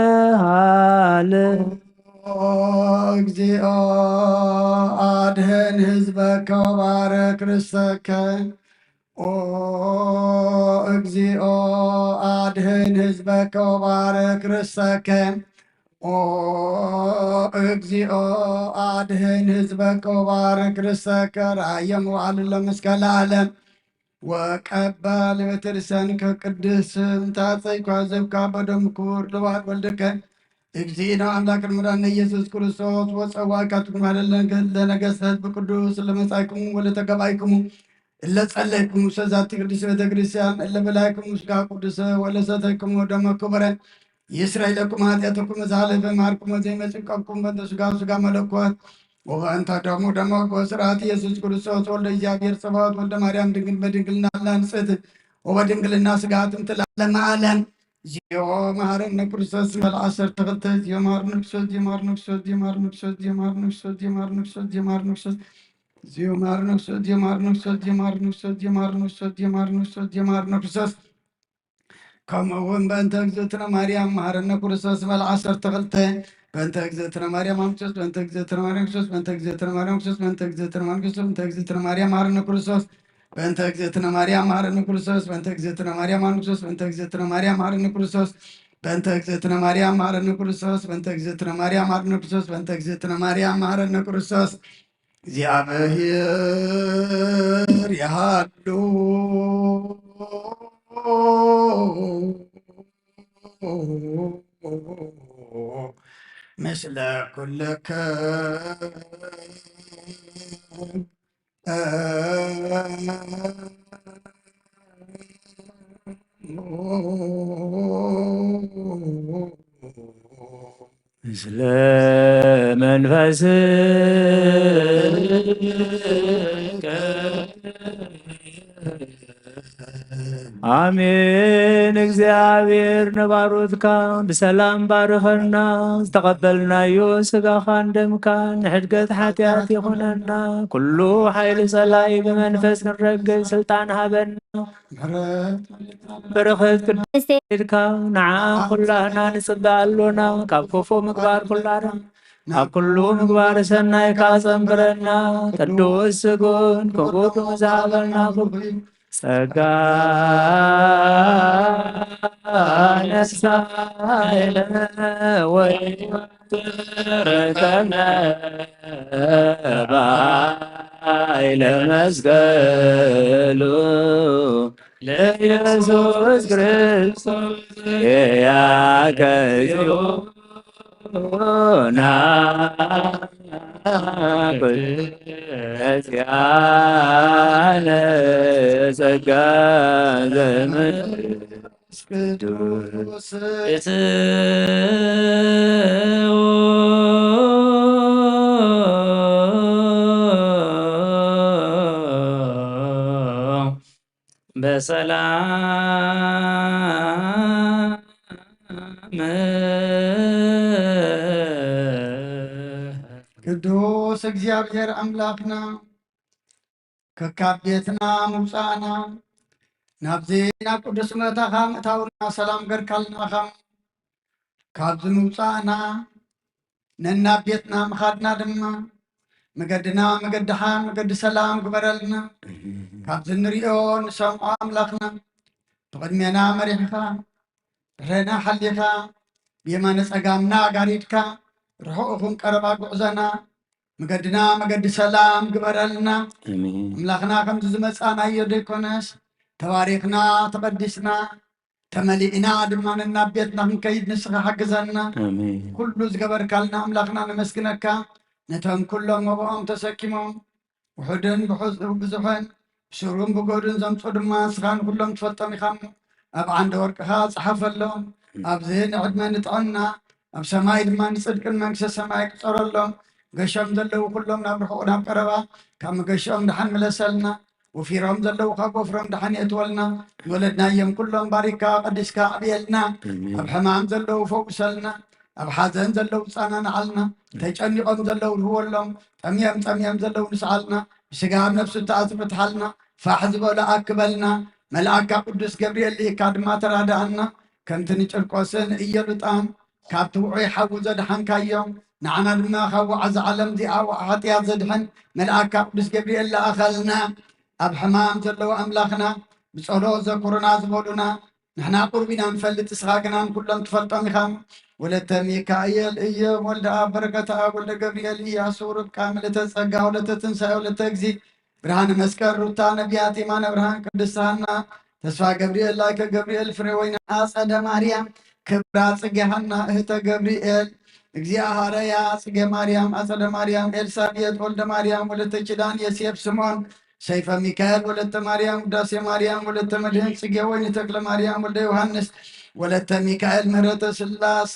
ወይስሐል እግዚኦ አድህን ህዝበከ ወባረክ ርስተከ ኦ እግዚኦ አድህን ህዝበከ ወባረክ ርስተከ ኦ እግዚኦ አድህን ህዝበከ ወባረክ ርስተከ ራእየም ዋዕል ለመስቀል ዓለም ወቀበል ቤተርሰንከ ቅድስ ታጸይኳ ዘብካ በደም ክቡር ልባድ ወልድከ እግዚእነ አምላክ መድኃኒነ ኢየሱስ ክርስቶስ ወፀዋዕካትኩም አይደለን ለነገሥታት በቅዱስ ለመጻእክሙ ወለተገባይክሙ ለጸለይክሙ ሰዛቲ ቅዱስ ቤተ ክርስቲያን ለበላይክሙ ስጋ ቅዱስ ወለሰተይክሙ ደመ ክቡረ ይስራኤለኩም ኃጢአተኩም መዛለፈ ማርኩም ዘይመጽቀኩም በእንተ ስጋ መለኮት ወእንተ ደሙ ደሞ በስርዓት ኢየሱስ ክርስቶስ ወልደ እግዚአብሔር ጽባዖት ወልደ ማርያም ድንግል በድንግልና ላንጽት ወበድንግልና ስጋትም ትላለመ ዓለም ዚዮ መሐረነ ክርስቶስ መልአሰር ተኸልተ ዚዮ መሐረነ ክርስቶስ ዚዮ መሐረነ ክርስቶስ ዚዮ መሐረነ ክርስቶስ ዚዮ መሐረነ ክርስቶስ ዚዮ መሐረነ ክርስቶስ ዚዮ መሐረነ ክርስቶስ ዚዮ መሐረነ ክርስቶስ ዚዮ መሐረነ ክርስቶስ ዚዮ መሐረነ ክርስቶስ ዚዮ መሐረነ ክርስቶስ ዚዮ መሐረነ ክርስቶስ ዚዮ መሐረነ ክርስቶስ ከምኡውን በእንተ እግዝእትነ ማርያም መሐረነ ክርስቶስ መልአሰር ተኸልተ በእንተ እግዝእትነ ማርያም ክርስቶስ በእንተ እግዝእትነ ማርያም ክርስቶስ በእንተ እግዝእትነ ማርያም ክርስቶስ በእንተ እግዝእትነ ማርያም ክርስቶስ በእንተ እግዝእትነ ማርያም መሐረነ ክርስቶስ በእንተ እግዝእትነ ማርያም መሐረነ ክርስቶስ በእንተ እግዝእትነ ማርያም መሐረነ ክርስቶስ በእንተ እግዝእትነ ማርያም መሐረነ ክርስቶስ በእንተ እግዝእትነ ማርያም መሐረነ ክርስቶስ በእንተ እግዝእትነ ማርያም መሐረነ ክርስቶስ በእንተ እግዝእትነ ማርያም መሐረነ ክርስቶስ እግዚአብሔር ያሃሉ مثل كلك مثل منفسك አሜን። እግዚአብሔር ንባሮትካ ብሰላም ባርኸና ዝተቐበልናዮ ስጋኻን ደምካን ንሕድገት ሓጢኣት ይኹነና ኩሉ ሓይሊ ጸላይ ብመንፈስ ክንረግብ ስልጣን ሃበና በረኸት ቅድስካ ንዓ ኩላና ንጽብእ ኣሎና ካብ ክፉ ምግባር ኩላና ኣብ ኩሉ ምግባር ሰናይካ ጸንብረና ቅዱስ ስጉን ክቡር ዝሃበና ጸጋ ነሳይነ ወይወትረከነ ባይለ መስቀሉ ለኢየሱስ ክርስቶስ ያከዚዮ ናያነ ጸጋ ዘመንፈስ ቅዱስ በሰላም ቅዱስ እግዚአብሔር አምላክና ከካብ ቤትና ምውፃእና ናብዚ ናብ ቅዱስ መእታኻ ምእታውና ሰላም ገርካልናኻ ካብዚ ምውፃእና ነናብ ቤትና ምኻድና ድማ መገድና መገድኻ መገዲ ሰላም ግበረልና ካብዚ ንሪኦ ንሰምዖ ኣምላኽና ብቅድሜና መሪሕኻ ድሕረና ሓሊኻ ብየማነ ፀጋምና ጋሪድካ ርሑቕኹም ቀረባ ጉዕዘና መገድና መገዲ ሰላም ግበረልና ኣምላኽና ከምዚ ዝመፃናዮ ዘይኮነስ ተባሪኽና ተቐዲስና ተመሊእና ድማ ነናብ ቤትና ክንከይድ ንስኻ ሓግዘና ኩሉ ዝገበርካልና ኣምላኽና ነመስግነካ ነቶም ኩሎም መብኦም ተሰኪሞም ውሑድን ብዙሕን ብስሩን ብጎድን ዘምፁ ድማ ንስኻ ንኩሎም ትፈልጦም ኢኻ ኣብ ዓንዲ ወርቅኻ ፀሓፈሎም ኣብዚ ንዕድመ ንጥዕና ኣብ ሰማይ ድማ ንፅድቅን መንግስቲ ሰማይ ክፀረሎም ገሾም ዘለው ኩሎም ናብ ርሑቕ ናብ ቀረባ ካብ መገሾም ድሓን መለሰልና ወፊሮም ዘለው ካብ ወፍሮም ድሓን የትወልና ንወለድናዮም ኩሎም ባሪካ ቀዲስካ ኣብየልና ኣብ ሕማም ዘለው ፈውሰልና ኣብ ሓዘን ዘለው ፃናንዓልና ተጨኒቆም ዘለው ንህወሎም ጠምዮም ዘለው ንስዓልና ብስጋ ነፍሱ ተኣዝብትሓልና ፋሕ ዝበሎ ኣክበልና መልኣካ ቅዱስ ገብርኤል ኢካ ድማ ተራዳእና ከምቲ ንጭርቆስን እየሉጣን ካብቲ ውዑይ ሓዊ ዘድሓንካዮም ንዓና ድማ ካብ ዋዕዚ ዓለም እዚኣ ሓጢኣት ዘድሕን መልኣካ ቅዱስ ገብርኤል ለኣኸልና ኣብ ሕማም ዘለዎ ኣምላኽና ብጸሎት ዘኩሩና ዝበሉና ንሕና ቁርቢና ንፈልጥ እስኻ ግናን ኩሎም ትፈልጦም ኢኻ ወለተ ሚካኤል እየ ወልደ ኣብ በረከተ ኣብ ወልደ ገብርኤል ኢያሱ ርብቃ ምልተ ጸጋ ወለተ ትንሳኤ ወለተ እግዚ ብርሃነ መስቀል ሩታ ነቢያት የማነ ብርሃን ቅድስት ሐና ተስፋ ገብርኤል ላይከ ገብርኤል ፍሬ ወይነ አጸደ ማርያም ክብራ ጽጌ ሐና እህተ ገብርኤል እግዚአ ሐረያ ጽጌ ማርያም አጸደ ማርያም ኤልሳቤጥ ወልደ ማርያም ወለተ ኪዳን የሴፍ ስምዖን ሰይፈ ሚካኤል ወለተ ማርያም ውዳሴ ማርያም ወለተ መድህን ጽጌ ወይኒ ተክለ ማርያም ወልደ ዮሐንስ ወለተ ሚካኤል ምህረተ ስላሴ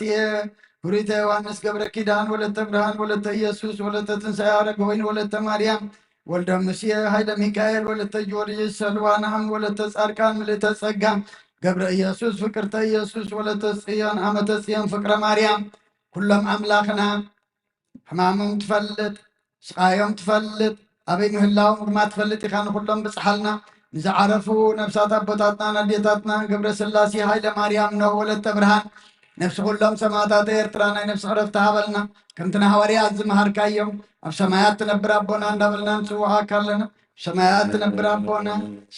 ሁሪተ ዮሐንስ ገብረ ኪዳን ወለተ ብርሃን ወለተ ኢየሱስ ወለተ ትንሣኤ አረገ ወይኒ ወለተ ማርያም ወልደ ሙሴ ኃይለ ሚካኤል ወለተ ጊዮርጊስ ሰልዋናም ወለተ ጻድቃን ምልዕተ ጸጋ ገብረ ኢየሱስ ፍቅርተ ኢየሱስ ወለተ ጽዮን አመተ ጽዮን ፍቅረ ማርያም ኩሎም አምላኽና ሕማሞም ትፈልጥ ስቃዮም ትፈልጥ ኣበይ ምህላዎም ድማ ትፈልጥ ኢኻ ንኩሎም ብፅሓልና ንዝዓረፉ ነብሳት ኣቦታትና ኣዴታትና ገብረ ስላሴ ሃይለ ማርያም ነው ወለተ ብርሃን ነፍሲ ኩሎም ሰማዕታት ኤርትራ ናይ ነፍሲ ዕረፍቲ ሃበልና ከምቲ ንሃዋርያት ዝመሃርካዮም ኣብ ሰማያት ትነብር ኣቦና እንዳበልና ንፅውዓካ ኣለና ሰማያት ትነብር ኣቦና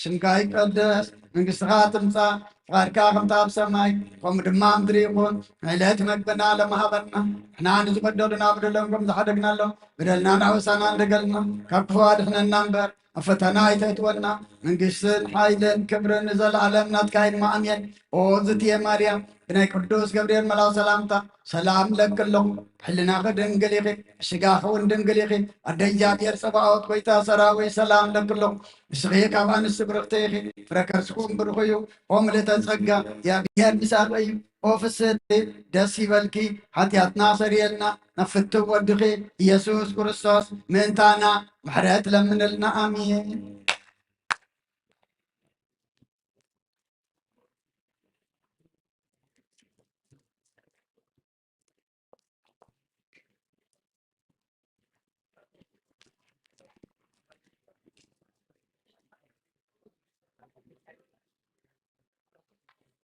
ስምካ ይቀደስ መንግስትኻ ትምፃእ ፍቃድካ ከምታ ኣብ ሰማይ ከምኡ ድማ ምድሪ ይኹን ዕለት መግብና ለመሃበና ንሕና ንዝበደሉና በደሎም ከም ዝሓደግናሎም በደልና ናወሳና እንደገልና ካብ ክፉ ኣድሕነና እምበር ፈተና አይተትወና መንግስትን ሓይልን ክብርን ዘለዓለም ናትካይን ማእምየን ኦ ዝትየ ማርያም ብናይ ቅዱስ ገብርኤል መላው ሰላምታ ሰላም ለክለኹ ሕልናኸ ድንግል ኢኺ ሽጋኸ እውን ድንግል ኢኺ ኣደ እግዚኣብሔር ፀባዖት ጎይታ ሰራዊት ሰላም ለክለኹ ንስኺ ካብ ኣንስቲ ብርኽቲ ኢኺ ፍረ ከርስኩም ብሩኽ እዩ ኦ ምልዕተ ጸጋ እግዚኣብሔር ምሳኽ እዩ ኦ ፍስሕቲ ደስ ይበልኪ ሓጢኣትና ሰሪየልና ነፍትው ወድኺ ኢየሱስ ክርስቶስ ምእንታና ምሕረት ለምንልና ኣሜን